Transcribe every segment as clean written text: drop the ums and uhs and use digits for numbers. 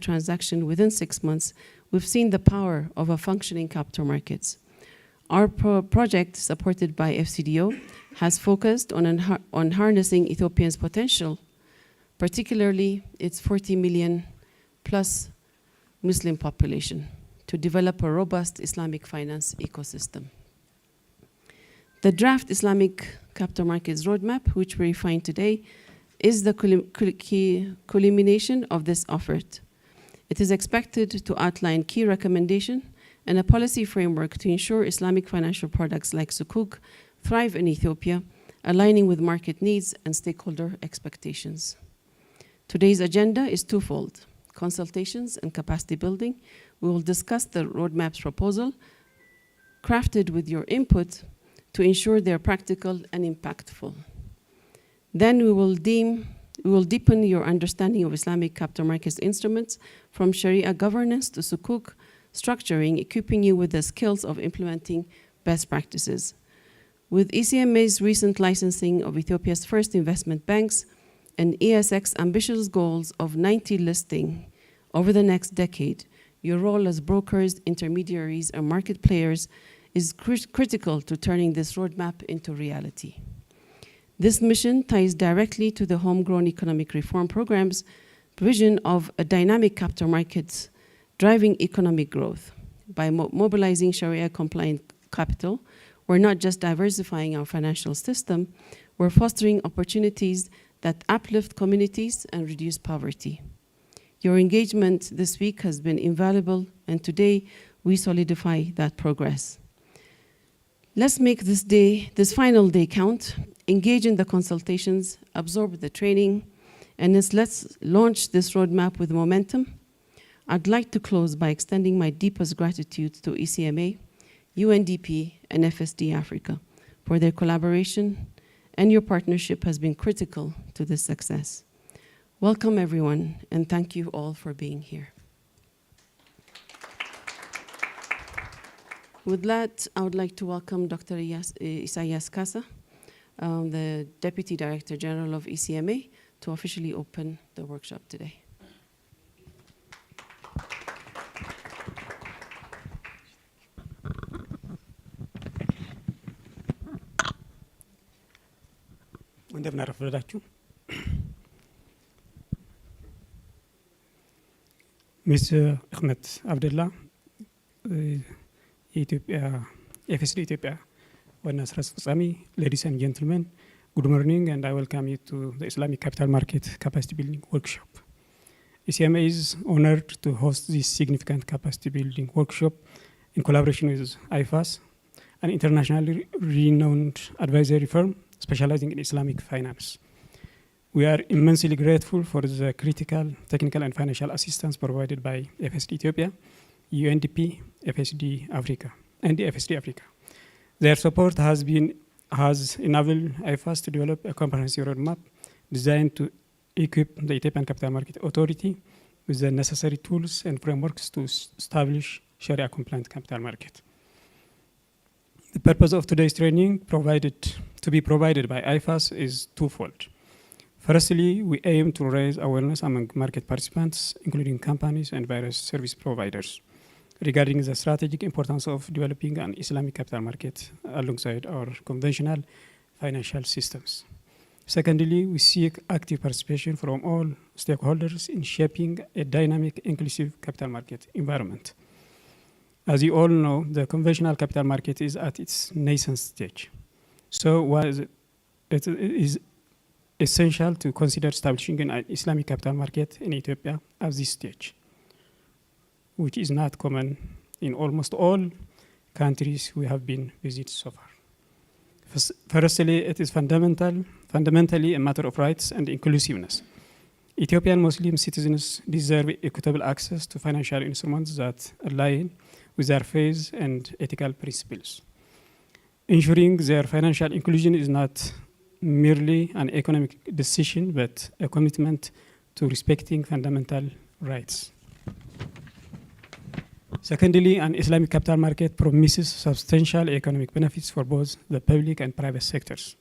transaction within 6 months, we've seen the power of a functioning capital markets. Our project, supported by FCDO, has focused on harnessing Ethiopia's potential, particularly its 40 million plus Muslim population, to develop a robust Islamic finance ecosystem. The draft Islamic Capital Markets Roadmap, which we refine today, is the culmination of this effort. It is expected to outline key recommendations and a policy framework to ensure Islamic financial products like Sukuk thrive in Ethiopia, aligning with market needs and stakeholder expectations. Today's agenda is twofold: consultations and capacity building. We will discuss the roadmap's proposal, crafted with your input to ensure they're practical and impactful. Then we will deepen your understanding of Islamic capital markets instruments, from Sharia governance to Sukuk structuring, equipping you with the skills of implementing best practices. With ECMA's recent licensing of Ethiopia's first investment banks and ESX's ambitious goals of 90 listing over the next decade, your role as brokers, intermediaries, and market players is critical to turning this roadmap into reality. This mission ties directly to the homegrown economic reform program's vision of a dynamic capital markets driving economic growth. By mobilizing Sharia-compliant capital, we're not just diversifying our financial system, we're fostering opportunities that uplift communities and reduce poverty. Your engagement this week has been invaluable, and today we solidify that progress. Let's make this final day count, engage in the consultations, absorb the training, and let's launch this roadmap with momentum. I'd like to close by extending my deepest gratitude to ECMA, UNDP, and FSD Africa for their collaboration, and your partnership has been critical to this success. Welcome everyone, and thank you all for being here. With that, I would like to welcome Dr. Isaias Kasa, the Deputy Director General of ECMA, to officially open the workshop today. እንደምን አረፈዳችሁ። ሚስ አህመድ አብደላ የኢትዮጵያ FSD ኢትዮጵያ ዋና ስራ አስፈጻሚ፣ ladies and gentlemen, good morning and I welcome you to the Islamic Capital Market Capacity Building Workshop. ECMA is honored to host this significant capacity building workshop in collaboration with IFAS, an internationally renowned advisory firm specializing in Islamic finance. We are immensely grateful for the critical, technical and financial assistance provided by FSD Ethiopia, UNDP, FSD Africa, and the FSD Africa. Their support has enabled IFAS to develop a comprehensive roadmap designed to equip the Ethiopian Capital Market Authority with the necessary tools and frameworks to establish Sharia-compliant capital market. The purpose of today's training to be provided by IFAS is twofold. Firstly, we aim to raise awareness among market participants, including companies and various service providers, regarding the strategic importance of developing an Islamic capital market alongside our conventional financial systems. Secondly, we seek active participation from all stakeholders in shaping a dynamic, inclusive capital market environment. As you all know, the conventional capital market is at its nascent stage. So it is essential to consider establishing an Islamic capital market in Ethiopia at this stage, which is not common in almost all countries we have been visited so far. Firstly, it is fundamentally a matter of rights and inclusiveness. Ethiopian Muslim citizens deserve equitable access to financial instruments that align with their faith and ethical principles. Ensuring their financial inclusion is not merely an economic decision, but a commitment to respecting fundamental rights. Secondly, an Islamic capital market promises substantial economic benefits for both the public and private sectors.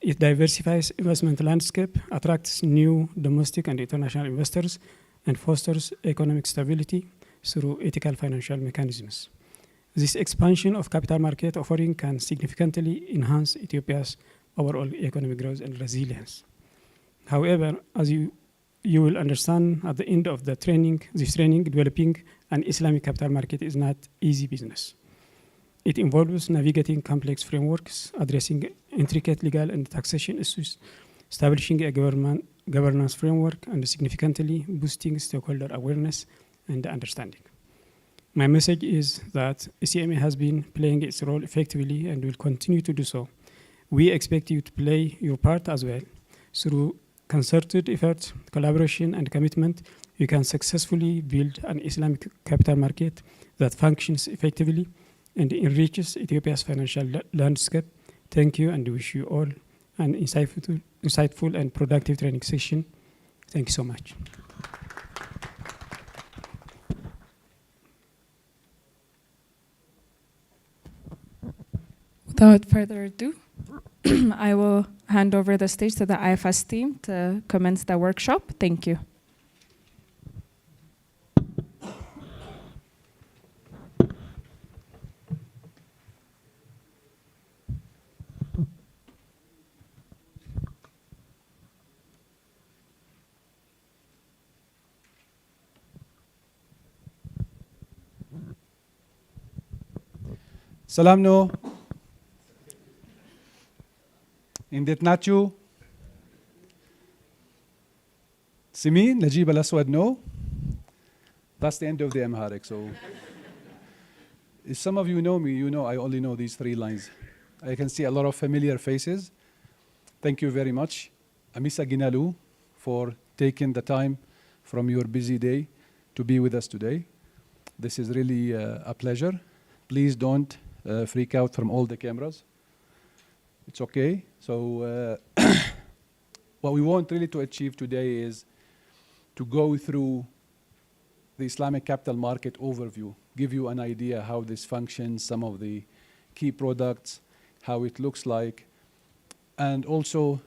It diversifies investment landscape, attracts new domestic and international investors, and fosters economic stability through ethical financial mechanisms. This expansion of capital market offering can significantly enhance Ethiopia's overall economic growth and resilience. However, as you will understand at the end of this training, developing an Islamic capital market is not easy business. It involves navigating complex frameworks, addressing intricate legal and taxation issues, establishing a governance framework, and significantly boosting stakeholder awareness and understanding. My message is that ECMA has been playing its role effectively and will continue to do so. We expect you to play your part as well. Through concerted effort, collaboration, and commitment, you can successfully build an Islamic capital market that functions effectively and enriches Ethiopia's financial landscape. Thank you, and wish you all an insightful and productive training session. Thank you so much. Without further ado, I will hand over the stage to the IFS team to commence the workshop. Thank you. Salam no. Indet Nachu. Simin, Najib al Aswad no. That's the end of the Amharic. So, if some of you know me, you know I only know these 3 lines. I can see a lot of familiar faces. Thank you very much, Amisa Ginalu, for taking the time from your busy day to be with us today. This is really a pleasure. Please don't freak out from all the cameras. It's okay. So what we want really to achieve today is to go through the Islamic capital market overview, give you an idea how this functions, some of the key products, how it looks like, and also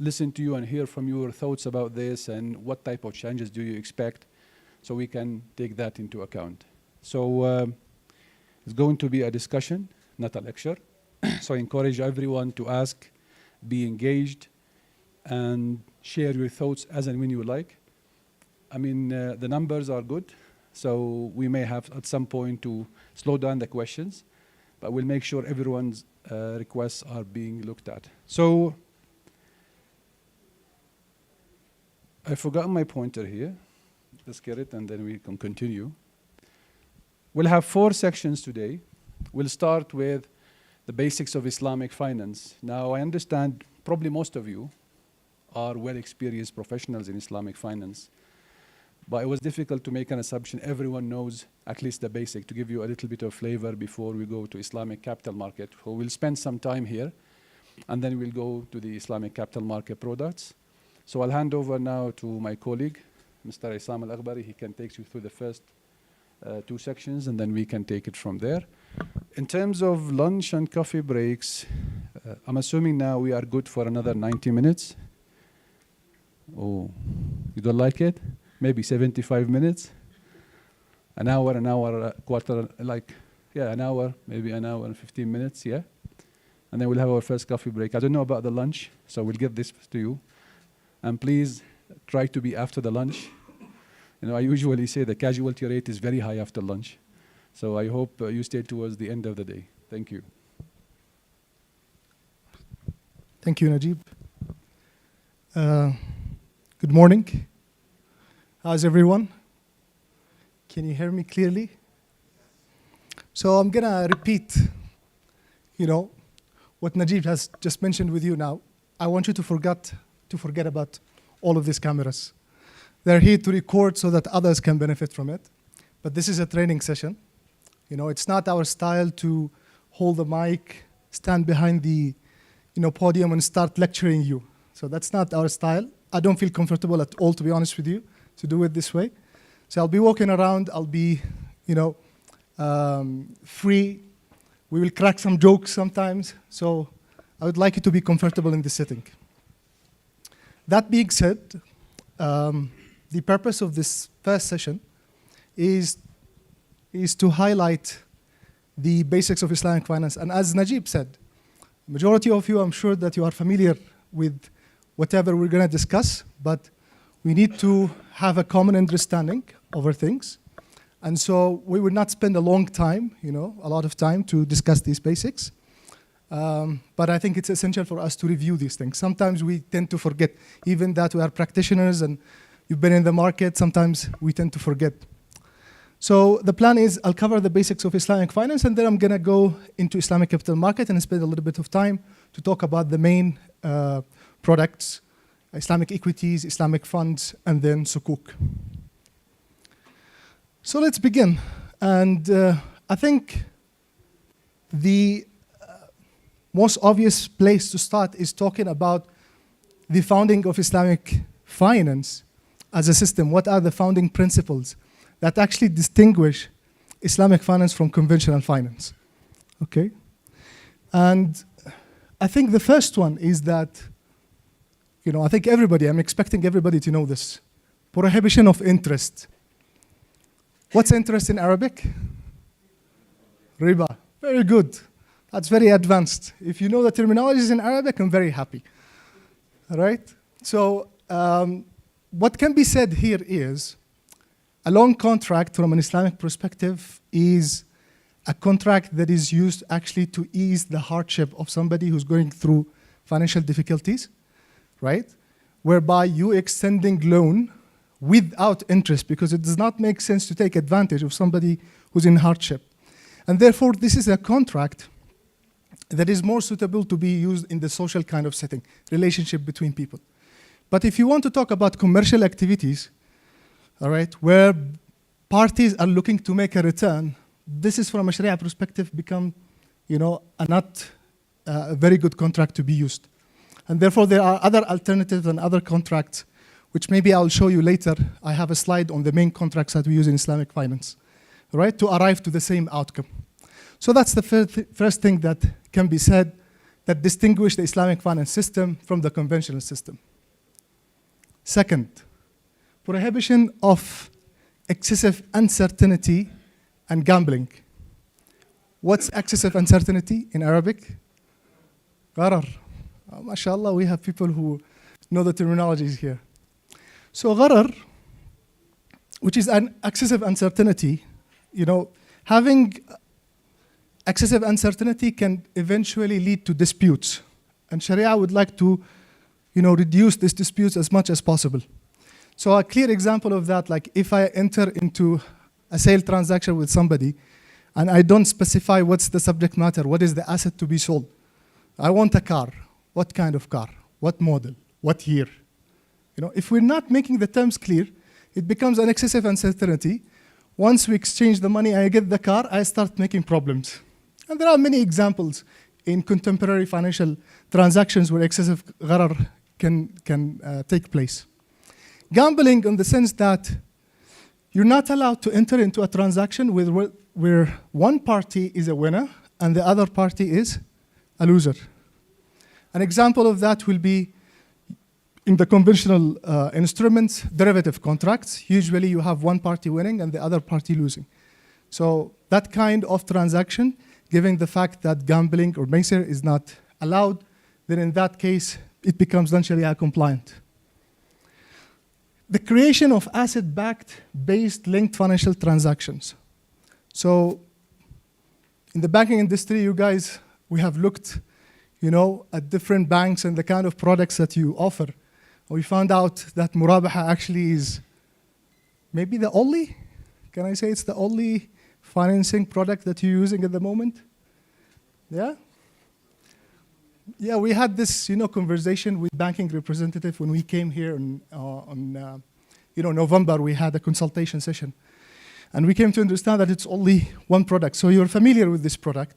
listen to you and hear from your thoughts about this and what type of changes do you expect, so we can take that into account. So it's going to be a discussion, not a lecture. So I encourage everyone to ask, be engaged, and share your thoughts as and when you like. I mean, the numbers are good, so we may have at some point to slow down the questions, but we'll make sure everyone's requests are being looked at. So I forgot my pointer here. Let's get it and then we can continue. We'll have 4 sections today. We'll start with the basics of Islamic finance. Now, I understand probably most of you are well-experienced professionals in Islamic finance, but it was difficult to make an assumption everyone knows at least the basic, to give you a little bit of flavor before we go to Islamic capital market. So we'll spend some time here, and then we'll go to the Islamic capital market products. So I'll hand over now to my colleague, Mr. Isam Al-Aghbari. He can take you through the first 2 sections, and then we can take it from there. In terms of lunch and coffee breaks, I'm assuming now we are good for another 90 minutes. Oh, you don't like it? Maybe 75 minutes? An hour, quarter, like, yeah, an hour, maybe an hour and 15 minutes, yeah? And then we'll have our first coffee break. I don't know about the lunch, so we'll give this to you. And please try to be after the lunch. You know, I usually say the casualty rate is very high after lunch. So I hope you stay towards the end of the day. Thank you. Thank you, Najib. Good morning. How's everyone? Can you hear me clearly? So I'm gonna repeat, what Najib has just mentioned with you now. I want you to forget about all of these cameras. They're here to record so that others can benefit from it. But this is a training session. It's not our style to hold the mic, stand behind the podium and start lecturing you. So that's not our style. I don't feel comfortable at all, to be honest with you, to do it this way. So I'll be walking around, I'll be free. We will crack some jokes sometimes. So I would like you to be comfortable in this setting. That being said, the purpose of this first session is to highlight the basics of Islamic finance. And as Najib said, majority of you, I'm sure that you are familiar with whatever we're going to discuss, but we need to have a common understanding over things. And so we would not spend a long time, a lot of time to discuss these basics. But I think it's essential for us to review these things. Sometimes we tend to forget, even that we are practitioners and you've been in the market, sometimes we tend to forget. So the plan is I'll cover the basics of Islamic finance, and then I'm going to go into Islamic capital market and spend a little bit of time to talk about the main products, Islamic equities, Islamic funds, and then Sukuk. So let's begin. And I think the most obvious place to start is talking about the founding of Islamic finance as a system. What are the founding principles that actually distinguish Islamic finance from conventional finance? Okay? And I think the first one is that, I think I'm expecting everybody to know this. Prohibition of interest. What's interest in Arabic? Riba. Very good. That's very advanced. If you know the terminologies in Arabic, I'm very happy. All right? So what can be said here is a loan contract from an Islamic perspective is a contract that is used actually to ease the hardship of somebody who's going through financial difficulties, right? Whereby you extending loan without interest, because it does not make sense to take advantage of somebody who's in hardship. And therefore, this is a contract that is more suitable to be used in the social kind of setting, relationship between people. But if you want to talk about commercial activities, all right, where parties are looking to make a return, this is from a Sharia perspective become, a very good contract to be used. And therefore, there are other alternatives and other contracts, which maybe I'll show you later. I have a slide on the main contracts that we use in Islamic finance, right, to arrive to the same outcome. So that's the first thing that can be said that distinguish the Islamic finance system from the conventional system. Second, prohibition of excessive uncertainty and gambling. What's excessive uncertainty in Arabic? Gharar. MashaAllah, we have people who know the terminologies here. So gharar, which is an excessive uncertainty, having excessive uncertainty can eventually lead to disputes. And Sharia would like to, reduce these disputes as much as possible. So a clear example of that, like if I enter into a sale transaction with somebody and I don't specify what's the subject matter, what is the asset to be sold. I want a car. What kind of car? What model? What year? If we're not making the terms clear, it becomes an excessive uncertainty. Once we exchange the money, I get the car, I start making problems. And there are many examples in contemporary financial transactions where excessive gharar can take place. Gambling in the sense that you're not allowed to enter into a transaction where one party is a winner and the other party is a loser. An example of that will be in the conventional instruments, derivative contracts. Usually you have one party winning and the other party losing. So that kind of transaction, given the fact that gambling or maisir is not allowed, then in that case, it becomes non-Sharia compliant. The creation of asset-backed based linked financial transactions. So in the banking industry, you guys, we have looked at different banks and the kind of products that you offer. We found out that Murabaha actually is maybe the only, can I say it's the only financing product that you're using at the moment? Yeah? Yeah, we had this, conversation with banking representative when we came here on November. We had a consultation session, and we came to understand that it's only one product. So you're familiar with this product,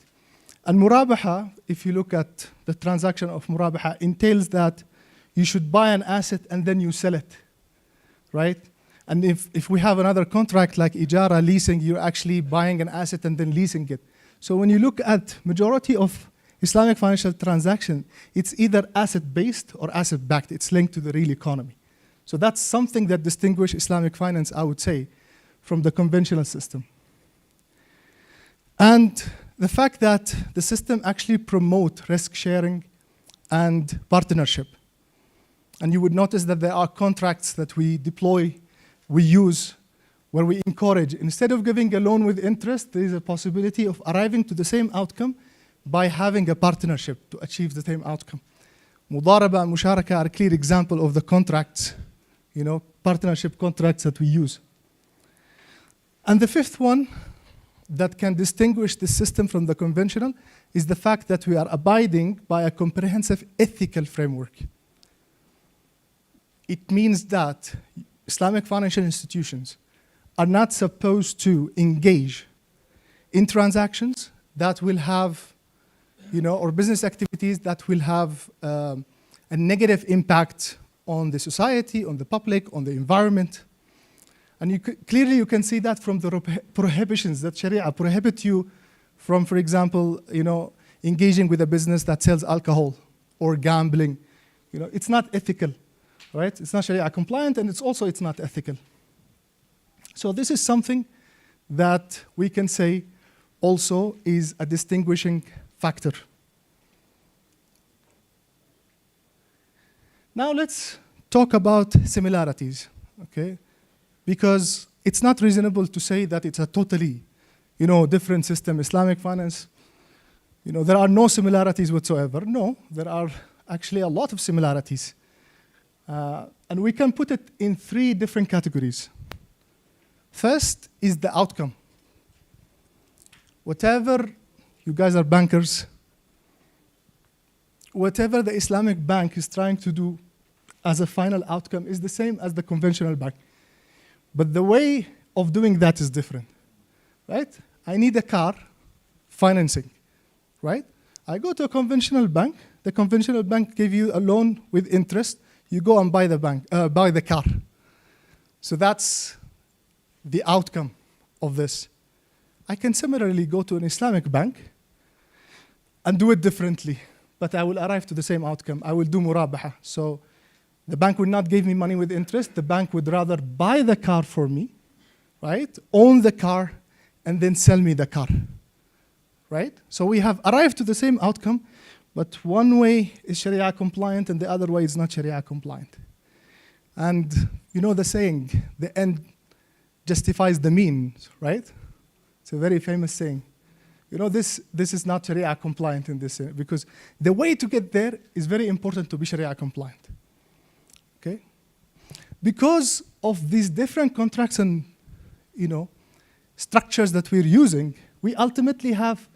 and Murabaha, if you look at the transaction of Murabaha, entails that you should buy an asset and then you sell it, right? And if we have another contract like Ijara leasing, you're actually buying an asset and then leasing it. So when you look at majority of Islamic financial transaction, it's either asset-based or asset-backed. It's linked to the real economy. So that's something that distinguishes Islamic finance, I would say, from the conventional system. And the fact that the system actually promotes risk sharing and partnership. And you would notice that there are contracts that we deploy, we use, where we encourage, instead of giving a loan with interest, there is a possibility of arriving to the same outcome by having a partnership to achieve the same outcome. Mudaraba and Musharaka are a clear example of the contracts, partnership contracts that we use. And the fifth one that can distinguish the system from the conventional is the fact that we are abiding by a comprehensive ethical framework. It means that Islamic financial institutions are not supposed to engage in transactions that will have, or business activities that will have a negative impact on the society, on the public, on the environment. And clearly you can see that from the prohibitions that Sharia prohibit you from, for example, engaging with a business that sells alcohol or gambling. It's not ethical, right? It's not Sharia compliant, and it's not ethical. So this is something that we can say also is a distinguishing factor. Now let's talk about similarities, okay? Because it's not reasonable to say that it's a totally, different system. Islamic finance, there are no similarities whatsoever. No, there are actually a lot of similarities. And we can put it in 3 different categories. First is the outcome. Whatever, you guys are bankers, whatever the Islamic bank is trying to do as a final outcome is the same as the conventional bank. But the way of doing that is different, right? I need a car financing, right? I go to a conventional bank. The conventional bank gives you a loan with interest. You go and buy the car. So that's the outcome of this. I can similarly go to an Islamic bank and do it differently, but I will arrive to the same outcome. I will do Murabaha. So the bank would not give me money with interest. The bank would rather buy the car for me, right? Own the car, and then sell me the car, right? So we have arrived to the same outcome, but one way is Sharia compliant and the other way is not Sharia compliant. And the saying, the end justifies the means, right? It's a very famous saying. This is not Sharia compliant in this, because the way to get there is very important to be Sharia compliant. Okay? Because of these different contracts and structures that we're using, we ultimately have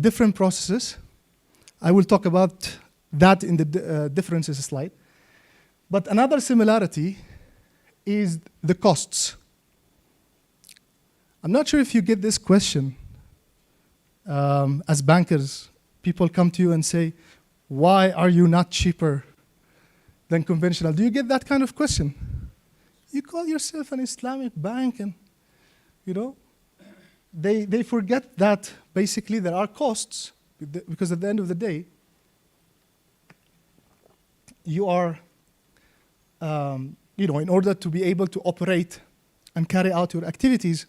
different processes. I will talk about that in the differences slide. But another similarity is the costs. I'm not sure if you get this question. As bankers, people come to you and say, why are you not cheaper than conventional? Do you get that kind of question? You call yourself an Islamic bank, and they forget that basically there are costs, because at the end of the day, you are, in order to be able to operate and carry out your activities,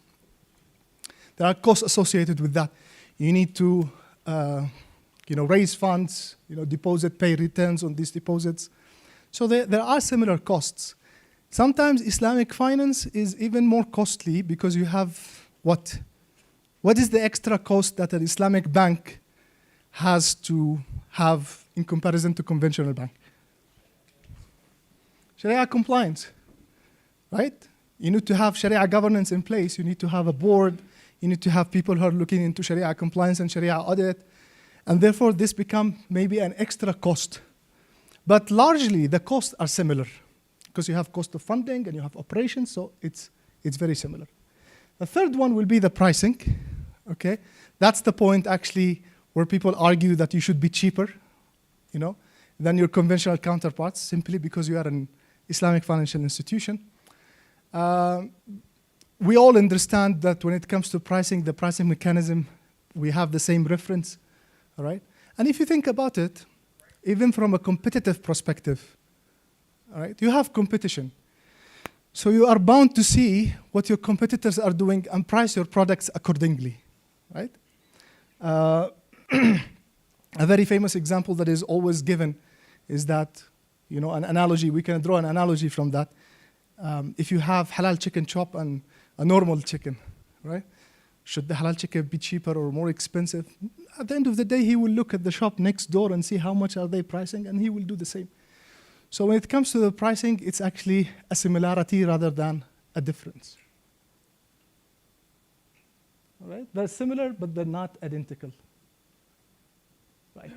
there are costs associated with that. You need to, raise funds, pay returns on these deposits. So there are similar costs. Sometimes Islamic finance is even more costly because you have what? What is the extra cost that an Islamic bank has to have in comparison to conventional bank? Sharia compliance, right? You need to have Sharia governance in place. You need to have a board. You need to have people who are looking into Sharia compliance and Sharia audit. And therefore, this becomes maybe an extra cost. But largely, the costs are similar because you have cost of funding and you have operations, so it's very similar. The third one will be the pricing, okay? That's the point, actually, where people argue that you should be cheaper, than your conventional counterparts, simply because you are an Islamic financial institution. We all understand that when it comes to pricing, the pricing mechanism, we have the same reference, all right? And if you think about it, even from a competitive perspective, all right? You have competition. So you are bound to see what your competitors are doing and price your products accordingly, right? A very famous example that is always given is that, you know, an analogy, we can draw an analogy from that. If you have halal chicken chop and a normal chicken, right? Should the halal chicken be cheaper or more expensive? At the end of the day, he will look at the shop next door and see how much are they pricing, and he will do the same. So when it comes to the pricing, it's actually a similarity rather than a difference. All right? They're similar, but they're not identical. Right.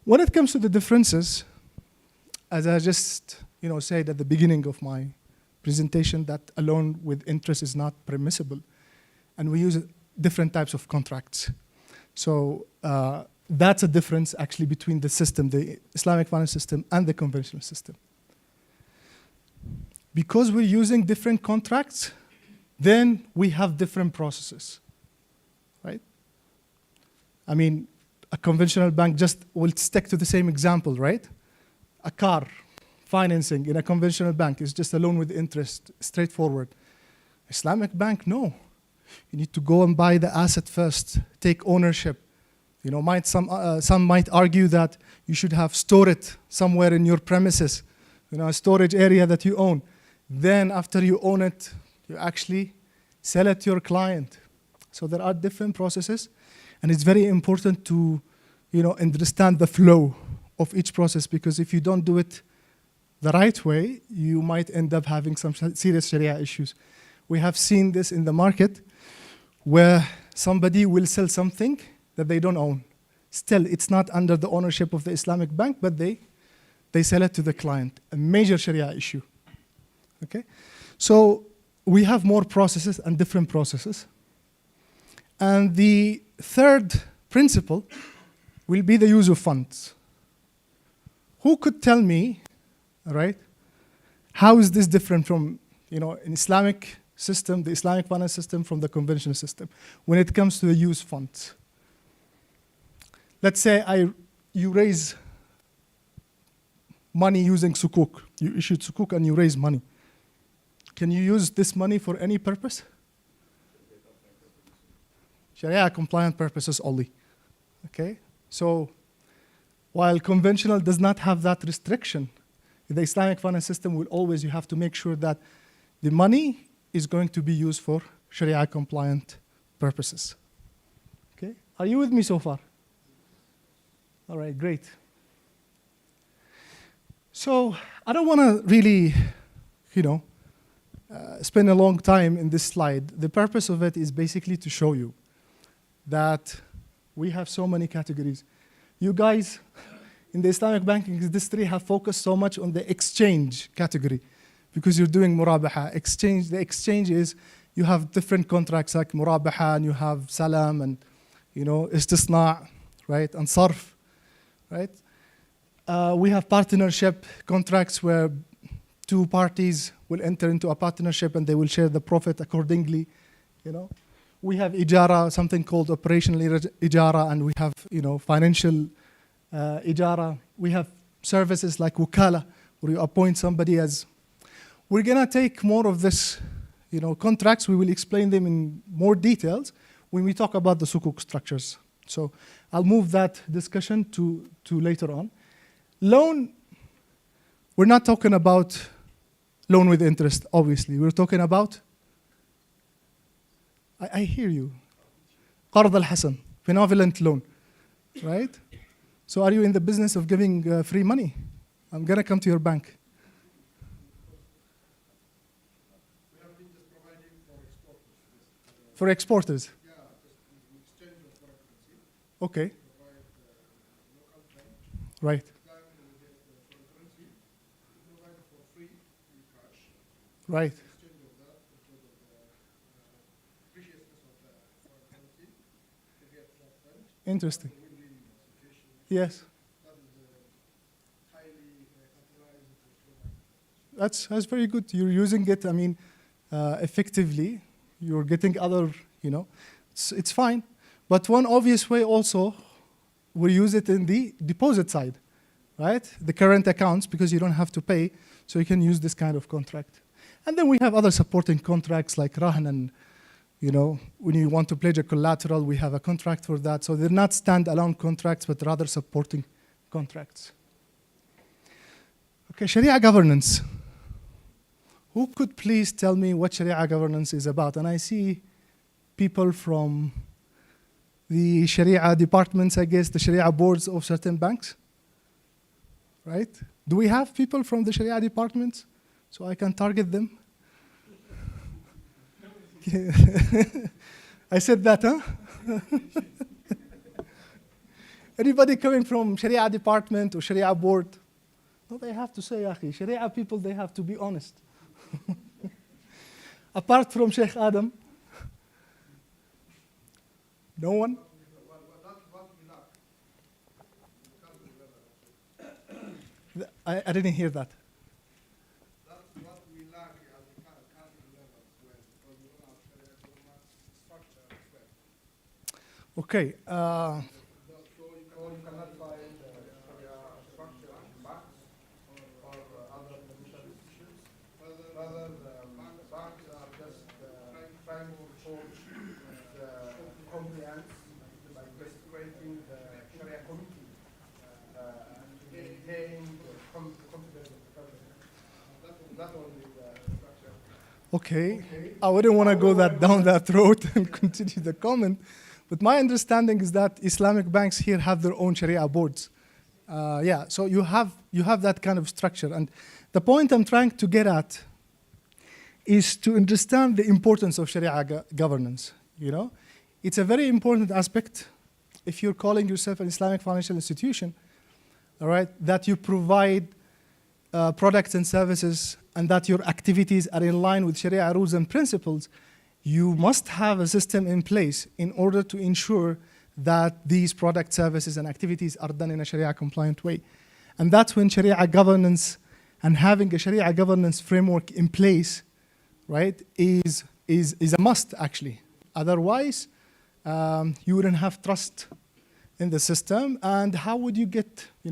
When it comes to the differences, as I just said at the beginning of my presentation, that a loan with interest is not permissible, and we use different types of contracts. So that's a difference actually between the system, the Islamic finance system and the conventional system. Because we're using different contracts, then we have different processes, right? I mean, a conventional bank just will stick to the same example, right? A car financing in a conventional bank is just a loan with interest, straightforward. Islamic bank, no. You need to go and buy the asset first, take ownership. You know, some might argue that you should have stored it somewhere in your premises, a storage area that you own. Then after you own it, you actually sell it to your client. So there are different processes, and it's very important to, understand the flow of each process, because if you don't do it the right way, you might end up having some serious Sharia issues. We have seen this in the market where somebody will sell something that they don't own. Still, it's not under the ownership of the Islamic bank, but they sell it to the client. A major Sharia issue. Okay? So we have more processes and different processes. And the third principle will be the use of funds. Who could tell me, all right, how is this different from, an Islamic system, the Islamic finance system, from the conventional system when it comes to the use funds? Let's say you raise money using Sukuk. You issued Sukuk and you raise money. Can you use this money for any purpose? Sharia-compliant purposes only. Okay? So while conventional does not have that restriction, the Islamic finance system will always, you have to make sure that the money is going to be used for Sharia-compliant purposes. Okay? Are you with me so far? All right, great. So I don't want to really, spend a long time in this slide. The purpose of it is basically to show you that we have so many categories. You guys in the Islamic banking industry have focused so much on the exchange category because you're doing Murabaha. The exchange is you have different contracts like Murabaha, and you have Salam, and Istisna, right, and Sarf, right? We have partnership contracts where two parties will enter into a partnership and they will share the profit accordingly. We have Ijara, something called operational Ijara, and we have financial Ijara. We have services like Wakala, where you appoint somebody as. We're gonna take more of this, contracts. We will explain them in more details when we talk about the Sukuk structures. So I'll move that discussion to later on. Loan, we're not talking about loan with interest, obviously. We're talking about, I hear you, Qard al-Hasan, benevolent loan, right? So are you in the business of giving free money? I'm gonna come to your bank. We have been just providing for exporters. For exporters? Yeah, just in exchange of foreign currency. Okay, Provide local bank. right, Then we get the foreign currency. We provide it for free in cash. right. In exchange of that, because of the preciousness of the foreign currency, to get that fund. Interesting. Win-win situation. Yes, That is highly categorized into that's very good. You're using it, effectively. You're getting other, it's fine. But one obvious way also, we use it in the deposit side. right? The current accounts, because you don't have to pay, so you can use this kind of contract. And then we have other supporting contracts like Rahn, and when you want to pledge a collateral, we have a contract for that. So they're not standalone contracts, but rather supporting contracts. Okay, Sharia governance. Who could please tell me what Sharia governance is about? And I see people from the Sharia departments, I guess, the Sharia boards of certain banks, right? Do we have people from the Sharia departments so I can target them? I said that, huh? Anybody coming from Sharia department or Sharia board? No, they have to say, Akhi, Sharia people, they have to be honest. Apart from Sheikh Adam, no one? I didn't hear that. That's what we lack at the country level as well, because we don't have Sharia structure as well. Okay. So you cannot find Sharia structure in banks or other financial institutions. Rather, the banks are just trying to approach the compliance by just creating the Sharia committee, maintain the confidence of the country. That only the structure. Okay. I wouldn't want to go down that road and continue the comment. But my understanding is that Islamic banks here have their own Sharia boards. So you have that kind of structure. And the point I'm trying to get at is to understand the importance of Sharia governance. It's a very important aspect if you're calling yourself an Islamic financial institution, all right, that you provide products and services and that your activities are in line with Sharia rules and principles. You must have a system in place in order to ensure that these product services and activities are done in a Sharia-compliant way. And that's when Sharia governance and having a Sharia governance framework in place, right, is a must, actually. Otherwise, you wouldn't have trust in the system. And how would you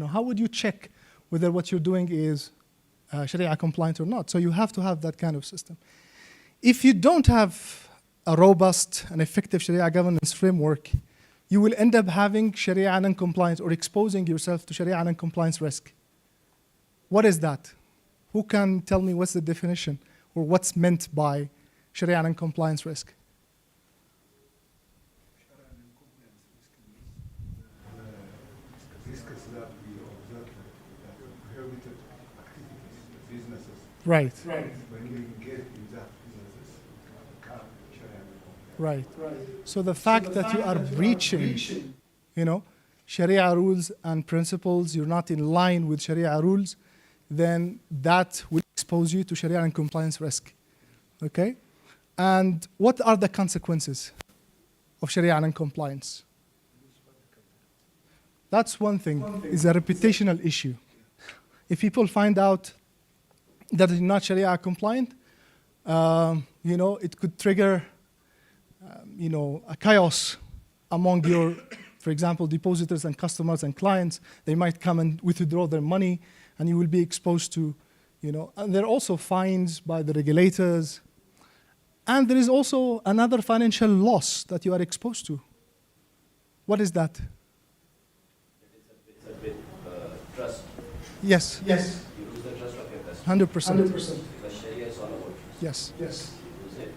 how would you check whether what you're doing is Sharia-compliant or not? So you have to have that kind of system. If you don't have a robust and effective Sharia governance framework, you will end up having Sharia non-compliance or exposing yourself to Sharia non-compliance risk. What is that? Who can tell me what's the definition or what's meant by Sharia non-compliance risk? Sharia non-compliance risk means risks that we observe that prohibited activities, businesses. Right. When we engage in that businesses, become Sharia non-compliant. Right. So the fact that you are breaching, Sharia rules and principles, you're not in line with Sharia rules, then that will expose you to Sharia non-compliance risk. Okay? And what are the consequences of Sharia non-compliance? That's one thing, is a reputational issue. If people find out that it's not Sharia compliant, it could trigger a chaos among your, for example, depositors and customers and clients. They might come and withdraw their money, and you will be exposed to, and there are also fines by the regulators. And there is also another financial loss that you are exposed to. What is that? It's a bit trust. Yes. You lose the trust of your customer. 100%. Because Sharia is all about trust. Yes. You lose it.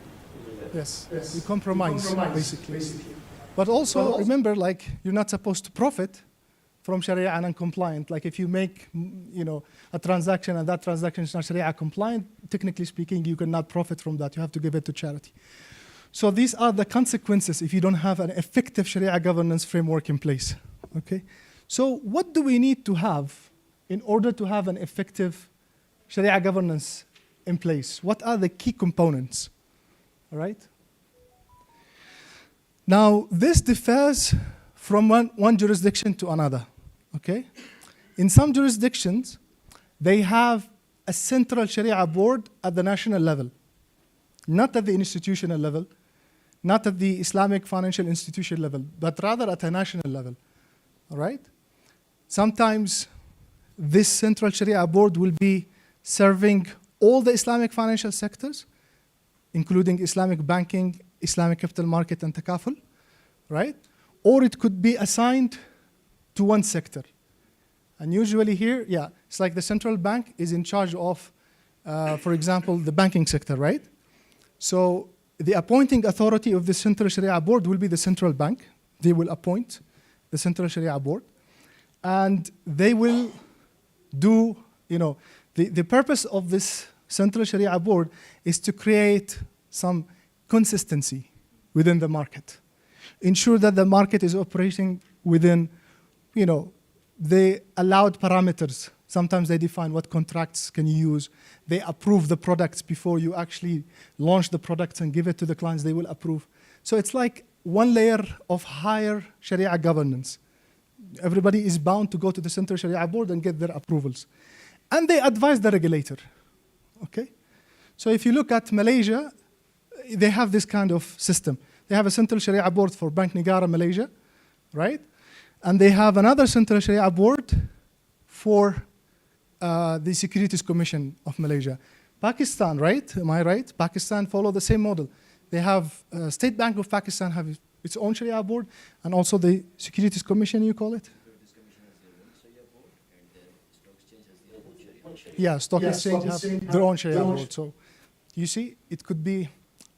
Yes. You compromise, basically. But also, remember, you're not supposed to profit from Sharia non-compliant. Like if you make, a transaction and that transaction is not Sharia compliant, technically speaking, you cannot profit from that. You have to give it to charity. So these are the consequences if you don't have an effective Sharia governance framework in place. Okay. So what do we need to have in order to have an effective Sharia governance in place? What are the key components? All right. Now, this differs from one jurisdiction to another. Okay? In some jurisdictions, they have a central Sharia board at the national level, not at the institutional level, not at the Islamic financial institution level, but rather at a national level. All right? Sometimes this central Sharia board will be serving all the Islamic financial sectors, including Islamic banking, Islamic capital market, and takaful, right? Or it could be assigned to one sector. And usually here, yeah, it's like the central bank is in charge of, for example, the banking sector, right? So the appointing authority of the Central Sharia Board will be the central bank. They will appoint the Central Sharia Board. And they will do, the purpose of this Central Sharia Board is to create some consistency within the market. Ensure that the market is operating within, the allowed parameters. Sometimes they define what contracts can you use. They approve the products before you actually launch the products and give it to the clients. They will approve. So it's like one layer of higher Sharia governance. Everybody is bound to go to the Central Sharia Board and get their approvals. And they advise the regulator, okay? So if you look at Malaysia, they have this kind of system. They have a Central Sharia Board for Bank Negara Malaysia, right? And they have another Central Sharia Board for the Securities Commission of Malaysia. Pakistan, right? Am I right? Pakistan follow the same model. They have State Bank of Pakistan have its own Sharia board, and also the Securities Commission, you call it? Yeah, stock exchange have their own Sharia board. So you see, it could be,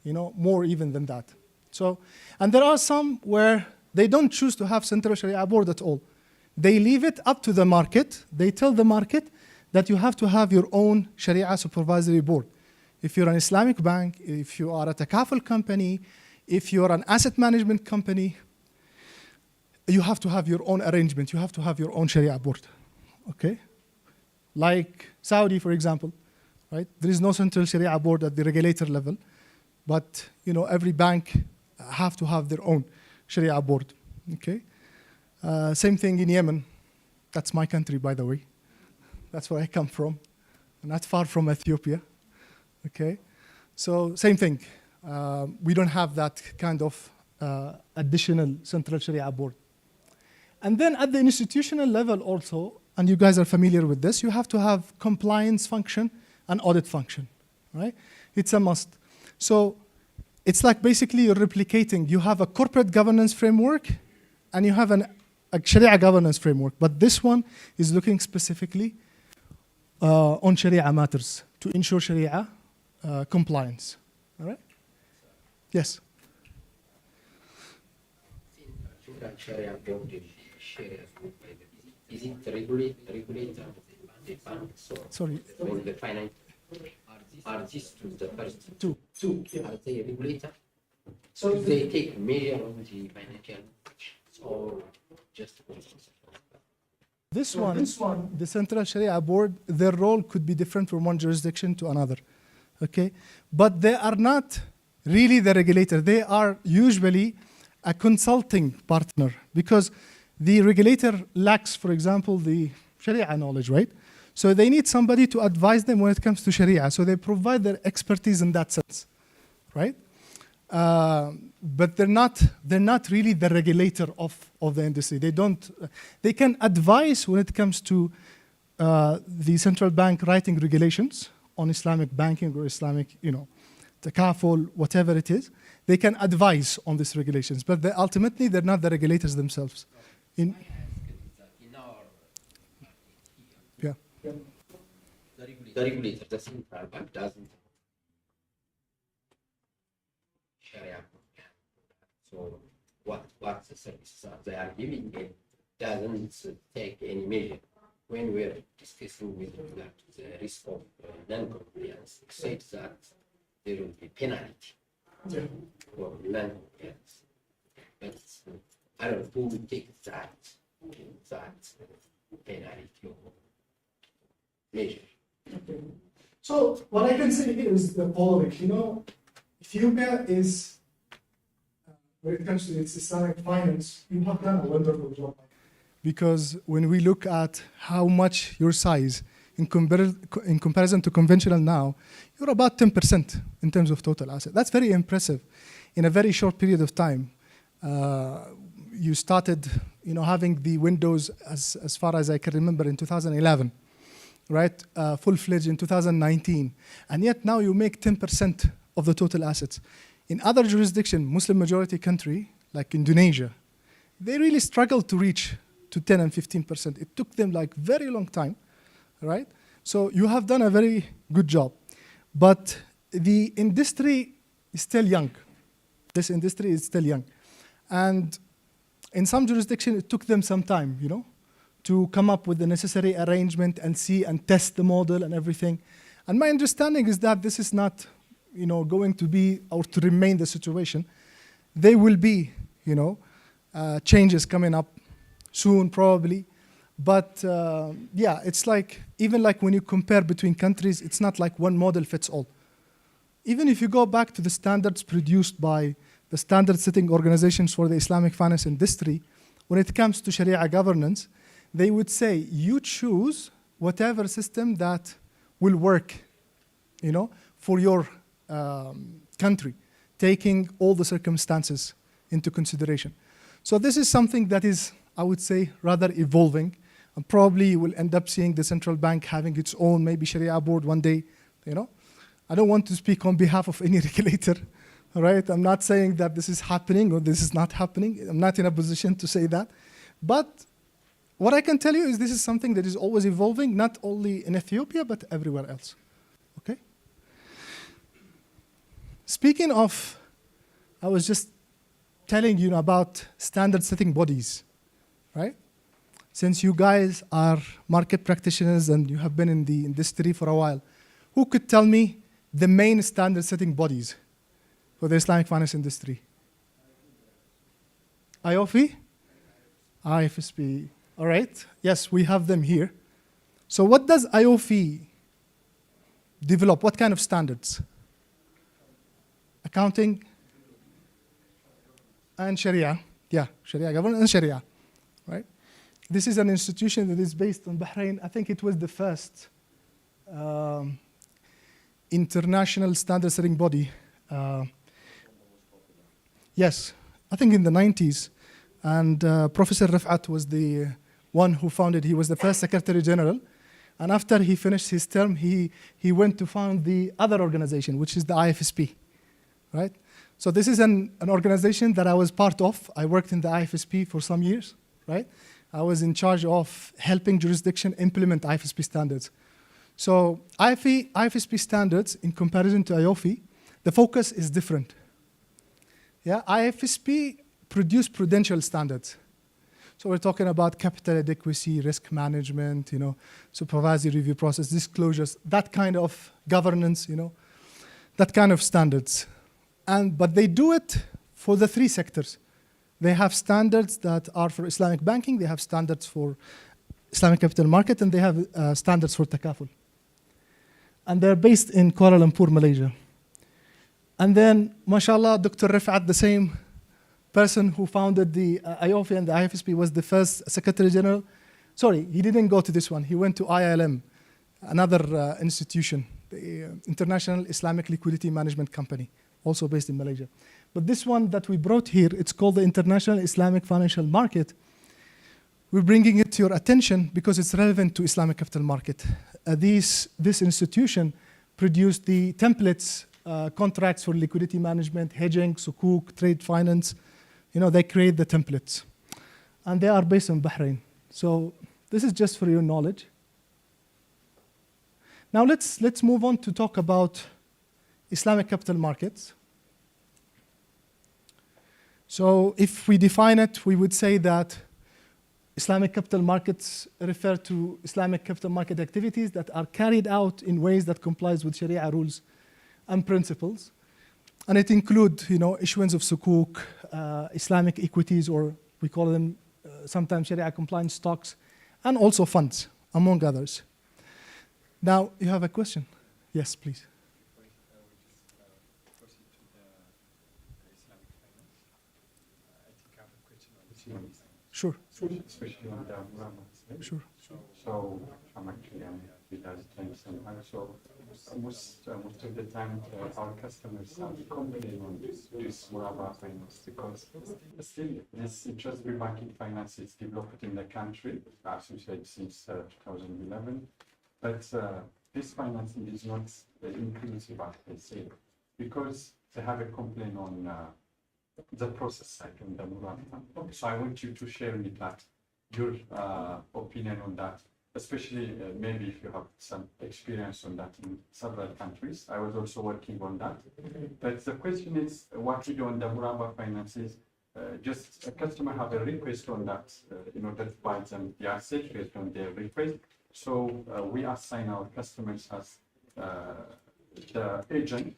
more even than that. So, and there are some where they don't choose to have Central Sharia board at all. They leave it up to the market. They tell the market that you have to have your own Sharia supervisory board. If you're an Islamic bank, if you are a takaful company, if you're an asset management company, you have to have your own arrangement. You have to have your own Sharia board, okay? Like Saudi, for example, right? There is no Central Sharia board at the regulator level, but every bank have to have their own Sharia board, okay? Same thing in Yemen. That's my country, by the way. That's where I come from, not far from Ethiopia, okay? So same thing. We don't have that kind of additional Central Sharia board. And then at the institutional level also, and you guys are familiar with this, you have to have compliance function and audit function, right? It's a must. So it's like basically you're replicating. You have a corporate governance framework and you have a Sharia governance framework, but this one is looking specifically on Sharia matters to ensure Sharia compliance, all right? Yes? Sharia board is Sharia. Is it regulator the banks or the finance? Are these the first two? Are they regulator? So do they take measure of the financial or just this one, the Central Sharia Board, their role could be different from one jurisdiction to another, okay? But they are not really the regulator. They are usually a consulting partner because the regulator lacks, for example, the Sharia knowledge, right? So they need somebody to advise them when it comes to Sharia. So they provide their expertise in that sense, right? But they're not really the regulator of the industry. They can advise when it comes to the central bank writing regulations on Islamic banking or Islamic, takaful, whatever it is. They can advise on these regulations, but ultimately they're not the regulators themselves. The regulator, the central bank doesn't Sharia. So what the services they are giving, it doesn't take any measure. When we're discussing with regard to the risk of non-compliance, it says that there will be penalty for non-compliance. But I don't know who will take that penalty or measure. Okay. So what I can say here is the following. Ethiopia is, when it comes to its Islamic finance, you have done a wonderful job. Because when we look at how much your size in comparison to conventional now, you're about 10% in terms of total asset. That's very impressive in a very short period of time. You started, having the windows as far as I can remember in 2011, right? Full-fledged in 2019. And yet now you make 10% of the total assets. In other jurisdictions, Muslim majority country, like Indonesia, they really struggled to reach to 10 and 15%. It took them like very long time, right? So you have done a very good job. But the industry is still young. This industry is still young. And in some jurisdictions, it took them some time, to come up with the necessary arrangement and see and test the model and everything. And my understanding is that this is not, going to be or to remain the situation. There will be, changes coming up soon, probably. But yeah, it's like, even like when you compare between countries, it's not like one model fits all. Even if you go back to the standards produced by the standard setting organizations for the Islamic finance industry, when it comes to Sharia governance, they would say, you choose whatever system that will work, for your country, taking all the circumstances into consideration. So this is something that is, I would say, rather evolving. And probably you will end up seeing the central bank having its own maybe Sharia board one day, I don't want to speak on behalf of any regulator, all right? I'm not saying that this is happening or this is not happening. I'm not in a position to say that. But what I can tell you is this is something that is always evolving, not only in Ethiopia, but everywhere else, okay? Speaking of, I was just telling you about standard setting bodies, right? Since you guys are market practitioners and you have been in the industry for a while, who could tell me the main standard setting bodies for the Islamic finance industry? IOFI? IFSP. All right. Yes, we have them here. So what does IOFI develop? What kind of standards? Accounting and Sharia. Yeah, Sharia governance and Sharia, right? This is an institution that is based on Bahrain. I think it was the first international standard setting body. Yes, I think in the 90s. And Professor Rafat was the one who founded, he was the first Secretary General. And after he finished his term, he went to found the other organization, which is the IFSP, right? So this is an organization that I was part of. I worked in the IFSP for some years, right? I was in charge of helping jurisdiction implement IFSP standards. So IFSP standards, in comparison to IOFI, the focus is different. Yeah, IFSP produce prudential standards. So we're talking about capital adequacy, risk management, supervisory review process, disclosures, that kind of governance, that kind of standards. But they do it for the three sectors. They have standards that are for Islamic banking, they have standards for Islamic capital market, and they have standards for takaful. And they're based in Kuala Lumpur, Malaysia. And then, mashallah, Dr. Rifat, the same person who founded the IOFI and the IFSP, was the first Secretary General. Sorry, he didn't go to this one. He went to ILM, another institution, the International Islamic Liquidity Management Company, also based in Malaysia. But this one that we brought here, it's called the International Islamic Financial Market. We're bringing it to your attention because it's relevant to Islamic capital market. This institution produced the templates, contracts for liquidity management, hedging, sukuk, trade finance. They create the templates. And they are based in Bahrain. So this is just for your knowledge. Now let's move on to talk about Islamic capital markets. So if we define it, we would say that Islamic capital markets refer to Islamic capital market activities that are carried out in ways that complies with Sharia rules and principles. And it includes, issuance of sukuk, Islamic equities, or we call them sometimes Sharia-compliant stocks, and also funds, among others. Now, you have a question? Yes, please. Sure. Especially on the Murabaha. Sure. So I'm actually with us 10%. So most of the time our customers have complained on this Murabaha finance because still this interest-free banking finance is developed in the country, as you said, since 2011. But this financing is not inclusive, as they say, because they have a complaint on the process side on the Murabaha. So I want you to share with that your opinion on that, especially maybe if you have some experience on that in several countries. I was also working on that. But the question is, what we do on the Murabaha finances, just a customer have a request on that in order to buy them the asset based on their request. So we assign our customers as the agent.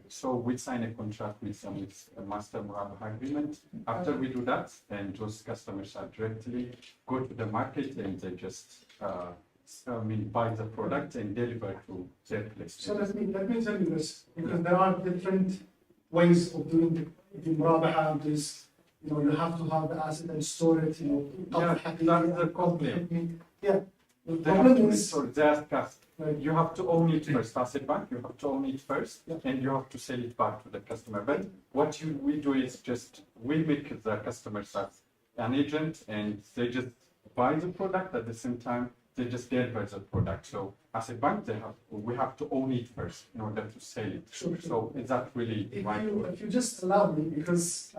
So we sign a contract with them with a master Murabaha agreement. After we do that, then those customers are directly go to the market and they just buy the product and deliver to their place. So let me tell you this, because there are different ways of doing the Murabaha. There's, you have to have the asset and store it, Yeah, that's the complaint. Yeah. The They have problem to is, store, they ask us, you have to own it first, as a bank, you have to own it first, and you have to sell it back to the customer. But what we do is just, we make the customers as an agent, and they just buy the product at the same time, they just deliver the product. So as a bank, we have to own it first in order to sell it. Sure. So is that really right? if you just allow me, because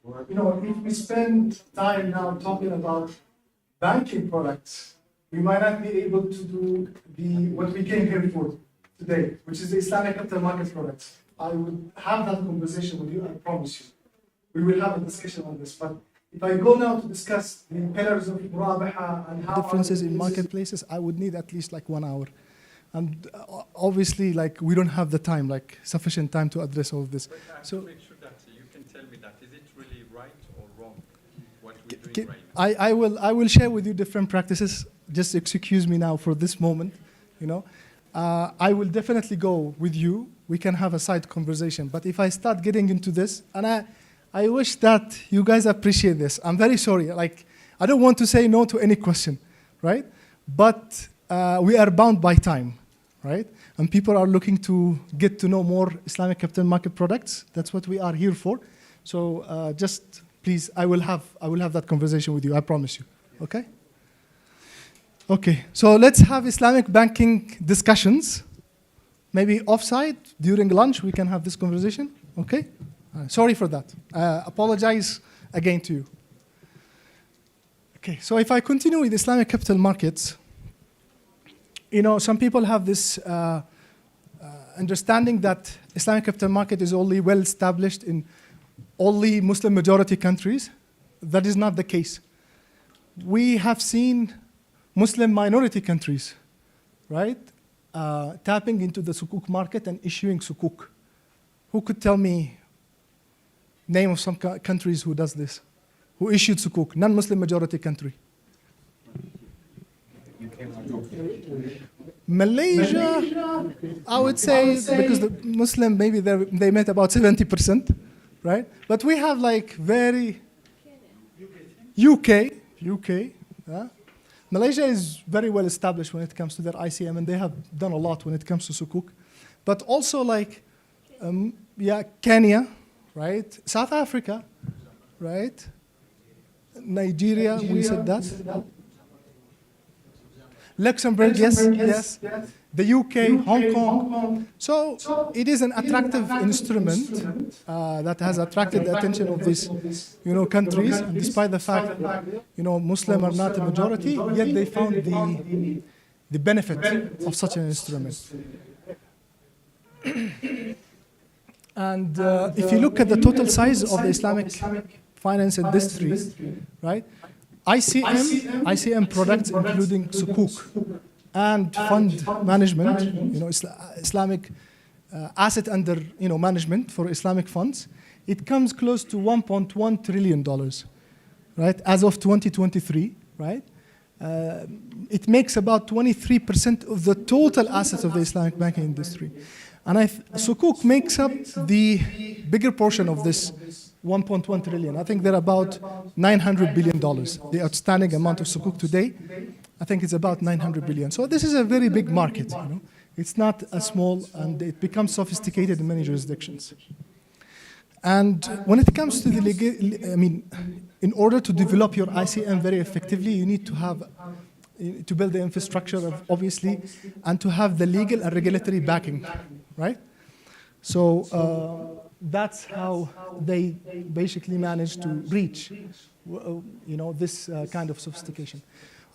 if we spend time now talking about banking products, we might not be able to do what we came here for today, which is the Islamic Capital Market products. I would have that conversation with you, I promise you. We will have a discussion on this. But if I go now to discuss the pillars of Murabaha and how differences in marketplaces, I would need at least like 1 hour. And obviously, we don't have the time, sufficient time to address all of this. But I have So to make sure that you can tell me that, is it really right or wrong, what we're doing right now? I will share with you different practices. Just excuse me now for this moment. I will definitely go with you. We can have a side conversation. But if I start getting into this, and I wish that you guys appreciate this. I'm very sorry. I don't want to say no to any question, right? But we are bound by time, right? And people are looking to get to know more Islamic capital market products. That's what we are here for. So just please, I will have that conversation with you. I promise you. Okay? Okay. So let's have Islamic banking discussions. Maybe offside during lunch we can have this conversation. Okay? Sorry for that. Apologize again to you. Okay. So if I continue with Islamic capital markets, some people have this understanding that Islamic capital market is only well established in only Muslim majority countries. That is not the case. We have seen Muslim minority countries, right, tapping into the Sukuk market and issuing Sukuk. Who could tell me name of some countries who does this, who issued Sukuk, non-Muslim majority country? Malaysia, I would say, because the Muslim, maybe they met about 70%, right? But we have very UK. Malaysia is very well established when it comes to their ICM, and they have done a lot when it comes to Sukuk. But also Kenya, right? South Africa, right? Nigeria, we said that. Luxembourg, yes. The UK, Hong Kong. So it is an attractive instrument that has attracted the attention of these, countries. And despite the fact, Muslims are not a majority, yet they found the benefit of such an instrument. And if you look at the total size of the Islamic finance industry, right? ICM products, including Sukuk and fund management, Islamic asset under management for Islamic funds, it comes close to $1.1 trillion, right? As of 2023, right? It makes about 23% of the total assets of the Islamic banking industry. And Sukuk makes up the bigger portion of this 1.1 trillion. I think they're about $900 billion, the outstanding amount of Sukuk today. I think it's about 900 billion. So this is a very big market. You know? It's not a small, and it becomes sophisticated in many jurisdictions. And when it comes to the in order to develop your ICM very effectively, you need to have to build the infrastructure, obviously, and to have the legal and regulatory backing, right? So that's how they basically managed to reach, this kind of sophistication.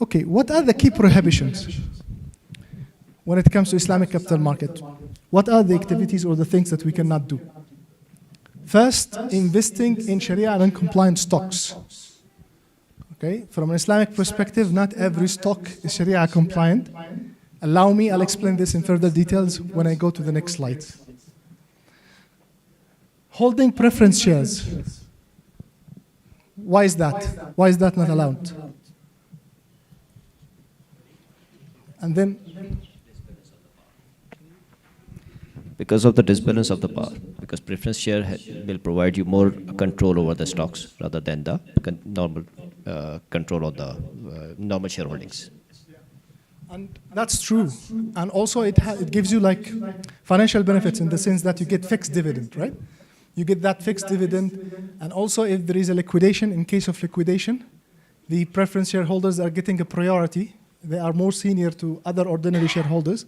Okay, what are the key prohibitions when it comes to Islamic capital market? What are the activities or the things that we cannot do? First, investing in Sharia and compliant stocks. Okay, from an Islamic perspective, not every stock is Sharia compliant. Allow me, I'll explain this in further details when I go to the next slide. Holding preference shares. Why is that? Why is that not allowed? And then because of the disbalance of the power, because preference share will provide you more control over the stocks rather than the normal control of the normal shareholdings. And that's true. And also it gives you like financial benefits in the sense that you get fixed dividend, right? You get that fixed dividend. And also if there is a liquidation, in case of liquidation, the preference shareholders are getting a priority. They are more senior to other ordinary shareholders.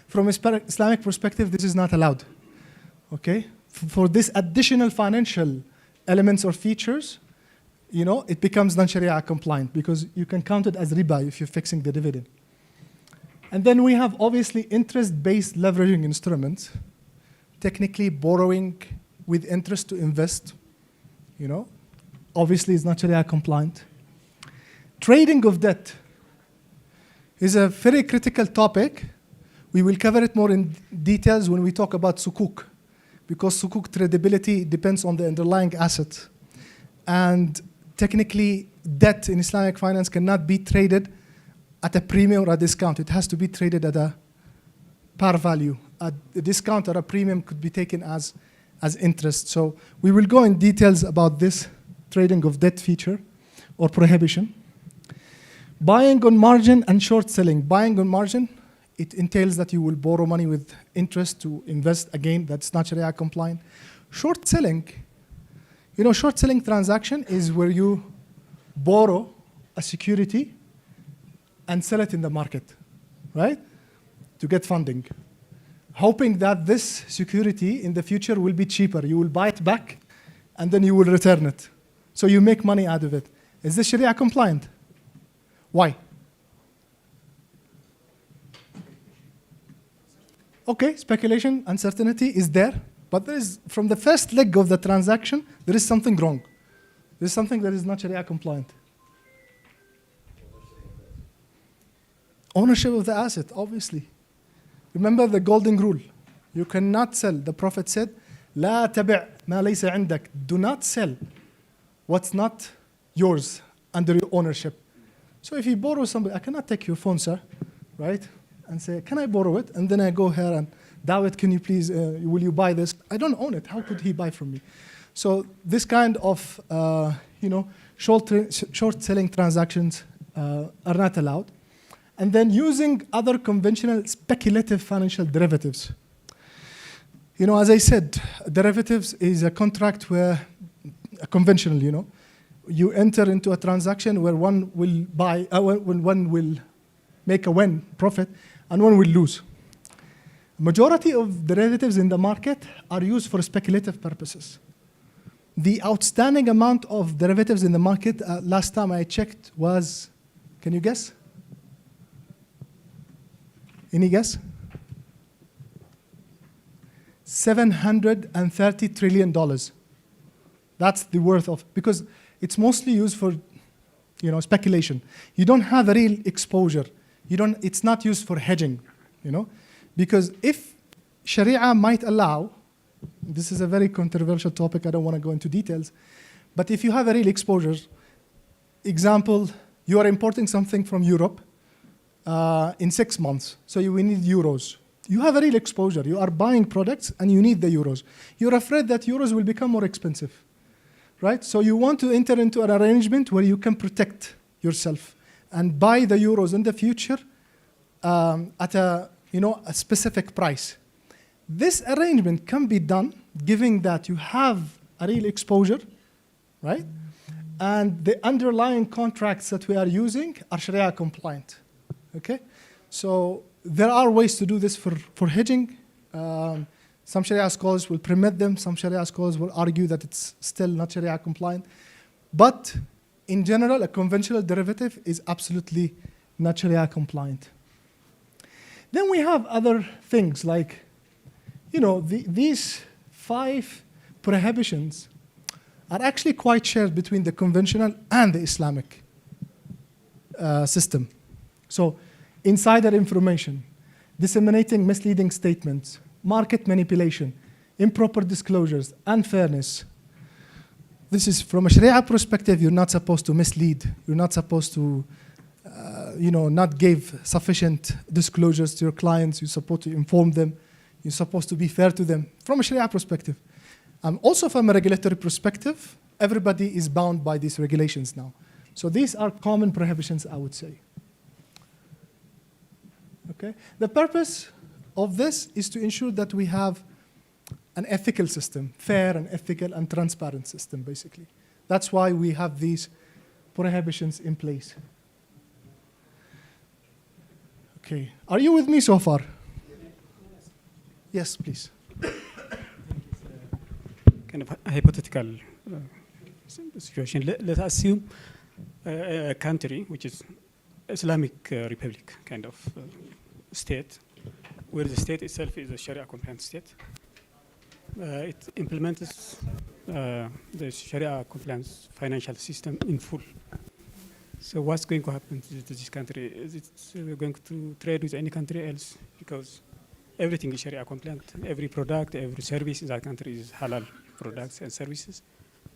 From an Islamic perspective, this is not allowed, okay? For this additional financial elements or features, it becomes non-Sharia compliant because you can count it as riba if you're fixing the dividend. And then we have obviously interest-based leveraging instruments, technically borrowing with interest to invest, obviously is not Sharia compliant. Trading of debt is a very critical topic. We will cover it more in details when we talk about Sukuk, because Sukuk tradability depends on the underlying asset. And technically, debt in Islamic finance cannot be traded at a premium or a discount. It has to be traded at a par value. A discount or a premium could be taken as interest. So we will go in details about this trading of debt feature or prohibition. Buying on margin and short selling. Buying on margin, it entails that you will borrow money with interest to invest. Again, that's not Sharia compliant. Short selling, short selling transaction is where you borrow a security and sell it in the market, right? To get funding. Hoping that this security in the future will be cheaper. You will buy it back and then you will return it. So you make money out of it. Is this Sharia compliant? Why? Okay, speculation, uncertainty is there, but there is, from the first leg of the transaction, there is something wrong. There is something that is not Sharia compliant. Ownership of the asset, obviously. Remember the golden rule. You cannot sell. The Prophet said, لا تبع ما ليس عندك. Do not sell what's not yours under your ownership. So if you borrow somebody, I cannot take your phone, sir, right? And say, can I borrow it? And then I go here and, Dawit, can you please, will you buy this? I don't own it. How could he buy from me? So this kind of, short selling transactions are not allowed. And then using other conventional speculative financial derivatives. As I said, derivatives is a contract where, conventional, you enter into a transaction where one will buy, when one will make a win, profit, and one will lose. Majority of derivatives in the market are used for speculative purposes. The outstanding amount of derivatives in the market, last time I checked, was, can you guess? Any guess? $730 trillion. That's the worth of, because it's mostly used for, speculation. You don't have a real exposure. It's not used for hedging, because if Sharia might allow, this is a very controversial topic, I don't want to go into details, but if you have a real exposure, example, you are importing something from Europe in 6 months, so you will need euros. You have a real exposure. You are buying products and you need the euros. You're afraid that euros will become more expensive, right? So you want to enter into an arrangement where you can protect yourself and buy the euros in the future at a specific price. This arrangement can be done given that you have a real exposure, right? And the underlying contracts that we are using are Sharia compliant, okay? So there are ways to do this for hedging. Some Sharia scholars will permit them. Some Sharia scholars will argue that it's still not Sharia compliant. But in general, a conventional derivative is absolutely not Sharia compliant. Then we have other things like, these 5 prohibitions are actually quite shared between the conventional and the Islamic system. So insider information, disseminating misleading statements, market manipulation, improper disclosures, unfairness. This is from a Sharia perspective, you're not supposed to mislead. You're not supposed to, not give sufficient disclosures to your clients. You're supposed to inform them. You're supposed to be fair to them from a Sharia perspective. Also from a regulatory perspective, everybody is bound by these regulations now. So these are common prohibitions, I would say. Okay. The purpose of this is to ensure that we have an ethical system, fair and ethical and transparent system, basically. That's why we have these prohibitions in place. Okay, are you with me so far? Yes, please. Kind of a hypothetical situation. Let's assume a country which is Islamic Republic kind of state, where the state itself is a Sharia compliant state. It implements the Sharia compliance financial system in full. So what's going to happen to this country? Is it going to trade with any country else? Because everything is Sharia compliant. Every product, every service in that country is halal products and services.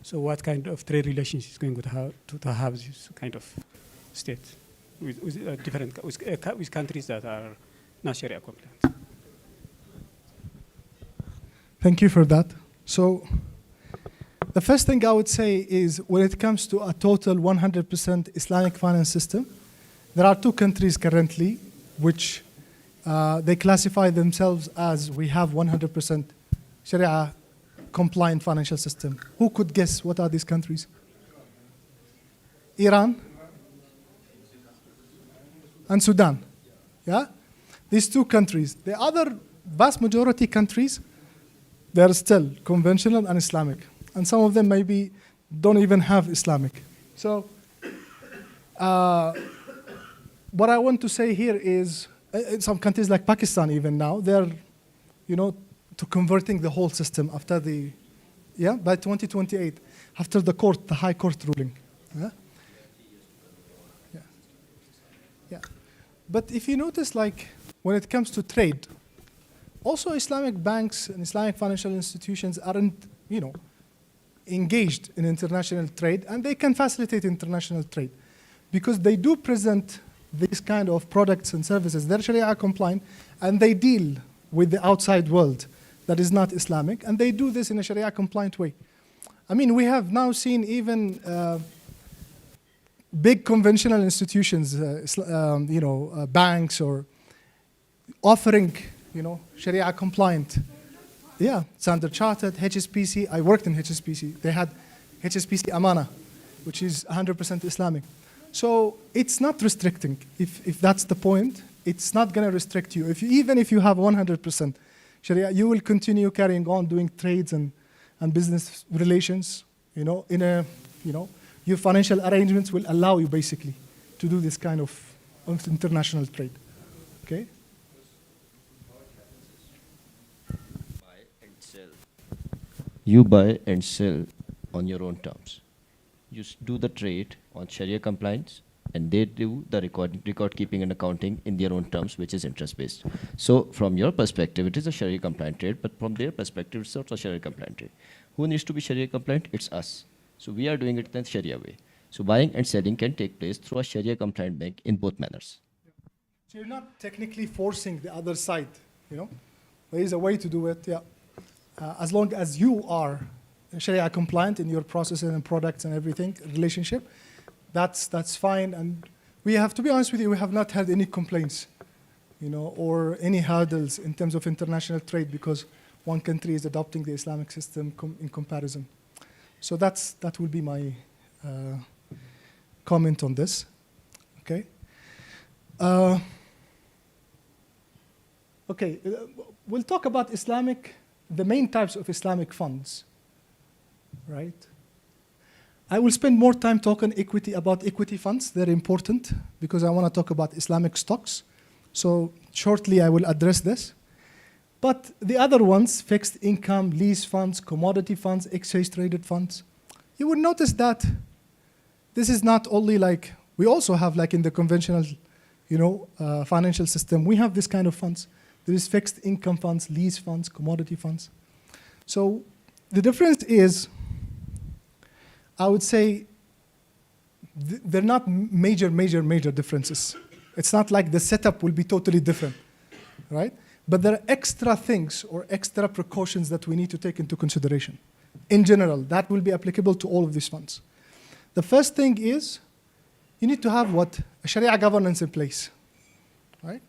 So what kind of trade relations is going to have this kind of state with countries that are not Sharia compliant? Thank you for that. So the first thing I would say is when it comes to a total 100% Islamic finance system, there are 2 countries currently which they classify themselves as we have 100% Sharia compliant financial system. Who could guess what are these countries? Iran and Sudan. Yeah? These 2 countries. The other vast majority countries, they're still conventional and Islamic. And some of them maybe don't even have Islamic. So what I want to say here is in some countries like Pakistan even now, they're, to converting the whole system after by 2028, after the high court ruling. Yeah? Yeah. Yeah. But if you notice, like, when it comes to trade, also Islamic banks and Islamic financial institutions aren't, engaged in international trade, and they can facilitate international trade because they do present these kind of products and services. They're Sharia compliant, and they deal with the outside world that is not Islamic, and they do this in a Sharia compliant way. I mean, we have now seen even big conventional institutions, banks or offering, Sharia compliant. Yeah, Standard Chartered, HSBC. I worked in HSBC. They had HSBC Amana, which is 100% Islamic. So it's not restricting. If that's the point, it's not going to restrict you. Even if you have 100% Sharia, you will continue carrying on doing trades and business relations. Your financial arrangements will allow you basically to do this kind of international trade. Okay. You buy and sell on your own terms. You do the trade on Sharia compliance, and they do the record keeping and accounting in their own terms, which is interest based. So from your perspective, it is a Sharia compliant trade, but from their perspective, it's not a Sharia compliant trade. Who needs to be Sharia compliant? It's us. So we are doing it the Sharia way. So buying and selling can take place through a Sharia compliant bank in both manners. So you're not technically forcing the other side, There is a way to do it, yeah. As long as you are Sharia compliant in your processes and products and everything, relationship, that's fine. And We have to be honest with you, we have not had any complaints, or any hurdles in terms of international trade because one country is adopting the Islamic system in comparison. So that will be my comment on this. Okay. We'll talk about the main types of Islamic funds, right? I will spend more time talking about equity funds. They're important because I want to talk about Islamic stocks. So shortly I will address this. But the other ones, fixed income, lease funds, commodity funds, exchange traded funds, you will notice that this is not only like, we also have like in the conventional, financial system, we have this kind of funds. There is fixed income funds, lease funds, commodity funds. So the difference is, I would say, they're not major differences. It's not like the setup will be totally different, right? But there are extra things or extra precautions that we need to take into consideration. In general, that will be applicable to all of these funds. The first thing is, you need to have a Sharia governance in place, right?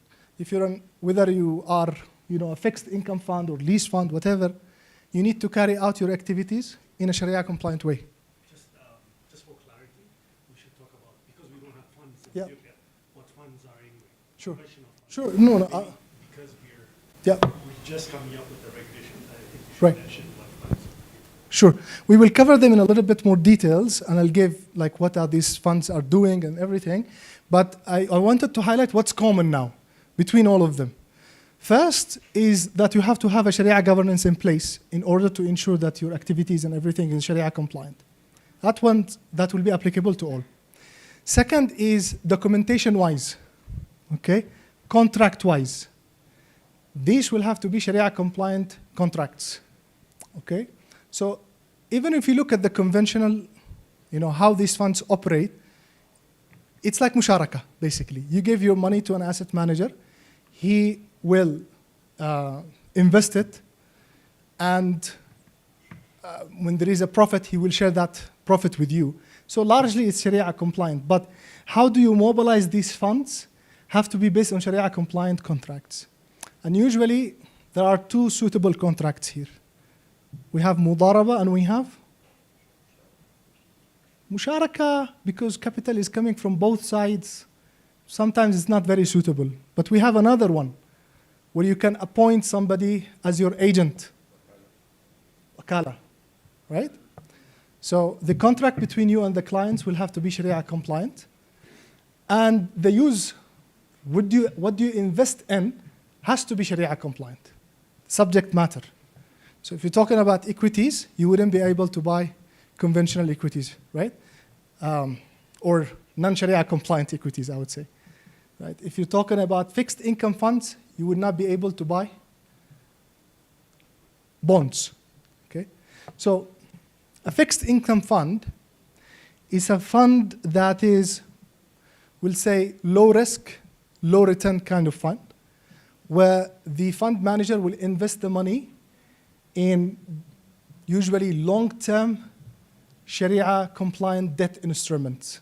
Whether you are, a fixed income fund or lease fund, whatever, you need to carry out your activities in a Sharia-compliant way. Just for clarity, we should talk about, because we don't have funds in Ethiopia, what funds are anyway. Sure. Sure. No. Because we're just coming up with the regulations, I think we should mention what funds. Sure. We will cover them in a little bit more details, and I'll give what are these funds are doing and everything. But I wanted to highlight what's common now between all of them. First is that you have to have a Sharia governance in place in order to ensure that your activities and everything is Sharia compliant. That will be applicable to all. Second is documentation-wise, okay? Contract-wise. These will have to be Sharia-compliant contracts, okay? So even if you look at the conventional, how these funds operate, it's like musharaka, basically. You give your money to an asset manager, he will invest it, and when there is a profit, he will share that profit with you. So largely it's Sharia compliant, but how do you mobilize these funds have to be based on Sharia compliant contracts. And usually there are two suitable contracts here. We have mudaraba and we have musharaka, because capital is coming from both sides. Sometimes it's not very suitable, but we have another one where you can appoint somebody as your agent, wakala, right? So the contract between you and the clients will have to be Sharia compliant, and what do you invest in has to be Sharia compliant, subject matter. So if you're talking about equities, you wouldn't be able to buy conventional equities, right? Or non-Sharia compliant equities, I would say. Right? If you're talking about fixed income funds, you would not be able to buy bonds. Okay? So a fixed income fund is a fund that is, we'll say, low risk, low return kind of fund, where the fund manager will invest the money in usually long-term Sharia compliant debt instruments.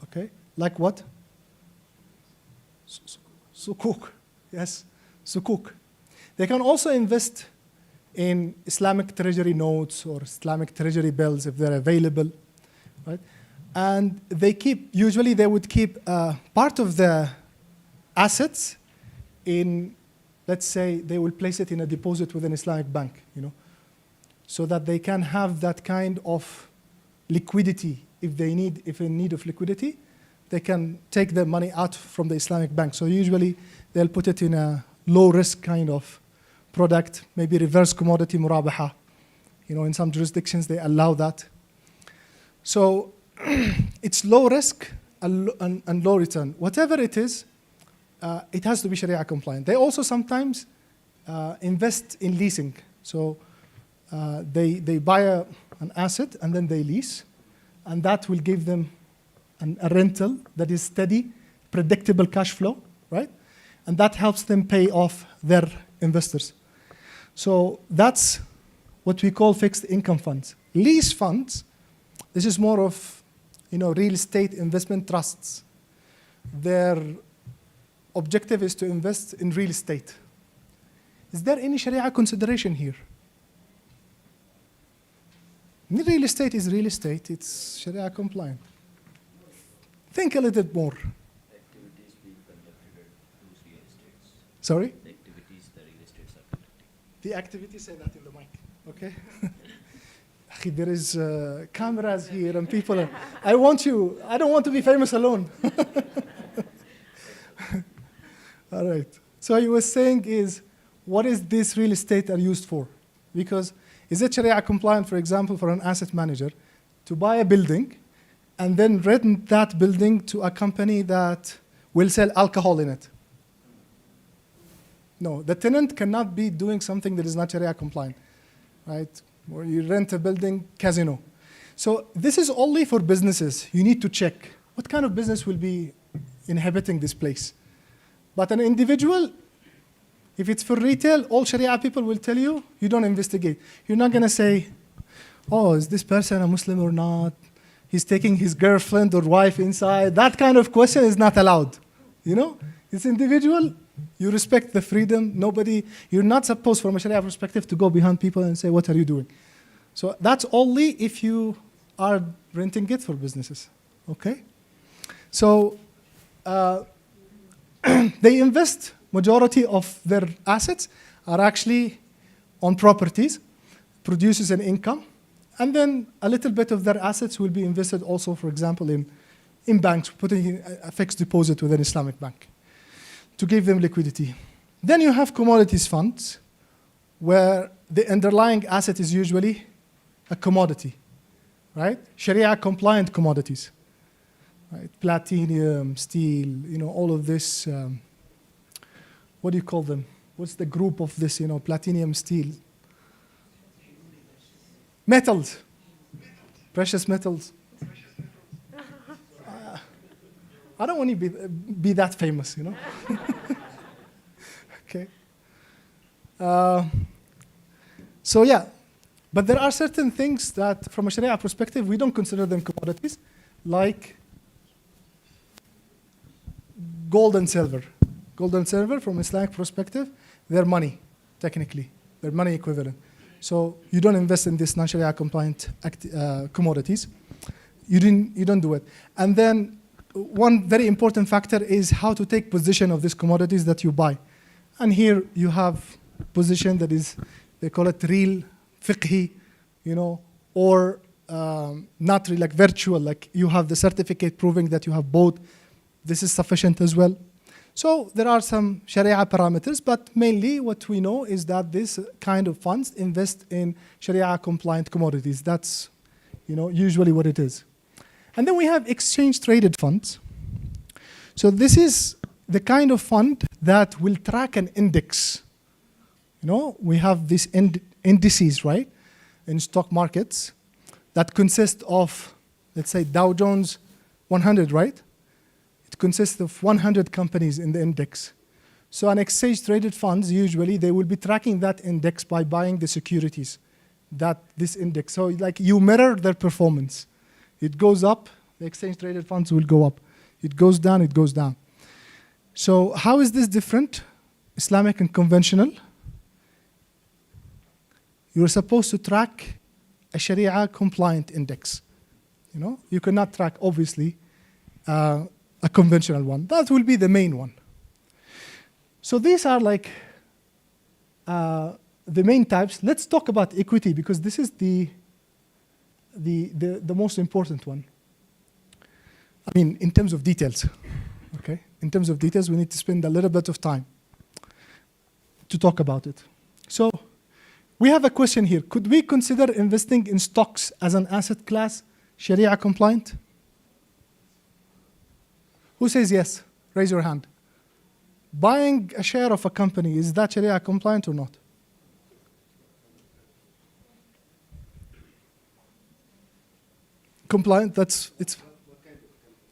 Okay? Like what? Sukuk, yes, Sukuk. They can also invest in Islamic treasury notes or Islamic treasury bills if they're available, right? And usually they would keep part of the assets in, let's say, they will place it in a deposit with an Islamic bank, so that they can have that kind of liquidity if in need of liquidity. They can take their money out from the Islamic bank. So usually they'll put it in a low risk kind of product, maybe reverse commodity Murabaha. In some jurisdictions they allow that. So it's low risk and low return. Whatever it is, it has to be Sharia compliant. They also sometimes invest in leasing. So they buy an asset and then they lease, and that will give them a rental that is steady, predictable cash flow, right? And that helps them pay off their investors. So that's what we call fixed income funds. Lease funds, this is more of real estate investment trusts. their objective is to invest in real estate. Is there any Sharia consideration here? Real estate is real estate. It's Sharia compliant. Think a little bit more. Activities being conducted at those real estates. Sorry? The activities the real estates are conducting. The activity, say that in the mic, okay? There is cameras here and people are, I don't want to be famous alone. All right. So he was saying is, what is this real estate are used for? Because is it Sharia compliant, for example, for an asset manager to buy a building and then rent that building to a company that will sell alcohol in it? No, the tenant cannot be doing something that is not Sharia compliant, right? Or you rent a building, casino. So this is only for businesses. You need to check what kind of business will be inhabiting this place. But an individual, if it's for retail, all Sharia people will tell you, you don't investigate. You're not going to say, oh, is this person a Muslim or not? He's taking his girlfriend or wife inside. That kind of question is not allowed. You know, it's individual. You respect the freedom. You're not supposed from a Sharia perspective to go behind people and say, what are you doing? So that's only if you are renting it for businesses, okay? So they invest, majority of their assets are actually on properties, produces an income, and then a little bit of their assets will be invested also, for example, in banks, putting in a fixed deposit with an Islamic bank to give them liquidity. Then you have commodities funds, where the underlying asset is usually a commodity, right? Sharia-compliant commodities, right? Platinum, steel, all of this. What do you call them? What's the group of this? Platinum, steel, metals, precious metals. I don't want to be that famous, Okay. So yeah, but there are certain things that from a Sharia perspective, we don't consider them commodities, like gold and silver. Gold and silver from Islamic perspective, they're money, technically. They're money equivalent. So you don't invest in this non-Sharia compliant commodities. You don't do it. And then one very important factor is how to take position of these commodities that you buy. And here you have position that is, they call it real, fiqhi, or not real, like virtual, like you have the certificate proving that you have bought. This is sufficient as well. So there are some Sharia parameters, but mainly what we know is that this kind of funds invest in Sharia compliant commodities. That's usually what it is. And then we have exchange traded funds. So this is the kind of fund that will track an index. We have these indices, right, in stock markets that consist of, let's say, Dow Jones 100, right? It consists of 100 companies in the index. So an exchange traded funds, usually they will be tracking that index by buying the securities that this index. So like you mirror their performance. It goes up, the exchange traded funds will go up. It goes down, it goes down. So how is this different, Islamic and conventional? You're supposed to track a Sharia compliant index. You cannot track, obviously, a conventional one. That will be the main one. So these are like the main types. Let's talk about equity, because this is the most important one. I mean, in terms of details, okay? In terms of details, we need to spend a little bit of time to talk about it. So we have a question here. Could we consider investing in stocks as an asset class Sharia compliant? Who says yes? Raise your hand. Buying a share of a company, is that Sharia compliant or not? Compliant,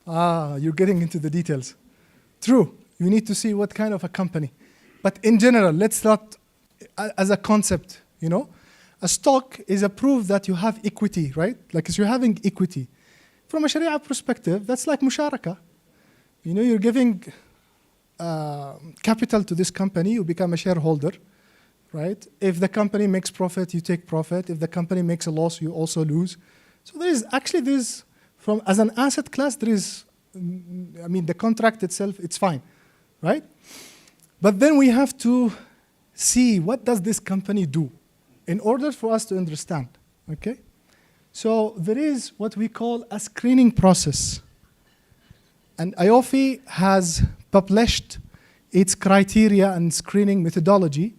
you're getting into the details. True, you need to see what kind of a company. But in general, let's not, as a concept, a stock is a proof that you have equity, right? Like if you're having equity. From a Sharia perspective, that's like musharaka. You know, you're giving capital to this company, you become a shareholder, right? If the company makes profit, you take profit. If the company makes a loss, you also lose. So there is actually, as an asset class, the contract itself, it's fine, right? But then we have to see what does this company do in order for us to understand, okay? So there is what we call a screening process. And IOFI has published its criteria and screening methodology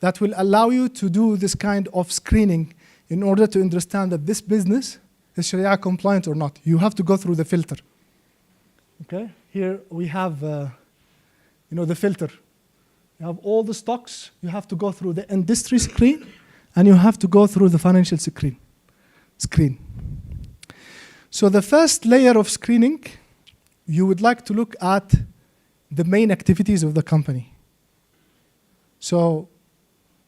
that will allow you to do this kind of screening in order to understand that this business is Sharia compliant or not. You have to go through the filter. Okay, here we have the filter. You have all the stocks, you have to go through the industry screen, and you have to go through the financial screen. So the first layer of screening, you would like to look at the main activities of the company. So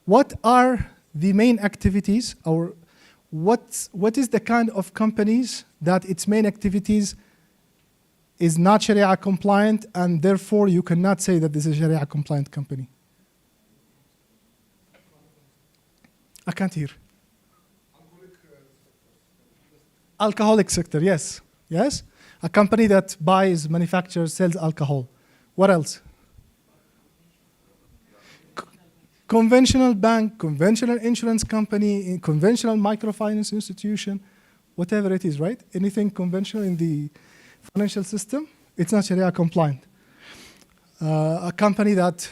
what are the main activities, or what is the kind of companies that its main activities is not Sharia compliant, and therefore you cannot say that this is a Sharia compliant company? I can't hear. Alcoholic sector, yes. Yes? A company that buys, manufactures, sells alcohol. What else? Conventional bank, conventional insurance company, conventional microfinance institution, whatever it is, right? Anything conventional in the financial system, it's not Sharia compliant. A company that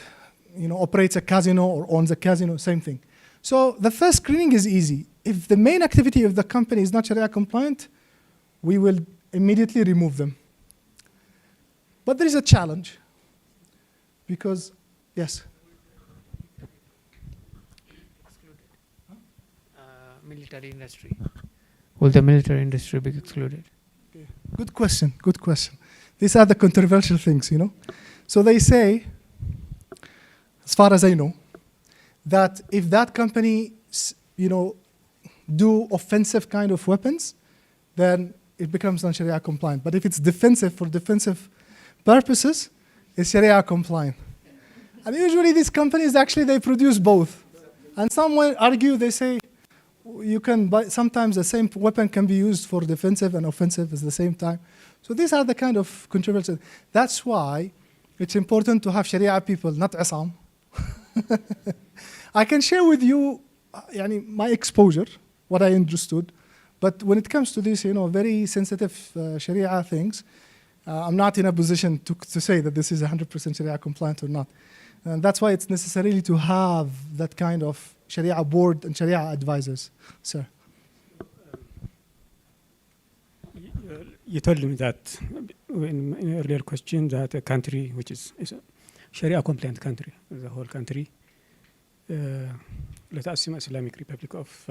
operates a casino or owns a casino, same thing. So the first screening is easy. If the main activity of the company is not Sharia compliant, we will immediately remove them. But there is a challenge because, yes? Military industry. Will the military industry be excluded? Okay. Good question, good question. These are the controversial things, So they say, as far as I know, that if that company, do offensive kind of weapons, then it becomes non-Sharia compliant. But if it's defensive for defensive purposes, it's Sharia compliant. And usually these companies, actually, they produce both. And some will argue, they say, you can buy, sometimes the same weapon can be used for defensive and offensive at the same time. So these are the kind of controversial. That's why it's important to have Sharia people, not Isam. I can share with you my exposure, what I understood. But when it comes to these, very sensitive Sharia things, I'm not in a position to say that this is 100% Sharia compliant or not. And that's why it's necessary to have that kind of Sharia board and Sharia advisors. Sir. You told me that in an earlier question that a country which is a Sharia compliant country, the whole country, let us assume Islamic Republic of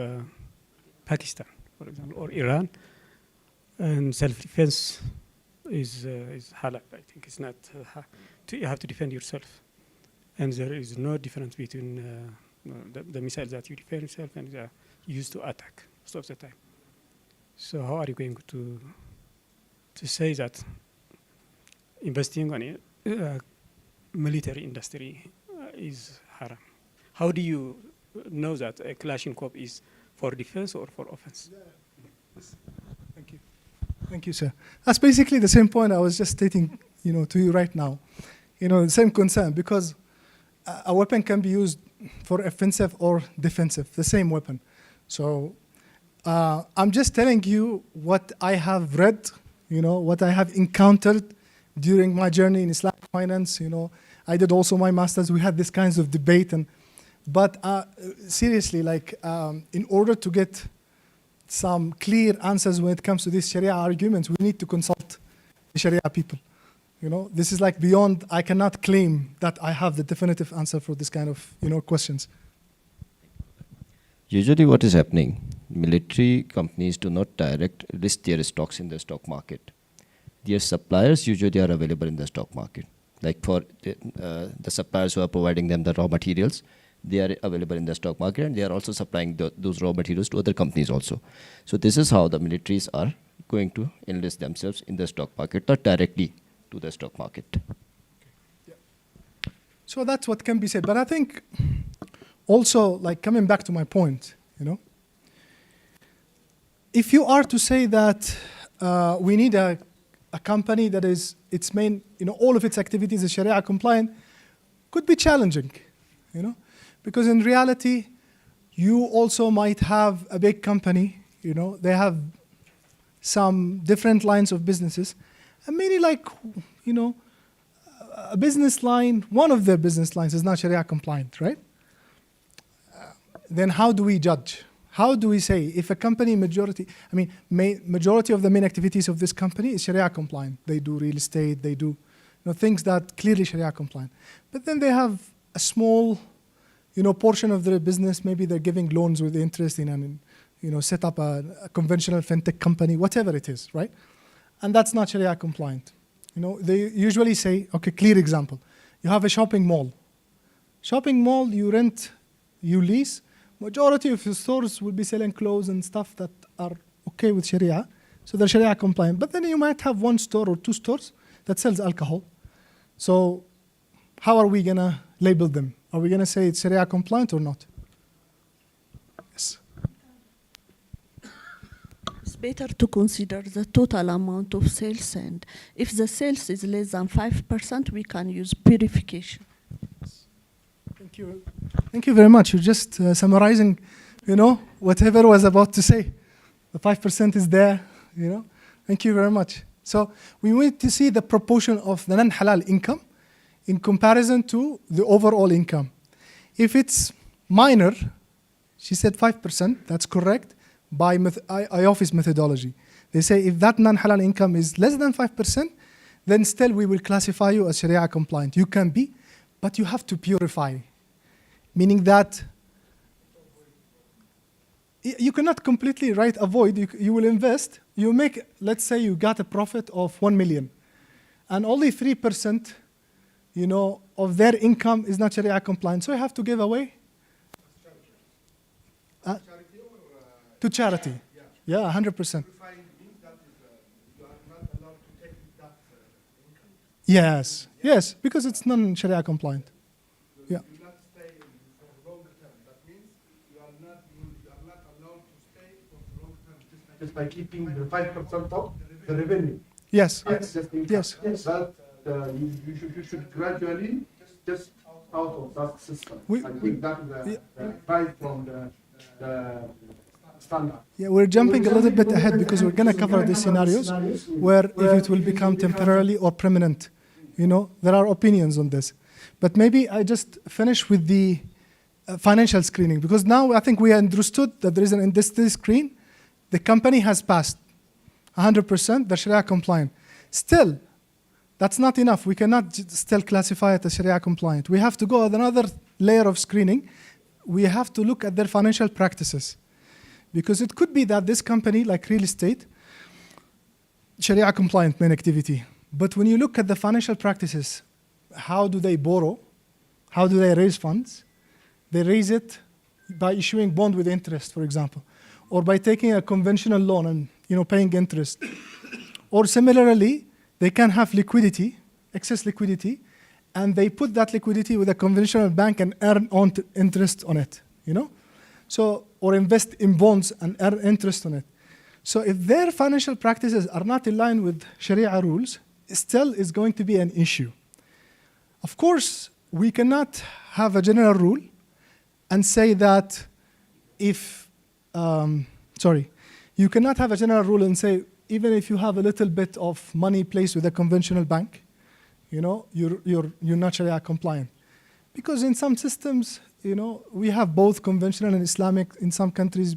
Pakistan, for example, or Iran, and self-defense is halal. I think it's not. You have to defend yourself, and there is no difference between the missiles that you defend yourself and they are used to attack most of the time. So how are you going to say that investing on a military industry is haram? How do you know that a Kalashnikov is for defense or for offense? Thank you. Thank you, sir. That's basically the same point I was just stating, to you right now. The same concern, because a weapon can be used for offensive or defensive, the same weapon. So I'm just telling you what I have read, what I have encountered during my journey in Islamic finance. I did also my master's. We had this kinds of debate, but seriously, in order to get some clear answers when it comes to these Sharia arguments, we need to consult the Sharia people. This is beyond, I cannot claim that I have the definitive answer for this kind of, questions. Usually what is happening, military companies do not direct list their stocks in the stock market. Their suppliers usually are available in the stock market. Like for the suppliers who are providing them the raw materials, they are available in the stock market, and they are also supplying those raw materials to other companies also. So this is how the militaries are going to enlist themselves in the stock market, not directly to the stock market. So that's what can be said. But I think also, like coming back to my point, if you are to say that we need a company that is its main, all of its activities is Sharia compliant, could be challenging, because in reality, you also might have a big company, they have some different lines of businesses, and maybe a business line, one of their business lines is not Sharia compliant, right? Then how do we judge? How do we say if a company majority of the main activities of this company is Sharia compliant? They do real estate, they do things that clearly Sharia compliant. But then they have a small, portion of their business. Maybe they're giving loans with interest and set up a conventional fintech company, whatever it is, right? And that's not Sharia compliant. They usually say, okay, clear example. You have a shopping mall. Shopping mall, you rent, you lease. Majority of your stores will be selling clothes and stuff that are okay with Sharia, so they're Sharia compliant. But then you might have one store or two stores that sells alcohol. So how are we gonna label them? Are we gonna say it's Sharia compliant or not? Yes. It's better to consider the total amount of sales, and if the sales is less than 5%, we can use purification. Thank you. Thank you very much. You're just summarizing, whatever I was about to say. The 5% is there, Thank you very much. So we need to see the proportion of the non-halal income in comparison to the overall income. If it's minor, she said 5%, that's correct, by IOFI's methodology. They say if that non-halal income is less than 5%, then still we will classify you as Sharia compliant. You can be, but you have to purify. Meaning that you cannot completely avoid. You will invest. You make, let's say you got a profit of 1 million, and only 3%, of their income is not Sharia compliant. So you have to give away to charity. Yeah, 100%. Yes, yes, because it's non-Sharia compliant. Yeah. Just by keeping the 5% of the revenue. Yes. Yes. Yes. But you should gradually just out of that system. I think that is the right from the standard. Yeah, we're jumping a little bit ahead because we're going to cover these scenarios where if it will become temporarily or permanent. There are opinions on this. But maybe I just finish with the financial screening, because now I think we understood that there is an industry screen. The company has passed 100%, they're Sharia compliant. Still, that's not enough. We cannot still classify it as Sharia compliant. We have to go with another layer of screening. We have to look at their financial practices. Because it could be that this company, like real estate, Sharia compliant main activity. But when you look at the financial practices, how do they borrow? How do they raise funds? They raise it by issuing bond with interest, for example, or by taking a conventional loan and paying interest. Or similarly, they can have liquidity, excess liquidity, and they put that liquidity with a conventional bank and earn interest on it, So, or invest in bonds and earn interest on it. So if their financial practices are not in line with Sharia rules, still is going to be an issue. Of course, we cannot have a general rule and say that you cannot have a general rule and say, even if you have a little bit of money placed with a conventional bank, you're not Sharia compliant. Because in some systems, we have both conventional and Islamic. In some countries,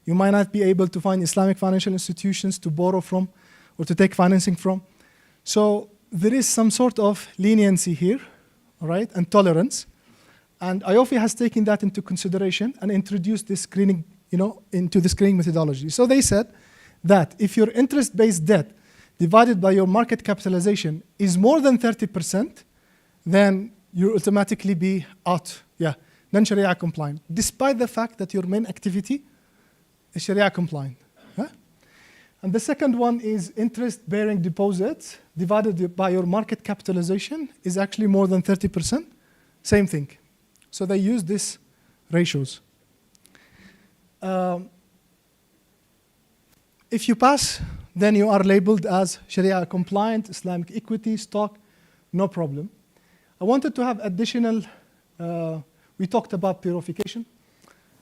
you might not be able to find Islamic financial institutions to borrow from or to take financing from. So there is some sort of leniency here, all right, and tolerance. And IOFI has taken that into consideration and introduced this screening, into the screening methodology. So they said that if your interest-based debt divided by your market capitalization is more than 30%, then you automatically be out, non-Sharia compliant, despite the fact that your main activity is Sharia compliant. And the second one is interest-bearing deposits divided by your market capitalization is actually more than 30%. Same thing. So they use these ratios. If you pass, then you are labeled as Sharia compliant, Islamic equity, stock, no problem. I wanted to have additional, we talked about purification,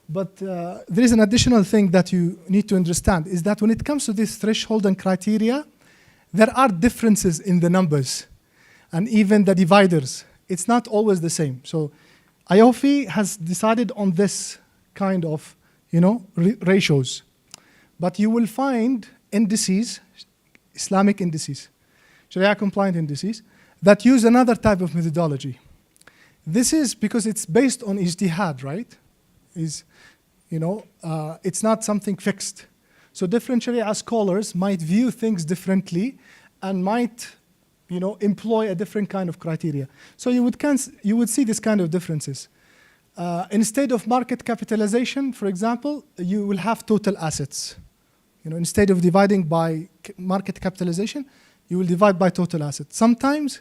but there is an additional thing that you need to understand is that when it comes to this threshold and criteria, there are differences in the numbers and even the dividers. It's not always the same. So IOFI has decided on this kind of, ratios. But you will find indices, Islamic indices, Sharia compliant indices, that use another type of methodology. This is because it's based on ijtihad, right? It's not something fixed. So different Sharia scholars might view things differently and might, employ a different kind of criteria. So you would see this kind of differences. Instead of market capitalization, for example, you will have total assets. Instead of dividing by market capitalization, you will divide by total assets. Sometimes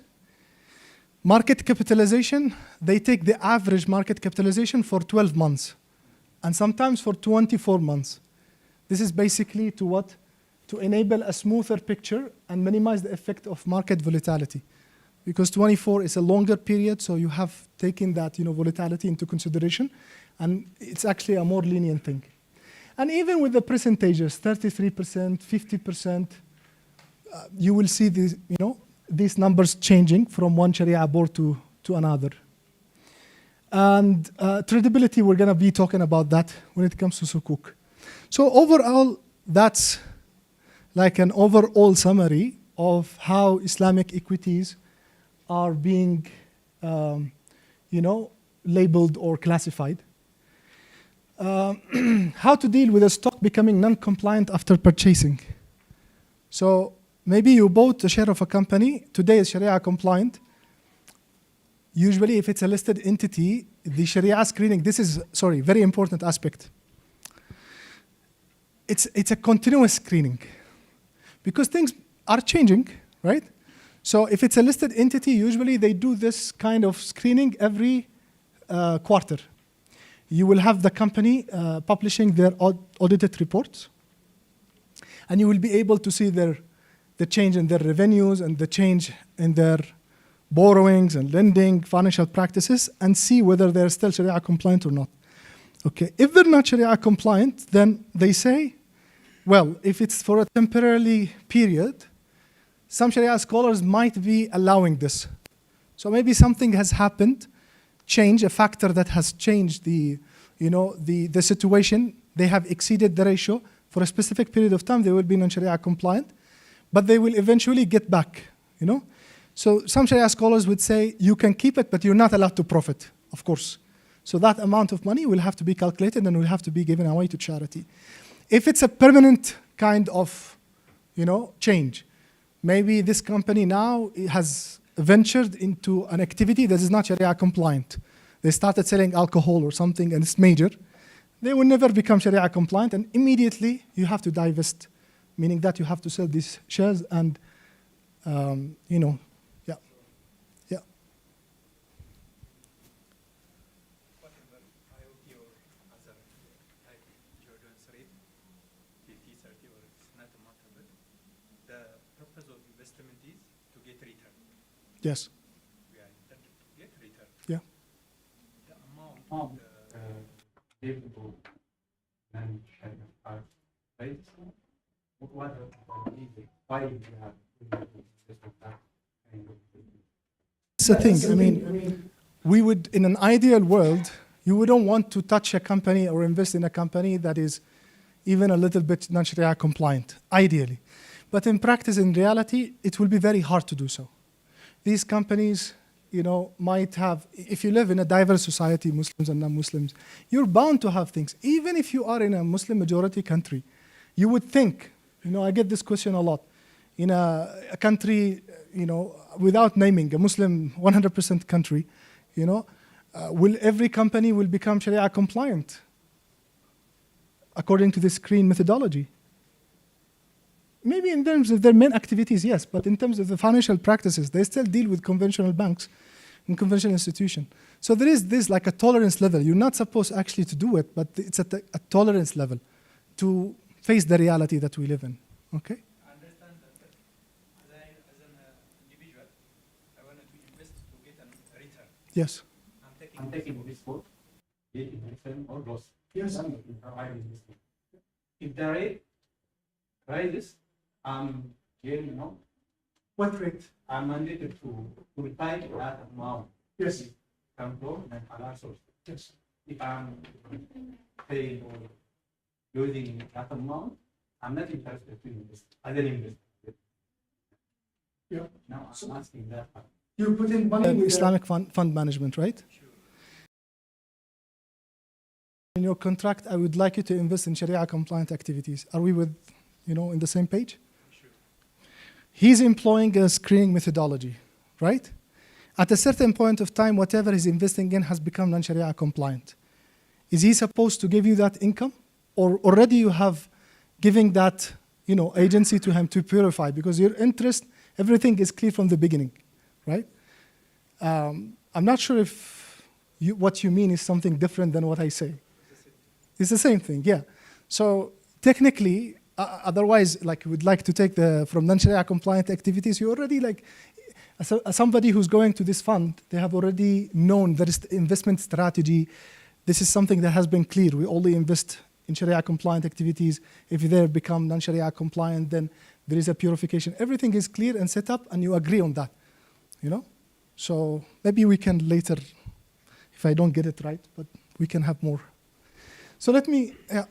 market capitalization, they take the average market capitalization for 12 months and sometimes for 24 months. This is basically to enable a smoother picture and minimize the effect of market volatility. Because 24 is a longer period, so you have taken that volatility into consideration, and it's actually a more lenient thing. And even with the percentages, 33%, 50%, you will see these numbers changing from one Sharia board to another. And tradability, we're going to be talking about that when it comes to Sukuk. So overall, that's like an overall summary of how Islamic equities are being, labeled or classified. How to deal with a stock becoming non-compliant after purchasing. So maybe you bought a share of a company, today is Sharia compliant. Usually if it's a listed entity, the Sharia screening, very important aspect. It's a continuous screening because things are changing, right? So if it's a listed entity, usually they do this kind of screening every quarter. You will have the company publishing their audited reports, and you will be able to see the change in their revenues and the change in their borrowings and lending, financial practices, and see whether they're still Sharia compliant or not. Okay, if they're not Sharia compliant, then they say, well, if it's for a temporary period, some Sharia scholars might be allowing this. So maybe something has happened, a factor that has changed the situation. They have exceeded the ratio for a specific period of time. They will be non-Sharia compliant, but they will eventually get back. So some Sharia scholars would say you can keep it, but you're not allowed to profit, of course. So that amount of money will have to be calculated and will have to be given away to charity. If it's a permanent kind of, change, maybe this company now has ventured into an activity that is not Sharia compliant. They started selling alcohol or something and it's major. They will never become Sharia compliant, and immediately you have to divest, meaning that you have to sell these shares and, Yes. We are intended to get return. Yeah. The amount available and are right. What are the reasons why we have that kind of thing? It's a thing. We would, in an ideal world, you wouldn't want to touch a company or invest in a company that is even a little bit non-Sharia compliant, ideally. But in practice, in reality, it will be very hard to do so. These companies, might have, if you live in a diverse society, Muslims and non-Muslims, you're bound to have things. Even if you are in a Muslim majority country, you would think, I get this question a lot, in a country, without naming, a Muslim 100% country, will every company will become Sharia compliant according to this screen methodology? maybe in terms of their main activities, yes, but in terms of the financial practices, they still deal with conventional banks and conventional institutions. So there is this like a tolerance level. You're not supposed actually to do it, but it's at a tolerance level to face the reality that we live in, okay? I understand that as an individual, I wanted to invest to get a return. Yes. I'm taking this book, getting return or loss. Yes. If the rate rises, I'm getting, What rate? I'm mandated to repay that amount. Yes. Come from and halal source. Yes. If I'm paying or losing that amount, I'm not interested to invest as an investor. Yeah. Now I'm asking that. You put in money in Islamic fund management, right? In your contract, I would like you to invest in Sharia-compliant activities. Are we in the same page? Sure. He's employing a screening methodology, right? At a certain point of time, whatever he's investing in has become non-Sharia compliant. Is he supposed to give you that income? Or already you have given that agency to him to purify? Because your interest, everything is clear from the beginning, right? I'm not sure if what you mean is something different than what I say. It's the same thing, yeah. So technically, otherwise, like you would like to take from non-Sharia compliant activities, you already somebody who's going to this fund, they have already known there is investment strategy. This is something that has been clear. We only invest in Sharia compliant activities. If they become non-Sharia compliant, then there is a purification. Everything is clear and set up, and you agree on that, So maybe we can later, if I don't get it right, but we can have more. So let me, yeah.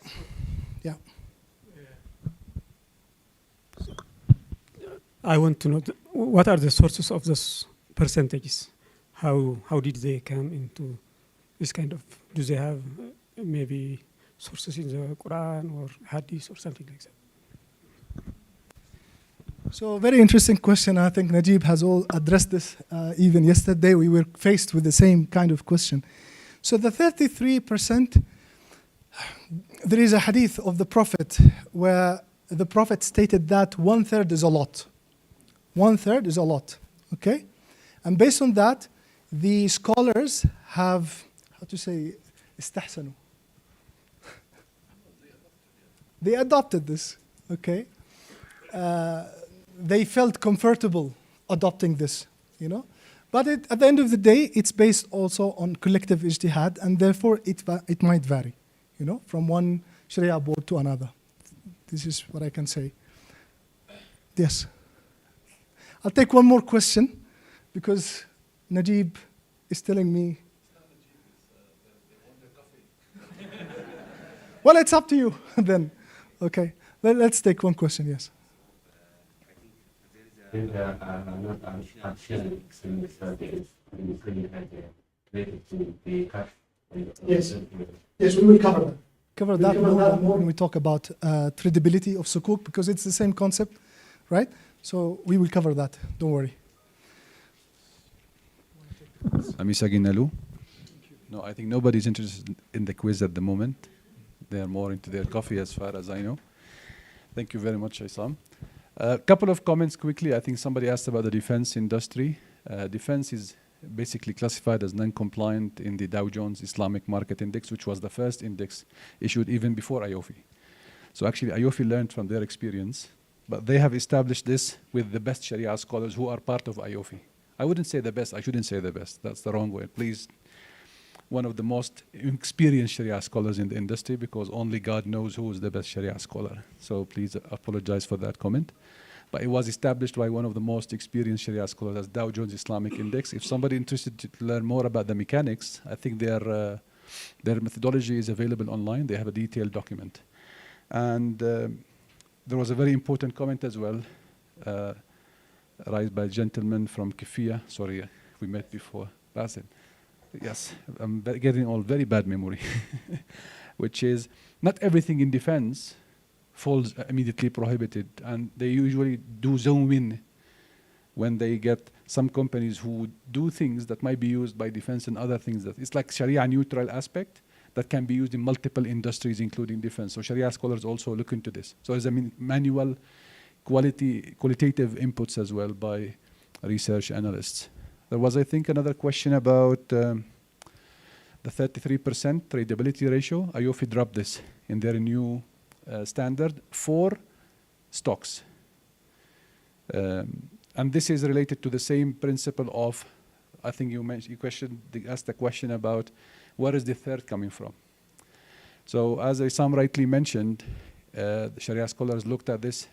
I want to know what are the sources of those percentages? How did they come into this kind of? Do they have maybe sources in the Quran or Hadith or something like that? So very interesting question. I think Najib has all addressed this. Even yesterday, we were faced with the same kind of question. So the 33%, there is a hadith of the Prophet where the Prophet stated that 1/3 is a lot. 1/3 is a lot, okay? And based on that, the scholars have, استحسنوا. They adopted this, okay? They felt comfortable adopting this, But at the end of the day, it's based also on collective ijtihad, and therefore it might vary, from one Sharia board to another. This is what I can say. Yes. I'll take one more question, because Najib is telling me. Well, it's up to you then. Okay. Let's take one question, yes. Yes. Yes, we will cover that. Cover that more when we talk about tradability of Sukuk, because it's the same concept, right? So we will cover that. Don't worry. Amisa Ginalu. No, I think nobody's interested in the quiz at the moment. They are more into their coffee as far as I know. Thank you very much, Isam. A couple of comments quickly. I think somebody asked about the defense industry. Defense is basically classified as non-compliant in the Dow Jones Islamic Market Index, which was the first index issued even before IOFI. So actually, IOFI learned from their experience, but they have established this with the best Sharia scholars who are part of IOFI. I wouldn't say the best. I shouldn't say the best. That's the wrong word. Please, one of the most experienced Sharia scholars in the industry, because only God knows who is the best Sharia scholar. So please apologize for that comment. But it was established by one of the most experienced Sharia scholars as Dow Jones Islamic Index. If somebody interested to learn more about the mechanics, I think their methodology is available online. They have a detailed document. And there was a very important comment as well, raised by a gentleman from Kifia. Sorry, we met before. Basil. Yes, I'm getting all very bad memory, which is not everything in defense falls immediately prohibited, and they usually do zone in when they get some companies who do things that might be used by defense and other things. That it's like Sharia neutral aspect that can be used in multiple industries, including defense. So Sharia scholars also look into this. So there's a manual qualitative inputs as well by research analysts. There was, I think, another question about the 33% tradability ratio. IOFI dropped this in their new standard for stocks. And this is related to the same principle of, I think you asked the question about where is the third coming from? So as Isam rightly mentioned, the Sharia scholars looked at this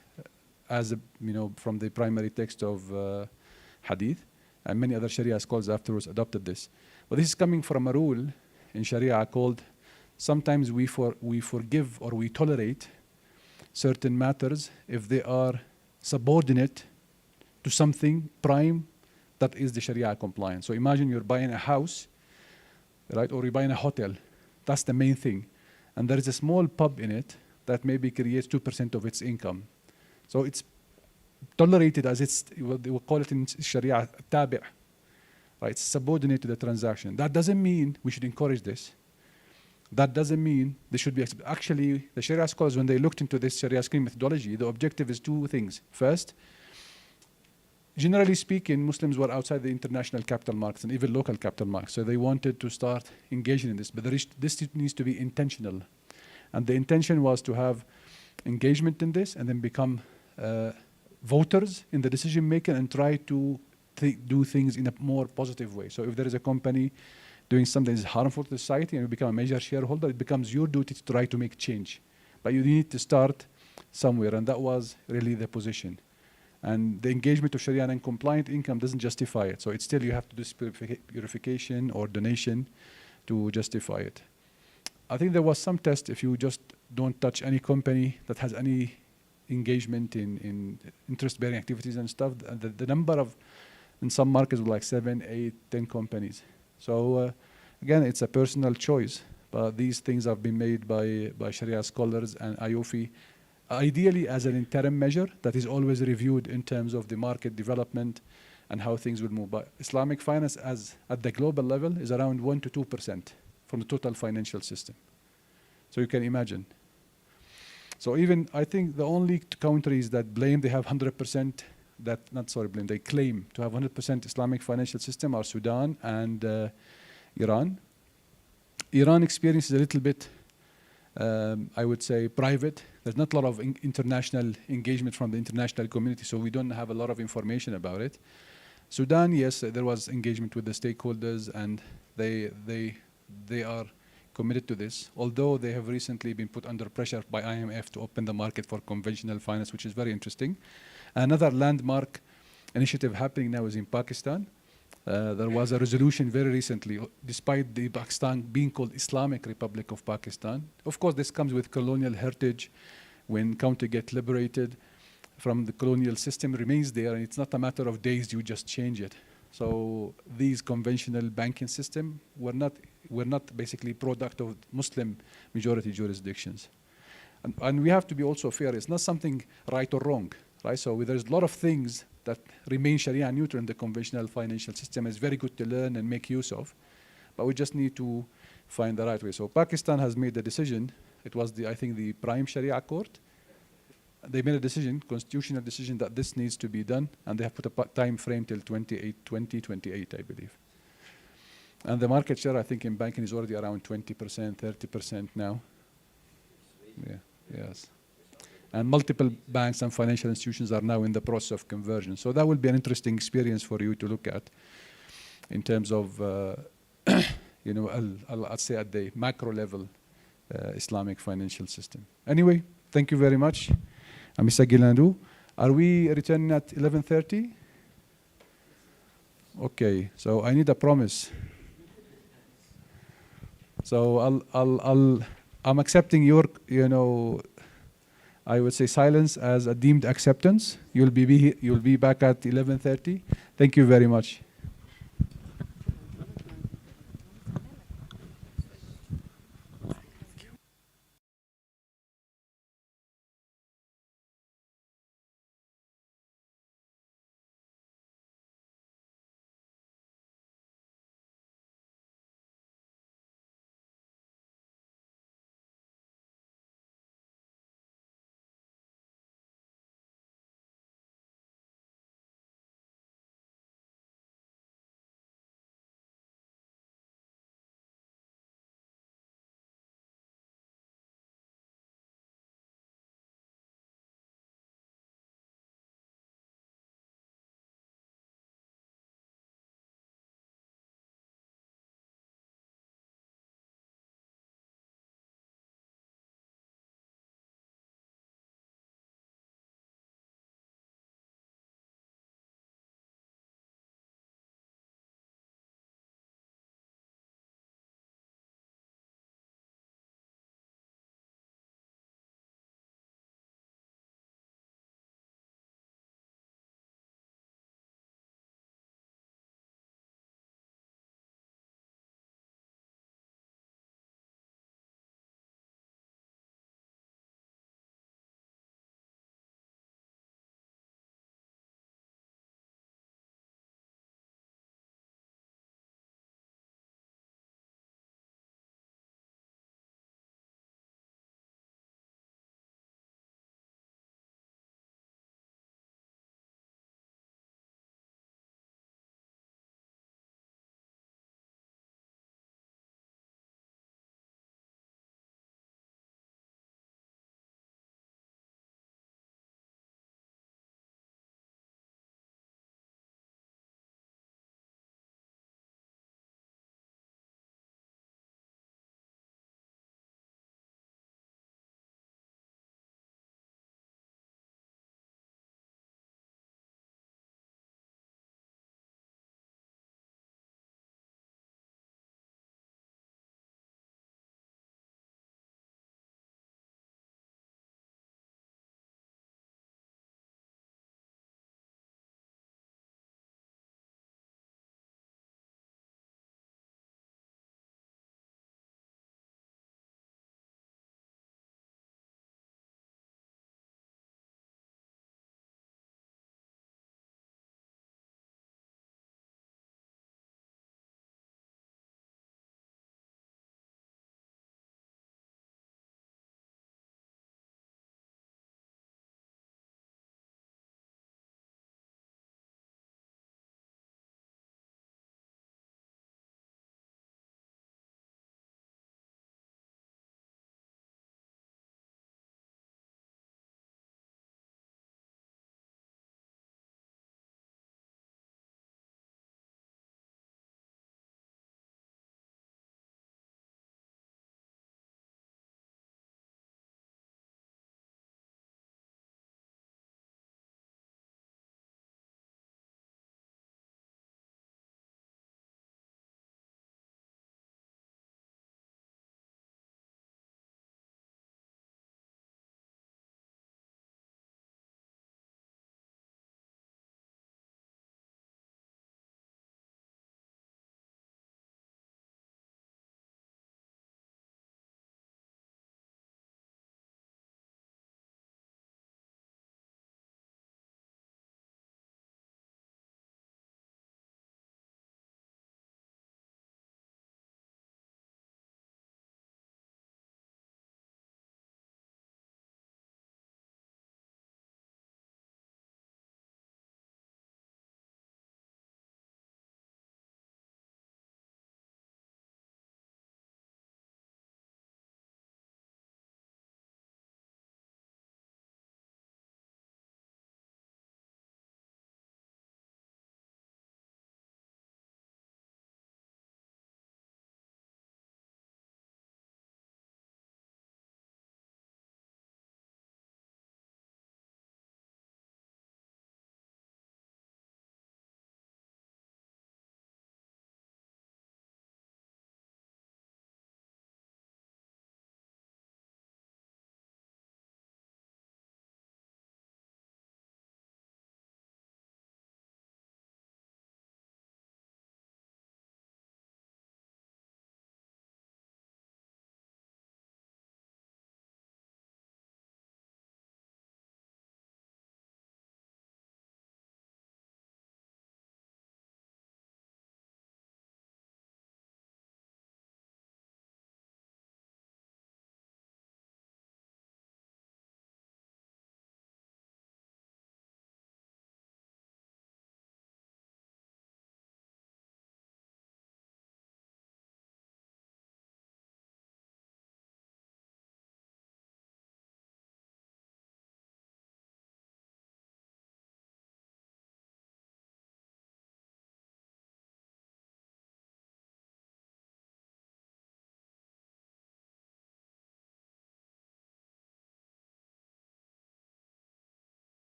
as, from the primary text of Hadith, and many other Sharia scholars afterwards adopted this. But this is coming from a rule in Sharia called, sometimes we forgive or we tolerate certain matters if they are subordinate to something prime that is the Sharia compliant. So imagine you're buying a house, right, or you're buying a hotel. That's the main thing. And there is a small pub in it that maybe creates 2% of its income. So it's tolerated as they will call it in Sharia, tabi', right? It's subordinate to the transaction. That doesn't mean we should encourage this. That doesn't mean they should be, actually, the Sharia scholars, when they looked into this Sharia scheme methodology, the objective is two things. First, generally speaking, Muslims were outside the international capital markets and even local capital markets. So they wanted to start engaging in this. But this needs to be intentional. And the intention was to have engagement in this and then become voters in the decision making and try to do things in a more positive way. So if there is a company doing something that is harmful to society and you become a major shareholder, it becomes your duty to try to make change. But you need to start somewhere, and that was really the position. And the engagement of Sharia and compliant income doesn't justify it. So it's still, you have to do purification or donation to justify it. I think there was some test if you just don't touch any company that has any engagement in interest-bearing activities and stuff. The number of, in some markets, were like 7, 8, 10 companies. So again, it's a personal choice. But these things have been made by Sharia scholars and IOFI, ideally as an interim measure that is always reviewed in terms of the market development and how things will move. But Islamic finance at the global level is around 1 to 2% from the total financial system. So you can imagine. So even, I think the only countries that blame they have 100%, they claim to have 100% Islamic financial system are Sudan and Iran. Iran experience is a little bit, I would say, private. There's not a lot of international engagement from the international community, so we don't have a lot of information about it. Sudan, yes, there was engagement with the stakeholders, and they are committed to this, although they have recently been put under pressure by IMF to open the market for conventional finance, which is very interesting. Another landmark initiative happening now is in Pakistan. There was a resolution very recently, despite the Pakistan being called Islamic Republic of Pakistan. Of course, this comes with colonial heritage. When country get liberated from the colonial system, remains there, and it's not a matter of days, you just change it. So these conventional banking system were not basically product of Muslim majority jurisdictions. And we have to be also fair. It's not something right or wrong, right? So there's a lot of things that remain Sharia neutral in the conventional financial system. It's very good to learn and make use of, but we just need to find the right way. So Pakistan has made the decision. It was, I think, the prime Sharia court. They made a decision, constitutional decision, that this needs to be done, and they have put a time frame till 2028, I believe. And the market share, I think, in banking is already around 20%, 30% now. Yeah, yes. And multiple banks and financial institutions are now in the process of conversion. So that will be an interesting experience for you to look at in terms of, I'll say at the macro level, Islamic financial system. Anyway, thank you very much. I'm Mr. Gilandu. Are we returning at 11:30? Okay, so I need a promise. So I'm accepting your, I would say silence as a deemed acceptance. You'll be back at 11:30. Thank you very much.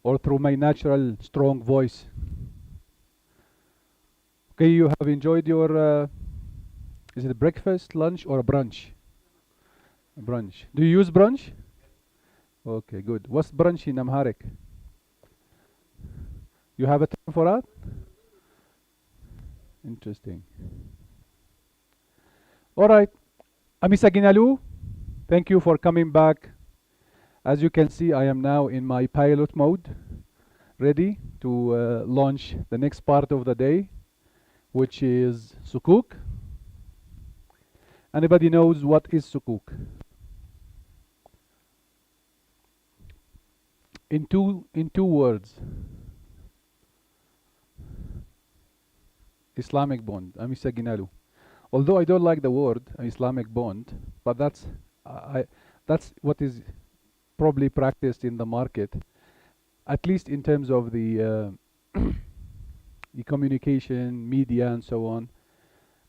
or through my natural strong voice. Okay, you have enjoyed your, is it a breakfast, lunch, or a brunch? A brunch. Do you use brunch? Okay, good. What's brunch in Amharic? You have a term for that? Interesting. All right. Amisa Ginalu, thank you for coming back. As you can see, I am now in my pilot mode, ready to launch the next part of the day, which is Sukuk. Anybody knows what is Sukuk? In two words. Islamic bond. Amisa Ginalu. Although I don't like the word Islamic bond, but that's what is probably practiced in the market, at least in terms of the communication, media, and so on.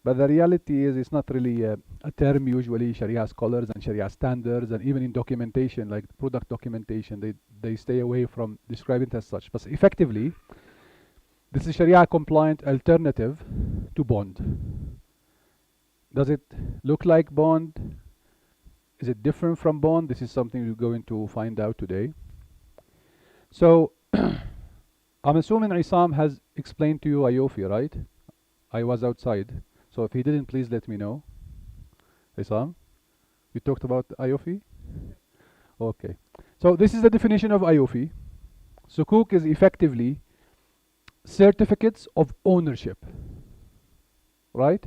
But the reality is, it's not really a term usually Sharia scholars and Sharia standards, and even in documentation, like product documentation, they stay away from describing it as such. But effectively, this is Sharia-compliant alternative to bond. Does it look like bond? Is it different from bond? This is something we're going to find out today. So, I'm assuming Isam has explained to you IOFI, right? I was outside. So if he didn't, please let me know. Isam, you talked about IOFI? Okay. So this is the definition of IOFI. Sukuk is effectively certificates of ownership, right?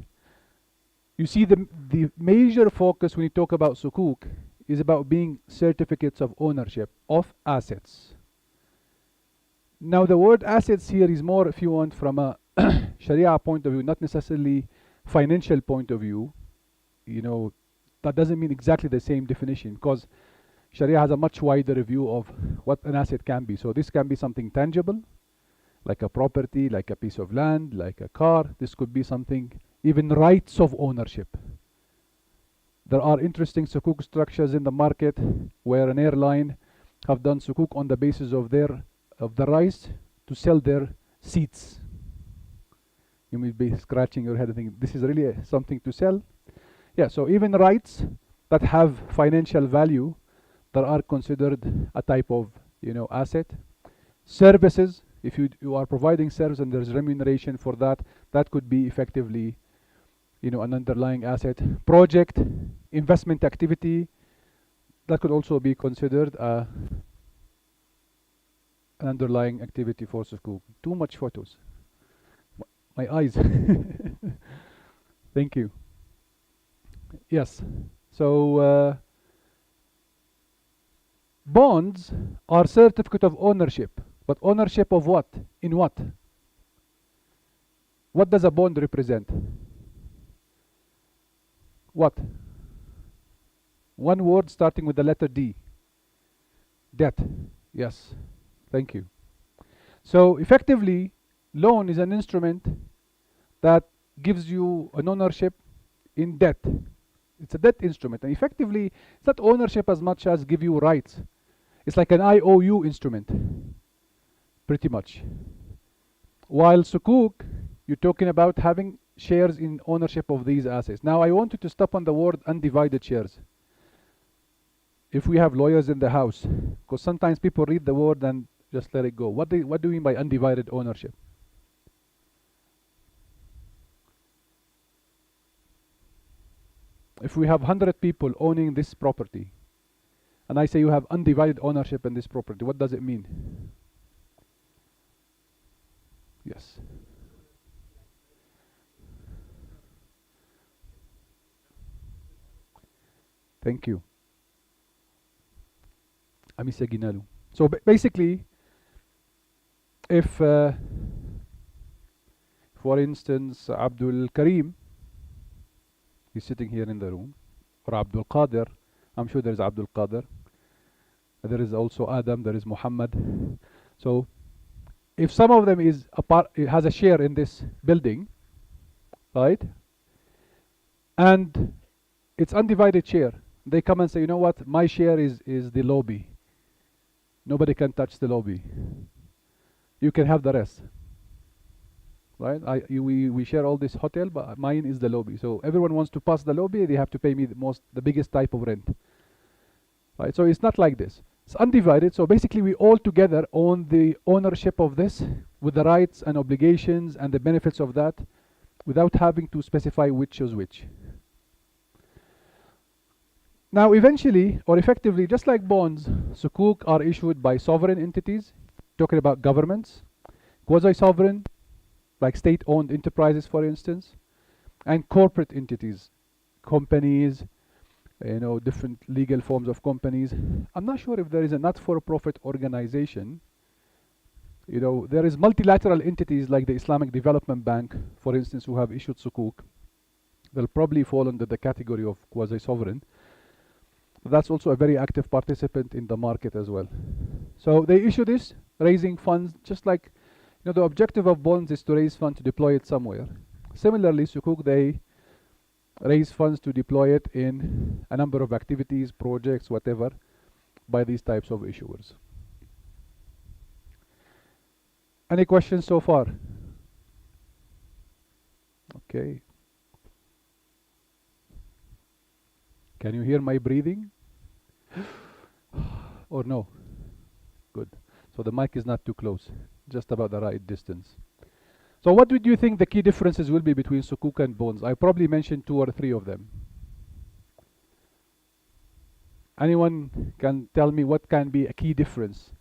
You see, the major focus when you talk about Sukuk is about being certificates of ownership of assets. Now the word assets here is more, if you want, from a Sharia point of view, not necessarily financial point of view. You know, that doesn't mean exactly the same definition, because Sharia has a much wider view of what an asset can be. So this can be something tangible, like a property, like a piece of land, like a car. This could be something, even rights of ownership. There are interesting sukuk structures in the market where an airline have done sukuk on the basis of the rights to sell their seats. You may be scratching your head and thinking, this is really something to sell? Yeah, so even rights that have financial value that are considered a type of, asset. Services, if you are providing service and there's remuneration for that, that could be effectively, an underlying asset. Project, investment activity, that could also be considered an underlying activity for Sukuk. Too much photos. My eyes. Thank you. Yes. So bonds are certificate of ownership. But ownership of what? In what? What does a bond represent? What? One word starting with the letter D. Debt. Yes. Thank you. So effectively, loan is an instrument that gives you an ownership in debt. It's a debt instrument. And effectively, it's not ownership as much as give you rights. It's like an IOU instrument, pretty much. While Sukuk, you're talking about having shares in ownership of these assets. Now, I wanted to stop on the word undivided shares. If we have lawyers in the house, because sometimes people read the word and just let it go. What do you mean by undivided ownership? If we have 100 people owning this property, and I say you have undivided ownership in this property, what does it mean? Yes. Thank you. Amisa Ginalu. So basically, if, for instance, Abdul Karim, he's sitting here in the room, or Abdul Qadir, I'm sure there is Abdul Qadir, there is also Adam, there is Muhammad. So if some of them has a share in this building, right, and it's undivided share, they come and say, you know what, my share is the lobby, nobody can touch the lobby. You can have the rest. Right? We share all this hotel, but mine is the lobby. So everyone wants to pass the lobby, they have to pay me the biggest type of rent. Right? So it's not like this. It's undivided. So basically we all together own the ownership of this with the rights and obligations and the benefits of that without having to specify which is which. Now eventually, or effectively, just like bonds, Sukuk are issued by sovereign entities, talking about governments, quasi-sovereign, like state-owned enterprises, for instance, and corporate entities, companies, different legal forms of companies. I'm not sure if there is a not-for-profit organization. There is multilateral entities like the Islamic Development Bank, for instance, who have issued Sukuk. They'll probably fall under the category of quasi-sovereign. That's also a very active participant in the market as well. So they issue this, raising funds, just like the objective of bonds is to raise funds to deploy it somewhere. Similarly, Sukuk, they raise funds to deploy it in a number of activities, projects, whatever, by these types of issuers. Any questions so far? Okay. Can you hear my breathing? Or no? Good. So the mic is not too close, just about the right distance. So what would you think the key differences will be between Sukuk and bonds? I probably mentioned 2 or 3 of them. Anyone can tell me what can be a key difference?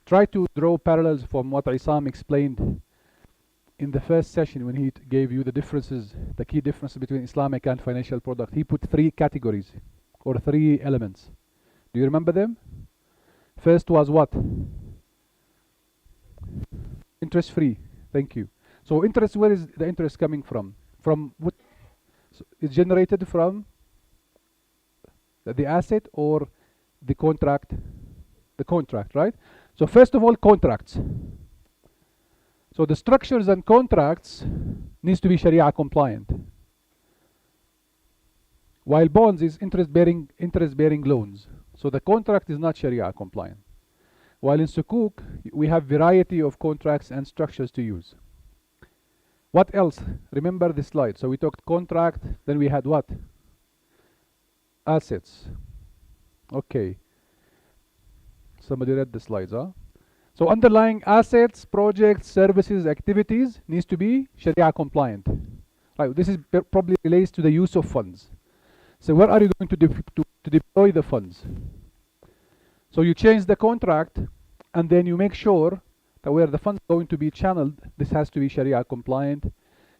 Try to draw parallels from what Isam explained in the first session when he gave you the differences, the key differences between Islamic and financial product. He put 3 categories or 3 elements. Do you remember them? First was what? Interest free. Thank you. So interest, where is the interest coming from? From what? So it's generated from the asset or the contract? The contract, right? So first of all, contracts. So the structures and contracts needs to be Sharia compliant. While bonds is interest-bearing loans. So the contract is not Sharia compliant. While in Sukuk, we have variety of contracts and structures to use. What else? Remember this slide. So we talked contract, then we had what? Assets. Okay. Somebody read the slides, huh? So underlying assets, projects, services, activities needs to be Sharia compliant. Right. This is probably relates to the use of funds. So where are you going to deploy the funds? So you change the contract and then you make sure that where the funds are going to be channeled, this has to be Sharia compliant.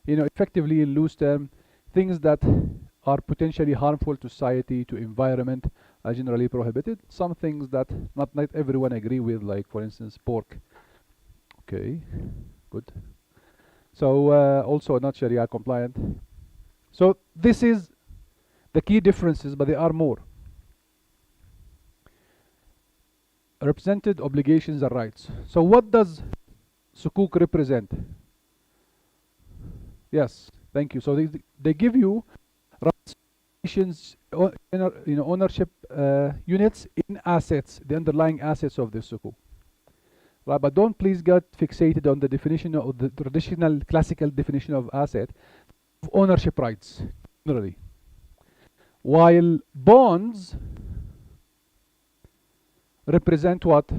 Effectively in loose term, things that are potentially harmful to society, to environment, are generally prohibited. Some things that not everyone agree with, like for instance pork. Okay, good. So also not Sharia compliant. So this is the key differences, but there are more. Represented obligations and rights. So what does Sukuk represent? Yes, thank you. So they give you rights, ownership units in assets, the underlying assets of the Sukuk. Right, but don't please get fixated on the definition of the traditional classical definition of asset, of ownership rights generally. While bonds represent what?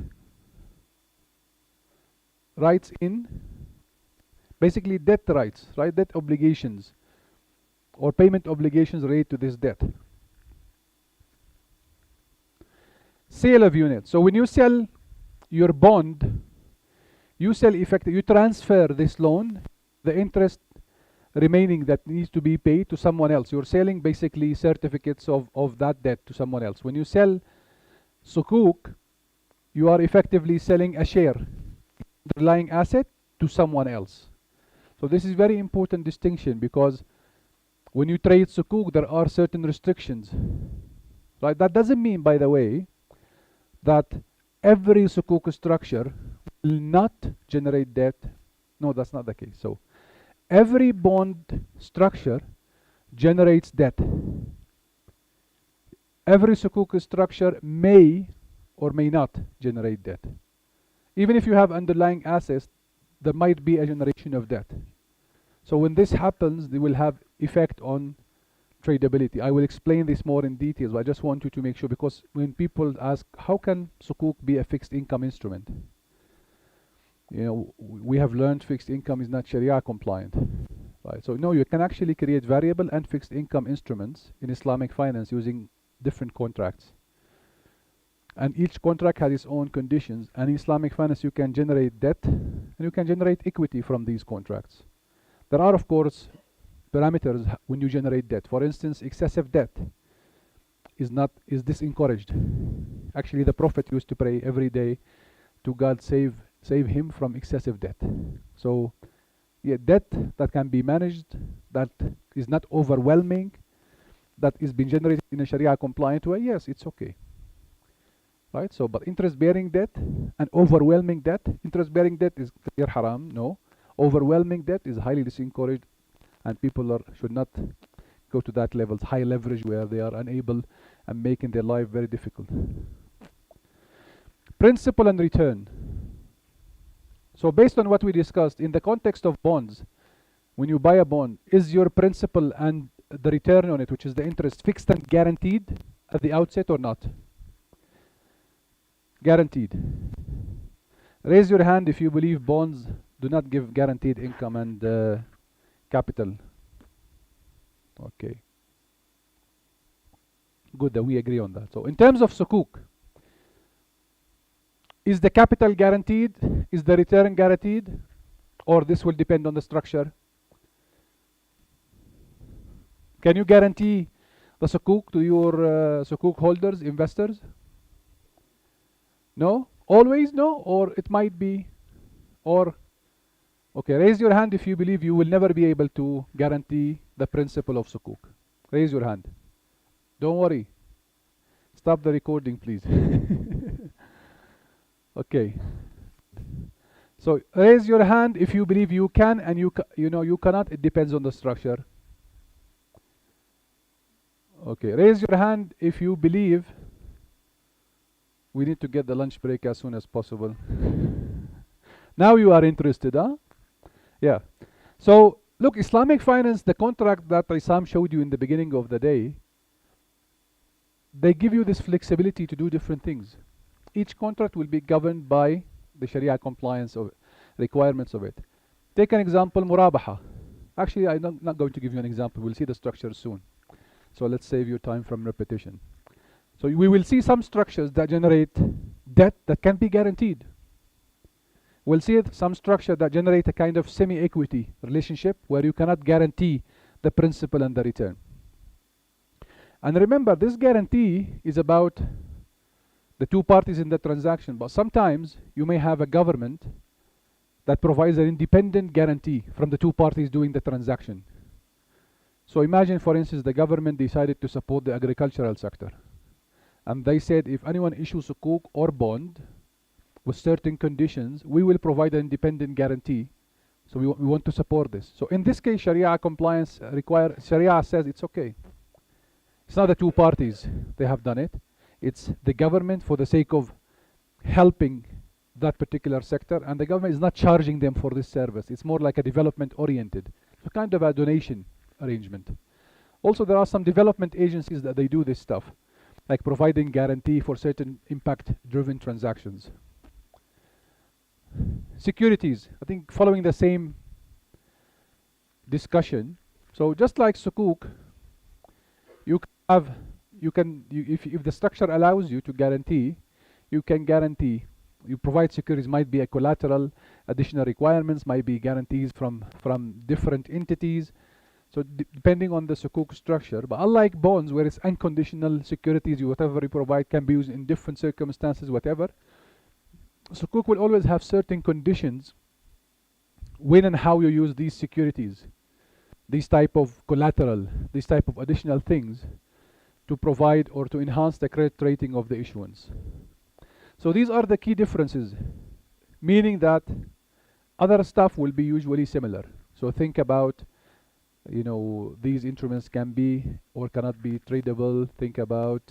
Rights in basically debt rights, right? Debt obligations or payment obligations related to this debt. Sale of units. So when you sell your bond, you transfer this loan, the interest remaining that needs to be paid to someone else. You're selling basically certificates of that debt to someone else. When you sell Sukuk, you are effectively selling a share, underlying asset, to someone else. So this is very important distinction, because when you trade Sukuk, there are certain restrictions. Right? That doesn't mean, by the way, that every Sukuk structure will not generate debt. No, that's not the case. So every bond structure generates debt. Every Sukuk structure may or may not generate debt. Even if you have underlying assets, there might be a generation of debt. So when this happens, they will have effect on tradability. I will explain this more in details, but I just want you to make sure, because when people ask, how can Sukuk be a fixed income instrument? You know, we have learned fixed income is not Sharia compliant. Right? So no, you can actually create variable and fixed income instruments in Islamic finance using different contracts. And each contract has its own conditions. And in Islamic finance, you can generate debt and you can generate equity from these contracts. There are, of course, parameters when you generate debt. For instance, excessive debt is disencouraged. Actually, the Prophet used to pray every day to God, save him from excessive debt. So, yeah, debt that can be managed, that is not overwhelming, that is being generated in a Sharia compliant way, yes, it's okay. Right? So, but interest-bearing debt and overwhelming debt, interest-bearing debt is clear haram, no. Overwhelming debt is highly disencouraged, and people should not go to that level, high leverage where they are unable and making their life very difficult. Principal and return. So based on what we discussed, in the context of bonds, when you buy a bond, is your principal and the return on it, which is the interest, fixed and guaranteed at the outset or not? Guaranteed. Raise your hand if you believe bonds do not give guaranteed income and capital. Okay. Good that we agree on that. So in terms of Sukuk, is the capital guaranteed? Is the return guaranteed? Or this will depend on the structure? Can you guarantee the Sukuk to your Sukuk holders, investors? No? Always no? Or it might be? Or? Okay, raise your hand if you believe you will never be able to guarantee the principle of Sukuk. Raise your hand. Don't worry. Stop the recording, please. Okay. So raise your hand if you believe you can and you cannot. It depends on the structure. Okay, raise your hand if you believe we need to get the lunch break as soon as possible. Now you are interested, huh? Yeah. So look, Islamic finance, the contract that Isam showed you in the beginning of the day, they give you this flexibility to do different things. Each contract will be governed by the Sharia compliance of requirements of it. Take an example, Murabaha. Actually, I'm not going to give you an example. We'll see the structure soon. So let's save you time from repetition. So we will see some structures that generate debt that can be guaranteed. We'll see some structure that generate a kind of semi-equity relationship where you cannot guarantee the principal and the return. And remember, this guarantee is about the two parties in the transaction, but sometimes you may have a government that provides an independent guarantee from the two parties doing the transaction. So imagine, for instance, the government decided to support the agricultural sector. And they said, if anyone issues a Sukuk or bond with certain conditions, we will provide an independent guarantee. So we want to support this. So in this case, Sharia compliance Sharia says it's okay. It's not the two parties they have done it. It's the government for the sake of helping that particular sector, and the government is not charging them for this service. It's more like a development oriented. So kind of a donation arrangement. Also, there are some development agencies that they do this stuff, like providing guarantee for certain impact-driven transactions. Securities, I think following the same discussion. So just like Sukuk, if the structure allows you to guarantee, you can guarantee. You provide securities, might be a collateral, additional requirements, might be guarantees from different entities. So depending on the Sukuk structure, but unlike bonds where it's unconditional securities, whatever you provide can be used in different circumstances, whatever. Sukuk will always have certain conditions when and how you use these securities, these type of collateral, these type of additional things to provide or to enhance the credit rating of the issuance. So these are the key differences, meaning that other stuff will be usually similar. So think about, these instruments can be or cannot be tradable. Think about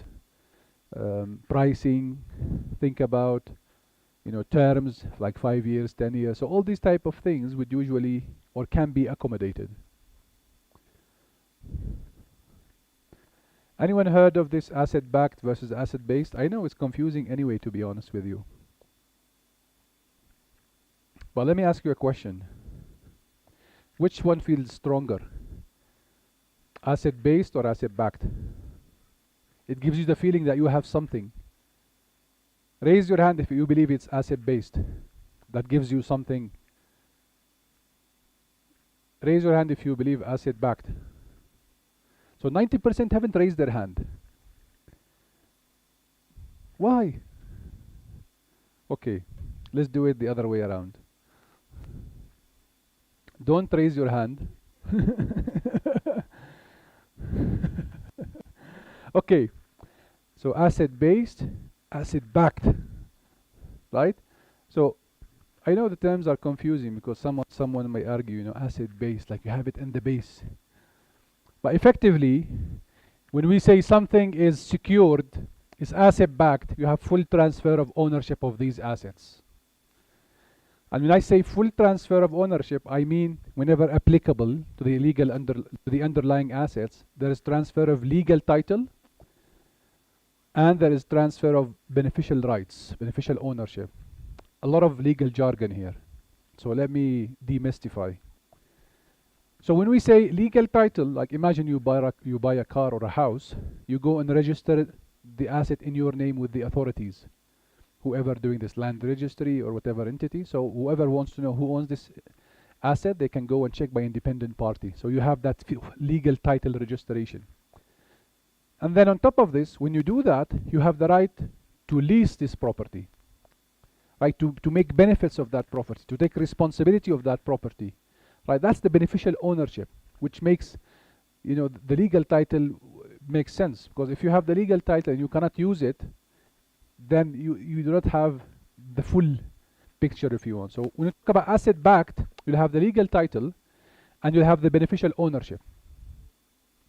pricing, think about terms like 5 years, 10 years. So all these type of things would usually or can be accommodated. Anyone heard of this asset-backed versus asset-based? I know it's confusing anyway, to be honest with you. But let me ask you a question. Which one feels stronger? Asset-based or asset-backed? It gives you the feeling that you have something. Raise your hand if you believe it's asset-based. That gives you something. Raise your hand if you believe asset-backed. So 90% haven't raised their hand. Why? Okay, let's do it the other way around. Don't raise your hand. Okay, so asset-based, asset-backed, right? So I know the terms are confusing because someone may argue, asset-based, like you have it in the base. But effectively, when we say something is secured, is asset-backed, you have full transfer of ownership of these assets. And when I say full transfer of ownership, I mean whenever applicable to the underlying assets, there is transfer of legal title and there is transfer of beneficial rights, beneficial ownership. A lot of legal jargon here. So let me demystify. So when we say legal title, like imagine you buy a car or a house, you go and register the asset in your name with the authorities. Whoever doing this land registry or whatever entity. So whoever wants to know who owns this asset, they can go and check by independent party. So you have that legal title registration. And then on top of this, when you do that, you have the right to lease this property. Right? To make benefits of that property, to take responsibility of that property. Right? That's the beneficial ownership, which makes, the legal title makes sense. Because if you have the legal title and you cannot use it, then you do not have the full picture, if you want. So when you talk about asset-backed, you'll have the legal title and you'll have the beneficial ownership.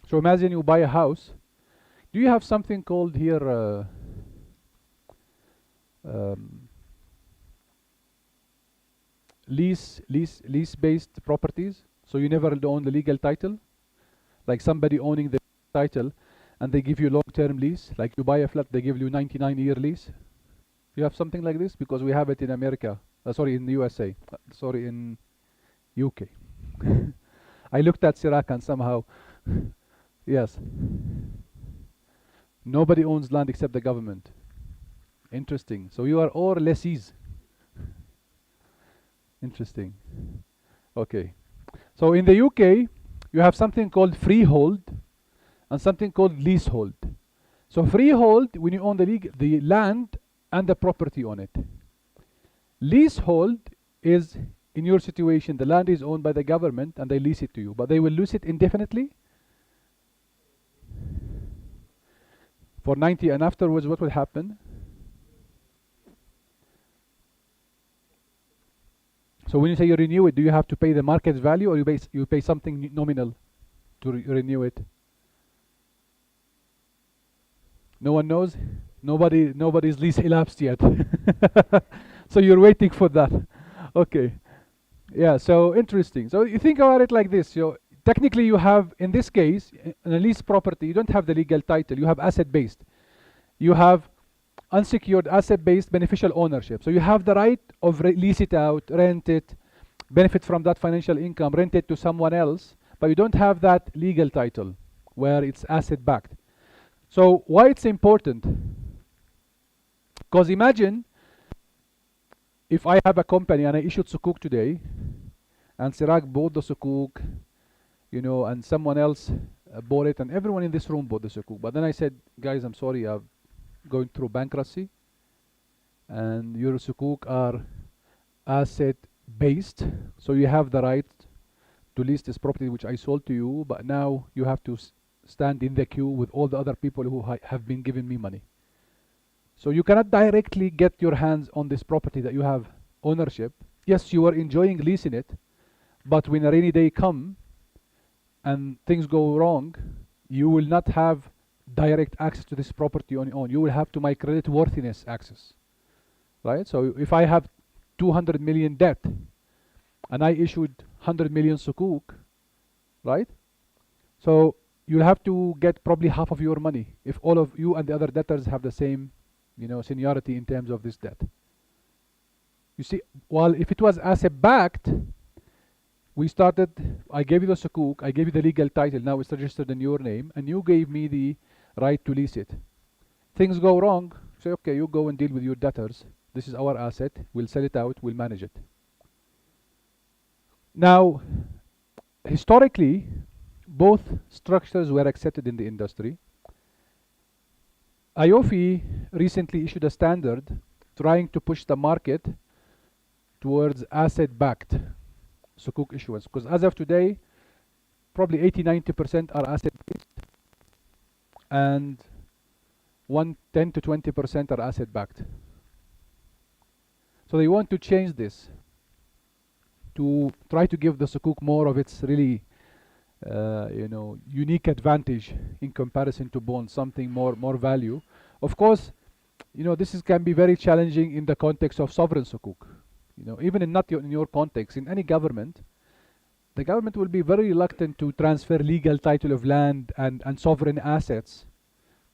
So imagine you buy a house. Do you have something called here lease-based properties? So you never own the legal title? Like somebody owning the title and they give you long-term lease, like you buy a flat, they give you 99-year lease. You have something like this? Because we have it in America, in the USA, in UK. I looked at Iraq and somehow, yes. Nobody owns land except the government. Interesting. So you are all lessees. Interesting. Okay. So in the UK, you have something called freehold and something called leasehold. So freehold, when you own the land and the property on it. Leasehold is, in your situation, the land is owned by the government and they lease it to you, but they will lease it indefinitely for 90, and afterwards what will happen? So when you say you renew it, do you have to pay the market value or you pay something nominal to renew it? No one knows? Nobody's lease elapsed yet. So you're waiting for that. Okay. Yeah, so interesting. So you think about it like this. So technically you have, in this case, in a lease property, you don't have the legal title. You have asset-based. You have unsecured asset-based beneficial ownership. So you have the right of lease it out, rent it, benefit from that financial income, rent it to someone else, but you don't have that legal title where it's asset-backed. So why it's important? Because imagine if I have a company and I issued Sukuk today, and Siraj bought the Sukuk, and someone else bought it, and everyone in this room bought the Sukuk. But then I said, guys, I'm sorry, I'm going through bankruptcy, and your Sukuk are asset-based, so you have the right to lease this property which I sold to you, but now you have to stand in the queue with all the other people who have been giving me money. So you cannot directly get your hands on this property that you have ownership. Yes, you are enjoying leasing it, but when a rainy day come and things go wrong, you will not have direct access to this property on your own. You will have to my credit worthiness access, right? So if I have 200 million debt and I issued 100 million sukuk, right? So you'll have to get probably half of your money if all of you and the other debtors have the same, seniority in terms of this debt. You see, while if it was asset backed, I gave you the sukuk, I gave you the legal title, now it's registered in your name, and you gave me the right to lease it. Things go wrong, say, okay, you go and deal with your debtors. This is our asset, we'll sell it out, we'll manage it. Now, historically, both structures were accepted in the industry. IOFI recently issued a standard trying to push the market towards asset-backed sukuk issuance, because as of today, probably 80-90% are asset-based and 10 to 20% are asset-backed. So they want to change this to try to give the sukuk more of its really unique advantage in comparison to bonds, something more value. Of course, this can be very challenging in the context of sovereign sukuk. Even in your context, in any government, the government will be very reluctant to transfer legal title of land and sovereign assets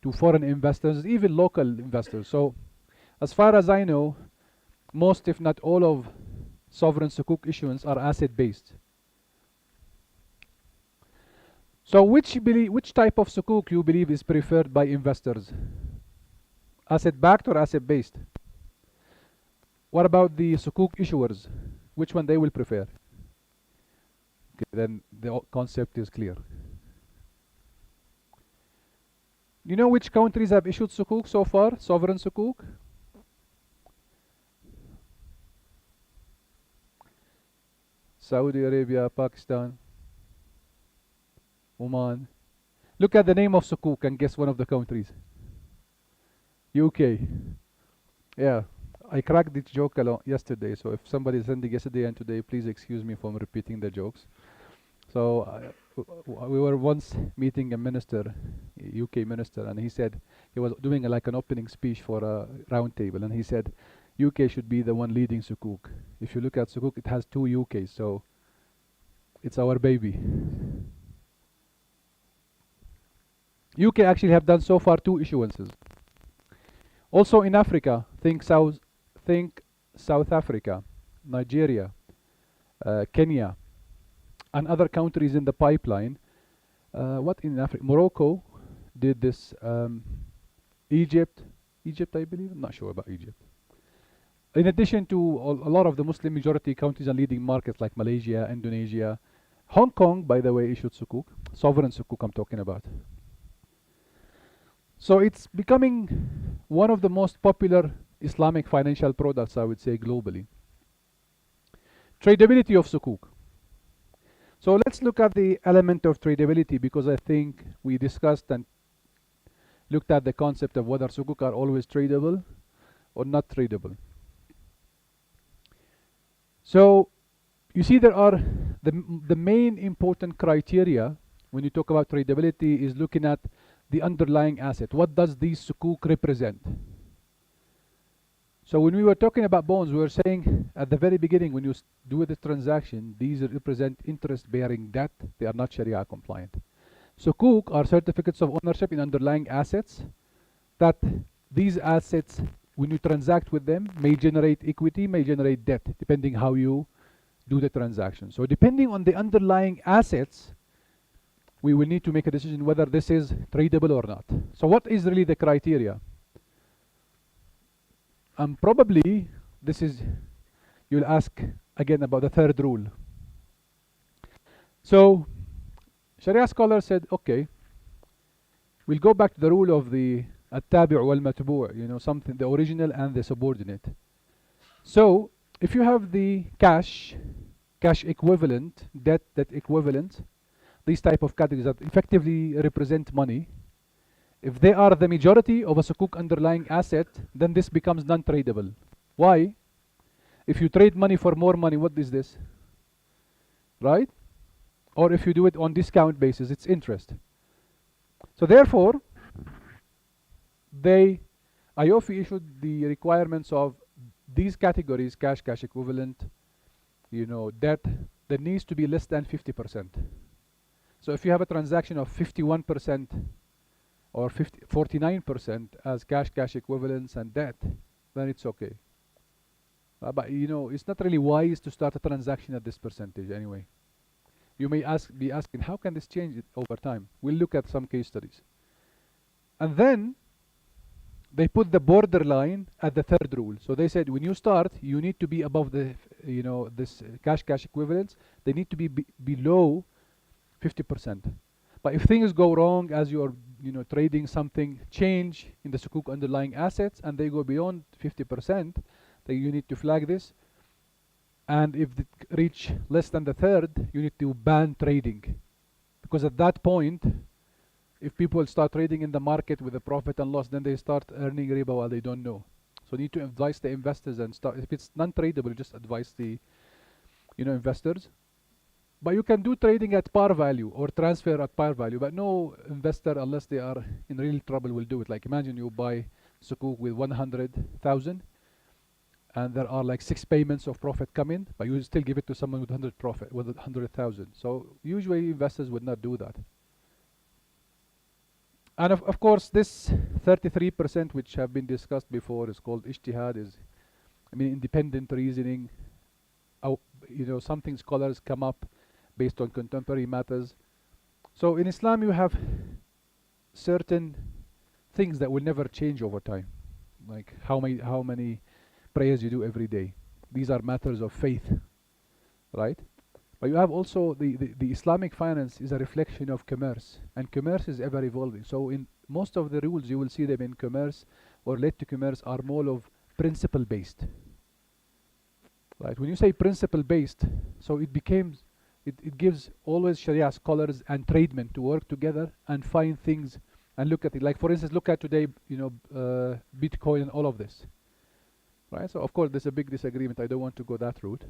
to foreign investors, even local investors. So, as far as I know, most, if not all, of sovereign sukuk issuance are asset-based. So which type of sukuk you believe is preferred by investors? Asset-backed or asset-based? What about the sukuk issuers? Which one they will prefer? Okay, then the concept is clear. You know which countries have issued sukuk so far, sovereign sukuk? Saudi Arabia, Pakistan, Oman. Look at the name of sukuk and guess one of the countries. UK. Yeah, I cracked this joke yesterday, so if somebody is sending yesterday and today, please excuse me for repeating the jokes. So we were once meeting a minister, a UK minister, and he said he was doing like an opening speech for a round table, and he said UK should be the one leading sukuk. If you look at sukuk, it has 2 UKs, so it's our baby. UK actually have done so far 2 issuances. Also in Africa, think South Africa, Nigeria, Kenya, and other countries in the pipeline. What in Africa? Morocco did this. Egypt, I believe. I'm not sure about Egypt. In addition to a lot of the Muslim majority countries and leading markets like Malaysia, Indonesia, Hong Kong, by the way, issued sukuk, sovereign sukuk I'm talking about. So it's becoming one of the most popular Islamic financial products, I would say, globally. Tradability of sukuk. So let's look at the element of tradability, because I think we discussed and looked at the concept of whether sukuk are always tradable or not tradable. So you see there are the main important criteria when you talk about tradability is looking at the underlying asset. What does these sukuk represent? So when we were talking about bonds, we were saying at the very beginning, when you do the transaction, these represent interest-bearing debt. They are not Sharia compliant. Sukuk are certificates of ownership in underlying assets that these assets, when you transact with them, may generate equity, may generate debt, depending how you do the transaction. So depending on the underlying assets, we will need to make a decision whether this is tradable or not. So what is really the criteria? Probably this is, you'll ask again about the third rule. So Sharia scholars said, okay, we'll go back to the rule of the at-tabi' wal-matbu', something, the original and the subordinate. So if you have the cash equivalent, debt equivalent, these type of categories that effectively represent money, if they are the majority of a sukuk underlying asset, then this becomes non-tradable. Why? If you trade money for more money, what is this? Right? Or if you do it on discount basis, it's interest. So therefore, IOFI issued the requirements of these categories, cash, cash equivalent, debt, that needs to be less than 50%. So if you have a transaction of 51% or 49% as cash, cash equivalents and debt, then it's okay. But it's not really wise to start a transaction at this percentage anyway. You may be asking, how can this change it over time? We'll look at some case studies. And then they put the borderline at the third rule. So they said, when you start, you need to be above the, this cash, cash equivalents. They need to be below 50%. But if things go wrong as you're, trading something, change in the Sukuk underlying assets, and they go beyond 50%, then you need to flag this. And if they reach less than the third, you need to ban trading. Because at that point, if people start trading in the market with a profit and loss, then they start earning riba while they don't know. So you need to advise the investors and start. If it's non-tradable, just advise the investors. But you can do trading at par value or transfer at par value, but no investor, unless they are in real trouble, will do it. Like imagine you buy Sukuk with 100,000 and there are like 6 payments of profit come in, but you still give it to someone with 100,000. So usually investors would not do that. And of course, this 33%, which have been discussed before, is called ijtihad, independent reasoning. Something scholars come up based on contemporary matters. So in Islam, you have certain things that will never change over time, like how many prayers you do every day. These are matters of faith, right? But you have also the Islamic finance is a reflection of commerce, and commerce is ever evolving. So in most of the rules, you will see them in commerce or related to commerce are more of principle based. Right? When you say principle based, so it gives always Sharia scholars and tradesmen to work together and find things and look at it. Like for instance, look at today, Bitcoin and all of this. Right? So of course there's a big disagreement. I don't want to go that route.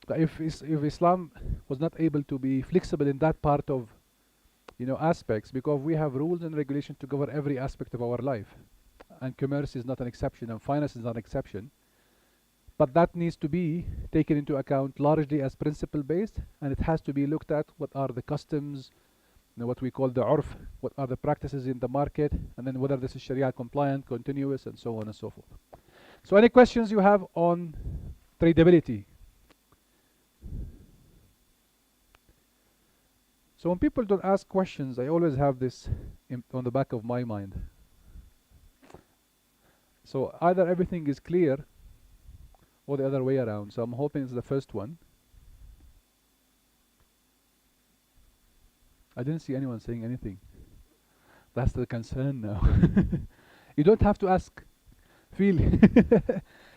But if Islam was not able to be flexible in that part of aspects, because we have rules and regulations to cover every aspect of our life, and commerce is not an exception, and finance is not an exception. But that needs to be taken into account largely as principle based, and it has to be looked at what are the customs, what we call the urf, what are the practices in the market, and then whether this is Sharia compliant, continuous, and so on and so forth. So any questions you have on tradability? So when people don't ask questions, I always have this on the back of my mind. So either everything is clear or the other way around. So I'm hoping it's the first one. I didn't see anyone saying anything. That's the concern now. You don't have to ask. Feel.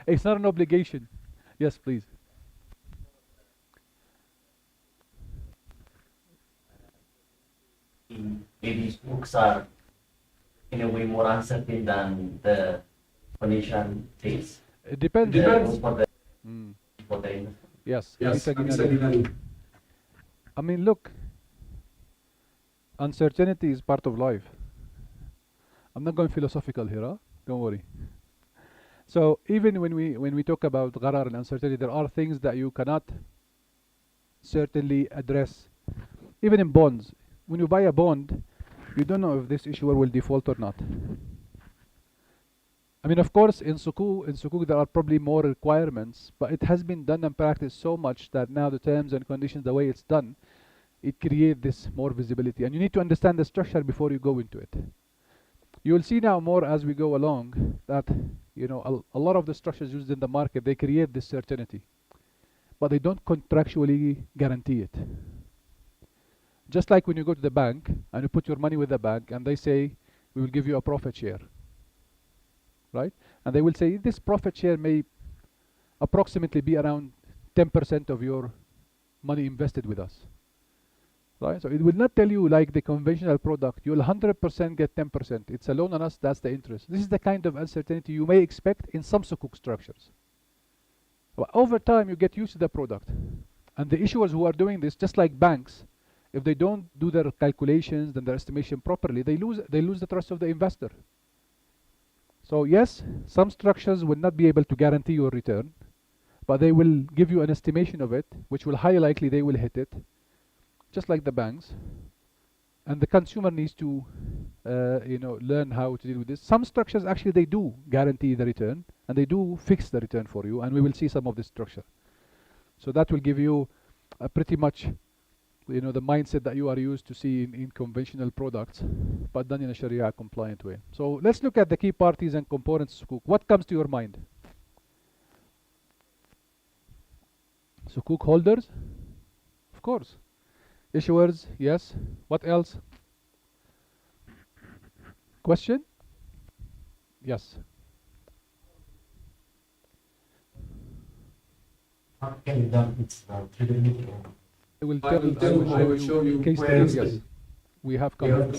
It's not an obligation. Yes, please. Maybe books are in a way more uncertain than the Phoenician days. It depends. For the Yes. Yes. I mean, look, uncertainty is part of life. I'm not going philosophical here, huh? Don't worry. So even when we talk about gharar and uncertainty, there are things that you cannot certainly address. Even in bonds, when you buy a bond, you don't know if this issuer will default or not. I mean, of course, in Sukuk there are probably more requirements, but it has been done and practiced so much that now the terms and conditions, the way it's done, it creates this more visibility. And you need to understand the structure before you go into it. You will see now more as we go along that a lot of the structures used in the market, they create this certainty, but they don't contractually guarantee it. Just like when you go to the bank and you put your money with the bank and they say, we will give you a profit share. Right? And they will say, this profit share may approximately be around 10% of your money invested with us. Right? So it will not tell you like the conventional product, you'll 100% get 10%. It's a loan on us, that's the interest. This is the kind of uncertainty you may expect in some Sukuk structures. But over time, you get used to the product. And the issuers who are doing this, just like banks, if they don't do their calculations and their estimation properly, they lose the trust of the investor. So yes, some structures will not be able to guarantee your return, but they will give you an estimation of it, which will highly likely they will hit it, just like the banks. And the consumer needs to learn how to deal with this. Some structures actually they do guarantee the return, and they do fix the return for you, and we will see some of this structure. So that will give you a pretty much the mindset that you are used to see in conventional products, but done in a Sharia compliant way. So let's look at the key parties and components of Sukuk. What comes to your mind? Sukuk holders? Of course. Issuers? Yes. What else? Question? Yes. How can you done its tradability? I will show you case studies. Yes, we have covered.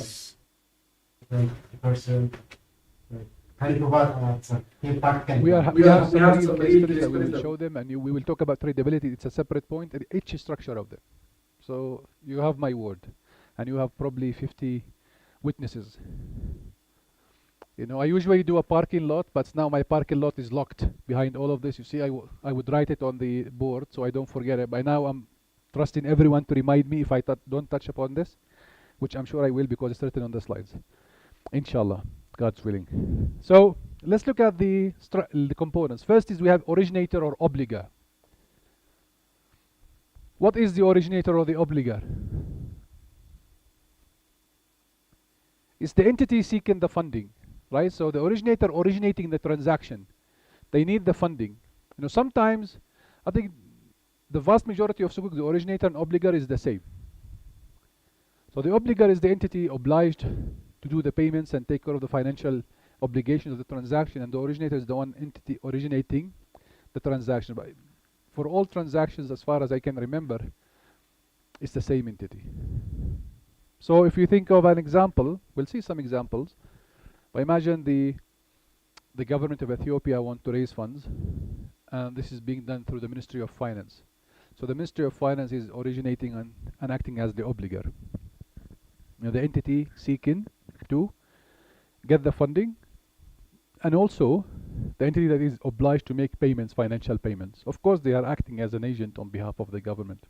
The person. We have some case studies that we will show them, and we will talk about tradability. It's a separate point at each structure of them. So you have my word, and you have probably 50 witnesses. I usually do a parking lot, but now my parking lot is locked behind all of this. You see, I would write it on the board so I don't forget it. By now I'm trusting everyone to remind me if I don't touch upon this, which I'm sure I will because it's written on the slides. Inshallah, God's willing. So let's look at the components. First is we have originator or obligor. What is the originator or the obligor? It's the entity seeking the funding, right? So the originator originating the transaction, they need the funding. Sometimes I think the vast majority of Sukuk, the originator and obligor is the same. So the obligor is the entity obliged to do the payments and take care of the financial obligations of the transaction, and the originator is the one entity originating the transaction. But for all transactions, as far as I can remember, it's the same entity. So if you think of an example, we'll see some examples. But imagine the government of Ethiopia want to raise funds, and this is being done through the Ministry of Finance. So the Ministry of Finance is originating and acting as the obligor. The entity seeking to get the funding, and also the entity that is obliged to make payments, financial payments. Of course, they are acting as an agent on behalf of the government.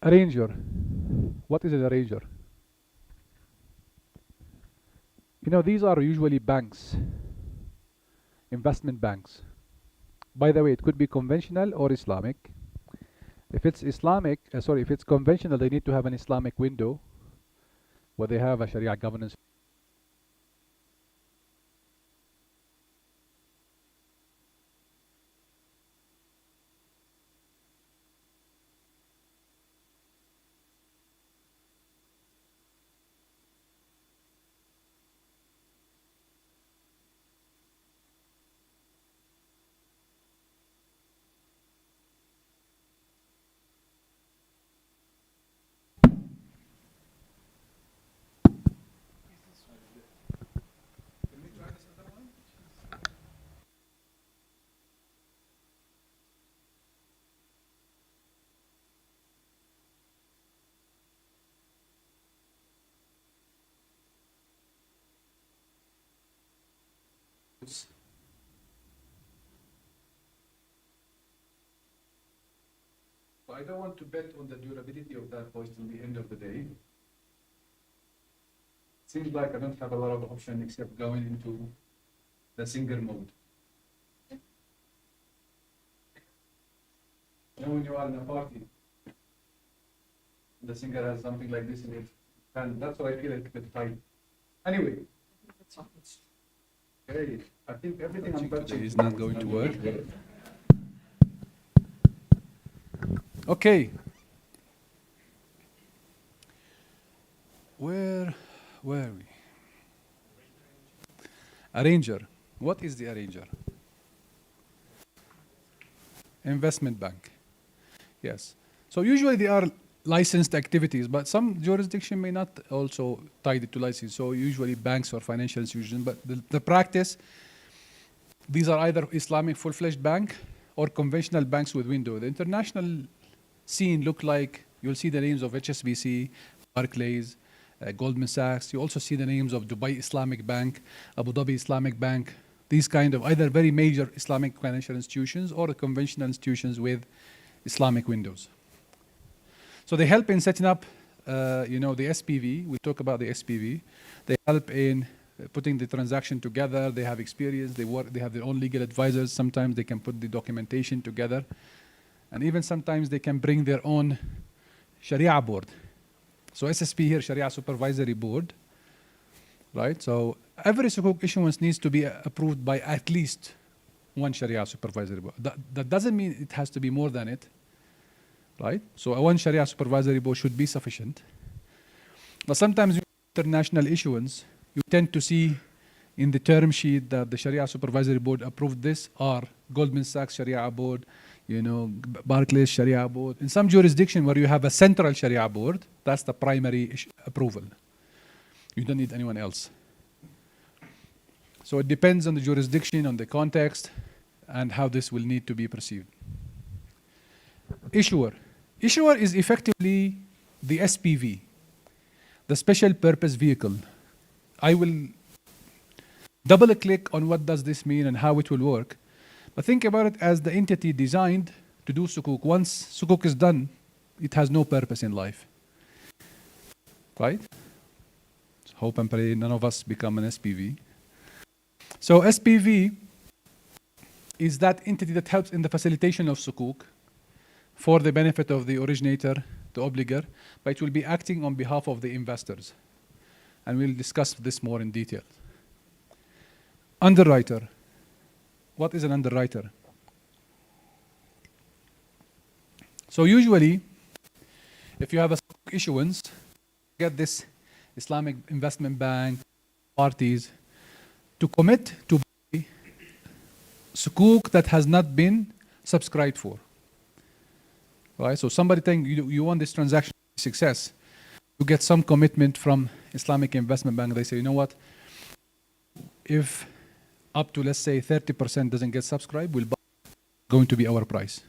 Arranger. What is an arranger? These are usually banks, investment banks. By the way, it could be conventional or Islamic. If it's if it's conventional, they need to have an Islamic window where they have a Sharia governance. I don't want to bet on the durability of that voice till the end of the day. Seems like I don't have a lot of option except going into the singer mode. When you are in a party, the singer has something like this in it, and that's why I feel like a bit tight. Anyway, okay, I think everything I'm touching is not going to work. Okay. Where were we? Arranger. What is the arranger? Investment bank. Yes. So usually they are licensed activities, but some jurisdiction may not also tie it to license. So usually banks or financial institutions, but the practice, these are either Islamic full-fledged bank or conventional banks with window. The international scene look like, you'll see the names of HSBC, Barclays, Goldman Sachs. You also see the names of Dubai Islamic Bank, Abu Dhabi Islamic Bank, these kind of either very major Islamic financial institutions or conventional institutions with Islamic windows. So they help in setting up, the SPV. We'll talk about the SPV. They help in putting the transaction together. They have experience. They have their own legal advisors. Sometimes they can put the documentation together. And even sometimes they can bring their own Sharia board. So SSP here, Sharia Supervisory Board, right? So every Sukuk issuance needs to be approved by at least one Sharia Supervisory Board. That doesn't mean it has to be more than it, right? So one Sharia Supervisory Board should be sufficient. But sometimes international issuance, you tend to see in the term sheet that the Sharia Supervisory Board approved this, or Goldman Sachs Sharia Board, Barclays Sharia Board. In some jurisdiction where you have a central Sharia Board, that's the primary approval. You don't need anyone else. So it depends on the jurisdiction, on the context, and how this will need to be perceived. Issuer. Issuer is effectively the SPV, the special purpose vehicle. I will double click on what does this mean and how it will work. But think about it as the entity designed to do Sukuk. Once Sukuk is done, it has no purpose in life. Right? Hope and pray none of us become an SPV. So SPV is that entity that helps in the facilitation of Sukuk for the benefit of the originator, the obligor, but it will be acting on behalf of the investors. And we'll discuss this more in detail. Underwriter. What is an underwriter? So usually, if you have a issuance, get this Islamic investment bank, parties, to commit to buy Sukuk that has not been subscribed for. Right? So somebody think you want this transaction to be a success, you get some commitment from Islamic investment bank. They say, you know what? If up to, let's say, 30% doesn't get subscribed, will going to be our price.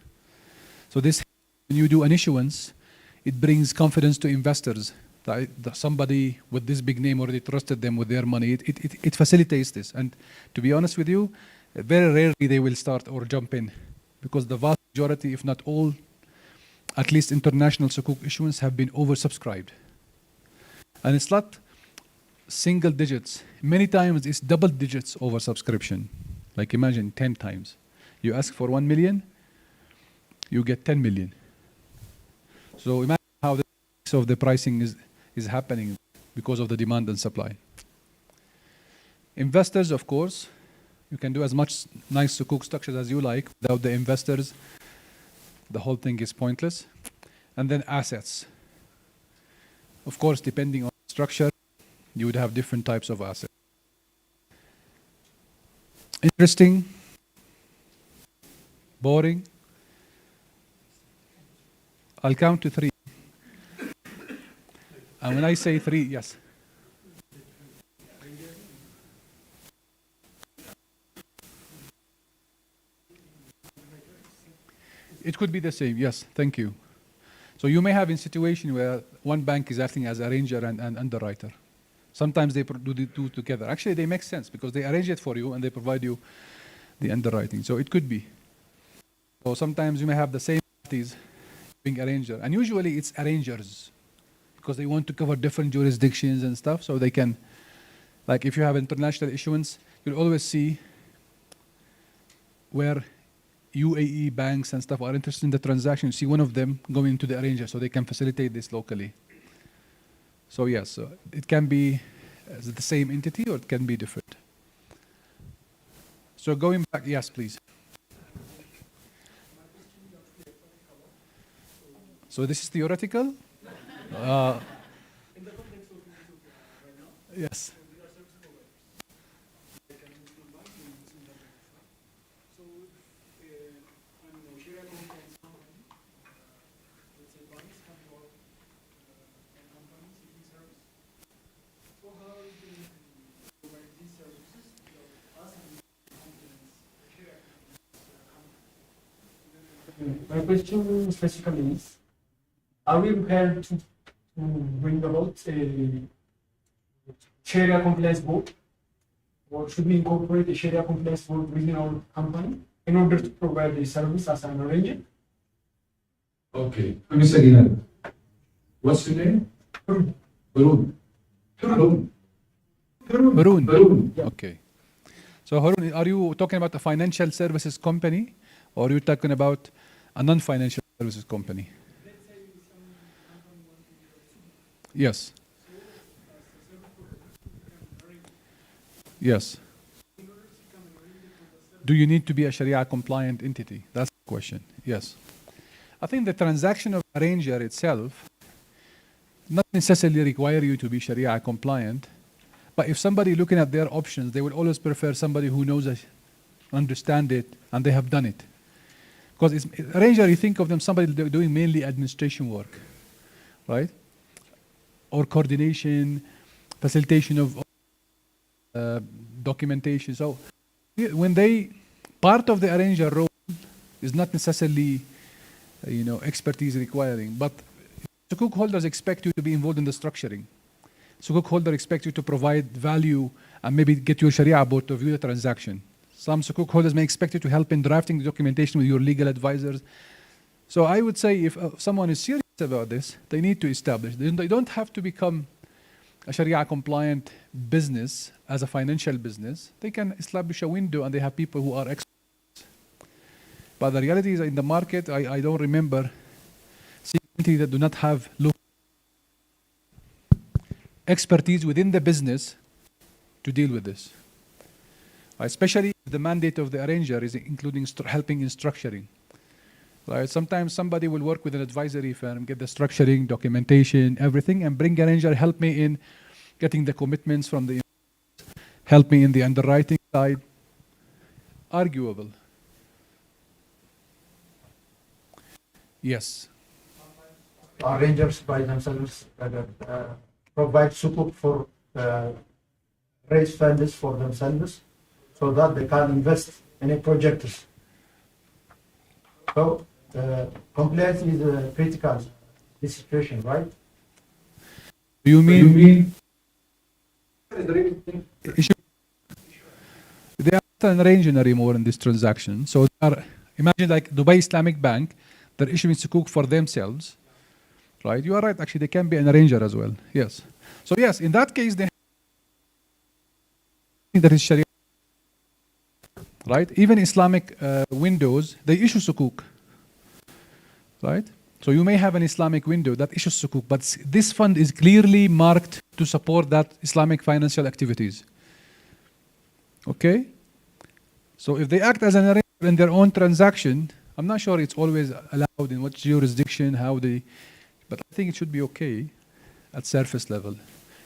So this, when you do an issuance, it brings confidence to investors. That somebody with this big name already trusted them with their money. It facilitates this. And to be honest with you, very rarely they will start or jump in, because the vast majority, if not all, at least international Sukuk issuance have been oversubscribed. And it's not single digits. Many times it's double digits oversubscription. Like imagine 10 times. You ask for 1 million, you get 10 million. So imagine how the pricing is happening because of the demand and supply. Investors, of course, you can do as much nice Sukuk structures as you like. Without the investors, the whole thing is pointless. And then assets. Of course, depending on the structure, you would have different types of assets. Interesting, boring. I'll count to 3. And when I say 3, yes. It could be the same, yes, thank you. So you may have a situation where one bank is acting as arranger and underwriter. Sometimes they do the two together. Actually, they make sense because they arrange it for you and they provide you the underwriting. So it could be. So sometimes you may have the same parties being arranger. And usually it's arrangers because they want to cover different jurisdictions and stuff. So they can, like if you have international issuance, you'll always see where UAE banks and stuff are interested in the transaction. You see one of them going to the arranger so they can facilitate this locally. So yes, so it can be the same entity or it can be different. So going back, yes, please. So this is theoretical? Yes. My question specifically is, are we prepared to bring about a Sharia compliance board, or should we incorporate a Sharia compliance board within our company in order to provide the service as an arranger? Okay. Mr. Ginal, what's your name? Harun. Harun. Okay. So Harun, are you talking about a financial services company, or are you talking about a non-financial services company? Yes. Yes. Do you need to be a Sharia compliant entity? That's the question. Yes. I think the transaction of arranger itself not necessarily require you to be Sharia compliant, but if somebody looking at their options, they will always prefer somebody who knows it, understand it, and they have done it. Because arranger, you think of them somebody doing mainly administration work, right? Or coordination, facilitation of documentation. So when part of the arranger role is not necessarily expertise requiring, but Sukuk holders expect you to be involved in the structuring. Sukuk holder expect you to provide value and maybe get your Sharia board to view the transaction. Some Sukuk holders may expect you to help in drafting the documentation with your legal advisors. So I would say if someone is serious about this, they need to establish. They don't have to become a Sharia compliant business as a financial business. They can establish a window and they have people who are experts. But the reality is in the market, I don't remember seeing entities that do not have expertise within the business to deal with this. Especially if the mandate of the arranger is including helping in structuring. Right? Sometimes somebody will work with an advisory firm, get the structuring, documentation, everything, and bring arranger, help me in getting the commitments from the help me in the underwriting side. Arguable. Yes. Arrangers by themselves provide sukuk for raise funds for themselves so that they can invest in a projects. So compliance is critical in this situation, right? Do you mean they are not an arranger anymore in this transaction? So imagine like Dubai Islamic Bank, they're issuing sukuk for themselves, right? You are right. Actually, they can be an arranger as well. Yes. So yes, in that case, they that is Sharia, right? Even Islamic windows, they issue sukuk, right? So you may have an Islamic window that issues sukuk, but this fund is clearly marked to support that Islamic financial activities. Okay? So if they act as an arranger in their own transaction, I'm not sure it's always allowed in what jurisdiction, but I think it should be okay at surface level.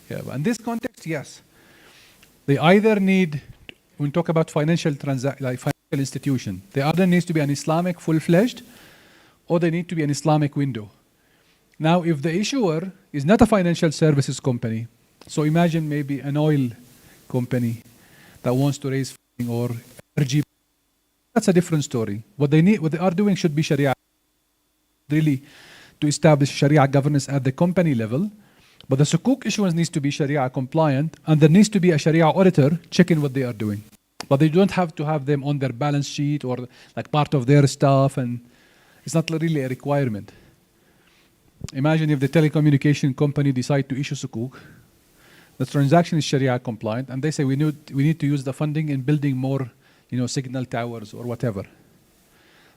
Yeah, but in this context, yes. They either need, when we talk about financial institution, they either needs to be an Islamic full-fledged, or they need to be an Islamic window. Now, if the issuer is not a financial services company, so imagine maybe an oil company that wants to raise funding or energy, that's a different story. What they are doing should be Sharia, really to establish Sharia governance at the company level. But the sukuk issuance needs to be Sharia compliant, and there needs to be a Sharia auditor checking what they are doing. But they don't have to have them on their balance sheet or like part of their staff, and it's not really a requirement. Imagine if the telecommunication company decide to issue sukuk, the transaction is Sharia compliant, and they say we need to use the funding in building more, signal towers or whatever,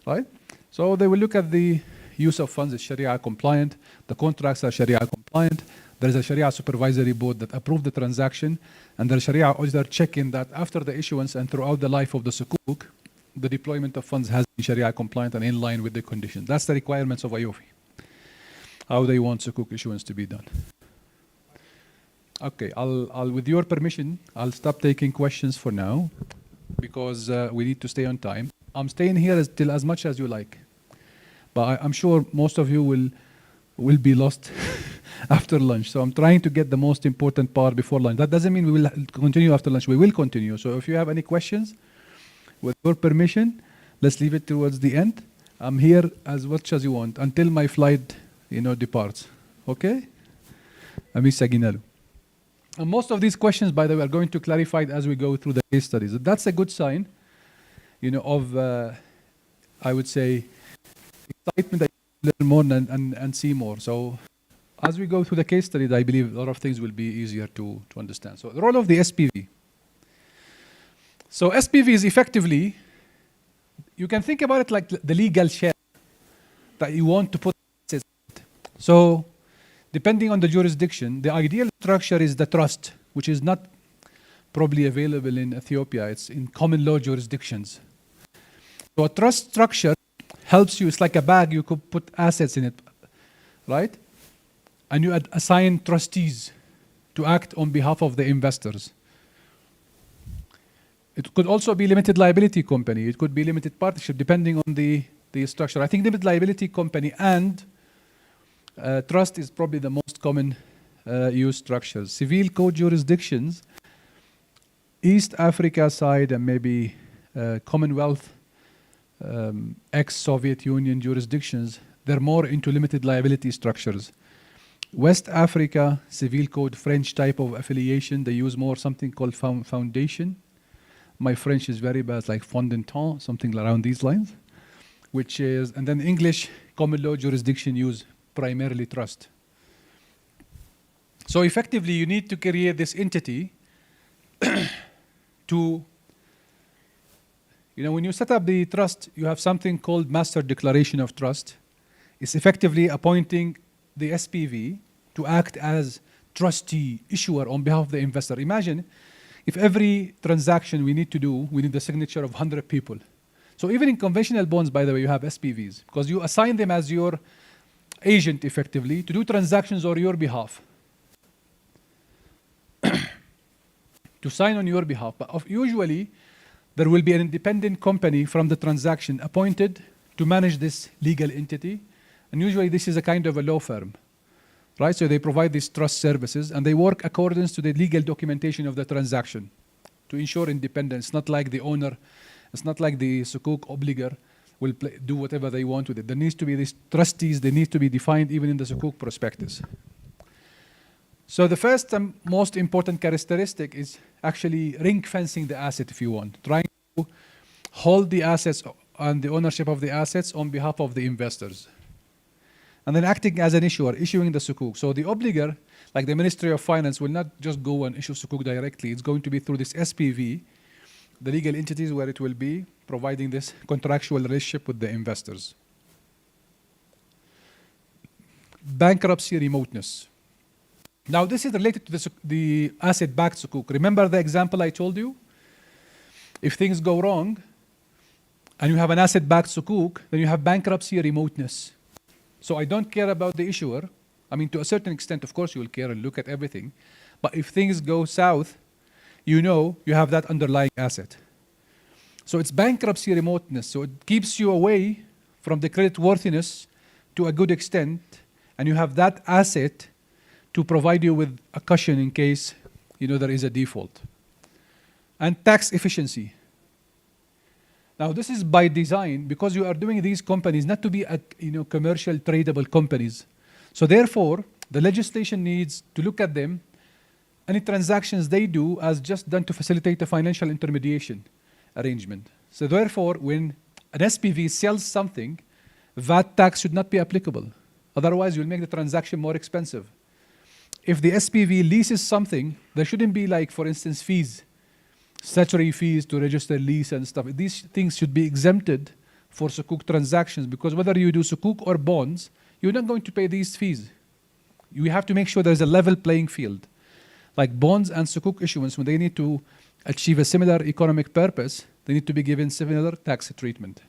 right? So they will look at the use of funds is Sharia compliant, the contracts are Sharia compliant, there is a Sharia supervisory board that approved the transaction, and the Sharia auditor checking that after the issuance and throughout the life of the sukuk, the deployment of funds has been Sharia compliant and in line with the conditions. That's the requirements of IOFI, how they want sukuk issuance to be done. Okay, I'll with your permission, I'll stop taking questions for now because we need to stay on time. I'm staying here till as much as you like, but I'm sure most of you will be lost after lunch. So I'm trying to get the most important part before lunch. That doesn't mean we will continue after lunch. We will continue. So if you have any questions, with your permission, let's leave it towards the end. I'm here as much as you want until my flight, departs. Okay? Ami Saginalo. And most of these questions, by the way, are going to clarify it as we go through the case studies. That's a good sign, of, I would say, excitement that you learn more and see more. So as we go through the case studies, I believe a lot of things will be easier to understand. So the role of the SPV. So SPV is effectively, you can think about it like the legal share that you want to put assets in. So depending on the jurisdiction, the ideal structure is the trust, which is not probably available in Ethiopia. It's in common law jurisdictions. So a trust structure helps you. It's like a bag. You could put assets in it, right? And you assign trustees to act on behalf of the investors. It could also be limited liability company. It could be limited partnership, depending on the structure. I think limited liability company and trust is probably the most common used structures. Civil code jurisdictions, East Africa side and maybe Commonwealth, ex-Soviet Union jurisdictions, they're more into limited liability structures. West Africa, civil code, French type of affiliation, they use more something called foundation. My French is very bad, like fondant, something around these lines, which is, and then English common law jurisdiction use primarily trust. So effectively, you need to create this entity to, when you set up the trust, you have something called Master Declaration of Trust. It's effectively appointing the SPV to act as trustee, issuer on behalf of the investor. Imagine if every transaction we need to do, we need the signature of 100 people. So even in conventional bonds, by the way, you have SPVs because you assign them as your agent effectively to do transactions on your behalf, to sign on your behalf. But usually, there will be an independent company from the transaction appointed to manage this legal entity. And usually this is a kind of a law firm, right? So they provide these trust services and they work according to the legal documentation of the transaction to ensure independence. Not like the owner, it's not like the Sukuk obligor will do whatever they want with it. There needs to be these trustees, they need to be defined even in the Sukuk prospectus. So the first and most important characteristic is actually ring fencing the asset, if you want, trying to hold the assets and the ownership of the assets on behalf of the investors. And then acting as an issuer, issuing the Sukuk. So the obligor, like the Ministry of Finance, will not just go and issue Sukuk directly. It's going to be through this SPV, the legal entities where it will be providing this contractual relationship with the investors. Bankruptcy remoteness. Now this is related to the asset-backed Sukuk. Remember the example I told you? If things go wrong and you have an asset-backed Sukuk, then you have bankruptcy remoteness. So I don't care about the issuer. I mean, to a certain extent, of course, you will care and look at everything. But if things go south, you have that underlying asset. So it's bankruptcy remoteness. So it keeps you away from the creditworthiness to a good extent, and you have that asset to provide you with a cushion in case there is a default. And tax efficiency. Now this is by design because you are doing these companies not to be commercial tradable companies. So therefore, the legislation needs to look at them, any transactions they do as just done to facilitate a financial intermediation arrangement. So therefore, when an SPV sells something, VAT tax should not be applicable. Otherwise, you'll make the transaction more expensive. If the SPV leases something, there shouldn't be like, for instance, fees, statutory fees to register lease and stuff. These things should be exempted for Sukuk transactions because whether you do Sukuk or bonds, you're not going to pay these fees. You have to make sure there's a level playing field. Like bonds and Sukuk issuance, when they need to achieve a similar economic purpose, they need to be given similar tax treatment.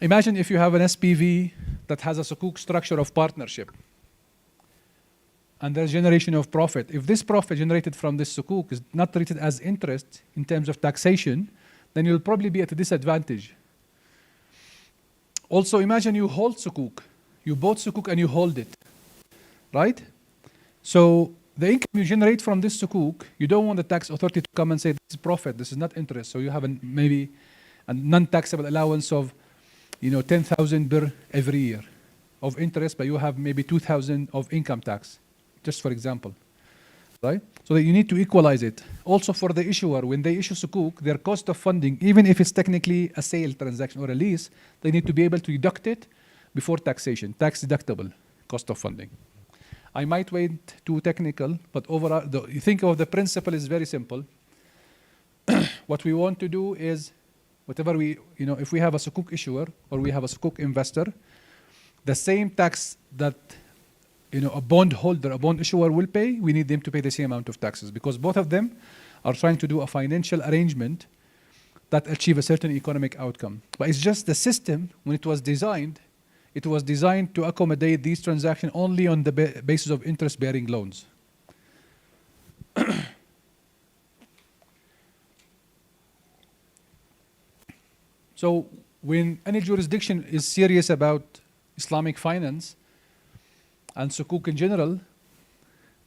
Imagine if you have an SPV that has a Sukuk structure of partnership and there's generation of profit. If this profit generated from this Sukuk is not treated as interest in terms of taxation, then you'll probably be at a disadvantage. Also, imagine you hold Sukuk. You bought Sukuk and you hold it, right? So the income you generate from this Sukuk, you don't want the tax authority to come and say, this is profit, this is not interest. So you have maybe a non-taxable allowance of 10,000 birr every year of interest, but you have maybe 2,000 of income tax, just for example. right? So that you need to equalize it. Also for the issuer, when they issue sukuk, their cost of funding, even if it's technically a sale transaction or a lease, they need to be able to deduct it before taxation, tax deductible cost of funding. I might wait too technical, but overall, you think of the principle is very simple. What we want to do is, whatever if we have a sukuk issuer or we have a sukuk investor, the same tax that a bond holder, a bond issuer will pay, we need them to pay the same amount of taxes, because both of them are trying to do a financial arrangement that achieve a certain economic outcome. But it's just the system, when it was designed to accommodate these transactions only on the basis of interest-bearing loans. So when any jurisdiction is serious about Islamic finance and sukuk in general,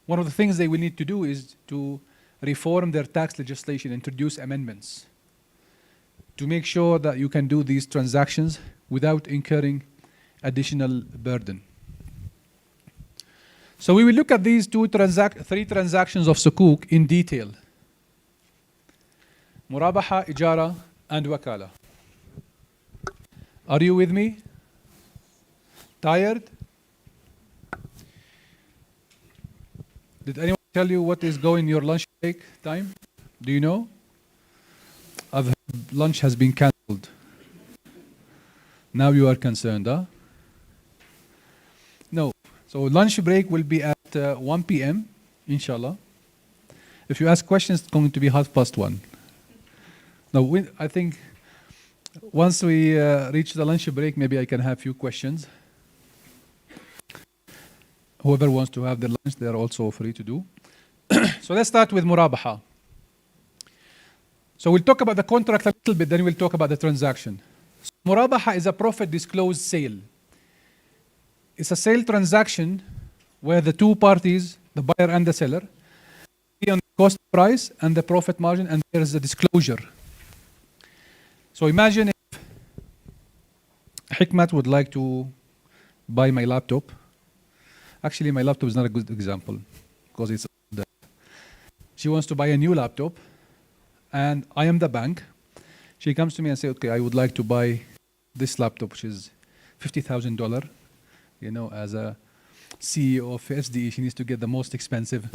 one of the things they will need to do is to reform their tax legislation, introduce amendments to make sure that you can do these transactions without incurring additional burden. So we will look at these three transactions of sukuk in detail. Murabaha, Ijara, and Wakala. Are you with me? Tired? Did anyone tell you what is going your lunch break time? Do you know? I've heard lunch has been cancelled. Now you are concerned, huh? No. So lunch break will be at 1 p.m., inshallah. If you ask questions, it's going to be 1:30. Now, I think once we reach the lunch break, maybe I can have a few questions. Whoever wants to have their lunch, they are also free to do. So let's start with Murabaha. So we'll talk about the contract a little bit, then we'll talk about the transaction. So Murabaha is a profit disclosed sale. It's a sale transaction where the two parties, the buyer and the seller, agree on the cost price and the profit margin, and there is a disclosure. So imagine if Hikmat would like to buy my laptop. Actually, my laptop is not a good example because it's old. She wants to buy a new laptop, and I am the bank. She comes to me and says, okay, I would like to buy this laptop, which is $50,000. As a CEO of SDE, she needs to get the most expensive.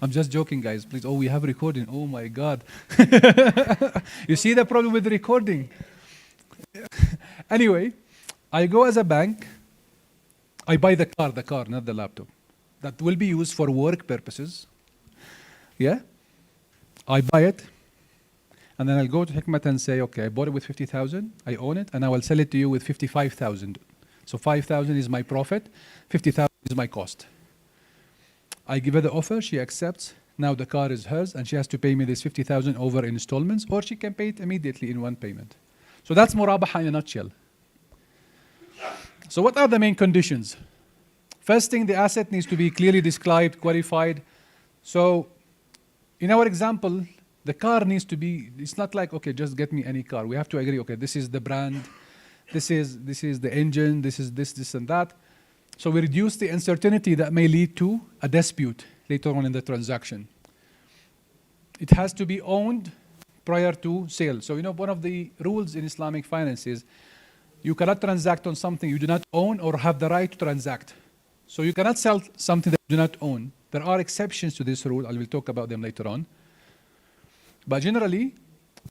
I'm just joking, guys. Please. Oh, we have recording. Oh, my God. You see the problem with recording? Anyway, I go as a bank. I buy the car, not the laptop. That will be used for work purposes. Yeah? I buy it. And then I'll go to Hikmat and say, okay, I bought it with 50,000. I own it. And I will sell it to you with 55,000. So 5,000 is my profit. 50,000 is my cost. I give her the offer. She accepts. Now the car is hers. And she has to pay me this 50,000 over installments. Or she can pay it immediately in one payment. So that's Murabaha in a nutshell. So what are the main conditions? First thing, the asset needs to be clearly described, qualified. So in our example, the car needs to be, it's not like, okay, just get me any car. We have to agree, okay, this is the brand, this is the engine, this is this and that. So we reduce the uncertainty that may lead to a dispute later on in the transaction. It has to be owned prior to sale. So one of the rules in Islamic finance is you cannot transact on something you do not own or have the right to transact. So you cannot sell something that you do not own. There are exceptions to this rule. I will talk about them later on. But generally,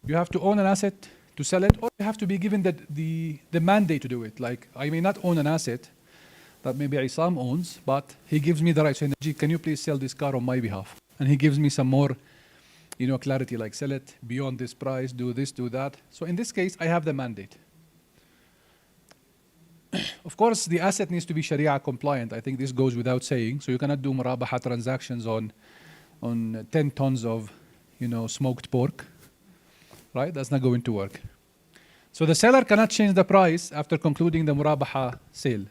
you have to own an asset to sell it, or you have to be given the mandate to do it. Like, I may not own an asset that maybe Isam owns, but he gives me the right. So, can you please sell this car on my behalf? And he gives me some more, clarity, like sell it beyond this price, do this, do that. So in this case, I have the mandate. Of course, the asset needs to be Sharia compliant. I think this goes without saying. So you cannot do Murabaha transactions on 10 tons of, smoked pork, right? That's not going to work. So the seller cannot change the price after concluding the Murabaha sale.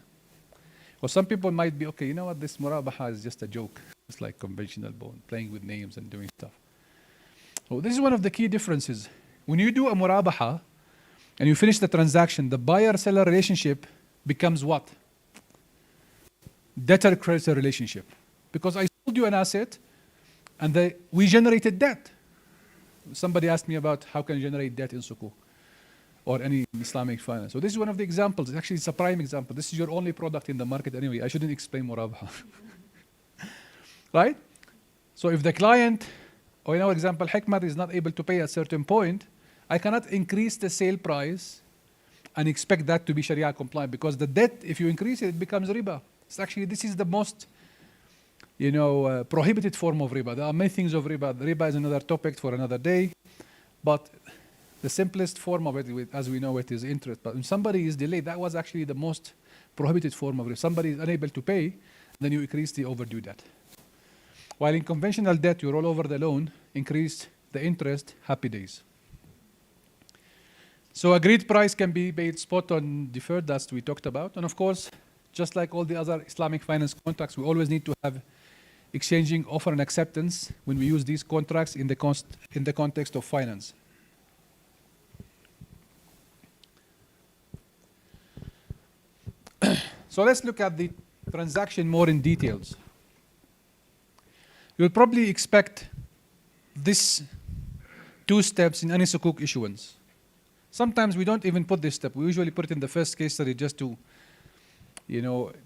Or some people might be, okay, this Murabaha is just a joke. It's like conventional bond, playing with names and doing stuff. So this is one of the key differences. When you do a Murabaha and you finish the transaction, the buyer-seller relationship becomes what? Debtor-creditor relationship. Because I sold you an asset, And we generated debt. Somebody asked me about how can you generate debt in Sukuk or any Islamic finance. So this is one of the examples. Actually, it's a prime example. This is your only product in the market anyway. I shouldn't explain Murabaha. Right? So if the client, or in our example, Hikmat is not able to pay at a certain point, I cannot increase the sale price and expect that to be Sharia compliant, because the debt, if you increase it, it becomes riba. It's actually, this is the most, prohibited form of riba. There are many things of riba. Riba is another topic for another day, but the simplest form of it, as we know it, is interest. But when somebody is delayed, that was actually the most prohibited form of riba. Somebody is unable to pay, then you increase the overdue debt. While in conventional debt, you roll over the loan, increase the interest, happy days. So agreed price can be paid spot on deferred, that's we talked about. And of course, just like all the other Islamic finance contracts, we always need to have exchanging offer and acceptance when we use these contracts in the context of finance. So let's look at the transaction more in details. You'll probably expect this 2 steps in any Sukuk issuance. Sometimes we don't even put this step. We usually put it in the first case study just to,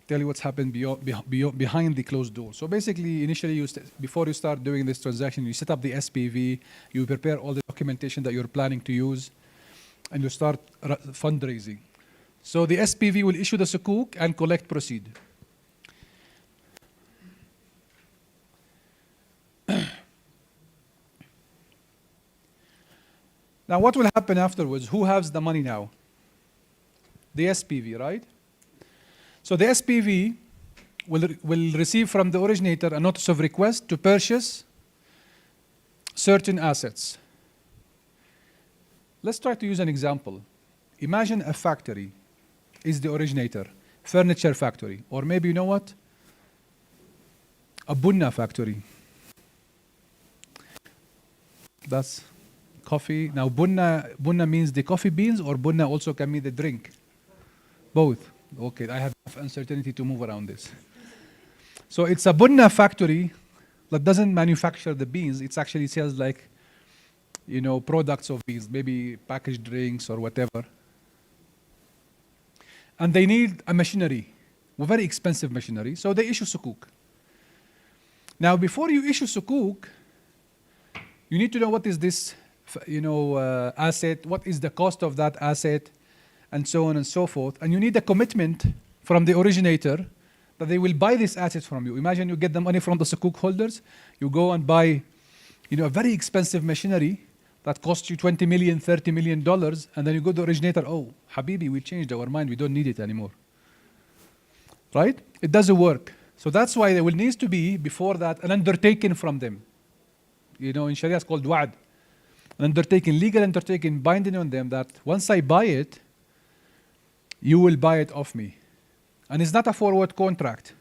tell you what's happened behind the closed door. So basically, initially, before you start doing this transaction, you set up the SPV, you prepare all the documentation that you're planning to use, and you start fundraising. So the SPV will issue the Sukuk and collect proceed. Now, what will happen afterwards? Who has the money now? The SPV, right? So the SPV will receive from the originator a notice of request to purchase certain assets. Let's try to use an example. Imagine a factory is the originator, furniture factory, or maybe, you know what? A bunna factory. That's coffee. Now, bunna means the coffee beans, or bunna also can mean the drink? Both. Okay, I have enough uncertainty to move around this. So it's a bunna factory that doesn't manufacture the beans. It actually sells like, products of beans, maybe packaged drinks or whatever. And they need a machinery, a very expensive machinery. So they issue Sukuk. Now, before you issue Sukuk, you need to know what is this asset, what is the cost of that asset, and so on and so forth. And you need a commitment from the originator that they will buy this asset from you. Imagine you get the money from the Sukuk holders, you go and buy, a very expensive machinery that costs you $20 million, $30 million, and then you go to the originator, oh, Habibi, we changed our mind, we don't need it anymore. Right? It doesn't work. So that's why there will need to be, before that, an undertaking from them. In Sharia it's called wa'ad. An undertaking, legal undertaking, binding on them that once I buy it, you will buy it off me. And it's not a forward contract.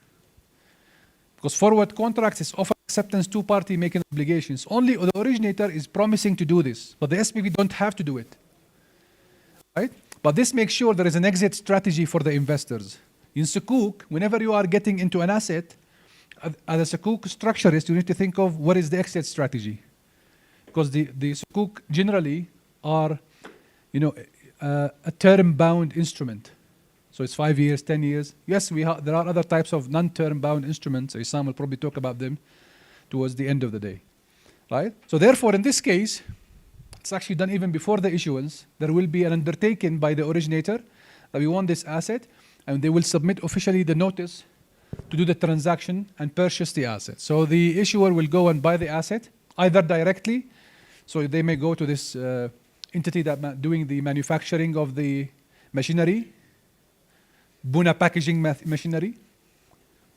Because forward contracts is offer acceptance, 2-party making obligations. Only the originator is promising to do this, but the SPV don't have to do it. Right? But this makes sure there is an exit strategy for the investors. In Sukuk, whenever you are getting into an asset, as a Sukuk structurist, you need to think of what is the exit strategy. Because the Sukuk generally are, a term-bound instrument. So it's 5 years, 10 years. Yes, there are other types of non-term-bound instruments. Isam will probably talk about them towards the end of the day. Right? So therefore, in this case, it's actually done even before the issuance. There will be an undertaking by the originator that we want this asset, and they will submit officially the notice to do the transaction and purchase the asset. So the issuer will go and buy the asset, either directly, so they may go to this entity that doing the manufacturing of the machinery, Buna packaging machinery,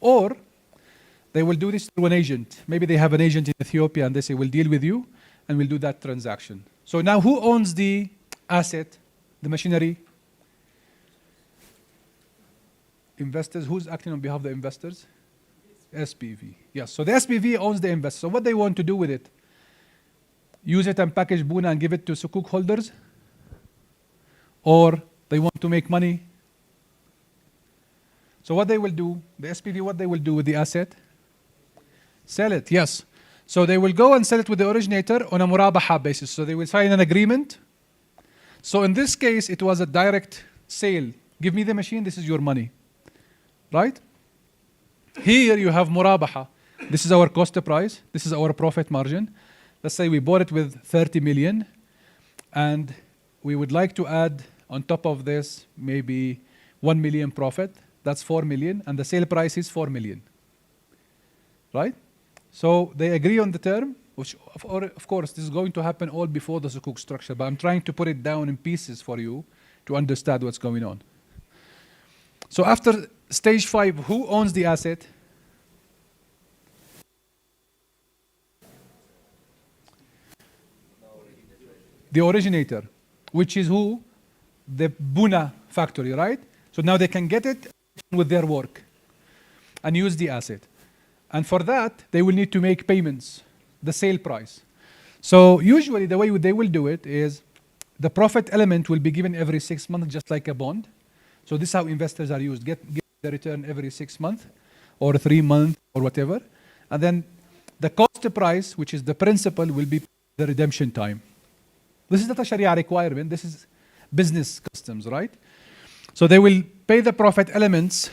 or they will do this through an agent. Maybe they have an agent in Ethiopia and they say, we'll deal with you and we'll do that transaction. So now who owns the asset, the machinery? Investors. Who's acting on behalf of the investors? SPV. Yes, so the SPV owns the investor. So what they want to do with it? Use it and package Buna and give it to Sukuk holders? Or they want to make money? So what they will do, the SPV, what they will do with the asset? Sell it, yes. So they will go and sell it with the originator on a Murabaha basis. So they will sign an agreement. So in this case, it was a direct sale. Give me the machine, this is your money. Right? Here you have Murabaha. This is our cost price. This is our profit margin. Let's say we bought it with 30 million and we would like to add on top of this maybe 1 million profit. That's 4 million and the sale price is 4 million. Right? So they agree on the term, which of course this is going to happen all before the Sukuk structure, but I'm trying to put it down in pieces for you to understand what's going on. So after stage 5, who owns the asset? The originator, which is who? The Buna factory, right? So now they can get it with their work and use the asset. And for that, they will need to make payments, the sale price. So usually the way they will do it is the profit element will be given every 6 months, just like a bond. So this is how investors are used. Get the return every 6 months or 3 months or whatever. And then the cost price, which is the principal, will be the redemption time. This is not a Sharia requirement. This is business customs, right? So they will pay the profit elements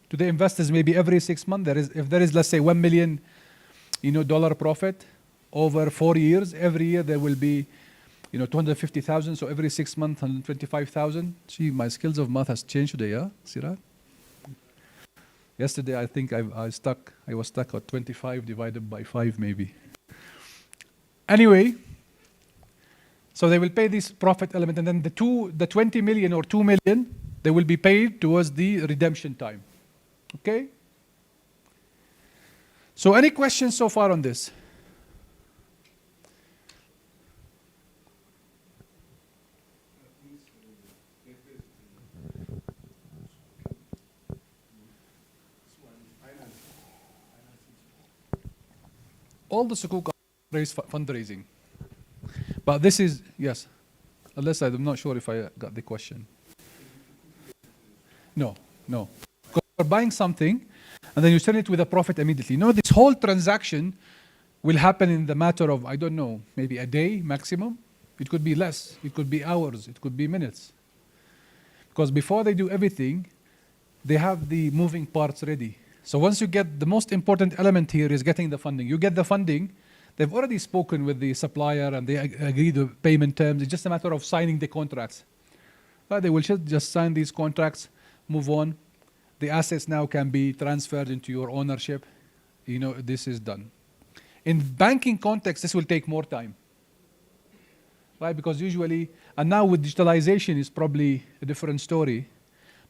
to the investors maybe every 6 months. If there is, let's say, $1 million, dollar profit over 4 years, every year there will be, 250,000. So every 6 months, 125,000. Gee, my skills of math has changed today, yeah? See that? Yesterday, I think I was stuck at 25 divided by 5 maybe. Anyway, so they will pay this profit element, and then the 20 million or 2 million, they will be paid towards the redemption time. Okay? So any questions so far on this? All the Sukuk are fundraising. But this is, yes, unless I'm not sure if I got the question. No. Because you're buying something and then you sell it with a profit immediately. This whole transaction will happen in the matter of, I don't know, maybe a day maximum. It could be less, it could be hours, it could be minutes. Because before they do everything, they have the moving parts ready. So once you get, the most important element here is getting the funding. You get the funding, they've already spoken with the supplier and they agree the payment terms. It's just a matter of signing the contracts. They will just sign these contracts, move on. The assets now can be transferred into your ownership. This is done. In banking context, this will take more time. Right? Because usually, and now with digitalization is probably a different story.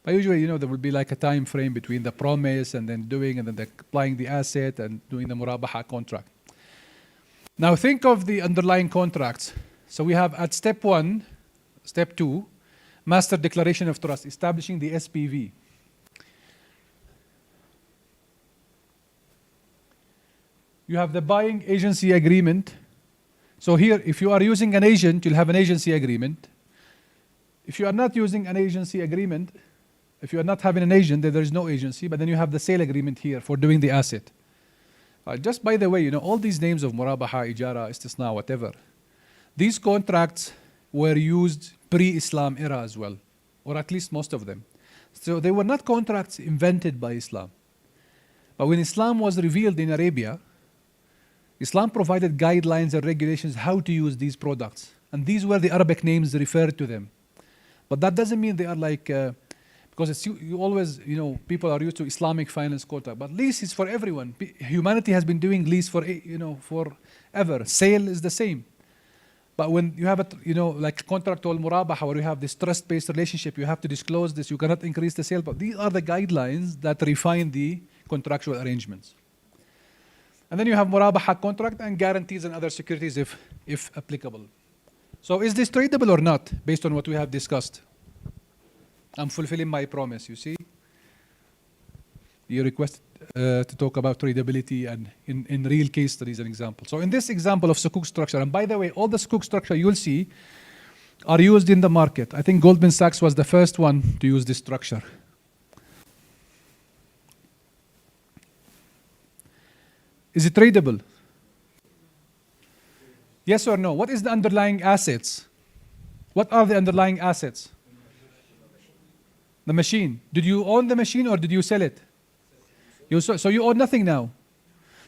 But usually, there will be like a time frame between the promise and then doing and then applying the asset and doing the Murabaha contract. Now think of the underlying contracts. So we have at step 1, step 2, master declaration of trust, establishing the SPV. You have the buying agency agreement. So here, if you are using an agent, you'll have an agency agreement. If you are not using an agency agreement, if you are not having an agent, then there is no agency, but then you have the sale agreement here for doing the asset. Just by the way, all these names of Murabaha, Ijara, Istisna, whatever, these contracts were used pre-Islam era as well, or at least most of them. So they were not contracts invented by Islam. But when Islam was revealed in Arabia, Islam provided guidelines and regulations how to use these products. And these were the Arabic names referred to them. But that doesn't mean they are like, because you always, people are used to Islamic finance quota. But lease is for everyone. Humanity has been doing lease for, forever. Sale is the same. But when you have like contractual murabaha, where you have this trust-based relationship, you have to disclose this, you cannot increase the sale. But these are the guidelines that refine the contractual arrangements. And then you have murabaha contract and guarantees and other securities if applicable. So is this tradable or not, based on what we have discussed? I'm fulfilling my promise, you see? You requested to talk about tradability and in real case studies and examples. So in this example of Sukuk structure, and by the way, all the Sukuk structure you'll see are used in the market. I think Goldman Sachs was the first one to use this structure. Is it tradable? Yes or no? What is the underlying assets? What are the underlying assets? The machine. Did you own the machine or did you sell it? So you own nothing now.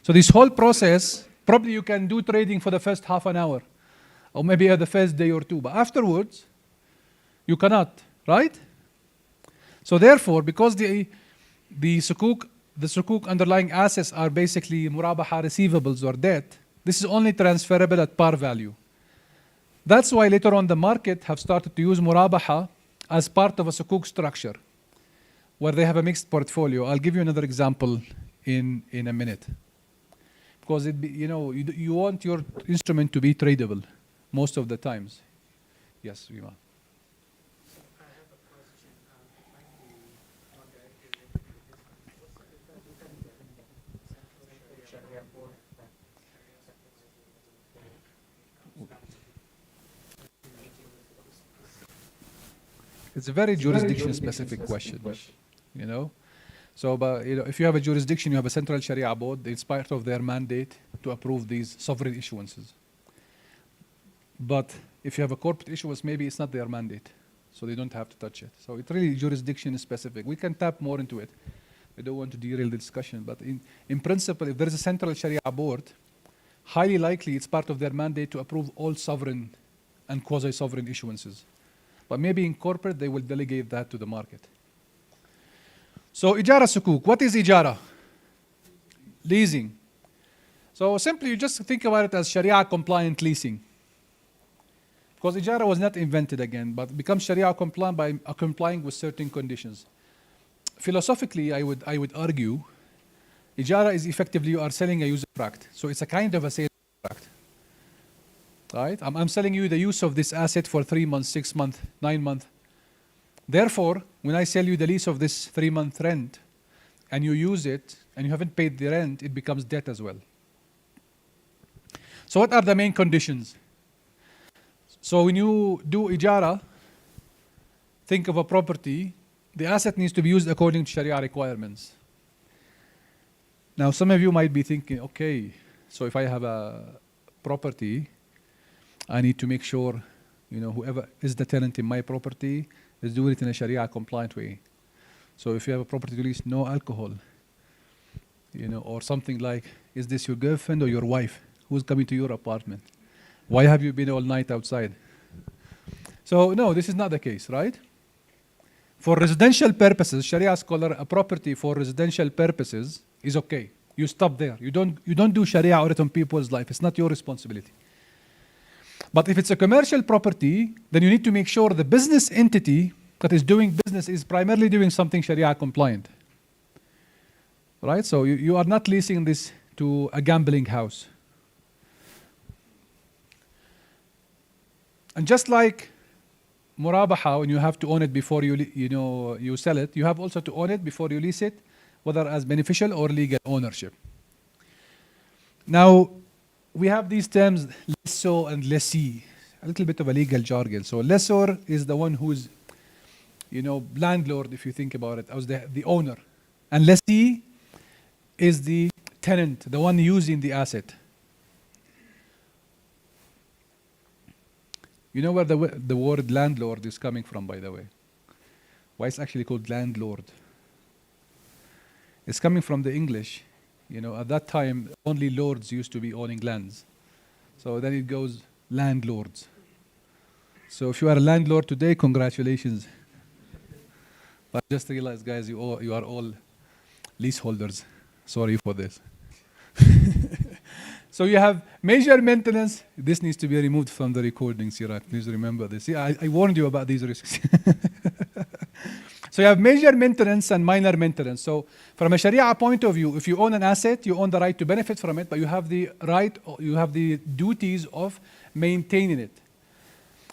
So this whole process, probably you can do trading for the first half an hour, or maybe the first day or two, but afterwards, you cannot, right? So therefore, because the Sukuk underlying assets are basically Murabaha receivables or debt, this is only transferable at par value. That's why later on the market have started to use Murabaha as part of a Sukuk structure, where they have a mixed portfolio. I'll give you another example in a minute. Because you want your instrument to be tradable most of the times. Yes, Rima. It's a very jurisdiction-specific question, you know. So, but if you have a jurisdiction, you have a central Sharia board. It's part of their mandate to approve these sovereign issuances. But if you have a corporate issuance, maybe it's not their mandate, so they don't have to touch it. So it's really jurisdiction-specific. We can tap more into it. I don't want to derail the discussion, but in principle, if there is a central Sharia board, highly likely it's part of their mandate to approve all sovereign and quasi-sovereign issuances. But maybe in corporate, they will delegate that to the market. So Ijara Sukuk, what is Ijara? Leasing. So simply you just think about it as Sharia-compliant leasing. Because Ijara was not invented again, but becomes Sharia-compliant by complying with certain conditions. Philosophically, I would argue, Ijara is effectively you are selling a user product. So it's a kind of a sales product. Right? I'm selling you the use of this asset for 3 months, 6 months, 9 months. Therefore, when I sell you the lease of this 3-month rent and you use it and you haven't paid the rent, it becomes debt as well. So what are the main conditions? So when you do Ijara, think of a property, the asset needs to be used according to Sharia requirements. Now some of you might be thinking, okay, so if I have a property, I need to make sure, whoever is the tenant in my property is doing it in a Sharia-compliant way. So if you have a property to lease, no alcohol, or something like, is this your girlfriend or your wife who's coming to your apartment? Why have you been all night outside? So no, this is not the case, right? For residential purposes, Sharia scholar, a property for residential purposes is okay. You stop there. You don't do Sharia audit on people's life. It's not your responsibility. But if it's a commercial property, then you need to make sure the business entity that is doing business is primarily doing something Sharia compliant. Right? So you are not leasing this to a gambling house. And just like Murabaha, when you have to own it before you sell it, you have also to own it before you lease it, whether as beneficial or legal ownership. Now, we have these terms, lessor and lessee, a little bit of a legal jargon. So lessor is the one who's, landlord, if you think about it, as the owner. And lessee is the tenant, the one using the asset. You know where the word landlord is coming from, by the way? Why it's actually called landlord? It's coming from the English. At that time, only lords used to be owning lands. So then it goes landlords. So if you are a landlord today, congratulations. But just realize, guys, you are all leaseholders. Sorry for this. So you have major maintenance. This needs to be removed from the recording, Sirat. Please remember this. I warned you about these risks. So you have major maintenance and minor maintenance. So from a Sharia point of view, if you own an asset, you own the right to benefit from it, but you have the duties of maintaining it.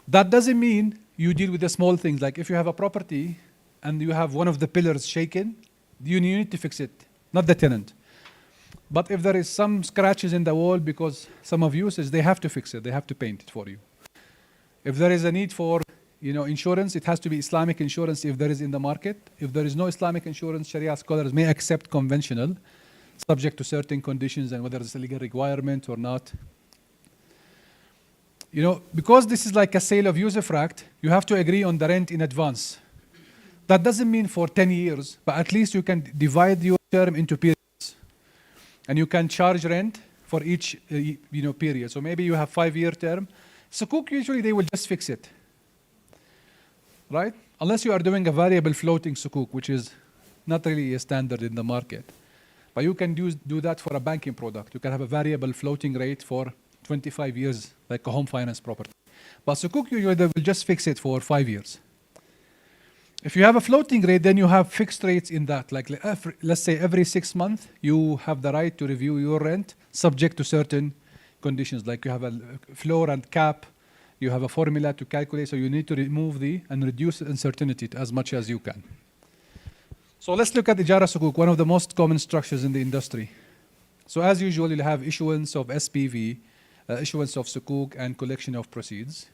That doesn't mean you deal with the small things. Like if you have a property and you have one of the pillars shaken, you need to fix it, not the tenant. But if there is some scratches in the wall because some of uses, they have to fix it. They have to paint it for you. If there is a need for insurance, it has to be Islamic insurance if there is in the market. If there is no Islamic insurance, Sharia scholars may accept conventional, subject to certain conditions and whether it's a legal requirement or not. You know, because this is like a sale of usufruct, you have to agree on the rent in advance. That doesn't mean for 10 years, but at least you can divide your term into periods. And you can charge rent for each period. So maybe you have 5-year term. Sukuk, usually they will just fix it. Right? Unless you are doing a variable floating sukuk, which is not really a standard in the market. But you can do that for a banking product. You can have a variable floating rate for 25 years, like a home finance property. But sukuk, usually they will just fix it for 5 years. If you have a floating rate, then you have fixed rates in that. Like let's say every 6 months, you have the right to review your rent subject to certain conditions. Like you have a floor and cap, you have a formula to calculate, so you need to remove and reduce uncertainty as much as you can. So let's look at Ijara Sukuk, one of the most common structures in the industry. So as usual, you'll have issuance of SPV, issuance of Sukuk, and collection of proceeds.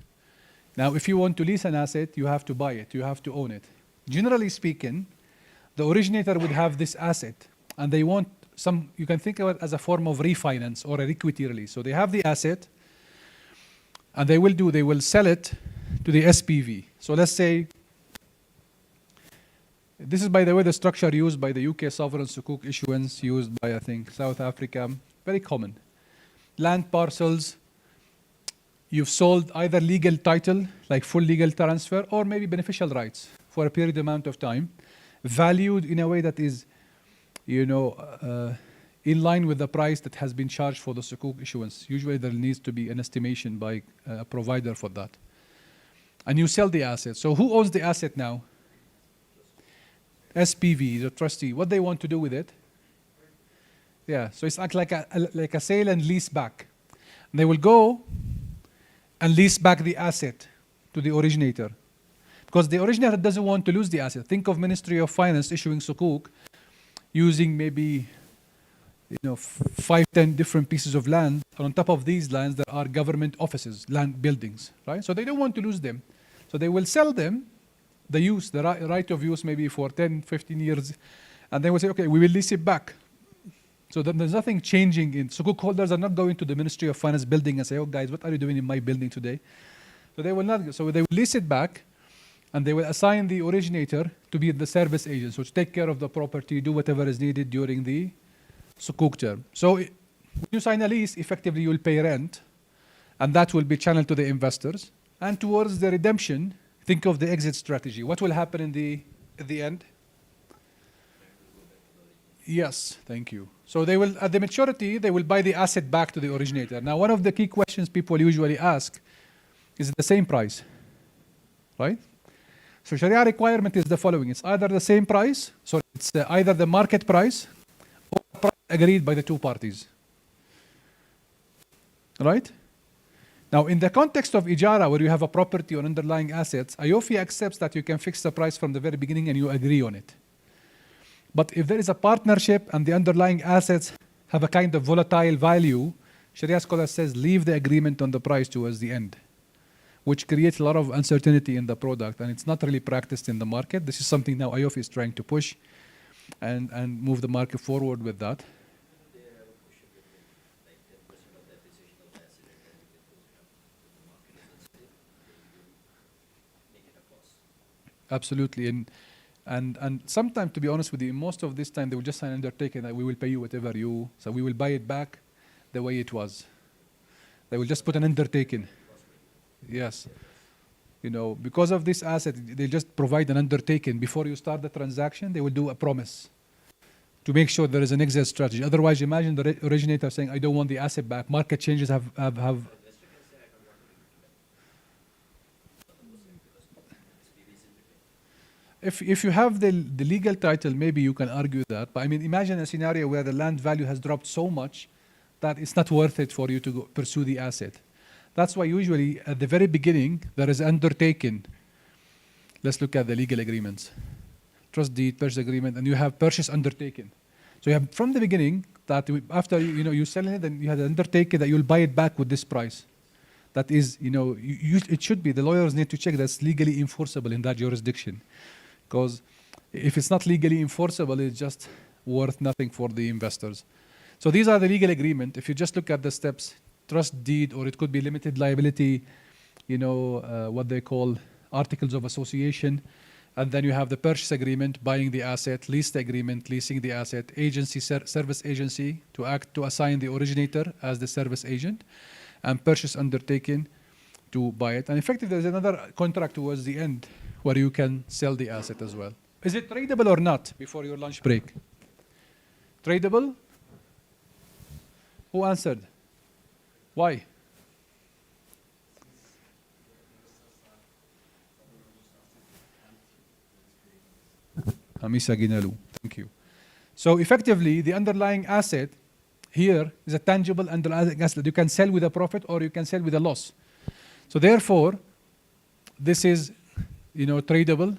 Now, if you want to lease an asset, you have to buy it, you have to own it. Generally speaking, the originator would have this asset, and they want you can think of it as a form of refinance or an equity release. So they have the asset, and they will sell it to the SPV. So let's say, this is, by the way, the structure used by the UK sovereign Sukuk issuance, used by, I think, South Africa, very common. Land parcels, you've sold either legal title, like full legal transfer, or maybe beneficial rights for a period amount of time, valued in a way that is, in line with the price that has been charged for the Sukuk issuance. Usually there needs to be an estimation by a provider for that. And you sell the asset. So who owns the asset now? SPV, the trustee. What they want to do with it? Yeah, so it's like a sale and lease back. And they will go and lease back the asset to the originator. Because the originator doesn't want to lose the asset. Think of Ministry of Finance issuing Sukuk using maybe 5-10 different pieces of land. And on top of these lands, there are government offices, land buildings, right? So they don't want to lose them. So they will sell them, the right of use maybe for 10, 15 years. And they will say, okay, we will lease it back. So then there's nothing changing in Sukuk holders are not going to the Ministry of Finance building and say, oh guys, what are you doing in my building today? So they will not. So they will lease it back, and they will assign the originator to be the service agent, so to take care of the property, do whatever is needed during the Sukuk term. So when you sign a lease, effectively you will pay rent, and that will be channeled to the investors. And towards the redemption, think of the exit strategy. What will happen at the end? Yes, thank you. So they will, at the maturity, they will buy the asset back to the originator. Now, one of the key questions people usually ask, is it the same price? Right? So Sharia requirement is the following. It's either the same price, so it's either the market price or the price agreed by the two parties. Right? Now, in the context of Ijara, where you have a property or underlying assets, IOFI accepts that you can fix the price from the very beginning and you agree on it. But if there is a partnership and the underlying assets have a kind of volatile value, Sharia scholar says leave the agreement on the price towards the end, which creates a lot of uncertainty in the product, and it's not really practiced in the market. This is something now IOFI is trying to push and move the market forward with that. Absolutely, and sometimes, to be honest with you, most of this time they will just sign an undertaking that we will pay you whatever so we will buy it back the way it was. They will just put an undertaking. Yes. Because of this asset, they just provide an undertaking. Before you start the transaction, they will do a promise to make sure there is an exit strategy. Otherwise, imagine the originator saying, I don't want the asset back. Market changes have If you have the legal title, maybe you can argue that. But I mean, imagine a scenario where the land value has dropped so much that it's not worth it for you to pursue the asset. That's why usually at the very beginning, there is undertaking. Let's look at the legal agreements. Trust deed, purchase agreement, and you have purchase undertaking. So you have from the beginning that after you sell it, then you have the undertaking that you'll buy it back with this price. That is, it should be, the lawyers need to check that's legally enforceable in that jurisdiction. Because if it's not legally enforceable, it's just worth nothing for the investors. So these are the legal agreement. If you just look at the steps, trust deed, or it could be limited liability, what they call articles of association. And then you have the purchase agreement, buying the asset, lease agreement, leasing the asset, agency, service agency to assign the originator as the service agent, and purchase undertaking to buy it. And effectively, there's another contract towards the end where you can sell the asset as well. Is it tradable or not before your lunch break? Tradable? Who answered? Why? Hamisa Ginalu, thank you. So effectively, the underlying asset here is a tangible underlying asset that you can sell with a profit or you can sell with a loss. So therefore, this is, tradable,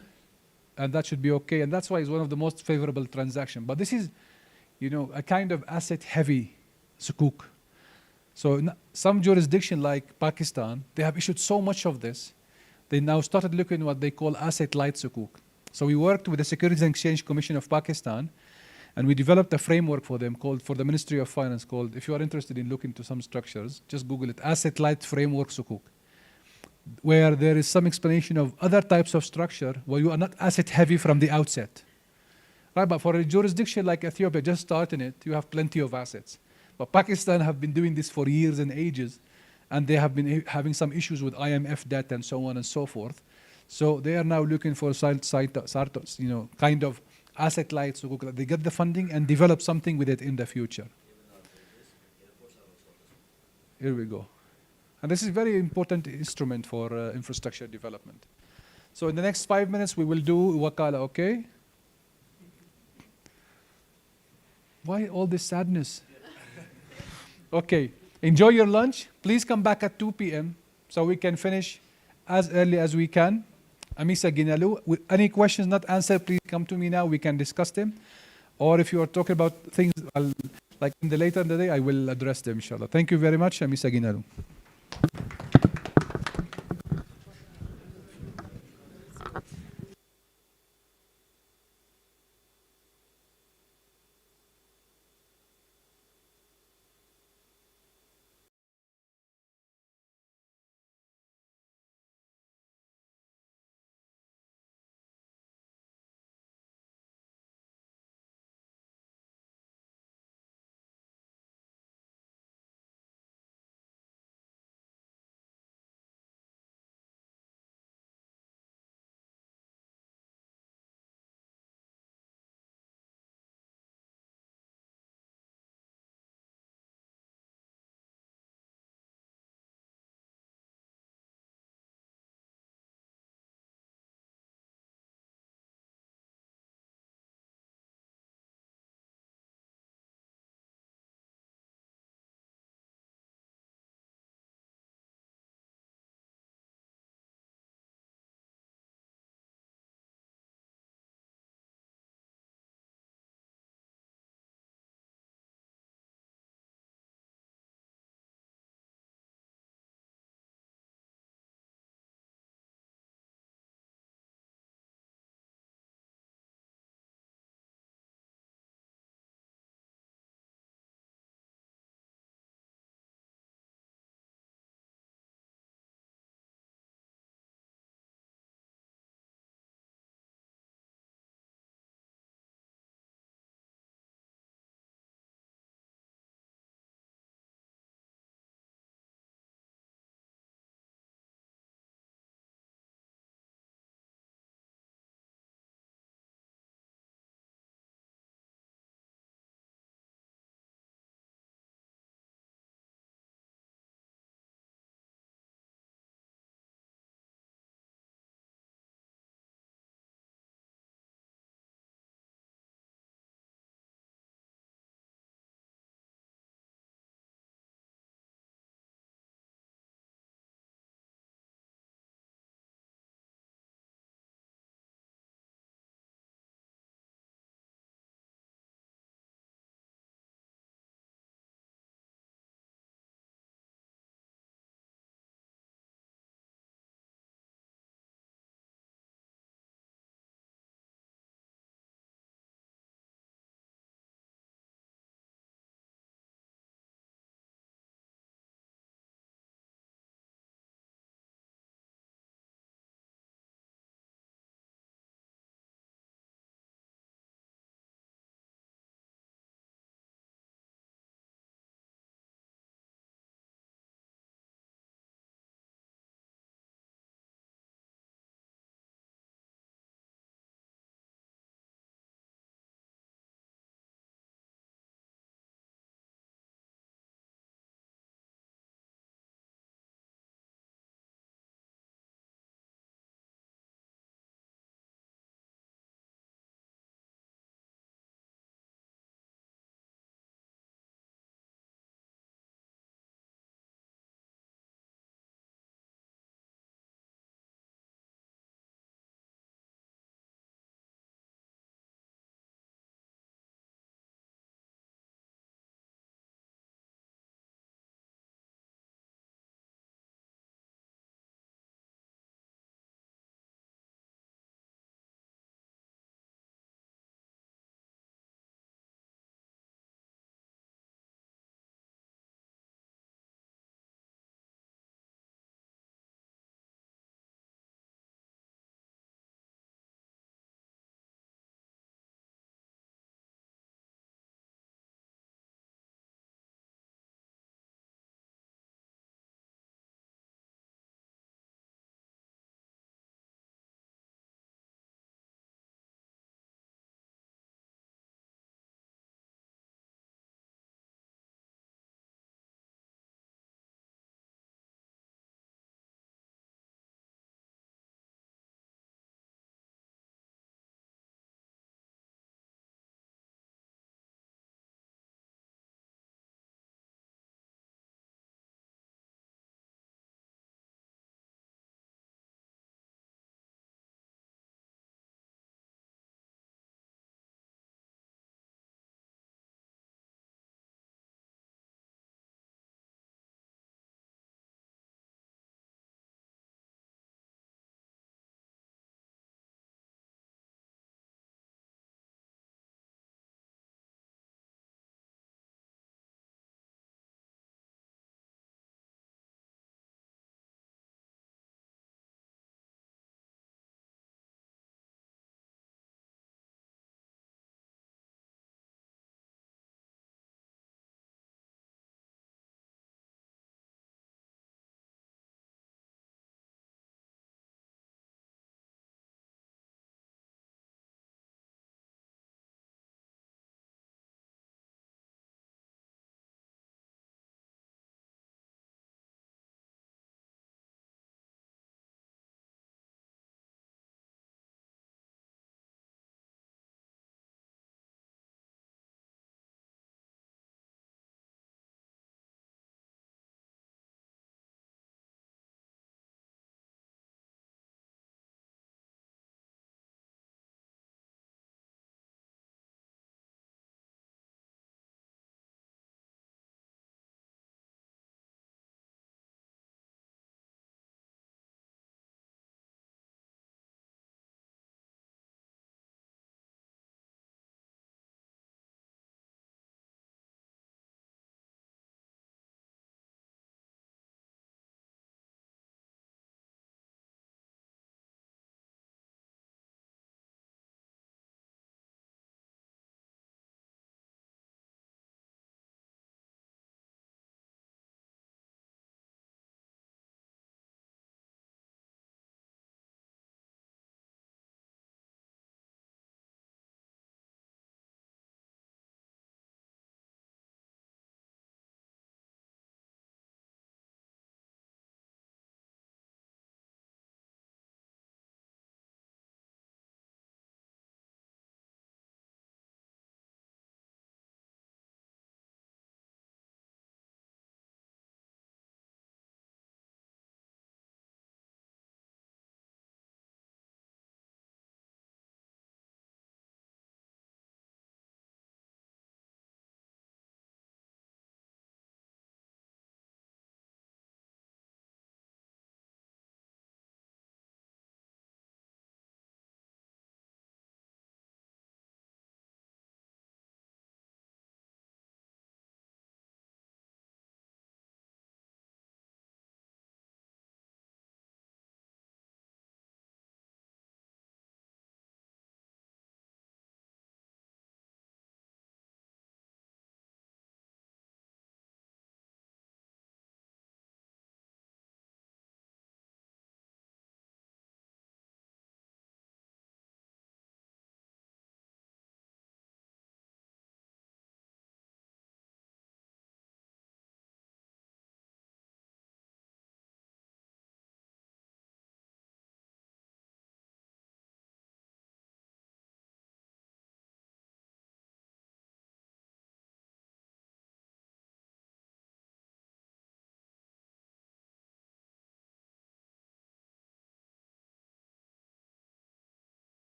and that should be okay. And that's why it's one of the most favorable transactions. But this is, a kind of asset-heavy sukuk. So in some jurisdiction like Pakistan, they have issued so much of this, they now started looking at what they call asset-light sukuk. So we worked with the Securities and Exchange Commission of Pakistan, and we developed a framework for them for the Ministry of Finance called, if you are interested in looking into some structures, just Google it, Asset-Light Framework Sukuk, where there is some explanation of other types of structure where you are not asset-heavy from the outset. Right, but for a jurisdiction like Ethiopia, just starting it, you have plenty of assets. But Pakistan have been doing this for years and ages, and they have been having some issues with IMF debt and so on and so forth. So they are now looking for kind of asset-light sukuk that they get the funding and develop something with it in the future. Here we go. And this is a very important instrument for infrastructure development. So in the next 5 minutes, we will do Wakala, okay? Why all this sadness? Okay, enjoy your lunch. Please come back at 2 p.m. so we can finish as early as we can. Amisa Ginalu, with any questions not answered, please come to me now. We can discuss them. Or if you are talking about things like later in the day, I will address them, inshallah. Thank you very much, Amisa Ginalu.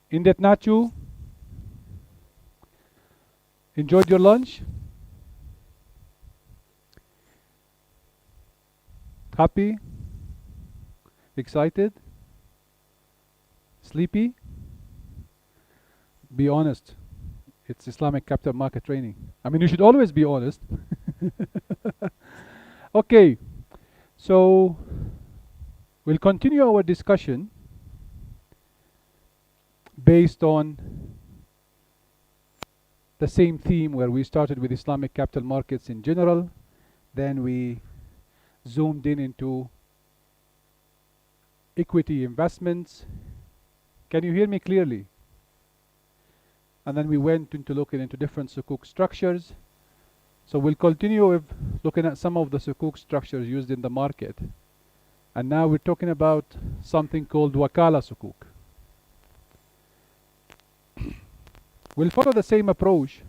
Indet Nachu, enjoyed your lunch? Happy? Excited? Sleepy? Be honest. It's Islamic capital market training. I mean, you should always be honest. Okay, so we'll continue our discussion based on the same theme where we started with Islamic capital markets in general, then we zoomed in into equity investments. Can you hear me clearly? And then we went into looking into different Sukuk structures. So we'll continue with looking at some of the Sukuk structures used in the market. And now we're talking about something called Wakala Sukuk. We'll follow the same approach.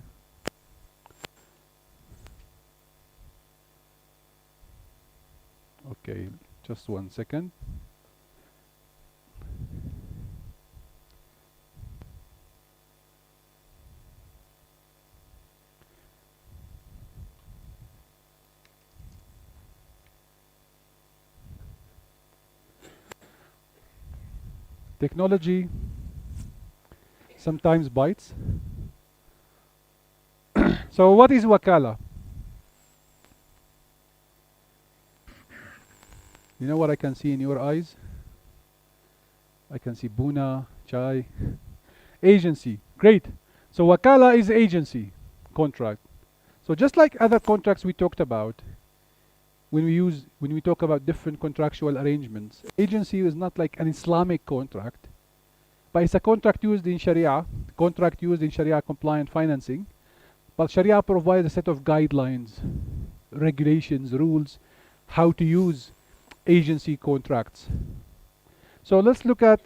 Okay, just 1 second. Technology sometimes bites. So what is Wakala? You know what I can see in your eyes? I can see Buna, Chai. Agency. Great. So Wakala is agency contract. So just like other contracts we talked about, when we talk about different contractual arrangements, agency is not like an Islamic contract, but it's a contract used in Sharia, contract used in Sharia-compliant financing. But Sharia provides a set of guidelines, regulations, rules, how to use agency contracts. So let's look at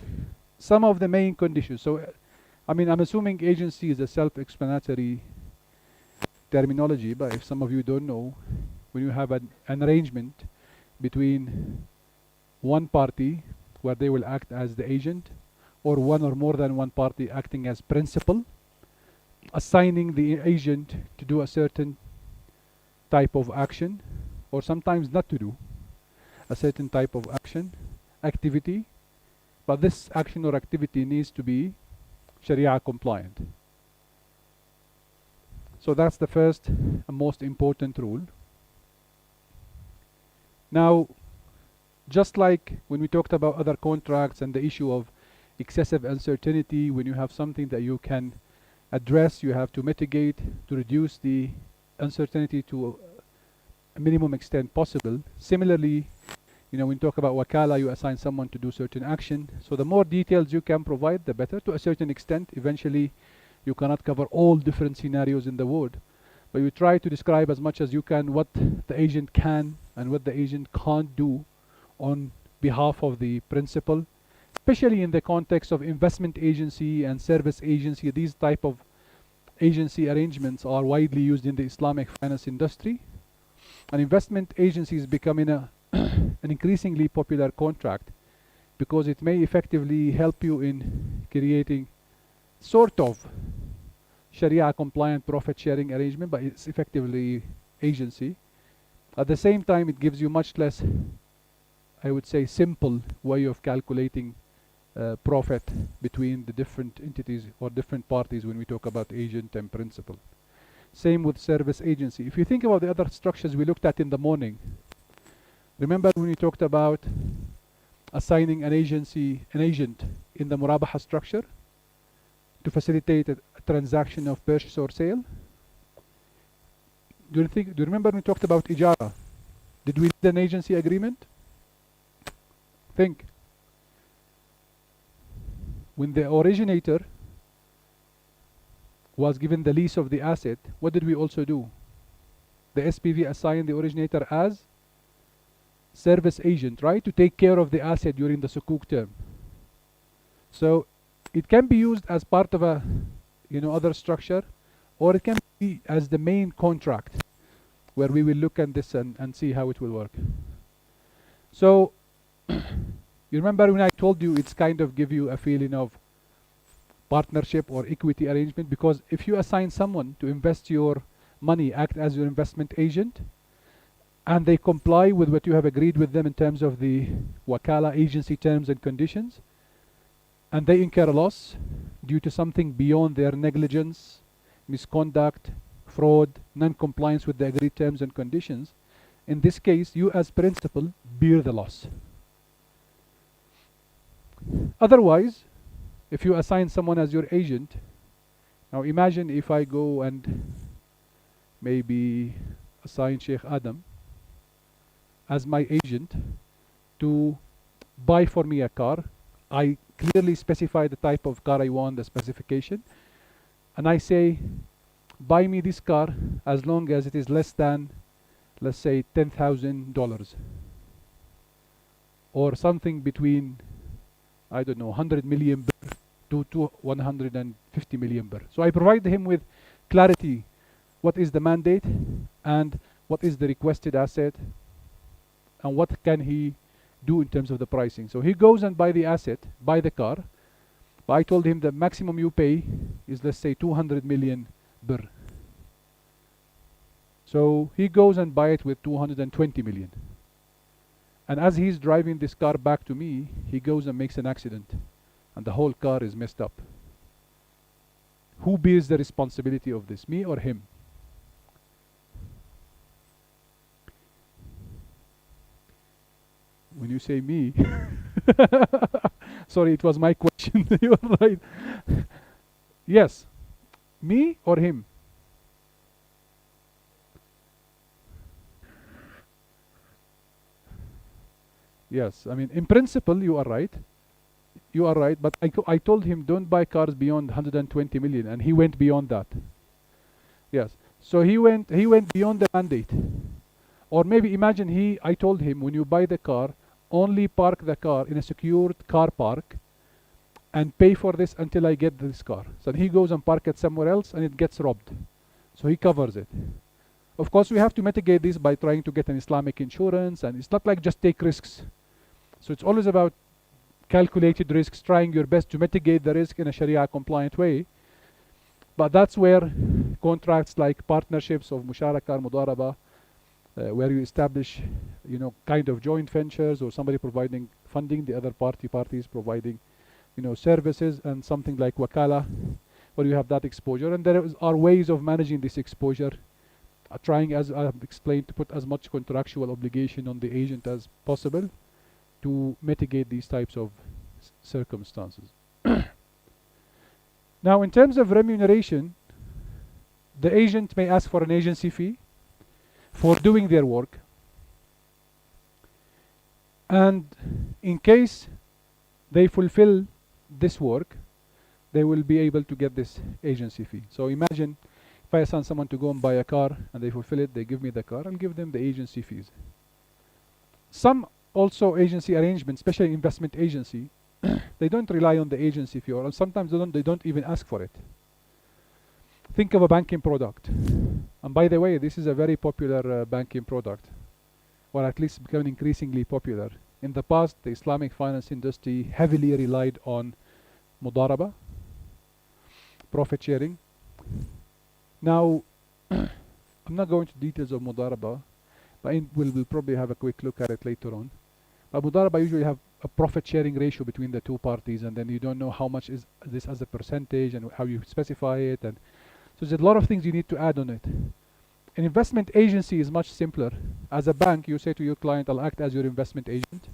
some of the main conditions. So, I mean, I'm assuming agency is a self-explanatory terminology, but if some of you don't know, when you have an arrangement between one party where they will act as the agent, or one or more than one party acting as principal, assigning the agent to do a certain type of action, or sometimes not to do a certain type of action, activity, but this action or activity needs to be Sharia compliant. So that's the first and most important rule. Now, just like when we talked about other contracts and the issue of excessive uncertainty, when you have something that you can address, you have to mitigate to reduce the uncertainty to a minimum extent possible. Similarly, you know, when you talk about Wakala, you assign someone to do certain action. So the more details you can provide, the better. To a certain extent, eventually, you cannot cover all different scenarios in the world. But you try to describe as much as you can what the agent can and what the agent can't do on behalf of the principal, especially in the context of investment agency and service agency. These type of agency arrangements are widely used in the Islamic finance industry. And investment agency is becoming an increasingly popular contract because it may effectively help you in creating sort of Sharia compliant profit sharing arrangement, but it's effectively agency. At the same time, it gives you much less, I would say, simple way of calculating profit between the different entities or different parties when we talk about agent and principal. Same with service agency. If you think about the other structures we looked at in the morning, remember when we talked about assigning an agent in the Murabaha structure to facilitate a transaction of purchase or sale? Do you remember when we talked about Ijara? Did we need an agency agreement? Think. When the originator was given the lease of the asset, what did we also do? The SPV assigned the originator as service agent, right? To take care of the asset during the Sukuk term. So it can be used as part of a other structure, or it can be as the main contract, where we will look at this and see how it will work. So you remember when I told you it's kind of give you a feeling of partnership or equity arrangement, because if you assign someone to invest your money, act as your investment agent, and they comply with what you have agreed with them in terms of the Wakala agency terms and conditions, and they incur a loss due to something beyond their negligence, misconduct, fraud, non-compliance with the agreed terms and conditions, in this case, you as principal bear the loss. Otherwise, if you assign someone as your agent, now imagine if I go and maybe assign Sheikh Adam as my agent to buy for me a car. I clearly specify the type of car I want, the specification, and I say, buy me this car as long as it is less than, let's say, $10,000, or something between, I don't know, 100 million birr to 150 million birr. So I provide him with clarity, what is the mandate and what is the requested asset and what can he do in terms of the pricing. So he goes and buy the asset, buy the car, but I told him the maximum you pay is, let's say, 200 million birr. So he goes and buy it with 220 million. And as he's driving this car back to me, he goes and makes an accident, and the whole car is messed up. Who bears the responsibility of this, me or him? When you say me, sorry, it was my question. You are right. Yes, me or him? Yes, I mean, in principle, you are right. You are right, but I told him don't buy cars beyond 120 million, and he went beyond that. Yes, so he went beyond the mandate. Or maybe imagine I told him, when you buy the car, only park the car in a secured car park and pay for this until I get this car. So he goes and park it somewhere else and it gets robbed. So he covers it. Of course, we have to mitigate this by trying to get an Islamic insurance, and it's not like just take risks. So it's always about calculated risks, trying your best to mitigate the risk in a Sharia-compliant way. But that's where contracts like partnerships of Musharaka, Mudaraba, where you establish, kind of joint ventures, or somebody providing funding, the other parties providing, services, and something like Wakala, where you have that exposure. And there are ways of managing this exposure, trying, as I have explained, to put as much contractual obligation on the agent as possible to mitigate these types of circumstances. Now, in terms of remuneration, the agent may ask for an agency fee for doing their work, and in case they fulfill this work, they will be able to get this agency fee. So imagine if I assign someone to go and buy a car and they fulfill it, they give me the car, I'll give them the agency fees. Some also agency arrangements, especially investment agency, they don't rely on the agency fee, or sometimes they don't even ask for it. Think of a banking product. And by the way, this is a very popular banking product, or at least becoming increasingly popular. In the past, the Islamic finance industry heavily relied on Mudaraba, profit sharing. Now, I'm not going to details of Mudaraba, but we'll probably have a quick look at it later on. But Mudaraba usually have a profit sharing ratio between the two parties, and then you don't know how much is this as a percentage and how you specify it, and so there's a lot of things you need to add on it. An investment agency is much simpler. As a bank, you say to your client, I'll act as your investment agent.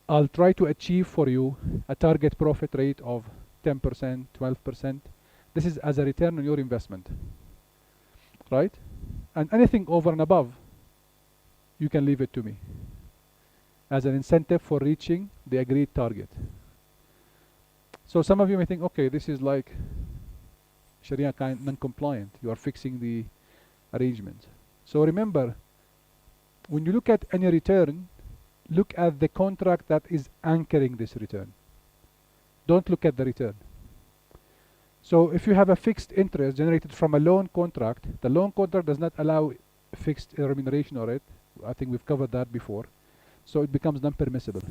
I'll try to achieve for you a target profit rate of 10%, 12%. This is as a return on your investment, right? And anything over and above, you can leave it to me as an incentive for reaching the agreed target. So some of you may think, okay, this is like Sharia non-compliant. You are fixing the arrangement. So remember, when you look at any return, look at the contract that is anchoring this return. Don't look at the return. So if you have a fixed interest generated from a loan contract, the loan contract does not allow fixed remuneration on it. I think we've covered that before. So it becomes non-permissible.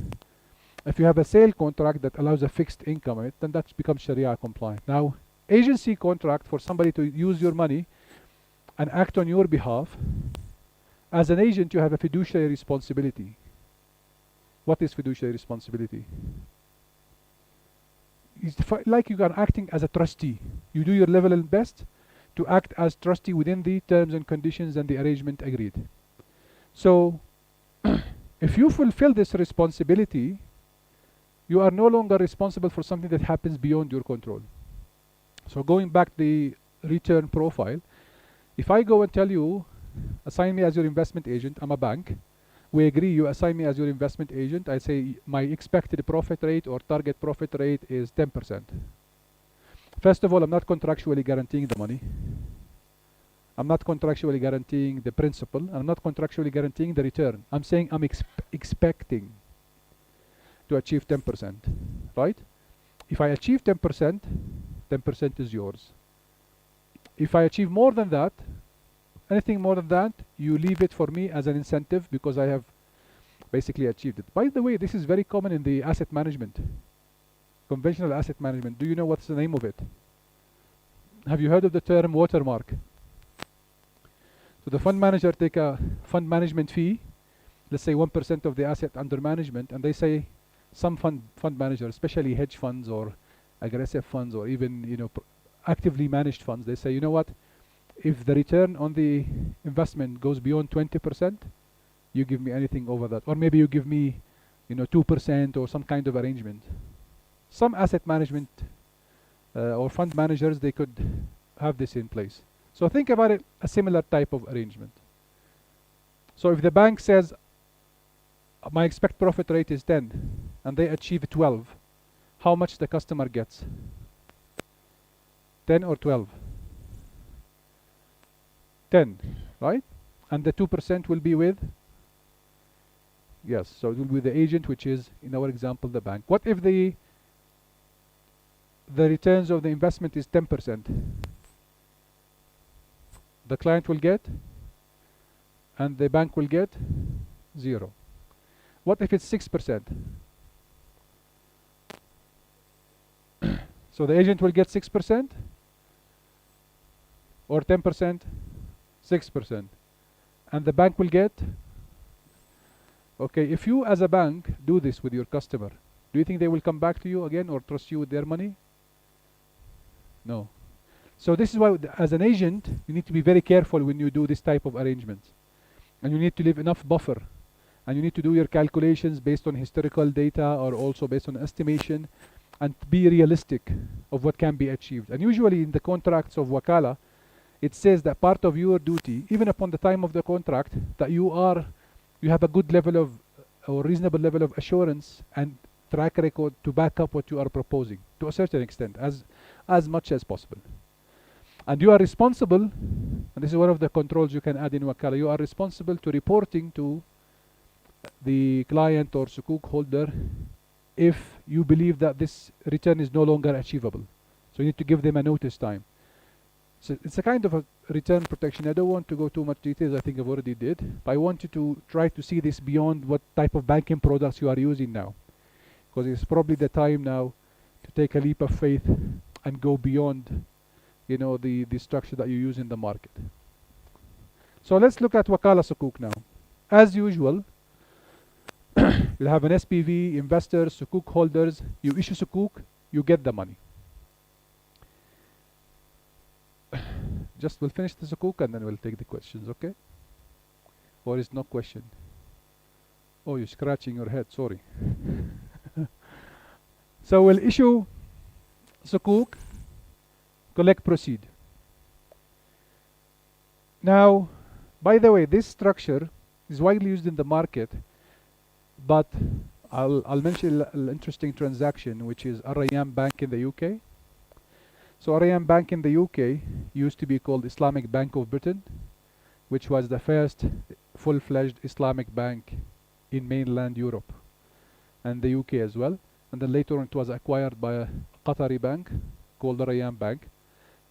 If you have a sale contract that allows a fixed income in it, then that becomes Sharia compliant. Now, agency contract for somebody to use your money and act on your behalf, as an agent, you have a fiduciary responsibility. What is fiduciary responsibility? It's like you are acting as a trustee. You do your level and best to act as trustee within the terms and conditions and the arrangement agreed. So, if you fulfill this responsibility, you are no longer responsible for something that happens beyond your control. So going back the return profile, if I go and tell you, assign me as your investment agent, I'm a bank, we agree you assign me as your investment agent, I say my expected profit rate or target profit rate is 10%. First of all, I'm not contractually guaranteeing the money. I'm not contractually guaranteeing the principal. I'm not contractually guaranteeing the return. I'm saying I'm expecting to achieve 10%, right? If I achieve 10%, 10% is yours. If I achieve more than that, anything more than that, you leave it for me as an incentive because I have basically achieved it. By the way, this is very common in the asset management, conventional asset management. Do you know what's the name of it? Have you heard of the term watermark? So the fund manager take a fund management fee, let's say 1% of the asset under management, and they say some fund managers, especially hedge funds or aggressive funds or even actively managed funds, they say, you know what, if the return on the investment goes beyond 20%, you give me anything over that, or maybe you give me 2% or some kind of arrangement. Some asset management or fund managers, they could have this in place. So think about it, a similar type of arrangement. So if the bank says my expected profit rate is 10 and they achieve 12, how much the customer gets? 10 or 12? 10, right? And the 2% will be with? Yes, so it will be the agent, which is, in our example, the bank. What if the returns of the investment is 10%? The client will get, and the bank will get 0. What if it's 6%? So the agent will get 6%, or 10%, 6%, and the bank will get. Okay, if you as a bank do this with your customer, do you think they will come back to you again or trust you with their money? No. So this is why, as an agent, you need to be very careful when you do this type of arrangements. And you need to leave enough buffer. And you need to do your calculations based on historical data or also based on estimation, and be realistic of what can be achieved. And usually in the contracts of Wakala, it says that part of your duty, even upon the time of the contract, that you have a good level of, or reasonable level of assurance and track record to back up what you are proposing, to a certain extent, as much as possible. And you are responsible, and this is one of the controls you can add in Wakala, you are responsible to reporting to the client or Sukuk holder if you believe that this return is no longer achievable. So you need to give them a notice time. So it's a kind of a return protection. I don't want to go too much details, I think I've already did, but I want you to try to see this beyond what type of banking products you are using now. Because it's probably the time now to take a leap of faith and go beyond the structure that you use in the market. So let's look at Wakala Sukuk now. As usual, you'll have an SPV, investors, Sukuk holders. You issue Sukuk, you get the money. Just we'll finish the Sukuk and then we'll take the questions, okay? Or is no question? Oh, you're scratching your head, sorry. So we'll issue Sukuk, collect, proceed. Now, by the way, this structure is widely used in the market, but I'll mention an interesting transaction, which is Al-Rayyan Bank in the UK. So Al-Rayyan Bank in the UK used to be called Islamic Bank of Britain, which was the first full-fledged Islamic bank in mainland Europe and the UK as well. And then later on it was acquired by a Qatari bank called the Al-Rayyan Bank.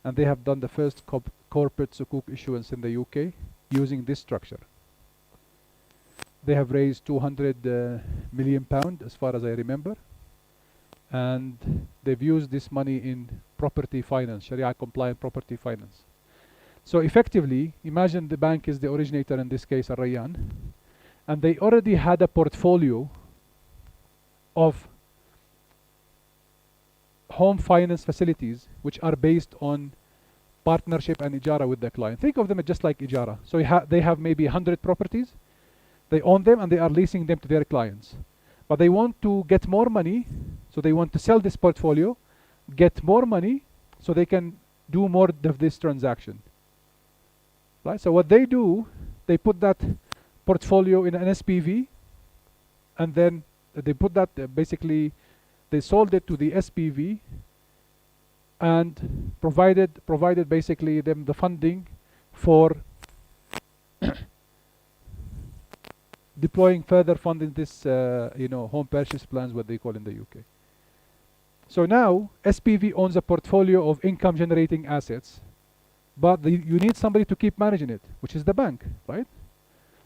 And they have done the first corporate Sukuk issuance in the UK using this structure. They have raised 200 million pound, as far as I remember. And they've used this money in property finance, Sharia-compliant property finance. So effectively, imagine the bank is the originator, in this case, Al Rayyan, and they already had a portfolio of home finance facilities which are based on partnership and ijara with the client. Think of them just like ijara. So they have maybe 100 properties. They own them and they are leasing them to their clients. But they want to get more money, so they want to sell this portfolio, get more money, so they can do more of this transaction. Right? So what they do, they put that portfolio in an SPV, and then they put that, basically, they sold it to the SPV, and provided basically them the funding for deploying further funding this home purchase plans, what they call in the UK. So now SPV owns a portfolio of income generating assets, but you need somebody to keep managing it, which is the bank, right?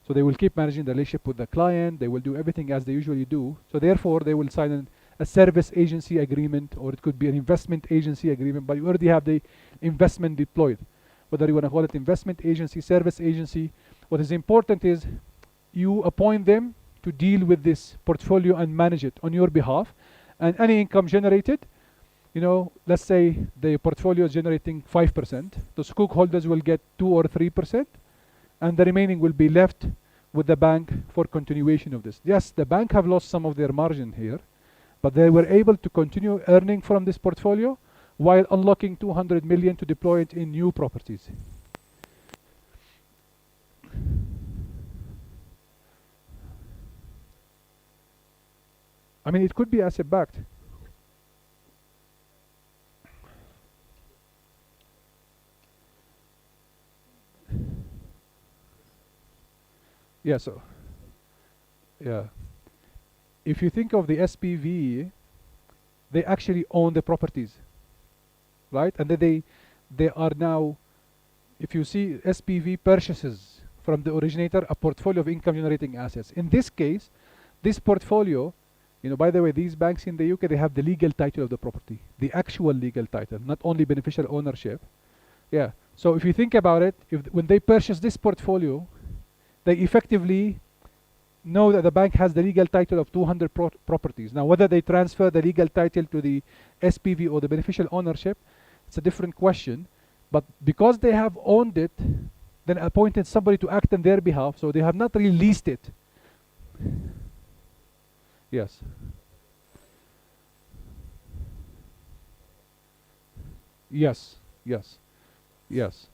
So they will keep managing the relationship with the client, they will do everything as they usually do. So therefore they will sign a service agency agreement, or it could be an investment agency agreement, but you already have the investment deployed. Whether you want to call it investment agency, service agency, what is important is you appoint them to deal with this portfolio and manage it on your behalf. And any income generated, let's say the portfolio is generating 5%, the Sukuk holders will get 2 or 3%, and the remaining will be left with the bank for continuation of this. Yes, the bank have lost some of their margin here, but they were able to continue earning from this portfolio while unlocking 200 million to deploy it in new properties. I mean, it could be asset backed. Yeah, so, yeah. If you think of the SPV, they actually own the properties, right? And then they are now, if you see SPV purchases from the originator a portfolio of income generating assets. In this case, this portfolio, by the way, these banks in the UK, they have the legal title of the property, the actual legal title, not only beneficial ownership. Yeah. So if you think about it, when they purchase this portfolio, they effectively know that the bank has the legal title of 200 properties. Now, whether they transfer the legal title to the SPV or the beneficial ownership, it's a different question. But because they have owned it, then appointed somebody to act on their behalf, so they have not really leased it. Yes. Yes. Yes. Yes.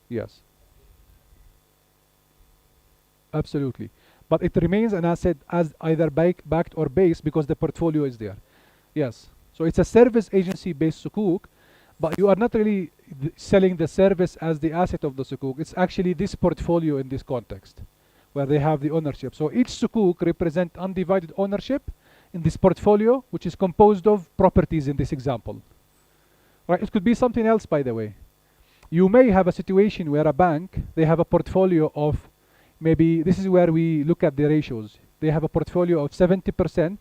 Yes. Absolutely. But it remains an asset as either backed or based because the portfolio is there. Yes. So it's a service agency based Sukuk, but you are not really selling the service as the asset of the Sukuk. It's actually this portfolio in this context where they have the ownership. So each Sukuk represents undivided ownership in this portfolio, which is composed of properties in this example. Right? It could be something else, by the way. You may have a situation where a bank, they have a portfolio of, maybe this is where we look at the ratios. They have a portfolio of 70%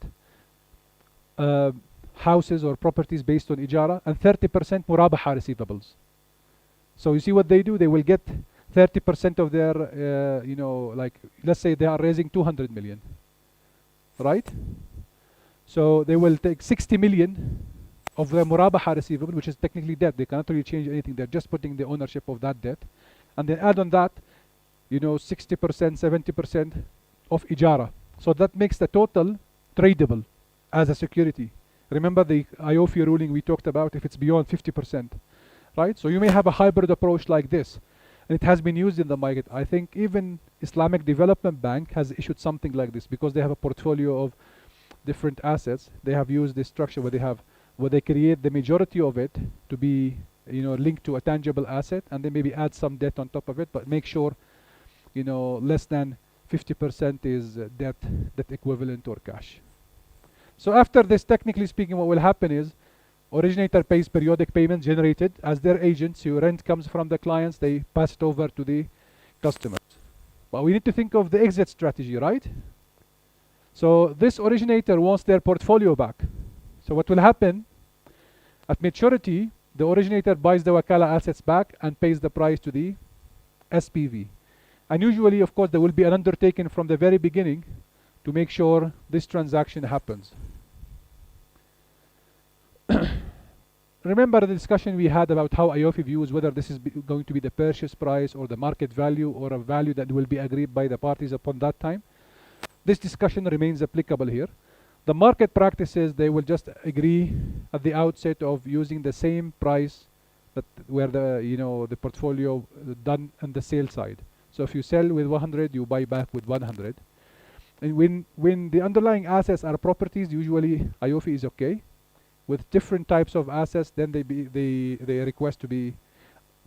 houses or properties based on Ijara and 30% Murabaha receivables. So you see what they do? They will get 30% of their, like, let's say they are raising 200 million, right? So they will take 60 million of the Murabaha receivable, which is technically debt. They cannot really change anything. They're just putting the ownership of that debt. And then add on that, 60%, 70% of Ijara. So that makes the total tradable as a security. Remember the IOFI ruling we talked about, if it's beyond 50%, right? So you may have a hybrid approach like this. And it has been used in the market. I think even Islamic Development Bank has issued something like this because they have a portfolio of different assets. They have used this structure where they create the majority of it to be, linked to a tangible asset, and then maybe add some debt on top of it, but make sure, less than 50% is debt equivalent or cash. So after this, technically speaking, what will happen is originator pays periodic payments generated as their agent. So rent comes from the clients, they pass it over to the customers. But we need to think of the exit strategy, right? So this originator wants their portfolio back. So what will happen at maturity, the originator buys the Wakala assets back and pays the price to the SPV. And usually, of course, there will be an undertaking from the very beginning to make sure this transaction happens. Remember the discussion we had about how IOFI views whether this is going to be the purchase price or the market value or a value that will be agreed by the parties upon that time. This discussion remains applicable here. The market practices, they will just agree at the outset of using the same price that where the portfolio done on the sale side. So if you sell with 100, you buy back with 100. And when the underlying assets are properties, usually IOFI is okay. With different types of assets, then they request to be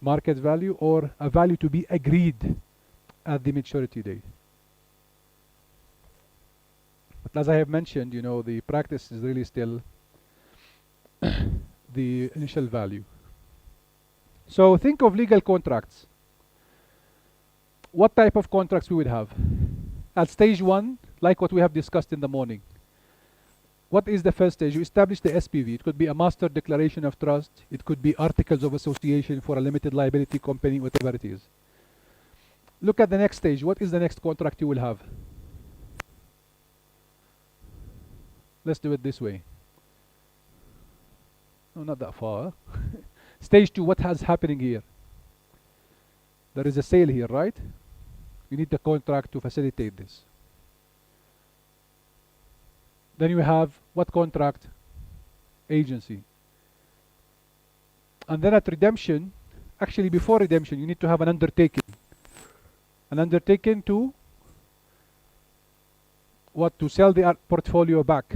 market value or a value to be agreed at the maturity date. But as I have mentioned, the practice is really still the initial value. So think of legal contracts. What type of contracts we would have? At stage 1, like what we have discussed in the morning. What is the first stage? You establish the SPV. It could be a master declaration of trust. It could be articles of association for a limited liability company, whatever it is. Look at the next stage. What is the next contract you will have? Let's do it this way. No, not that far. Stage 2, what has happening here? There is a sale here, right? You need the contract to facilitate this. Then you have what contract? Agency. And then at redemption, actually before redemption, you need to have an undertaking. An undertaking to what? To sell the portfolio back.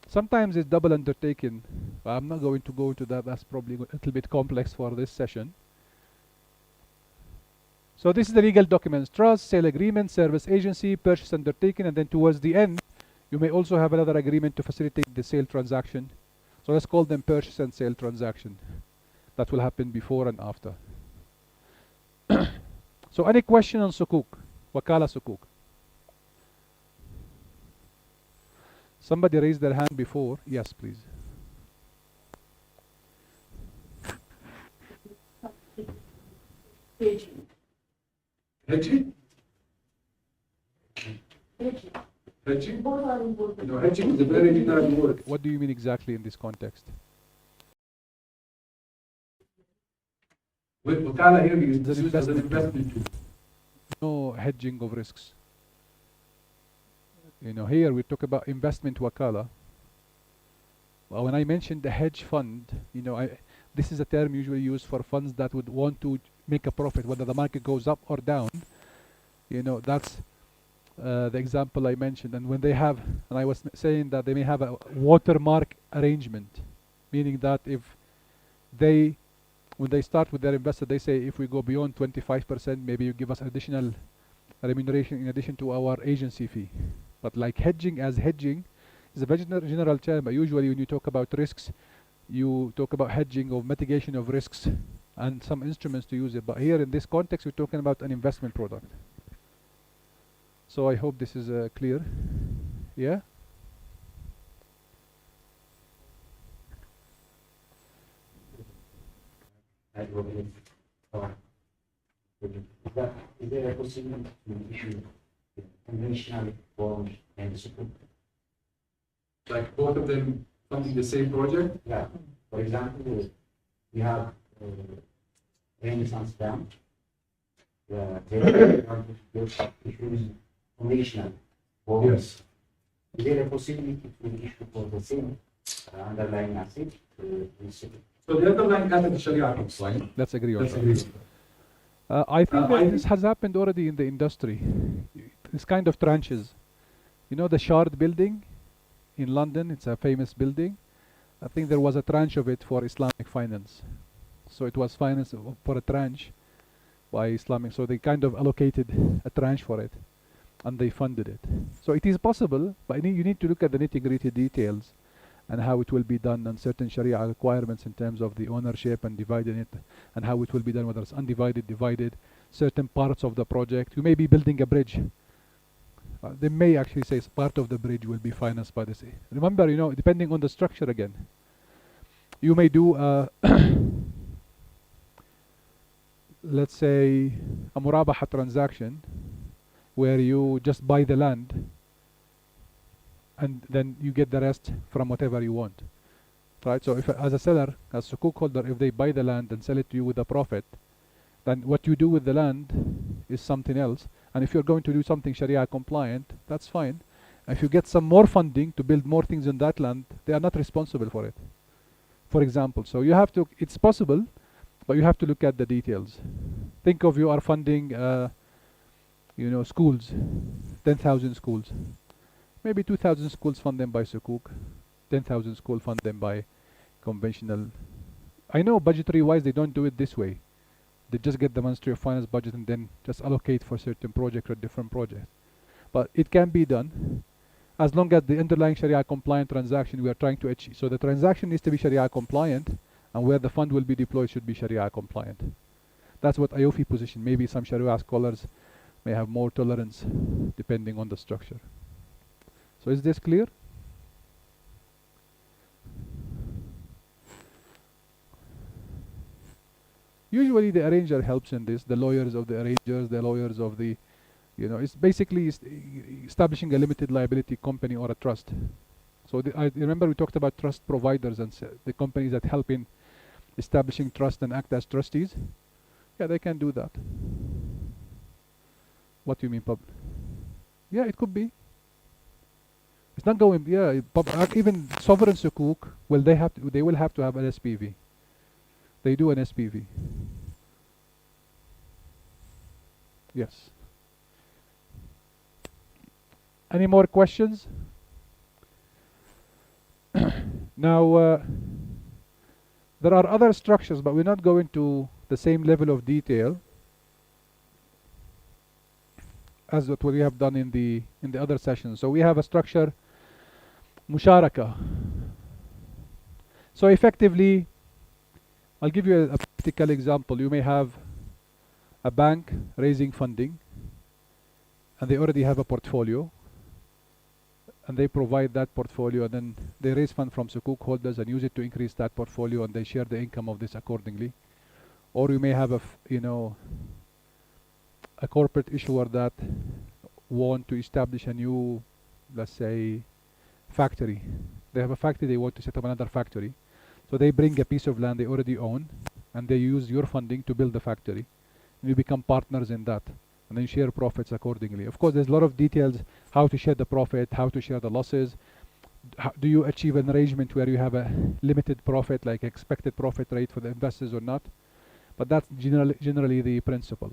Sometimes it's double undertaking. I'm not going to go into that. That's probably a little bit complex for this session. So this is the legal documents: trust, sale agreement, service agency, purchase undertaking, and then towards the end, you may also have another agreement to facilitate the sale transaction. So let's call them purchase and sale transaction. That will happen before and after. So any question on Sukuk? Wakala Sukuk? Somebody raised their hand before. Yes, please. Hedging? Hedging? No, hedging is a very general word. What do you mean exactly in this context? With Wakala here, we use investment tool. No hedging of risks. Here we talk about investment Wakala. Well, when I mentioned the hedge fund, this is a term usually used for funds that would want to make a profit, whether the market goes up or down. That's the example I mentioned. And when they have, and I was saying that they may have a watermark arrangement, meaning that if when they start with their investor, they say, if we go beyond 25%, maybe you give us additional remuneration in addition to our agency fee. But like hedging as hedging is a very general term. But usually when you talk about risks, you talk about hedging or mitigation of risks and some instruments to use it. But here in this context, we're talking about an investment product. So I hope this is clear. Yeah? Is there a possibility to issue conventional bonds and Sukuk? Like both of them funding the same project? Yeah. For example, we have Renaissance Bank. They want to issue conventional bonds. Yes. Is there a possibility to issue for the same underlying asset? So the underlying asset is Sharia-compliant. Let's agree on that. I think that this has happened already in the industry. It's kind of tranches. The Shard building in London, it's a famous building. I think there was a tranche of it for Islamic finance. So it was financed for a tranche by Islamic. So they kind of allocated a tranche for it and they funded it. So it is possible, but you need to look at the nitty-gritty details and how it will be done, and certain Sharia requirements in terms of the ownership and dividing it, and how it will be done, whether it's undivided, divided, certain parts of the project. You may be building a bridge. They may actually say part of the bridge will be financed by this. Remember, you know, depending on the structure again, you may do let's say a Murabaha transaction where you just buy the land and then you get the rest from whatever you want, right? So if as a seller, as a sukuk holder, if they buy the land and sell it to you with a profit, then what you do with the land is something else. And if you're going to do something Sharia compliant, that's fine. If you get some more funding to build more things on that land, they are not responsible for it, for example. So you have to, it's possible, but you have to look at the details. Think of you are funding you know, schools, 10,000 schools. Maybe 2,000 schools fund them by sukuk, 10,000 schools fund them by conventional. I know budgetary wise they don't do it this way. They just get the Ministry of Finance budget and then just allocate for certain project or different projects. But it can be done as long as the underlying Sharia compliant transaction we are trying to achieve. So the transaction needs to be Sharia compliant, and where the fund will be deployed should be Sharia compliant. That's what IOFI position. Maybe some Sharia scholars may have more tolerance depending on the structure. So is this clear? Usually the arranger helps in this, the lawyers of the arrangers, the lawyers of the, you know, it's basically establishing a limited liability company or a trust. So I remember we talked about trust providers and the companies that help in establishing trust and act as trustees. Yeah, they can do that. What do you mean, pub? Yeah, it could be. It's not going, yeah, even sovereign sukuk, well, they will have to have an SPV. They do an SPV. Yes. Any more questions? Now, there are other structures, but we're not going to the same level of detail as what we have done in the other sessions. So we have a structure, musharaka. So effectively, I'll give you a practical example. You may have a bank raising funding, and they already have a portfolio, and they provide that portfolio, and then they raise fund from sukuk holders and use it to increase that portfolio, and they share the income of this accordingly. Or you may have a corporate issuer that want to establish a new, let's say, factory. They have a factory, they want to set up another factory. So they bring a piece of land they already own, and they use your funding to build the factory. And you become partners in that, and then share profits accordingly. Of course, there's a lot of details, how to share the profit, how to share the losses. How do you achieve an arrangement where you have a limited profit, like expected profit rate for the investors or not? But that's generally the principle.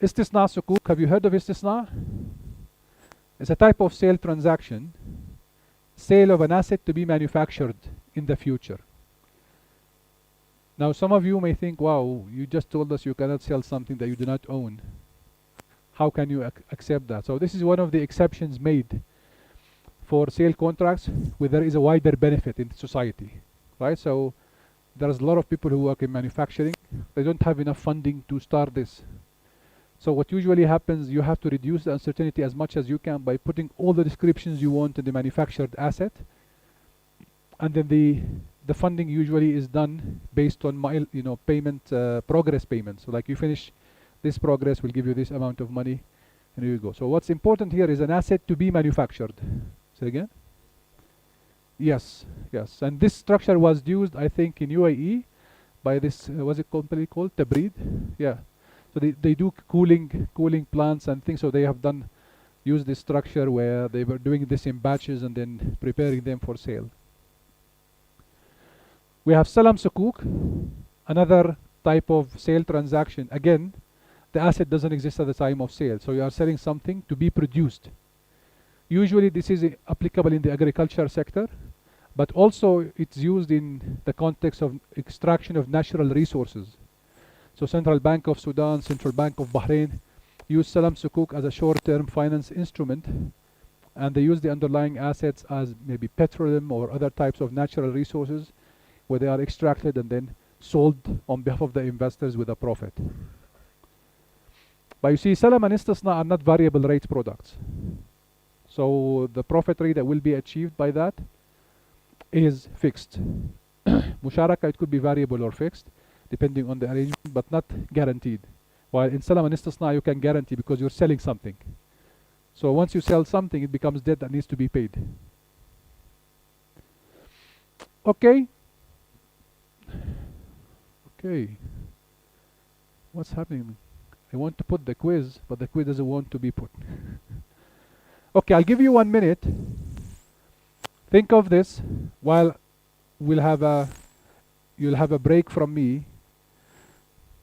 Istisna sukuk, have you heard of istisna? It's a type of sale transaction, sale of an asset to be manufactured in the future. Now some of you may think, wow, you just told us you cannot sell something that you do not own. How can you accept that? So this is one of the exceptions made for sale contracts where there is a wider benefit in society, right? So there's a lot of people who work in manufacturing. They don't have enough funding to start this. So what usually happens, you have to reduce the uncertainty as much as you can by putting all the descriptions you want in the manufactured asset. And then the funding usually is done based on payment, progress payments. So like you finish this progress, we'll give you this amount of money, and here you go. So what's important here is an asset to be manufactured. Say again? Yes, yes. And this structure was used, I think, in UAE by this, what's it company called? Tabrid? Yeah. So they do cooling plants and things. So they have used this structure where they were doing this in batches and then preparing them for sale. We have salam sukuk, another type of sale transaction. Again, the asset doesn't exist at the time of sale. So you are selling something to be produced. Usually this is applicable in the agriculture sector, but also it's used in the context of extraction of natural resources. So Central Bank of Sudan, Central Bank of Bahrain use salam sukuk as a short-term finance instrument and they use the underlying assets as maybe petroleum or other types of natural resources, where they are extracted and then sold on behalf of the investors with a profit. But you see, salam and istisna are not variable rate products. So the profit rate that will be achieved by that is fixed. Musharaka, it could be variable or fixed, depending on the arrangement, but not guaranteed. While in salam and istisna, you can guarantee because you're selling something. So once you sell something, it becomes debt that needs to be paid. Okay. Okay. What's happening? I want to put the quiz, but the quiz doesn't want to be put. Okay, I'll give you 1 minute. Think of this while you'll have a break from me,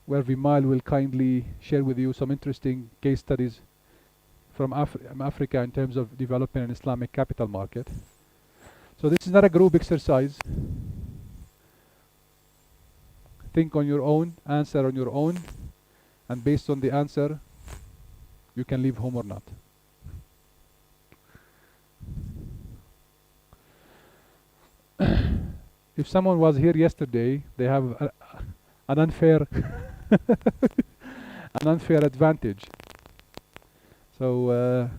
where Vimal will kindly share with you some interesting case studies from Africa in terms of developing an Islamic capital market. So this is not a group exercise. Think on your own, answer on your own, and based on the answer, you can leave home or not. If someone was here yesterday, they have an unfair an unfair advantage. So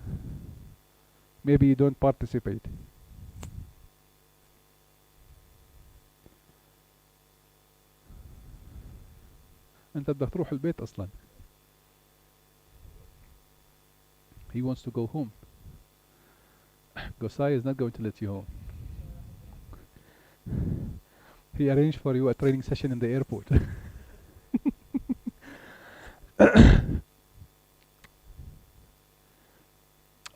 maybe you don't participate. أنت بدك تروح البيت أصلا. He wants to go home. Gosai is not going to let you home. He arranged for you a training session in the airport.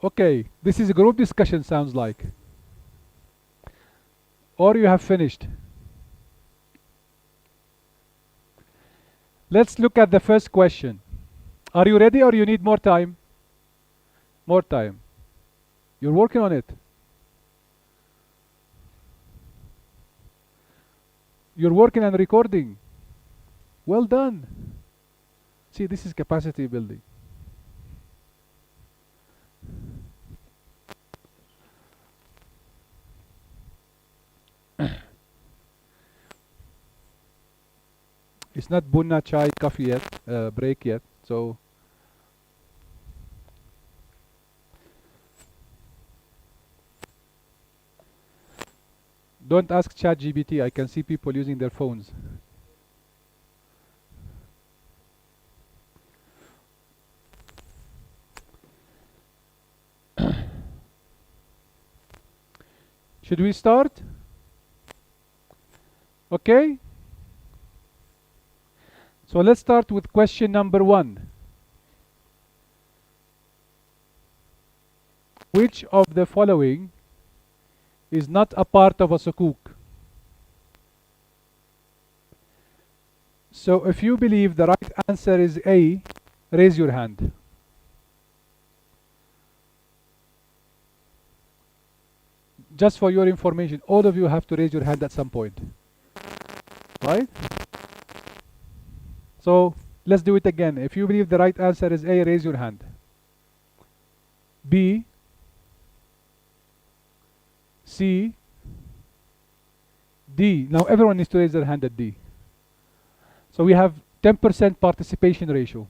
Okay, this is a group discussion, sounds like. Or you have finished. Let's look at the first question. Are you ready or you need more time? More time. You're working on it. You're working and recording. Well done. See, this is capacity building. It's not bunna, chai, coffee yet, break yet, so don't ask ChatGPT. I can see people using their phones. Should we start? Okay. So let's start with question number 1. Which of the following is not a part of a sukuk? So if you believe the right answer is A, raise your hand. Just for your information, all of you have to raise your hand at some point. Right? So let's do it again. If you believe the right answer is A, raise your hand. B, C, D. Now everyone needs to raise their hand at D. So we have 10% participation ratio.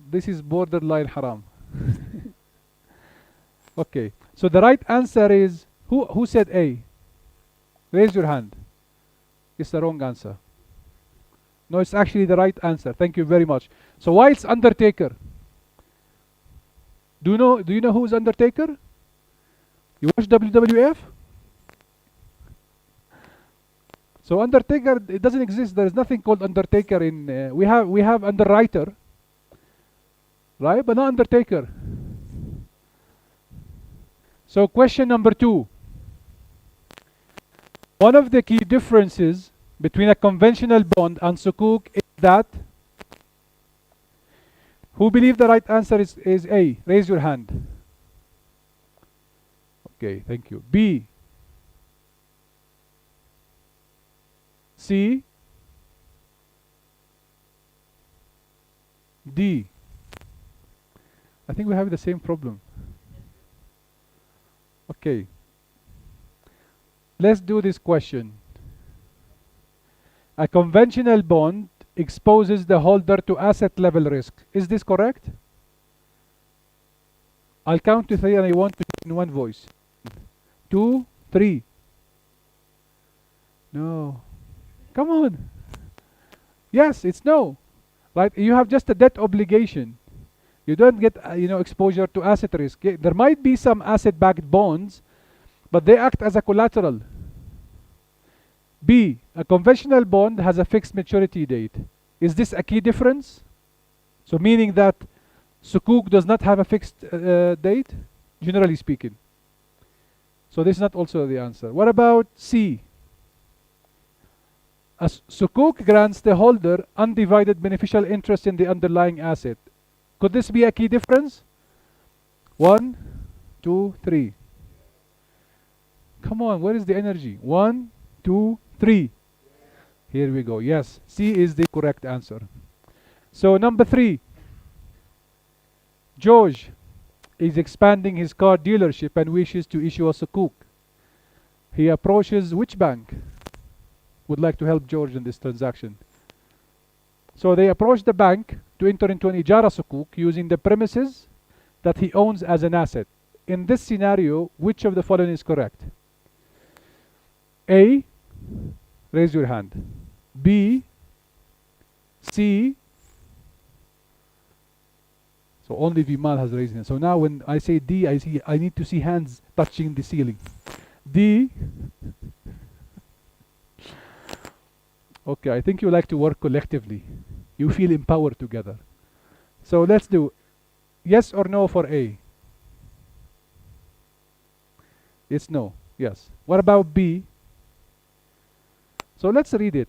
This is borderline haram. Okay. So the right answer is, who said A? Raise your hand. It's the wrong answer. No, it's actually the right answer. Thank you very much. So why it's Undertaker? Do you know who is Undertaker? You watch WWF? So Undertaker, it doesn't exist. There is nothing called Undertaker in. We have Underwriter, right? But not Undertaker. So question number 2. One of the key differences between a conventional bond and sukuk is that. Who believe the right answer is A? Raise your hand. Okay, thank you. B, C, D. I think we have the same problem. Okay. Let's do this question. A conventional bond exposes the holder to asset level risk. Is this correct? I'll count to 3 and I want to in one voice. 2, 3. No. Come on. Yes, it's no. Right? You have just a debt obligation. You don't get exposure to asset risk. There might be some asset-backed bonds, but they act as a collateral. B, a conventional bond has a fixed maturity date. Is this a key difference? So meaning that Sukuk does not have a fixed date, generally speaking. So this is not also the answer. What about C? A Sukuk grants the holder undivided beneficial interest in the underlying asset. Could this be a key difference? 1, 2, 3. Come on, where is the energy? 1, 2, 3. Here we go. Yes, C is the correct answer. So number 3. George is expanding his car dealership and wishes to issue a Sukuk. He approaches which bank would like to help George in this transaction? So they approach the bank to enter into an Ijara Sukuk using the premises that he owns as an asset. In this scenario, which of the following is correct? A, raise your hand. B, C. So only Vimal has raised hand. So now when I say D, I need to see hands touching the ceiling. D. Okay, I think you like to work collectively. You feel empowered together. So let's do yes or no for A. It's no. Yes. What about B? So let's read it.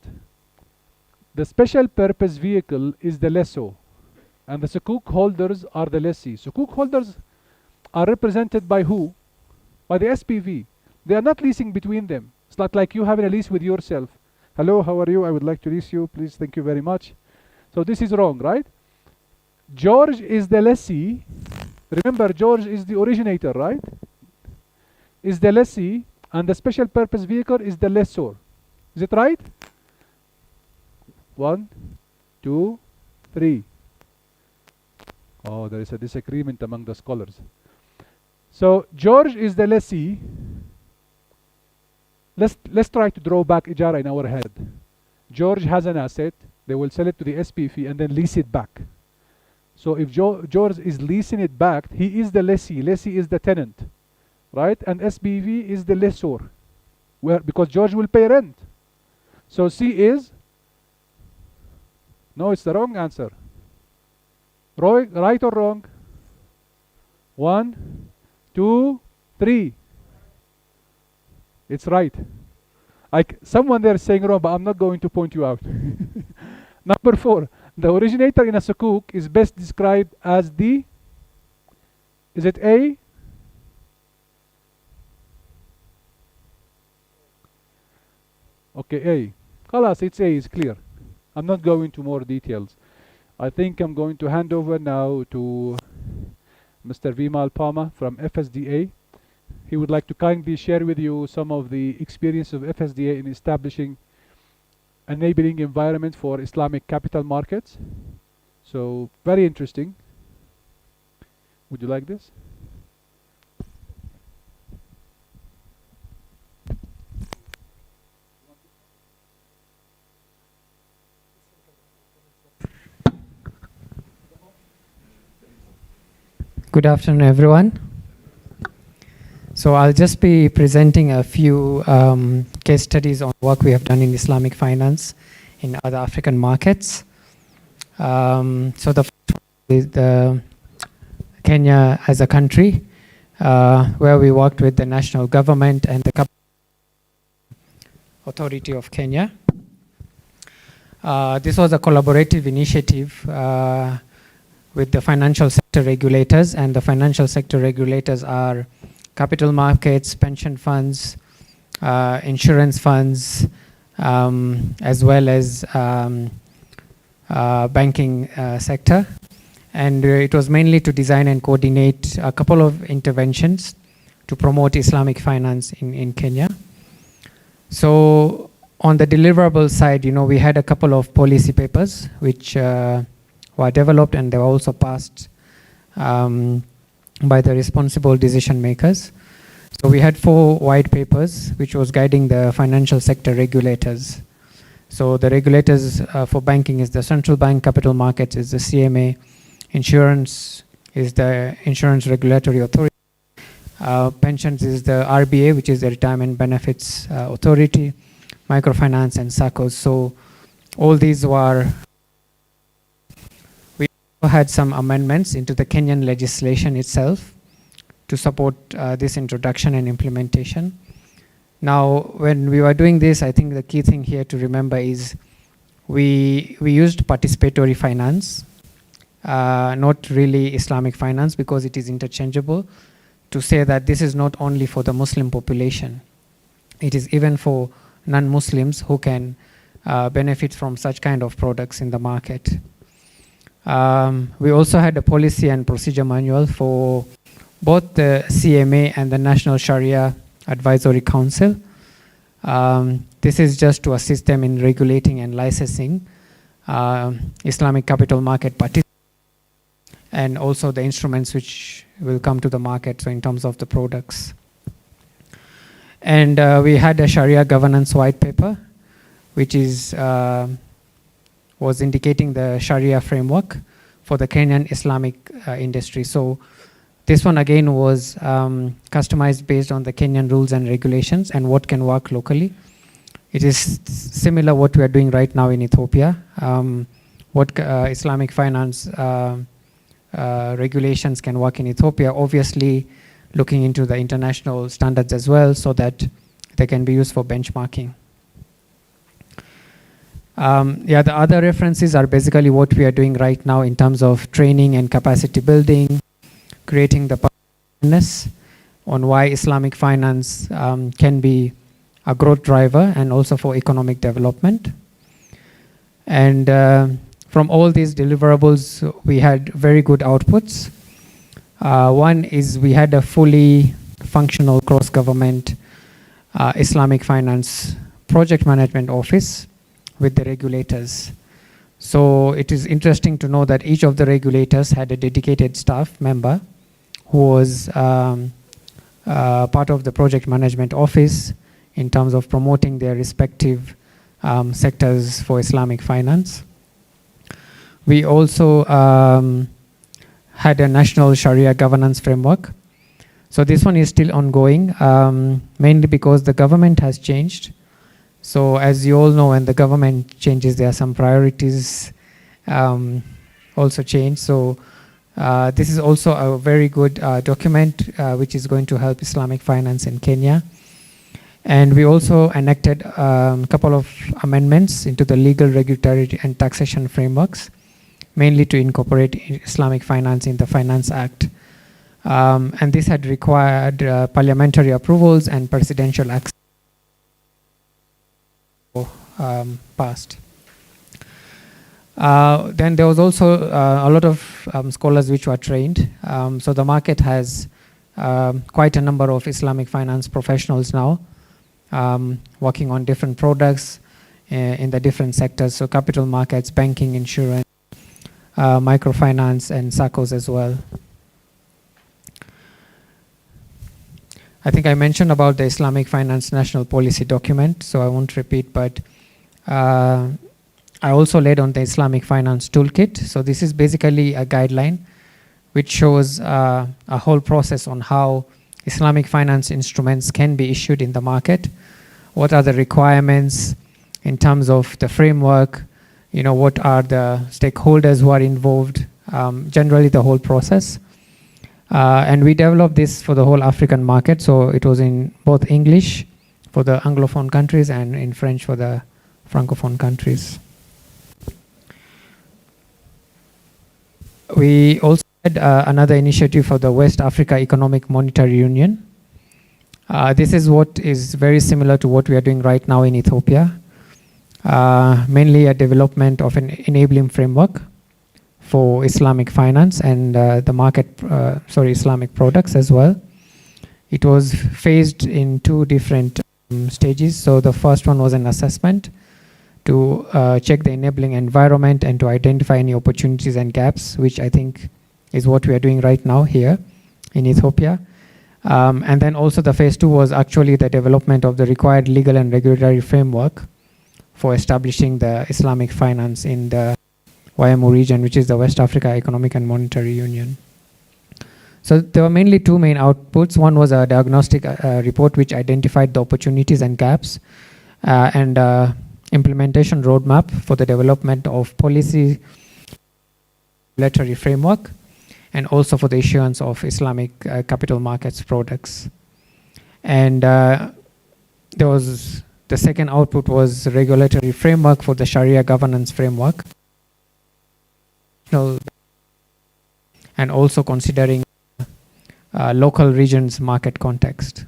The special purpose vehicle is the lessor, and the Sukuk holders are the lessee. Sukuk holders are represented by who? By the SPV. They are not leasing between them. It's not like you having a lease with yourself. Hello, how are you? I would like to lease you. Please, thank you very much. So this is wrong, right? George is the lessee. Remember, George is the originator, right? Is the lessee, and the special purpose vehicle is the lessor. Is it right? 1, 2, 3. Oh, there is a disagreement among the scholars. So George is the lessee. Let's try to draw back Ijara in our head. George has an asset. They will sell it to the SPV and then lease it back. So if George is leasing it back, he is the lessee. Lessee is the tenant, right? And SPV is the lessor, because George will pay rent. So C is no. It's the wrong answer. Right or wrong? 1, 2, 3. It's right. Someone there is saying wrong, but I'm not going to point you out. Number 4. The originator in a Sukuk is best described as the... Is it A? Okay, A. Khalas, it's A, it's clear. I'm not going into more details. I think I'm going to hand over now to Mr. Vimal Palma from FSDA. He would like to kindly share with you some of the experience of FSDA in establishing enabling environment for Islamic capital markets. So, very interesting. Would you like this? Good afternoon, everyone. So I'll just be presenting a few case studies on work we have done in Islamic finance in other African markets. So the first one is the Kenya as a country, where we worked with the national government and the Capital Authority of Kenya. This was a collaborative initiative with the financial sector regulators, and the financial sector regulators are capital markets, pension funds, insurance funds, as well as banking sector. And it was mainly to design and coordinate a couple of interventions to promote Islamic finance in Kenya. So on the deliverable side, we had a couple of policy papers which were developed, and they were also passed by the responsible decision makers. So we had 4 white papers which was guiding the financial sector regulators. So the regulators for banking is the Central Bank, Capital Markets is the CMA, Insurance is the Insurance Regulatory Authority, Pensions is the RBA, which is the Retirement Benefits Authority, Microfinance and SACCOs. So all these were, we had some amendments into the Kenyan legislation itself to support this introduction and implementation. Now, when we were doing this, I think the key thing here to remember is we used participatory finance, not really Islamic finance, because it is interchangeable, to say that this is not only for the Muslim population. It is even for non-Muslims who can benefit from such kind of products in the market. We also had a policy and procedure manual for both the CMA and the National Sharia Advisory Council. This is just to assist them in regulating and licensing Islamic capital market participants, and also the instruments which will come to the market, so in terms of the products. And we had a Sharia governance white paper, which is was indicating the Sharia framework for the Kenyan Islamic industry. So this one again was customized based on the Kenyan rules and regulations and what can work locally. It is similar what we are doing right now in Ethiopia. What Islamic finance regulations can work in Ethiopia, obviously looking into the international standards as well, so that they can be used for benchmarking. The other references are basically what we are doing right now in terms of training and capacity building, creating the awareness on why Islamic finance can be a growth driver and also for economic development. And from all these deliverables, we had very good outputs. One is we had a fully functional cross-government Islamic finance project management office with the regulators. So it is interesting to know that each of the regulators had a dedicated staff member who was part of the project management office in terms of promoting their respective sectors for Islamic finance. We also had a national Sharia governance framework. So this one is still ongoing, mainly because the government has changed. So as you all know, when the government changes, there are some priorities also change. So this is also a very good document which is going to help Islamic finance in Kenya. And we also enacted a couple of amendments into the legal, regulatory and taxation frameworks, mainly to incorporate Islamic finance in the Finance Act. And this had required parliamentary approvals and presidential access passed. Then there was also a lot of scholars which were trained. So the market has quite a number of Islamic finance professionals now working on different products in the different sectors. So capital markets, banking, insurance, microfinance, and SACCOs as well. I think I mentioned about the Islamic Finance National Policy document, so I won't repeat, but I also led on the Islamic Finance Toolkit. So this is basically a guideline which shows a whole process on how Islamic finance instruments can be issued in the market. What are the requirements in terms of the framework? What are the stakeholders who are involved? Generally the whole process. And we developed this for the whole African market. So it was in both English for the Anglophone countries and in French for the Francophone countries. We also had another initiative for the West Africa Economic Monetary Union. This is what is very similar to what we are doing right now in Ethiopia. Mainly a development of an enabling framework for Islamic finance and the market, Islamic products as well. It was phased in two different stages. So the first one was an assessment to check the enabling environment and to identify any opportunities and gaps, which I think is what we are doing right now here in Ethiopia. And then also the phase two was actually the development of the required legal and regulatory framework for establishing the Islamic finance in the YMO region, which is the West Africa Economic and Monetary Union. So there were mainly two main outputs. One was a diagnostic report which identified the opportunities and gaps, and implementation roadmap for the development of policy regulatory framework, and also for the issuance of Islamic capital markets products. And there was the second output was regulatory framework for the Sharia governance framework, and also considering local regions market context.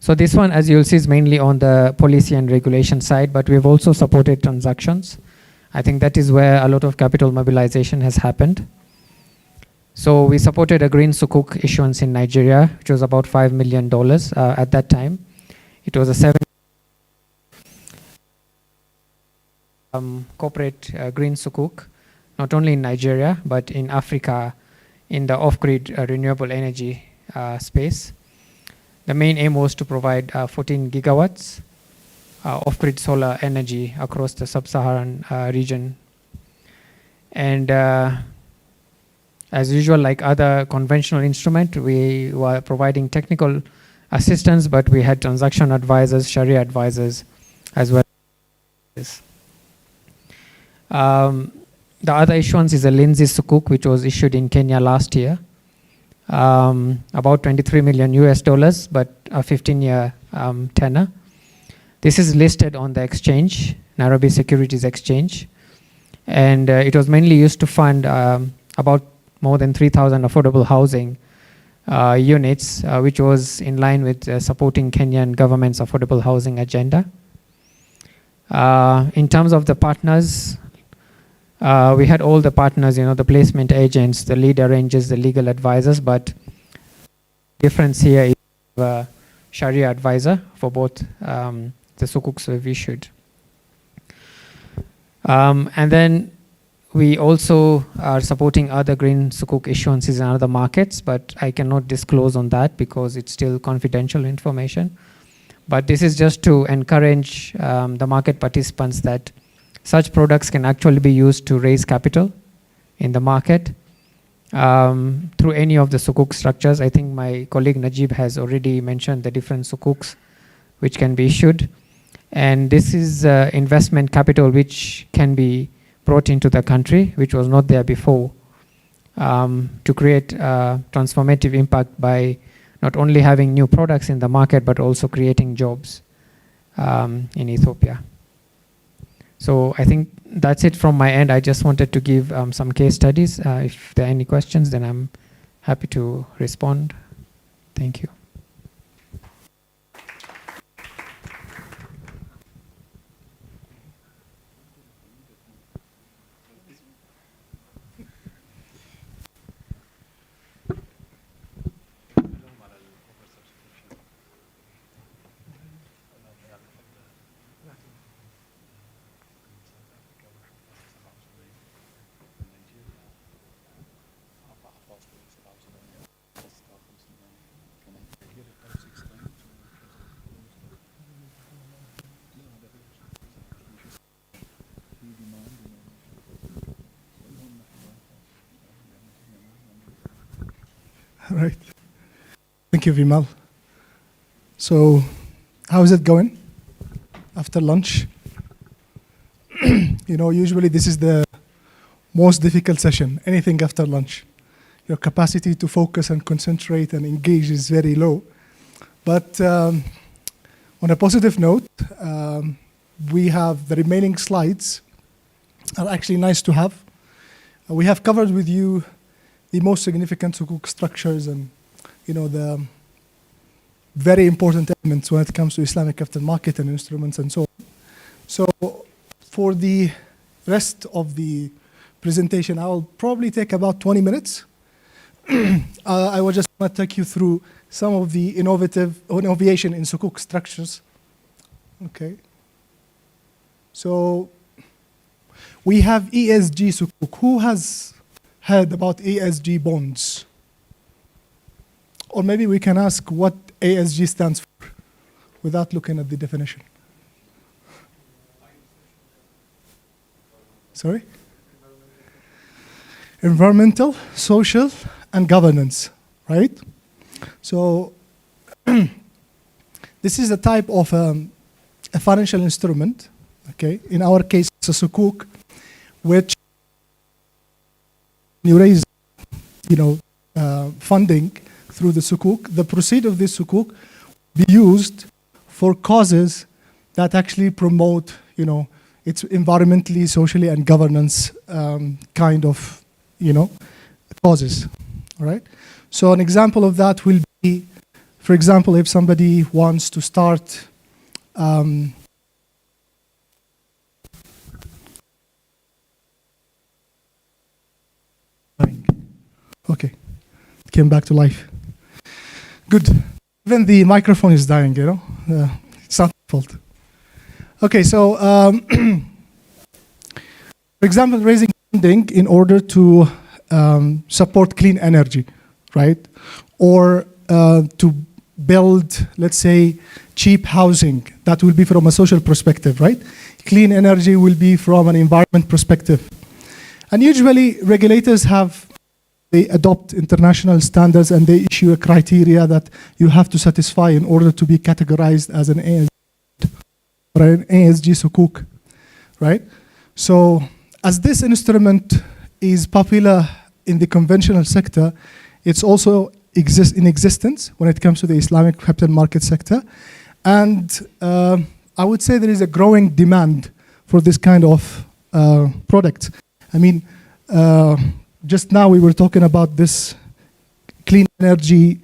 So this one, as you'll see, is mainly on the policy and regulation side, but we've also supported transactions. I think that is where a lot of capital mobilization has happened. So we supported a green Sukuk issuance in Nigeria, which was about $5 million at that time. It was a corporate green Sukuk, not only in Nigeria, but in Africa, in the off-grid renewable energy space. The main aim was to provide 14 gigawatts off-grid solar energy across the sub-Saharan region. And as usual, like other conventional instruments, we were providing technical assistance, but we had transaction advisors, Sharia advisors, as well. The other issuance is a Lindsay Sukuk, which was issued in Kenya last year. About $23 million, but a 15-year tenor. This is listed on the exchange, Nairobi Securities Exchange. And it was mainly used to fund about more than 3,000 affordable housing units, which was in line with supporting Kenyan government's affordable housing agenda. In terms of the partners, we had all the partners, the placement agents, the lead arrangers, the legal advisors, but difference here is a Sharia advisor for both the Sukuks we've issued. And then we also are supporting other green Sukuk issuances in other markets, but I cannot disclose on that because it's still confidential information. But this is just to encourage the market participants that such products can actually be used to raise capital in the market through any of the Sukuk structures. I think my colleague Najib has already mentioned the different Sukuks which can be issued. And this is investment capital which can be brought into the country, which was not there before, to create transformative impact by not only having new products in the market, but also creating jobs in Ethiopia. So I think that's it from my end. I just wanted to give some case studies. If there are any questions, then I'm happy to respond. Thank you. All right. Thank you, Vimal. So, how is it going after lunch? Usually this is the most difficult session, anything after lunch. Your capacity to focus and concentrate and engage is very low. But on a positive note, we have the remaining slides are actually nice to have. We have covered with you the most significant Sukuk structures and the very important elements when it comes to Islamic capital market and instruments and so on. So for the rest of the presentation, I'll probably take about 20 minutes I will just want to take you through some of the innovation in Sukuk structures. Okay. So we have ESG Sukuk. Who has heard about ESG bonds? Or maybe we can ask what ESG stands for without looking at the definition. Sorry? Environmental, social, and governance, right? So this is a type of a financial instrument, okay? In our case, it's a Sukuk, which you raise, funding through the Sukuk. The proceeds of this Sukuk be used for causes that actually promote, it's environmentally, socially, and governance kind of, causes, all right? So an example of that will be, for example, if somebody wants to start okay, it came back to life. Good. Even the microphone is dying, it's not my fault. Okay, so for example, raising funding in order to support clean energy, right? Or to build, let's say, cheap housing. That will be from a social perspective, right? Clean energy will be from an environment perspective. And usually regulators they adopt international standards and they issue a criteria that you have to satisfy in order to be categorized as an ESG or an ESG Sukuk, right? So as this instrument is popular in the conventional sector, it's also in existence when it comes to the Islamic capital market sector. And I would say there is a growing demand for this kind of product. I mean, just now we were talking about this clean energy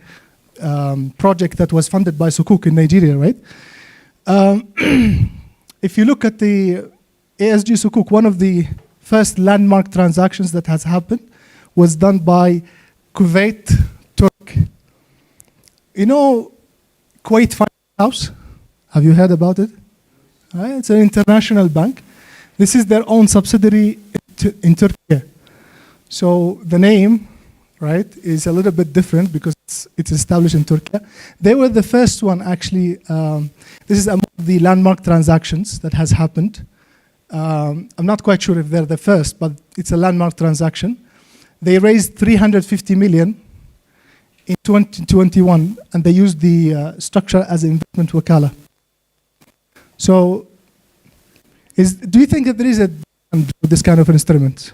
project that was funded by Sukuk in Nigeria, right? If you look at the ESG Sukuk, one of the first landmark transactions that has happened was done by Kuwait Turk. Kuwait Finance House? Have you heard about it? It's an international bank. This is their own subsidiary in Turkey. So the name, right, is a little bit different because it's established in Turkey. They were the first one, actually. This is among the landmark transactions that has happened. I'm not quite sure if they're the first, but it's a landmark transaction. They raised 350 million in 2021, and they used the structure as an investment wakala. So, do you think that there is a demand for this kind of instrument?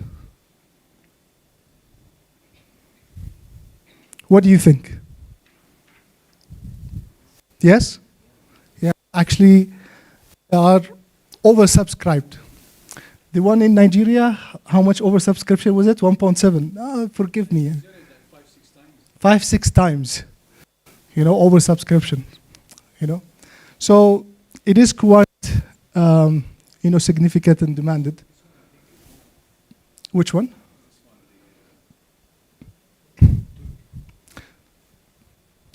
What do you think? Yes? Yeah, actually, they are oversubscribed. The one in Nigeria, how much oversubscription was it? 1.7. Oh, forgive me. 5-6 times. Oversubscription. So it is quite, significant and demanded. Which one?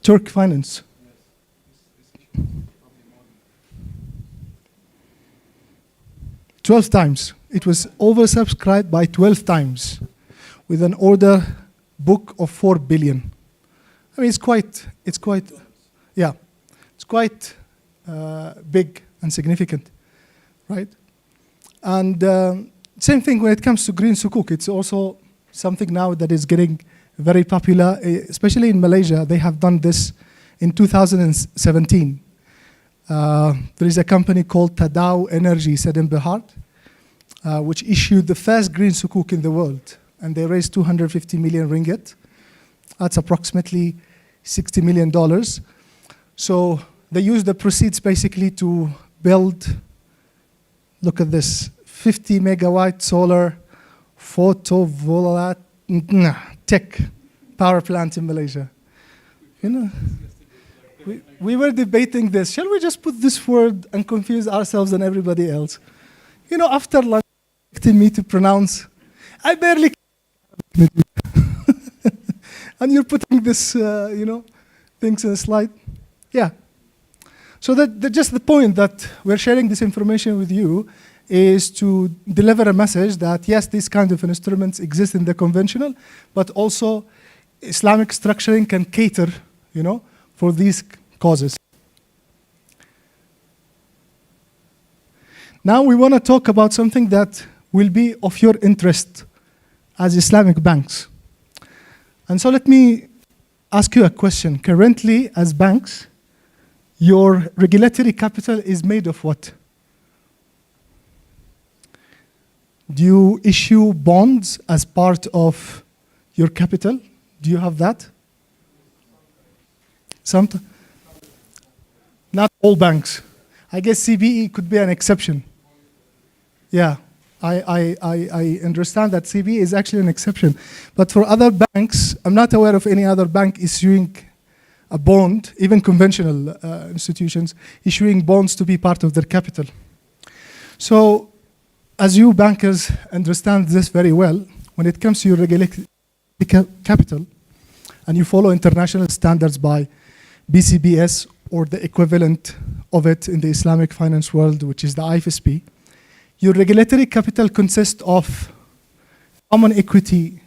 Turk Finance. $12 times. It was oversubscribed by 12 times with an order book of 4 billion. I mean, it's quite big and significant, right? And same thing when it comes to green sukuk. It's also something now that is getting very popular, especially in Malaysia. They have done this in 2017. There is a company called Tadao Energy, Sedem Behar, which issued the first green sukuk in the world. And they raised 250 million ringgit. That's approximately $60 million. So they used the proceeds basically to build, look at this, 50 megawatt solar photovoltaic power plant in Malaysia. We were debating this. Shall we just put this word and confuse ourselves and everybody else? After lunch, expecting me to pronounce, I barely And you're putting this, things in a slide. Yeah. So just the point that we're sharing this information with you is to deliver a message that, yes, these kind of instruments exist in the conventional, but also Islamic structuring can cater, for these causes. Now we want to talk about something that will be of your interest as Islamic banks. And so let me ask you a question. Currently, as banks, your regulatory capital is made of what? Do you issue bonds as part of your capital? Do you have that? Not all banks. I guess CBE could be an exception. Yeah, I understand that CBE is actually an exception. But for other banks, I'm not aware of any other bank issuing a bond, even conventional institutions, issuing bonds to be part of their capital. So, as you bankers understand this very well, when it comes to your regulated capital, and you follow international standards by BCBS or the equivalent of it in the Islamic finance world, which is the IFSP, your regulatory capital consists of common equity,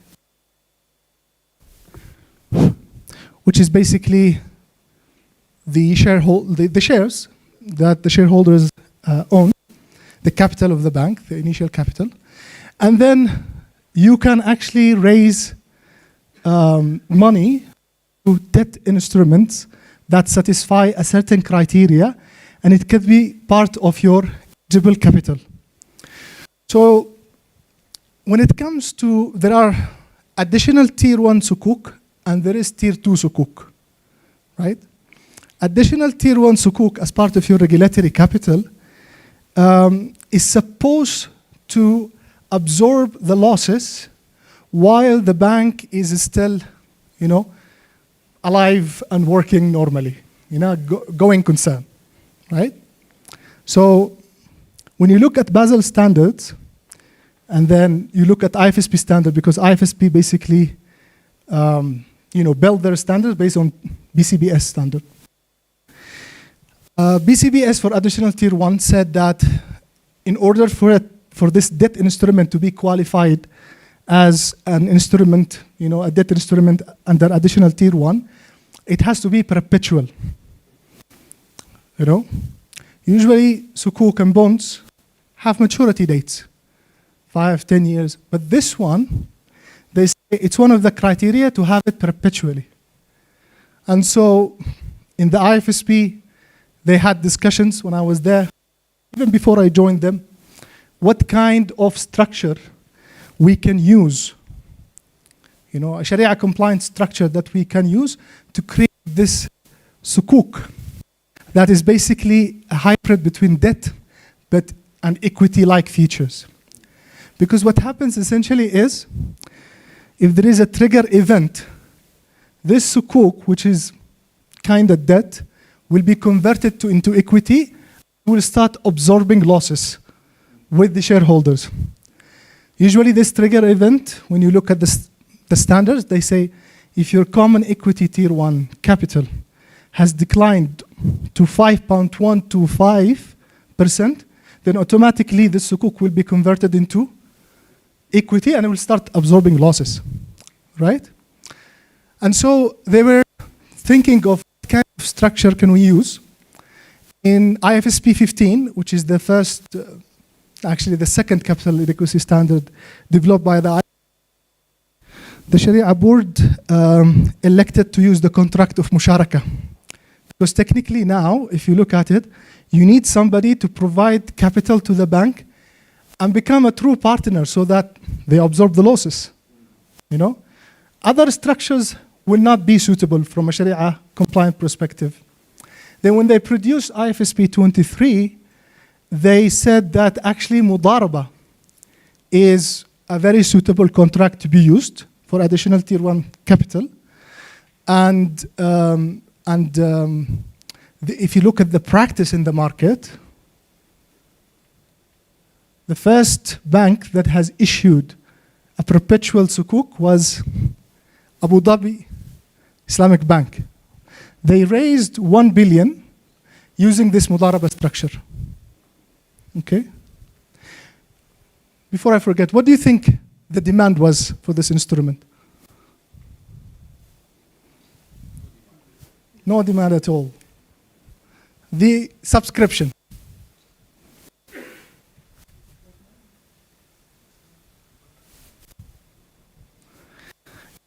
which is basically the shares that the shareholders own, the capital of the bank, the initial capital. And then you can actually raise money to debt instruments that satisfy a certain criteria, and it could be part of your eligible capital. So when it comes to, there are additional tier 1 sukuk and there is tier 2 sukuk, right? Additional tier 1 sukuk as part of your regulatory capital is supposed to absorb the losses while the bank is still, alive and working normally, going concern, right? So when you look at Basel standards, and then you look at IFSP standard, because IFSP basically, build their standards based on BCBS standard. BCBS for additional tier 1 said that in order for this debt instrument to be qualified as an instrument, a debt instrument under additional tier 1, it has to be perpetual. Usually sukuk and bonds have maturity dates, 5, 10 years. But this one, they say it's one of the criteria to have it perpetually. And so in the IFSP, they had discussions when I was there, even before I joined them, what kind of structure we can use, a Sharia-compliant structure that we can use to create this sukuk that is basically a hybrid between debt and equity-like features. Because what happens essentially is, if there is a trigger event, this sukuk, which is kind of debt, will be converted into equity, will start absorbing losses with the shareholders. Usually this trigger event, when you look at the standards, they say if your common equity tier 1 capital has declined to 5.125%, then automatically the sukuk will be converted into equity and it will start absorbing losses, right? And so they were thinking of what kind of structure can we use. In IFSP 15, which is the first, actually the second capital adequacy standard developed by the Sharia board elected to use the contract of musharaka. Because technically now, if you look at it, you need somebody to provide capital to the bank and become a true partner so that they absorb the losses. Other structures will not be suitable from a Sharia compliant perspective. Then when they produced IFSP 23, they said that actually Murabaha is a very suitable contract to be used for additional tier 1 capital. And if you look at the practice in the market, the first bank that has issued a perpetual sukuk was Abu Dhabi Islamic Bank. They raised 1 billion using this Murabaha structure. Okay? Before I forget, what do you think the demand was for this instrument? No demand at all. The subscription.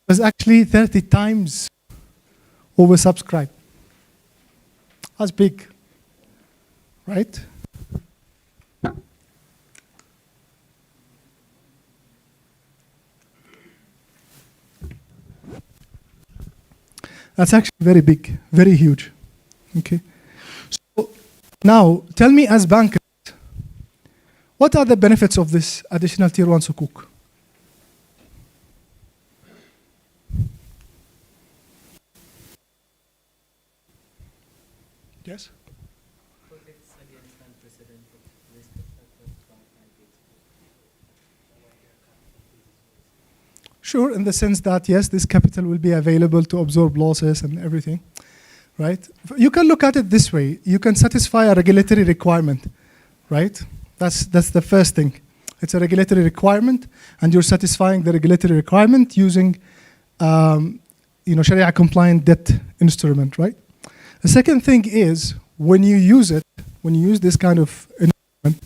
Was actually 30 times oversubscribed. That's big, right? That's actually very big, very huge. Okay. So now, tell me as bankers, what are the benefits of this additional Tier 1 Sukuk? Yes? Sure, in the sense that, yes, this capital will be available to absorb losses and everything, right? You can look at it this way. You can satisfy a regulatory requirement, right? That's the first thing. It's a regulatory requirement, and you're satisfying the regulatory requirement using Sharia-compliant debt instrument, right? The second thing is, when you use it, when you use this kind of instrument,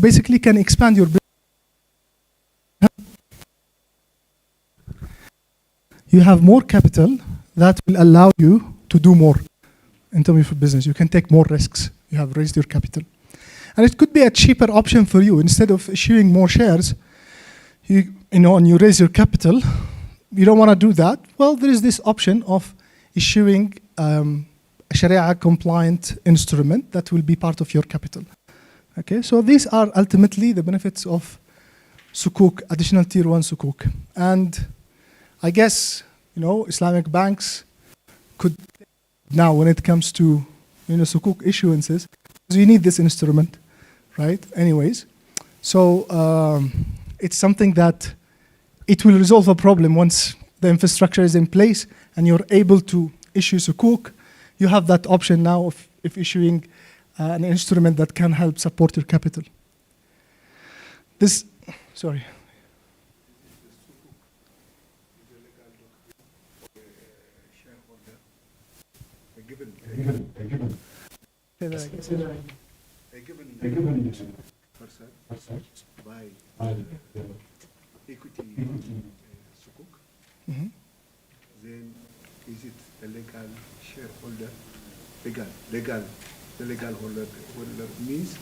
basically can expand your business. You have more capital that will allow you to do more in terms of your business. You can take more risks. You have raised your capital. And it could be a cheaper option for you. Instead of issuing more shares, and you raise your capital, you don't want to do that. Well, there is this option of issuing a Sharia-compliant instrument that will be part of your capital. Okay, so these are ultimately the benefits of Sukuk, additional Tier 1 Sukuk. And I guess, Islamic banks could now, when it comes to, Sukuk issuances, because you need this instrument, right? Anyways, so it's something that it will resolve a problem once the infrastructure is in place and you're able to issue Sukuk. You have that option now of issuing an instrument that can help support your capital. Sorry. By equity Sukuk, then is it a legal shareholder? The legal holder means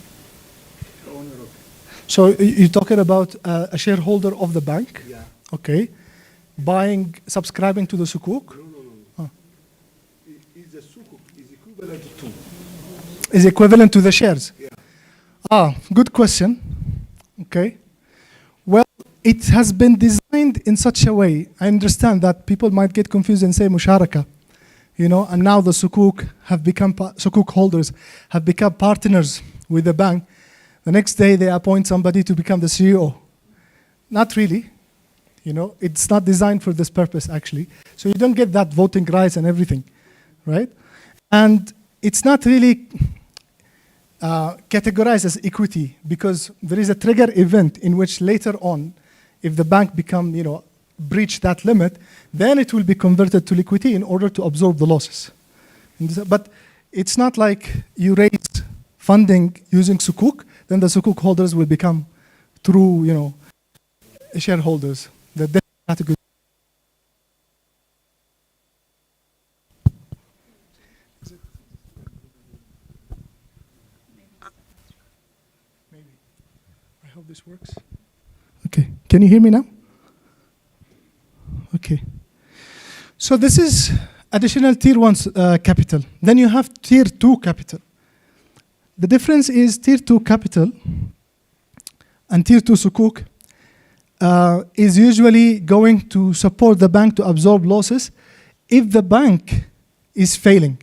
the owner of it. So you're talking about a shareholder of the bank? Yeah. Okay. Subscribing to the Sukuk? No. Is the Sukuk equivalent to? Is equivalent to the shares? Yeah. Good question. Okay. Well, it has been designed in such a way. I understand that people might get confused and say musharaka, and now the Sukuk holders have become partners with the bank. The next day they appoint somebody to become the CEO. Not really. It's not designed for this purpose, actually. So you don't get that voting rights and everything, right? And it's not really categorized as equity because there is a trigger event in which later on, if the bank breach that limit, then it will be converted to liquidity in order to absorb the losses. But it's not like you raise funding using Sukuk, then the Sukuk holders will become true, shareholders. That's not a good. Maybe. I hope this works. Okay. Can you hear me now? Okay. So this is additional Tier 1 capital. Then you have Tier 2 capital. The difference is Tier 2 capital and Tier 2 Sukuk is usually going to support the bank to absorb losses if the bank is failing,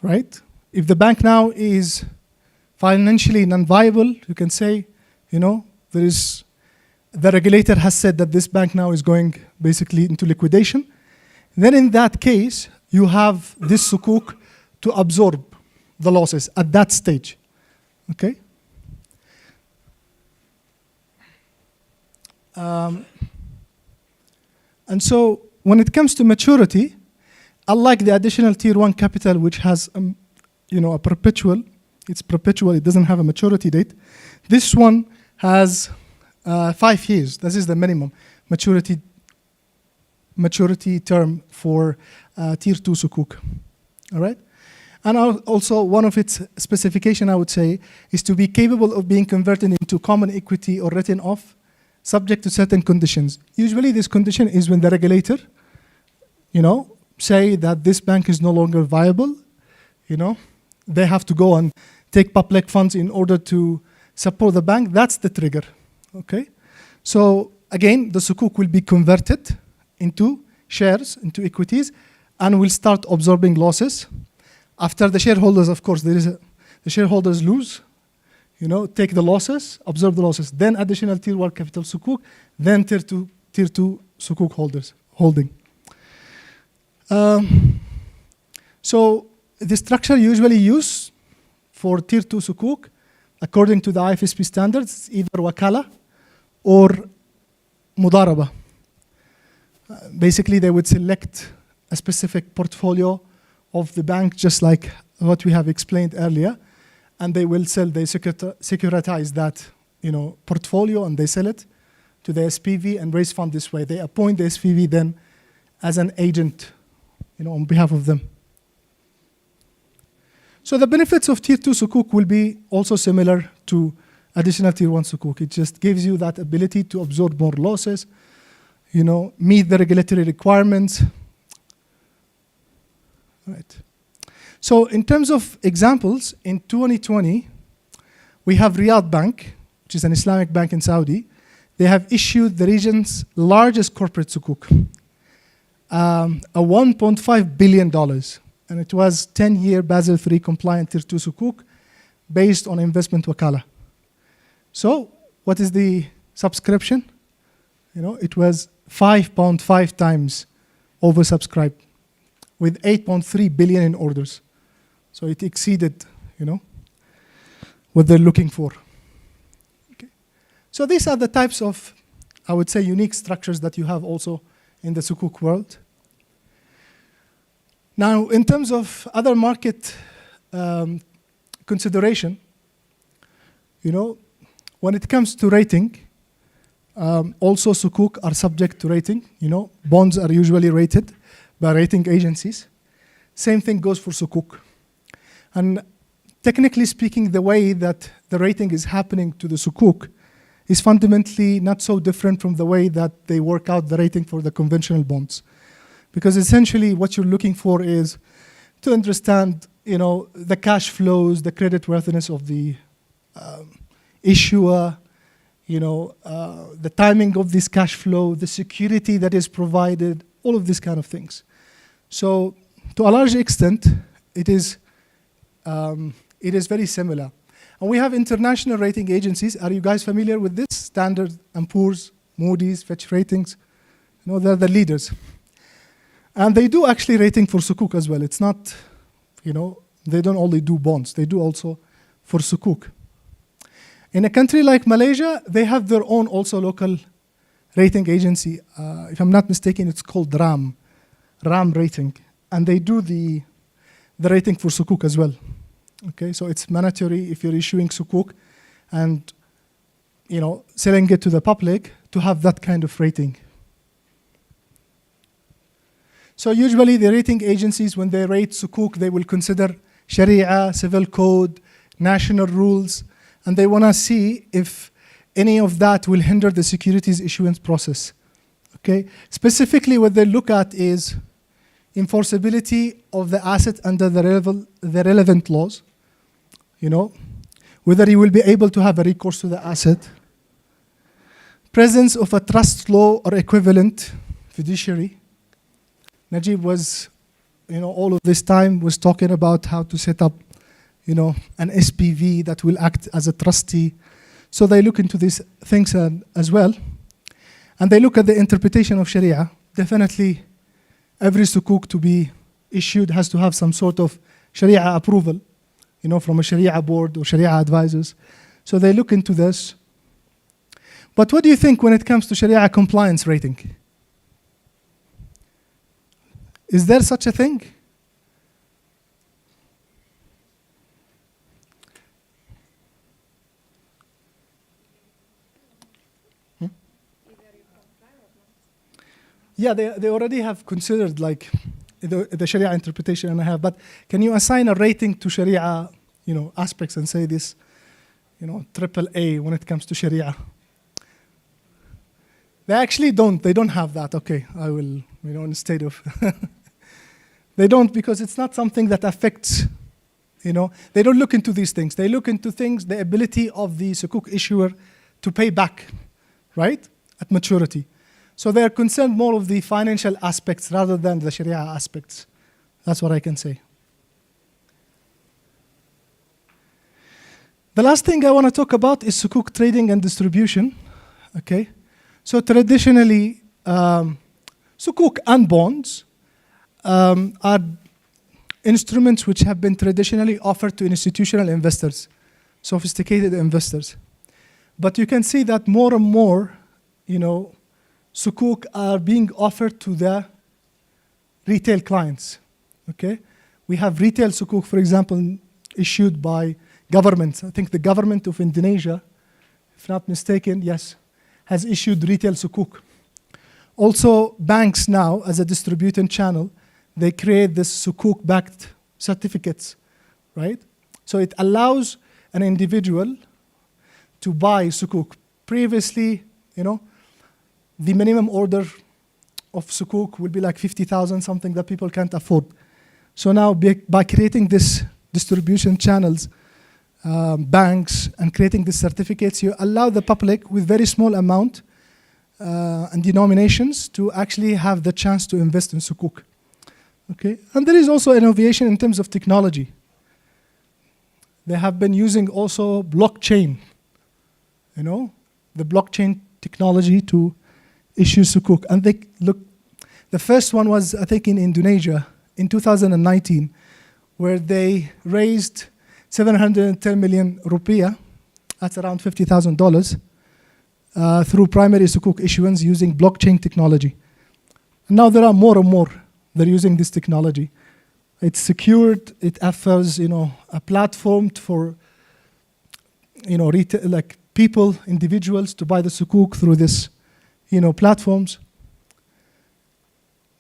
right? If the bank now is financially non-viable, you can say, the regulator has said that this bank now is going basically into liquidation, then in that case, you have this sukuk to absorb the losses at that stage, okay? And so when it comes to maturity, unlike the additional tier 1 capital, which has a perpetual, it's perpetual, it doesn't have a maturity date, this one has 5 years. This is the minimum maturity term for tier 2 sukuk, all right? And also one of its specification, I would say, is to be capable of being converted into common equity or written off, subject to certain conditions. Usually this condition is when the regulator, say that this bank is no longer viable, they have to go and take public funds in order to support the bank. That's the trigger, okay? So again, the sukuk will be converted into shares, into equities, and will start absorbing losses. After the shareholders, of course, the shareholders lose, take the losses, absorb the losses, then additional tier 1 capital sukuk, then tier 2 sukuk holding. So the structure usually used for tier 2 sukuk, according to the IFSP standards, either wakala or mudaraba. Basically, they would select a specific portfolio of the bank, just like what we have explained earlier, and they will securitize that portfolio, and they sell it to the SPV and raise fund this way. They appoint the SPV then as an agent on behalf of them. So the benefits of tier 2 sukuk will be also similar to additional tier 1 sukuk. It just gives you that ability to absorb more losses, meet the regulatory requirements. Right. So in terms of examples, in 2020, we have Riyadh Bank, which is an Islamic bank in Saudi. They have issued the region's largest corporate sukuk, a $1.5 billion. And it was 10-year Basel III compliant tier 2 sukuk based on investment wakala. So what is the subscription? It was 5.5 times oversubscribed with 8.3 billion in orders. So it exceeded, what they're looking for. Okay. So these are the types of, I would say, unique structures that you have also in the sukuk world. Now, in terms of other market consideration, when it comes to rating, also sukuk are subject to rating. Bonds are usually rated by rating agencies. Same thing goes for sukuk. And technically speaking, the way that the rating is happening to the sukuk is fundamentally not so different from the way that they work out the rating for the conventional bonds. Because essentially what you're looking for is to understand, the cash flows, the creditworthiness of the issuer, the timing of this cash flow, the security that is provided, all of these kind of things. So to a large extent, it is very similar. And we have international rating agencies. Are you guys familiar with this? Standard & Poor's, Moody's, Fitch Ratings. They're the leaders. And they do actually rating for sukuk as well. It's not, they don't only do bonds. They do also for sukuk. In a country like Malaysia, they have their own also local rating agency. If I'm not mistaken, it's called RAM rating. And they do the rating for sukuk as well. Okay, so it's mandatory if you're issuing sukuk and selling it to the public to have that kind of rating. So usually the rating agencies, when they rate sukuk, they will consider Sharia, civil code, national rules, and they want to see if any of that will hinder the securities issuance process. Okay, specifically what they look at is enforceability of the asset under the relevant laws. Whether you will be able to have a recourse to the asset, presence of a trust law or equivalent fiduciary. Najib was, all of this time was talking about how to set up, an SPV that will act as a trustee. So they look into these things as well. And they look at the interpretation of Sharia. Definitely every sukuk to be issued has to have some sort of Sharia approval, from a Sharia board or Sharia advisors. So they look into this. But what do you think when it comes to Sharia compliance rating? Is there such a thing? Yeah, they already have considered like the Sharia interpretation, and I have. But can you assign a rating to Sharia, aspects and say this, triple A when it comes to Sharia? They actually don't. They don't have that. Okay, I will. Instead of they don't, because it's not something that affects. They don't look into these things. They look into things, the ability of the sukuk issuer to pay back, right, at maturity. So they are concerned more of the financial aspects rather than the Sharia aspects. That's what I can say. The last thing I want to talk about is sukuk trading and distribution. Okay, so traditionally, sukuk and bonds are instruments which have been traditionally offered to institutional investors, sophisticated investors. But you can see that more and more, sukuk are being offered to the retail clients. Okay, we have retail sukuk, for example, issued by governments. I think the government of Indonesia, if not mistaken, yes, has issued retail sukuk. Also, banks now, as a distribution channel, they create this sukuk-backed certificates, right? So it allows an individual to buy sukuk. Previously, the minimum order of sukuk will be like 50,000, something that people can't afford. So now by creating this distribution channels, banks, and creating these certificates, you allow the public with very small amount and denominations to actually have the chance to invest in sukuk. Okay, and there is also innovation in terms of technology. They have been using also blockchain, the blockchain technology to issue sukuk. And the first one was, I think, in Indonesia in 2019, where they raised 710 million rupiah, that's around $50,000, through primary sukuk issuance using blockchain technology. And now there are more and more. They're using this technology. It's secured. It offers, a platform for, retail, like people, individuals, to buy the sukuk through this, platforms.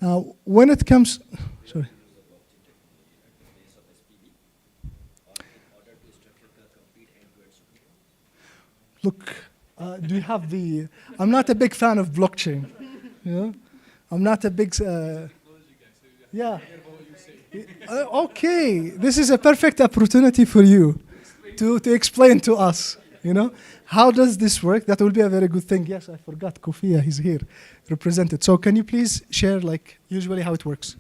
Now, when it comes, sorry. Look, do you have the? I'm not a big fan of blockchain. I'm not a big. Yeah. Okay, this is a perfect opportunity for you to explain to us, how does this work? That will be a very good thing. Yes, I forgot Kofia, he's here, represented. So can you please share, usually how it works?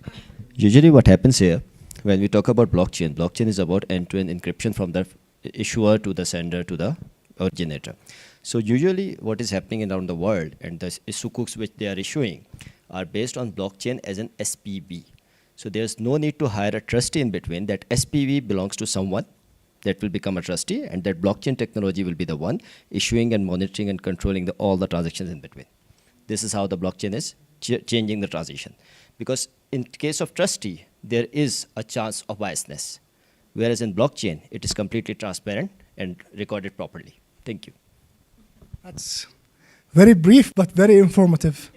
Usually what happens here, when we talk about blockchain is about end-to-end encryption from the issuer to the sender to the originator. So usually what is happening around the world, and the sukuks which they are issuing are based on blockchain as an SPV. So there's no need to hire a trustee in between. That SPV belongs to someone that will become a trustee, and that blockchain technology will be the one issuing and monitoring and controlling all the transactions in between. This is how the blockchain is changing the transition. Because in case of trustee, there is a chance of biasness. Whereas in blockchain, it is completely transparent and recorded properly. Thank you. That's very brief, but very informative.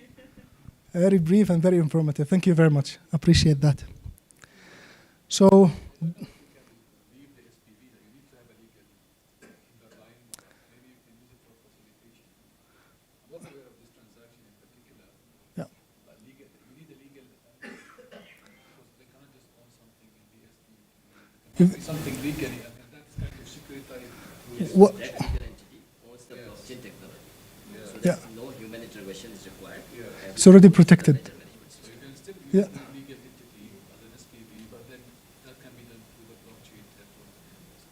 Very brief and very informative. Thank you very much. Appreciate that. So, something legally, and that's kind of securitized. What? So no human intervention is required. It's already protected. So you can still use Yeah. the legal entity as an SPV, but then that can be done through the blockchain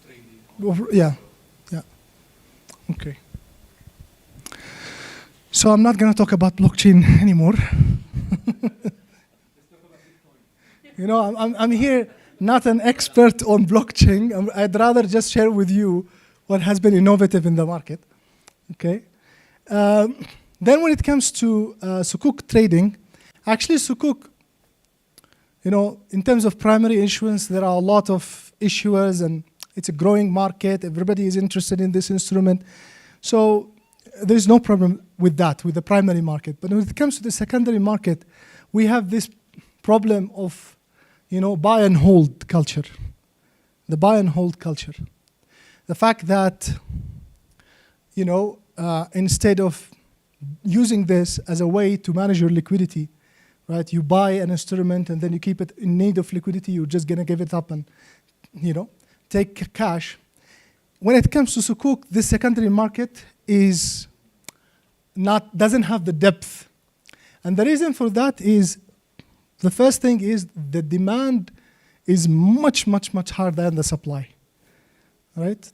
trading. Yeah. Okay. So I'm not going to talk about blockchain anymore. You know, I'm here not an expert on blockchain. I'd rather just share with you what has been innovative in the market. Okay. Then when it comes to Sukuk trading, actually Sukuk, you know, in terms of primary issuance, there are a lot of issuers and it's a growing market. Everybody is interested in this instrument. So there's no problem with that, with the primary market. But when it comes to the secondary market, we have this problem of, you know, buy and hold culture. The buy and hold culture. The fact that, you know, instead of using this as a way to manage your liquidity, right? You buy an instrument and then you keep it in need of liquidity. You're just going to give it up and, you know, take cash. When it comes to Sukuk, this secondary market doesn't have the depth. And the reason for that is, the first thing is the demand is much, much, much higher than the supply, right?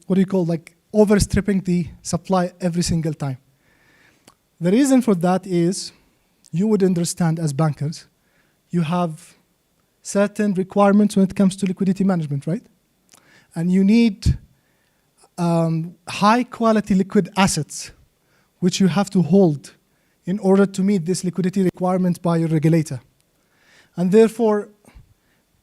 What do you call, like overstripping the supply every single time. The reason for that is, you would understand as bankers, you have certain requirements when it comes to liquidity management, right? And you need high quality liquid assets, which you have to hold in order to meet this liquidity requirement by your regulator. And therefore,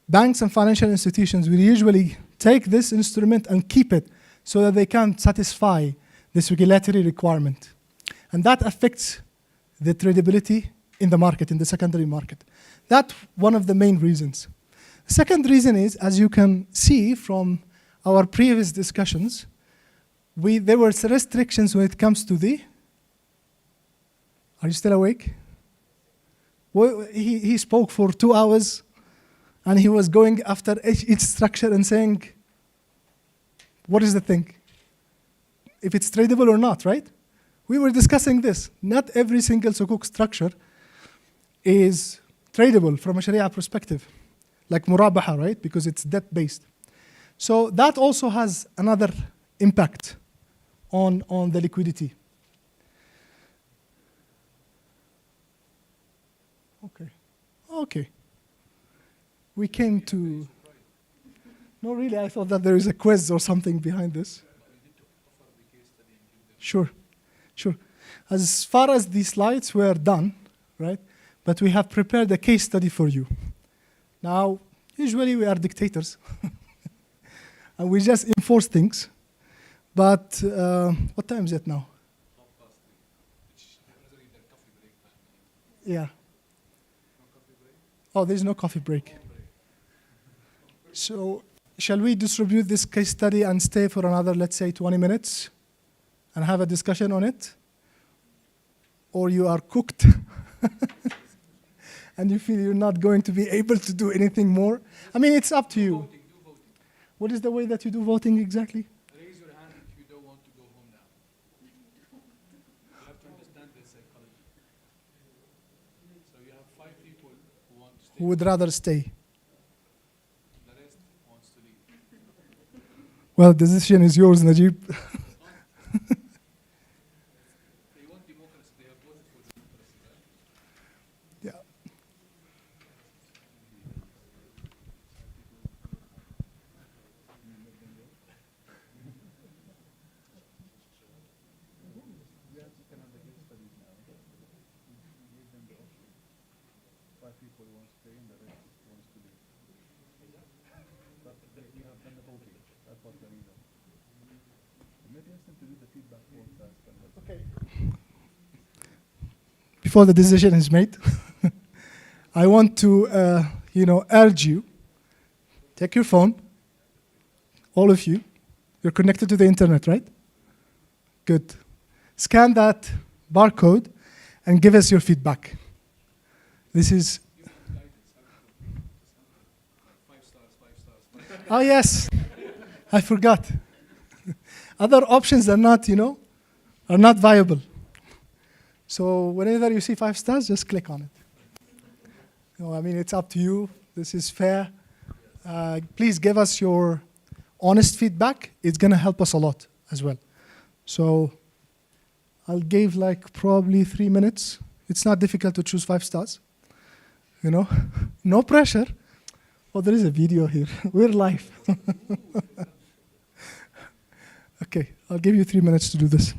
banks and financial institutions will usually take this instrument and keep it so that they can satisfy this regulatory requirement. And that affects the tradability in the market, in the secondary market. That's one of the main reasons. The second reason is, as you can see from our previous discussions, there were restrictions when it comes to the... Are you still awake? Well, he spoke for 2 hours and he was going after each structure and saying, what is the thing? If it's tradable or not, right? We were discussing this. Not every single Sukuk structure is tradable from a Sharia perspective, like Murabaha, right? Because it's debt-based. So that also has another impact on the liquidity. Okay. We came to... No, really, I thought that there is a quiz or something behind this. Sure. As far as the slides were done, right? But we have prepared a case study for you. Now, usually we are dictators. And we just enforce things. But what time is it now? Yeah. Oh, there's no coffee break. So, shall we distribute this case study and stay for another, let's say, 20 minutes and have a discussion on it? Or you are cooked and you feel you're not going to be able to do anything more? I mean, it's up to you. Do voting. What is the way that you do voting exactly? Raise your hand if you don't want to go home now. You have to understand the psychology. So you have 5 people who want to stay. Who would rather stay? The rest wants to leave. Well, the decision is yours, Najib. They want democracy. They have voted for democracy, right? Yeah. Okay. Before the decision is made, I want to, urge you, take your phone, all of you. You're connected to the internet, right? Good. Scan that barcode and give us your feedback. This is... 5 stars. Oh, yes. I forgot. Other options are not, are not viable. So whenever you see 5 stars, just click on it. It's up to you. This is fair. Please give us your honest feedback. It's going to help us a lot as well. So I'll give probably 3 minutes. It's not difficult to choose 5 stars. you know, no pressure. Oh, there is a video here. We're live. Okay, I'll give you 3 minutes to do this.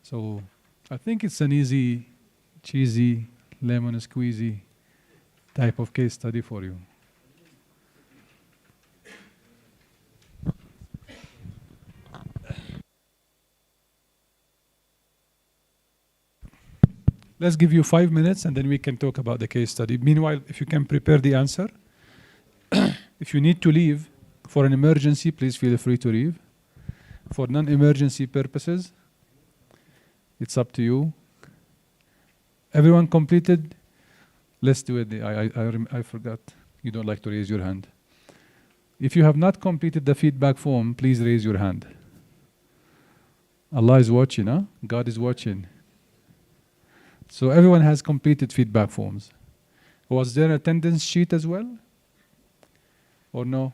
So I think it's an easy, cheesy, lemon squeezy type of case study for you. Let's give you 5 minutes and then we can talk about the case study. Meanwhile, if you can prepare the answer. If you need to leave for an emergency, please feel free to leave. For non-emergency purposes, it's up to you. Everyone completed? Let's do it. I forgot. You don't like to raise your hand. If you have not completed the feedback form, please raise your hand. Allah is watching, huh? God is watching. So everyone has completed feedback forms. Was there an attendance sheet as well? Or no?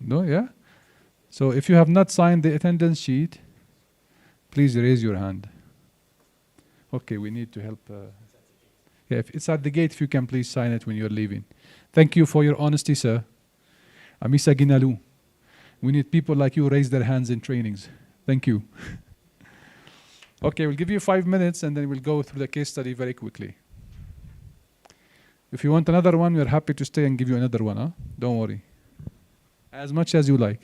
No, yeah? So if you have not signed the attendance sheet, please raise your hand. Okay, we need to help. Yeah, if it's at the gate, if you can please sign it when you're leaving. Thank you for your honesty, sir. Amisa Ginalu. We need people like you raise their hands in trainings. Thank you. Okay, we'll give you 5 minutes and then we'll go through the case study very quickly. If you want another one, we're happy to stay and give you another one, huh? Don't worry. As much as you like.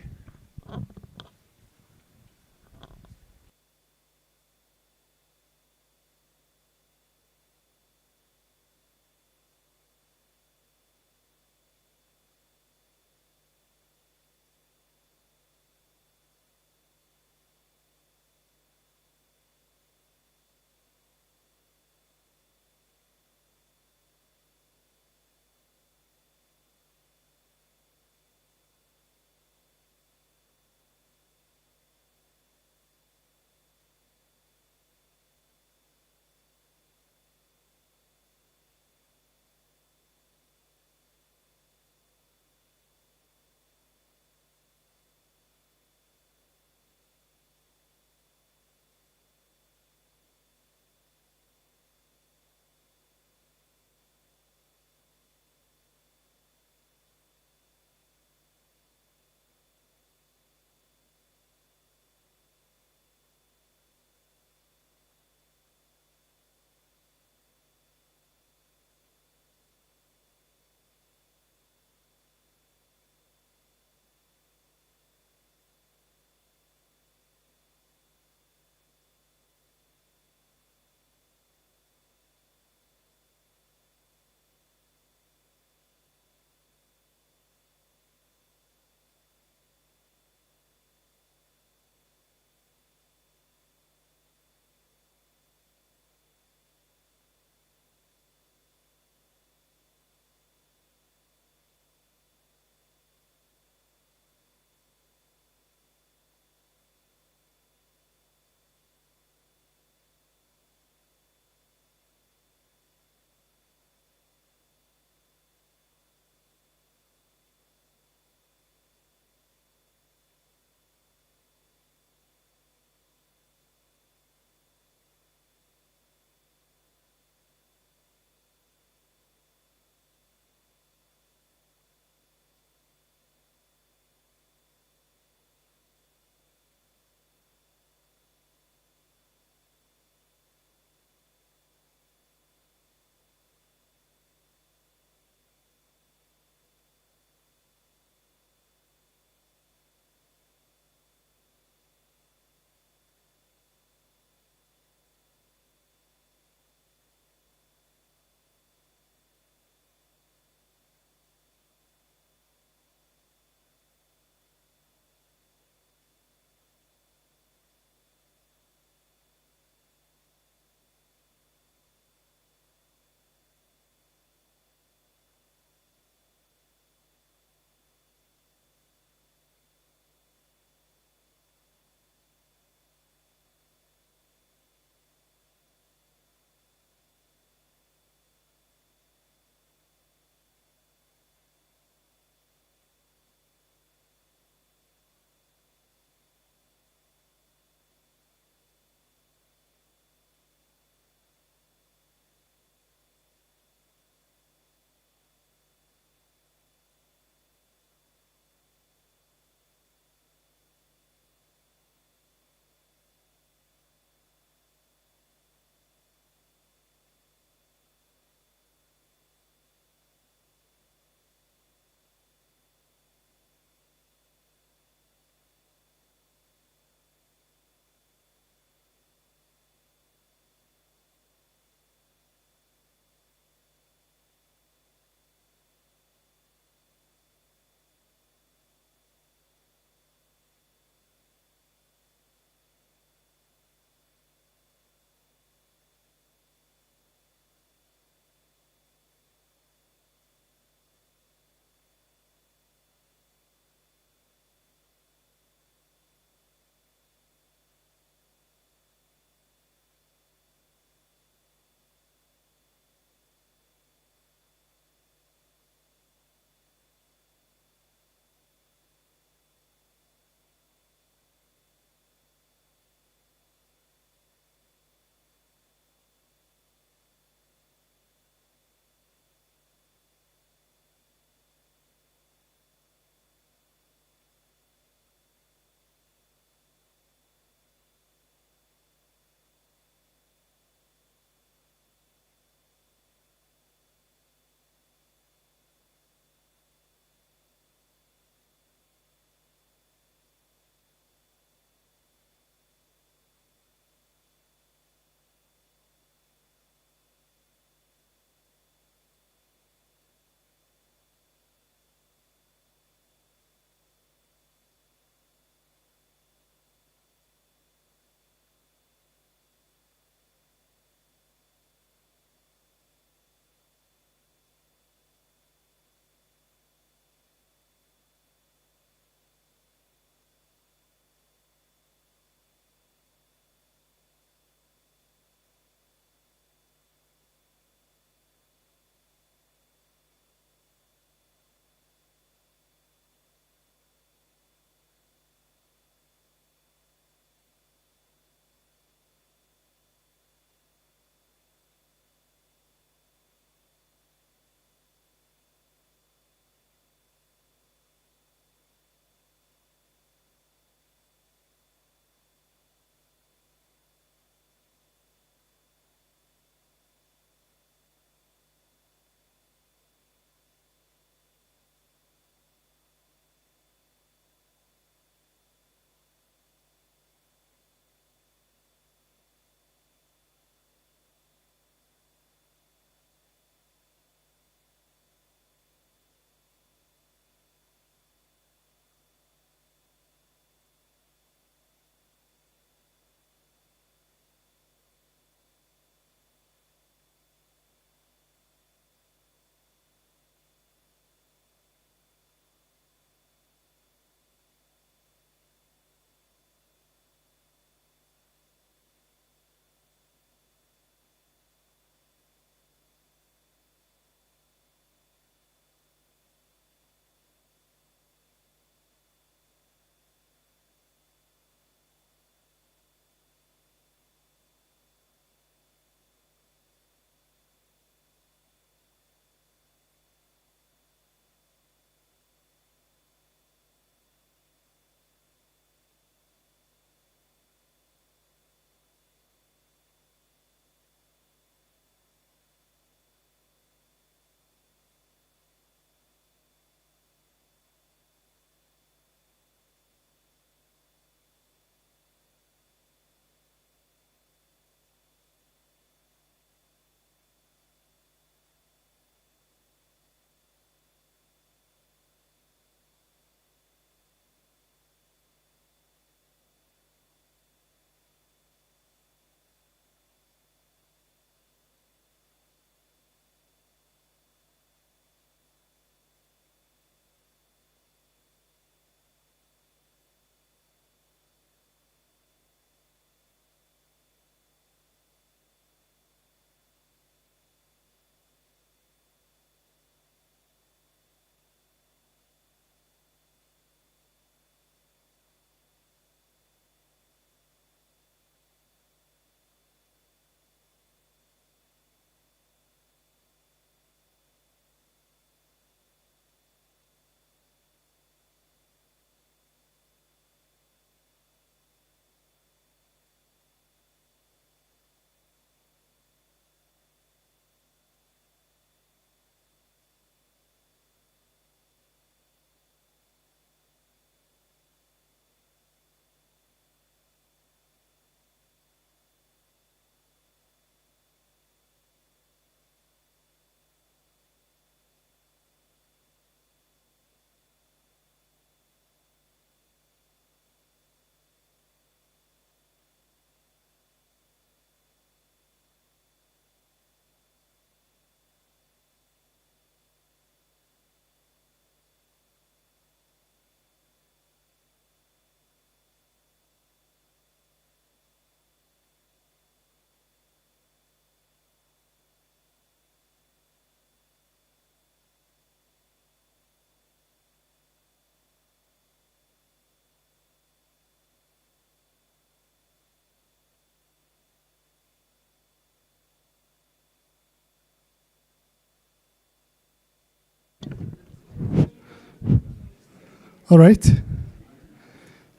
All right.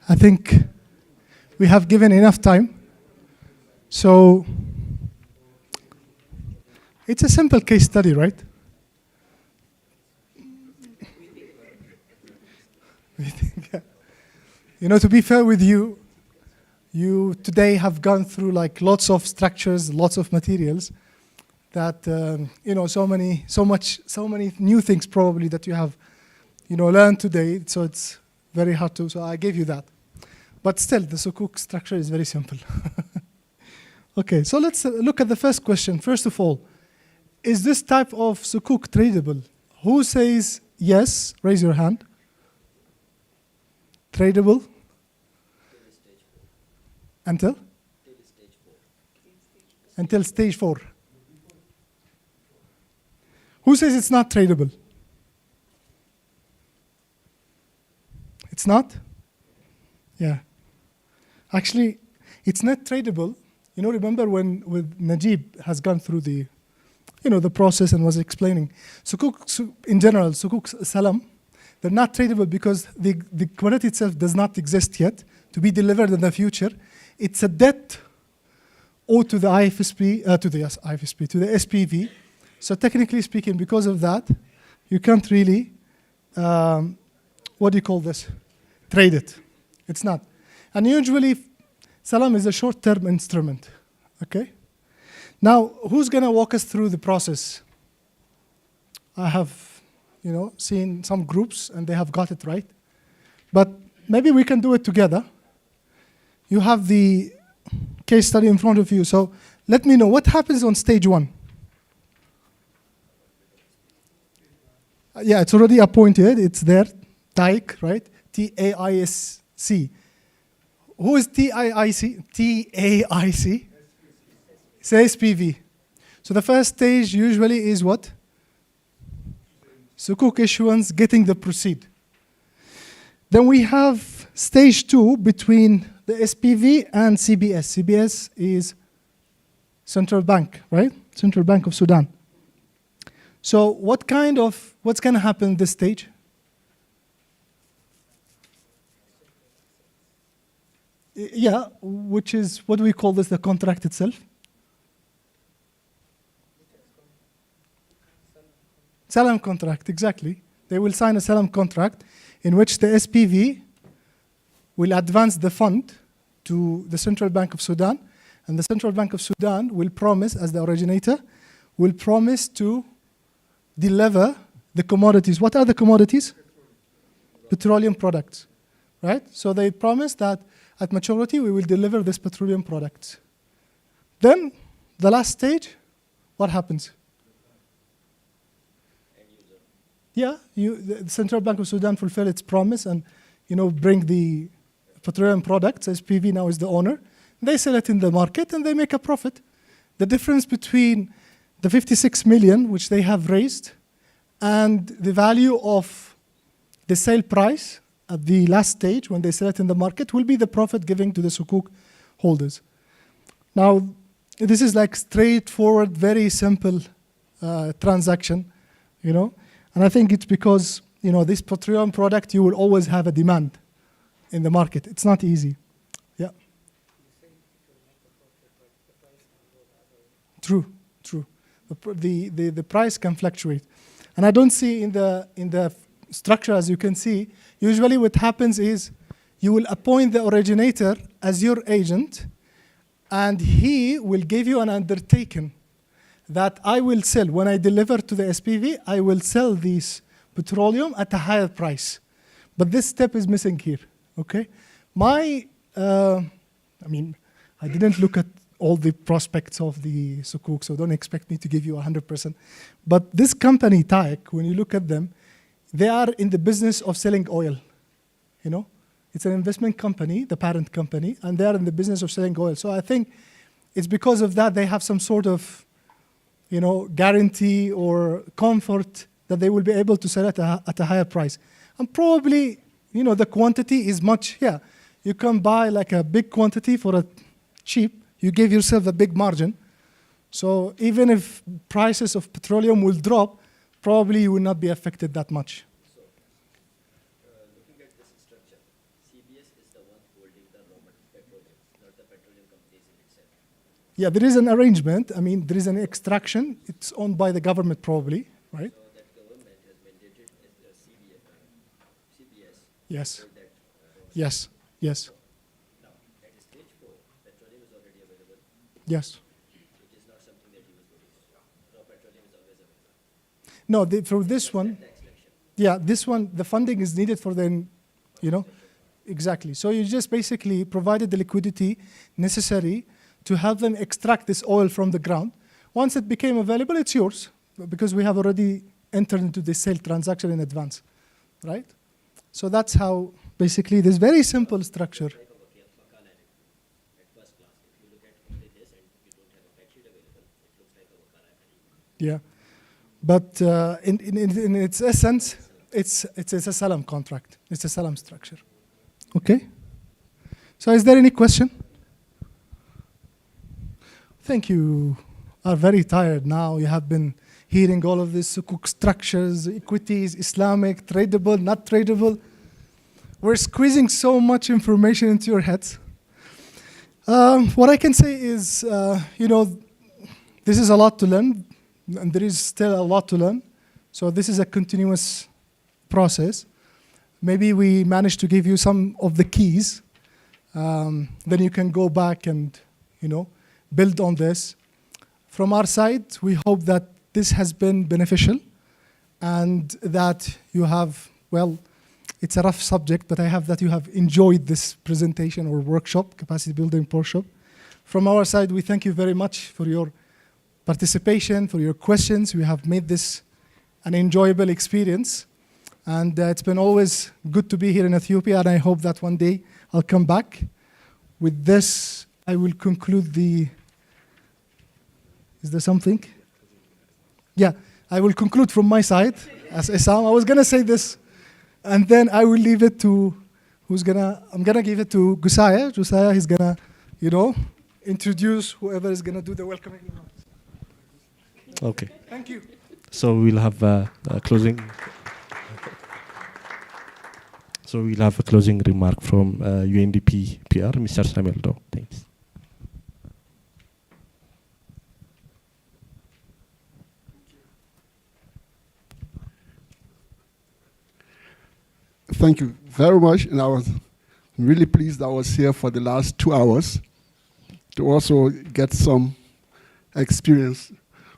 I think we have given enough time. So it's a simple case study, right? You know, to be fair with you, you today have gone through like lots of structures, lots of materials that, you know, so many new things probably that you have, you know, learned today. So it's very hard to, so I gave you that. But still, the Sukuk structure is very simple. Okay, so let's look at the first question. First of all, is this type of Sukuk tradable? Who says yes? Raise your hand. Tradable? Until? Until stage 4. Who says it's not tradable? It's not? Yeah. Actually, it's not tradable. You know, remember when Najib has gone through the, you know, the process and was explaining. Sukuk, in general, Sukuk Salam, they're not tradable because the commodity itself does not exist yet to be delivered in the future. It's a debt owed to the IFSP, to the SPV. So technically speaking, because of that, you can't really, what do you call this? Trade it. It's not. And usually, Salam is a short-term instrument, okay? Now, who's gonna walk us through the process? I have, you know, seen some groups and they have got it right. But maybe we can do it together. You have the case study in front of you. So let me know what happens on stage 1. Yeah, it's already appointed. It's there. TAIC, right? TAIC. Who is TAIC? TAIC? It's SPV. So the first stage usually is what? Sukuk issuance, getting the proceed. Then we have stage 2 between the SPV and CBS. CBS is Central Bank, right? Central Bank of Sudan. So what's going to happen at this stage? Yeah, which is, what do we call this, the contract itself? Salam contract, exactly. They will sign a Salam contract in which the SPV will advance the fund to the Central Bank of Sudan, and the Central Bank of Sudan will promise, as the originator, will promise to deliver the commodities. What are the commodities? Petroleum products, right? So they promise that at maturity, we will deliver this petroleum product. Then, the last stage, what happens? Yeah, the Central Bank of Sudan fulfill its promise and, you know, bring the petroleum products. SPV now is the owner. They sell it in the market and they make a profit. The difference between the 56 million, which they have raised, and the value of the sale price at the last stage when they sell it in the market will be the profit given to the Sukuk holders. Now, this is like straightforward, very simple transaction, you know. And I think it's because, you know, this petroleum product, you will always have a demand in the market. It's not easy. Yeah. True. The price can fluctuate. And I don't see in the structure, as you can see, usually what happens is you will appoint the originator as your agent, and he will give you an undertaking that I will sell, when I deliver to the SPV, I will sell this petroleum at a higher price. But this step is missing here, okay? I didn't look at all the prospects of the Sukuk, so don't expect me to give you 100%. But this company, TAIC, when you look at them, they are in the business of selling oil, you know? It's an investment company, the parent company, and they are in the business of selling oil. So I think it's because of that they have some sort of, you know, guarantee or comfort that they will be able to sell it at a higher price. And probably, you know, the quantity is much, yeah. You can buy like a big quantity for a cheap, you give yourself a big margin. So even if prices of petroleum will drop, probably you will not be affected that much. So, looking at this Yeah, there is an arrangement. I mean, there is an extraction. It's owned by the government probably, right? So that government has mandated CBS. Yes. For that, Yes. Yes. Now, at stage 4, petroleum is already available. Yes. It is not something that you will produce. Raw petroleum is always available. No, for this one, yeah, this one, the funding is needed for the, you know, exactly. So you just basically provided the liquidity necessary to have them extract this oil from the ground. Once it became available, it's yours, because we have already entered into the sale transaction in advance, right? So that's how basically this very simple structure. Yeah, but in its essence, it's a salam contract. It's a salam structure. Okay. So is there any question? Thank you. Are very tired now. You have been hearing all of this sukuk structures, equities, Islamic, tradable, not tradable. We're squeezing so much information into your heads. What I can say is, you know, this is a lot to learn, and there is still a lot to learn. So this is a continuous process. Maybe we managed to give you some of the keys. Then you can go back and, you know, build on this. From our side, we hope that this has been beneficial and that you have, well, it's a rough subject, but I have that you have enjoyed this presentation or workshop, capacity building workshop. From our side, we thank you very much for your participation, for your questions. We have made this an enjoyable experience. And it's been always good to be here in Ethiopia, and I hope that one day I'll come back. With this, I will conclude the... Is there something? Yeah, I will conclude from my side as Essam. I was going to say this, and then I will leave it to I'm going to give it to Gusaya. Gusaya is going to, you know, introduce whoever is going to do the welcoming remarks. Okay. Thank you. So we'll have a closing. So we'll have a closing remark from UNDP PR, Mr. Samuel Doe. Thanks. Thank you very much, and I was really pleased I was here for the last 2 hours to also get some experience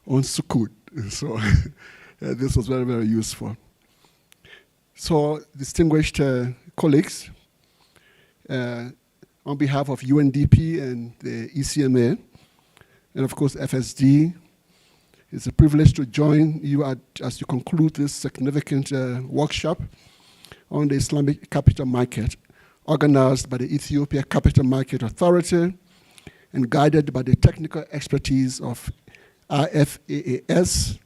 on Sukuk. So this was very, very useful. So, distinguished colleagues, on behalf of UNDP and the ECMA, and of course FSD, it's a privilege to join you as you conclude this significant workshop on the Islamic Capital Market, organized by the Ethiopian Capital Market Authority and guided by the technical expertise of IFAAS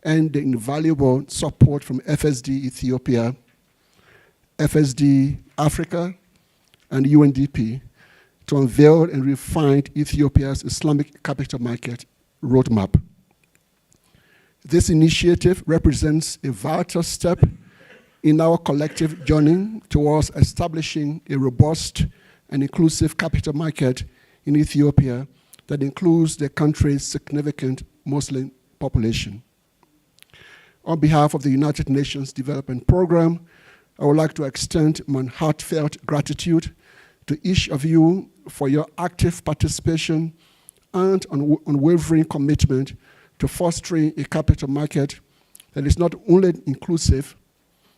and the invaluable support from FSD Ethiopia, FSD Africa, and UNDP to unveil and refine Ethiopia's Islamic Capital Market Roadmap. This initiative represents a vital step in our collective journey towards establishing a robust and inclusive capital market in Ethiopia that includes the country's significant Muslim population. On behalf of the United Nations Development Programme, I would like to extend my heartfelt gratitude to each of you for your active participation and unwavering commitment to fostering a capital market that is not only inclusive,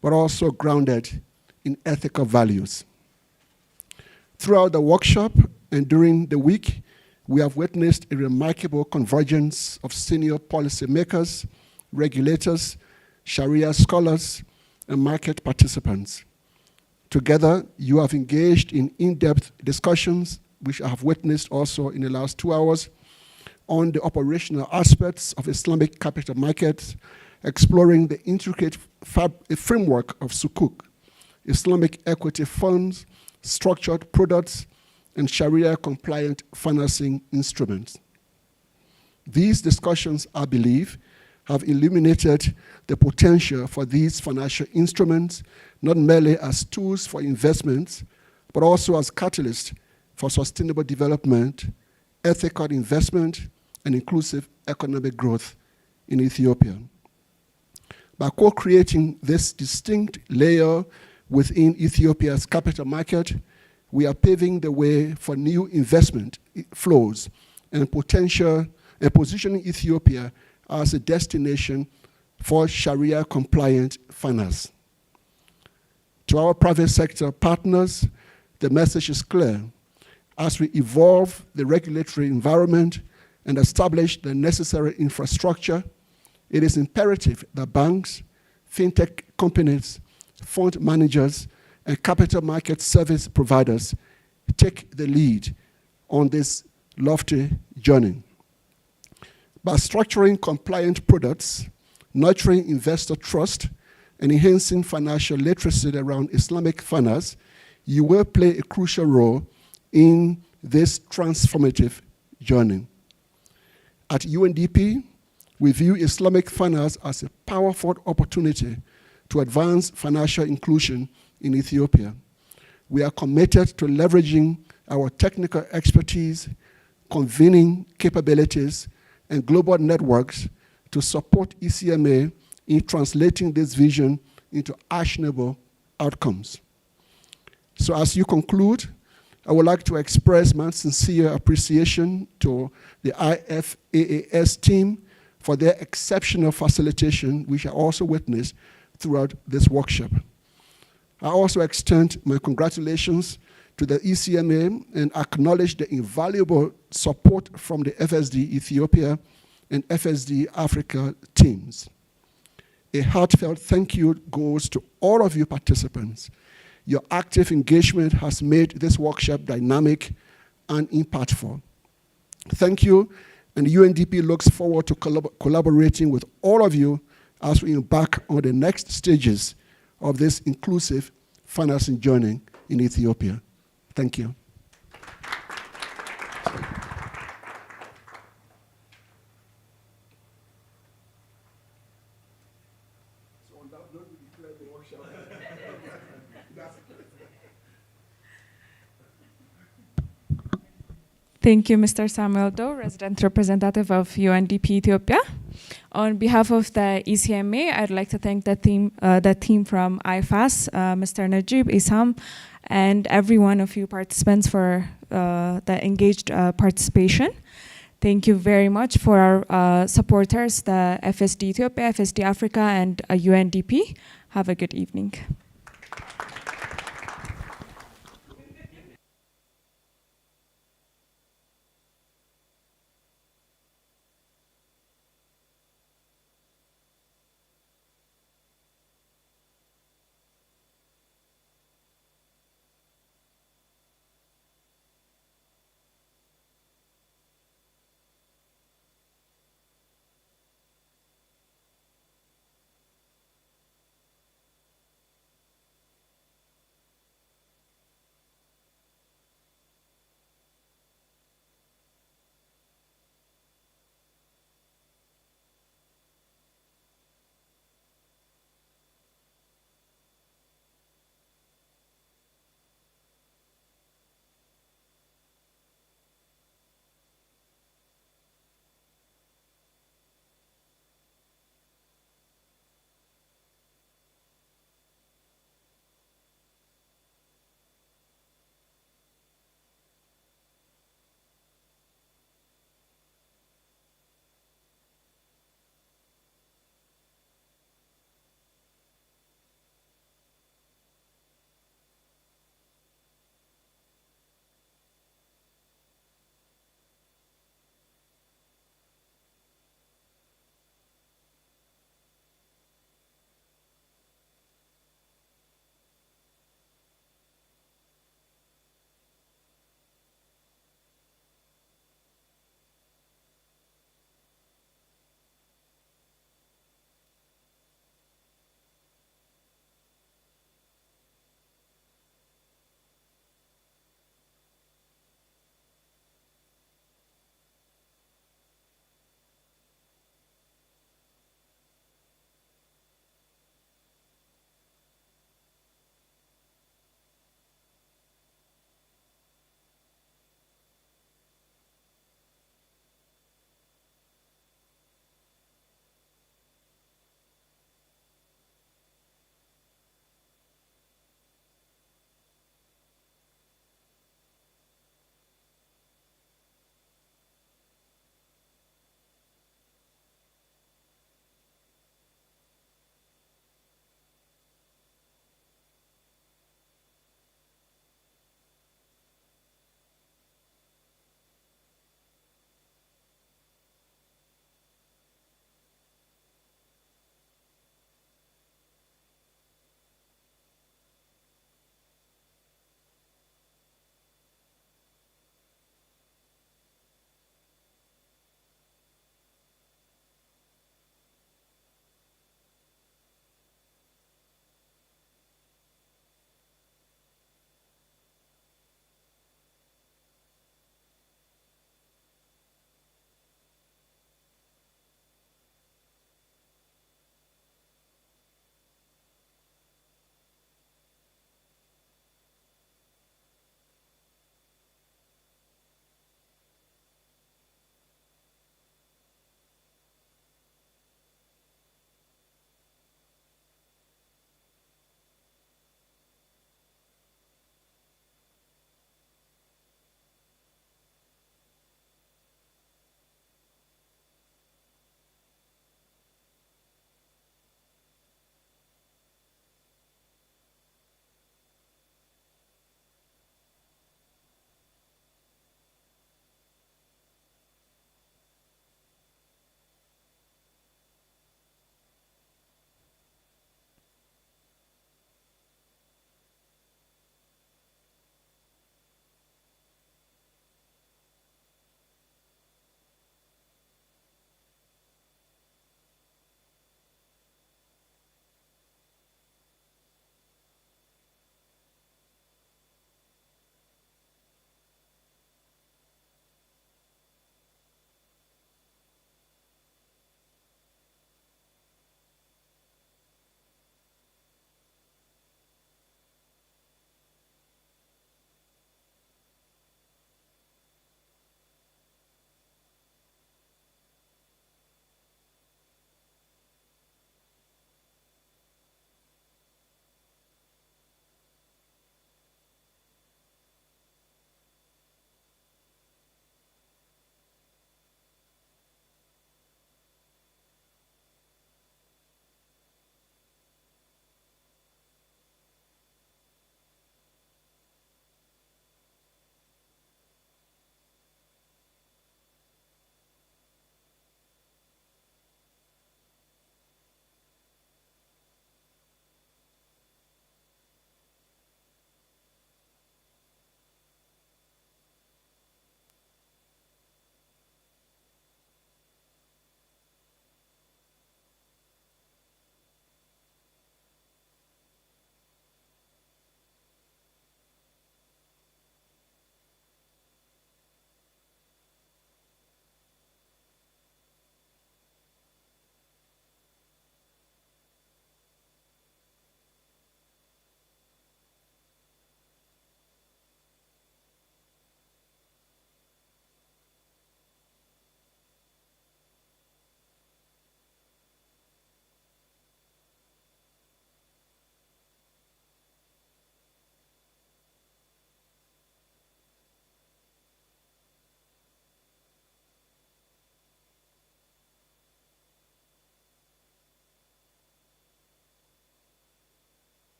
but also grounded in ethical values. Throughout the workshop and during the week, we have witnessed a remarkable convergence of senior policymakers, regulators, Sharia scholars, and market participants. Together, you have engaged in in-depth discussions, which I have witnessed also in the last 2 hours, on the operational aspects of Islamic capital markets, exploring the intricate framework of Sukuk, Islamic equity funds, structured products, and Sharia-compliant financing instruments. These discussions, I believe, have illuminated the potential for these financial instruments, not merely as tools for investments, but also as catalysts for sustainable development ethical investment, and inclusive economic growth in Ethiopia. By co-creating this distinct layer within Ethiopia's capital market, we are paving the way for new investment flows and positioning Ethiopia as a destination for Sharia-compliant finance. To our private sector partners, the message is clear. As we evolve the regulatory environment and establish the necessary infrastructure, it is imperative that banks, fintech companies, fund managers, and capital market service providers take the lead on this lofty journey. By structuring compliant products, nurturing investor trust, and enhancing financial literacy around Islamic finance, you will play a crucial role in this transformative journey. At UNDP, we view Islamic finance as a powerful opportunity to advance financial inclusion in Ethiopia. We are committed to leveraging our technical expertise, convening capabilities, and global networks to support ECMA in translating this vision into actionable outcomes. So as you conclude, I would like to express my sincere appreciation to the IFAAS team for their exceptional facilitation, which I also witnessed throughout this workshop. I also extend my congratulations to the ECMA and acknowledge the invaluable support from the FSD Ethiopia and FSD Africa teams. A heartfelt thank you goes to all of you participants. Your active engagement has made this workshop dynamic and impactful. Thank you, and UNDP looks forward to collaborating with all of you as we embark on the next stages of this inclusive financing journey in Ethiopia. Thank you. Thank you, Mr. Samuel Doe, Resident Representative of UNDP Ethiopia. On behalf of the ECMA, I'd like to thank the team from IFAS, Mr. Najib, Isam, and every one of you participants for the engaged participation. Thank you very much for our supporters, the FSD Ethiopia, FSD Africa, and UNDP. Have a good evening.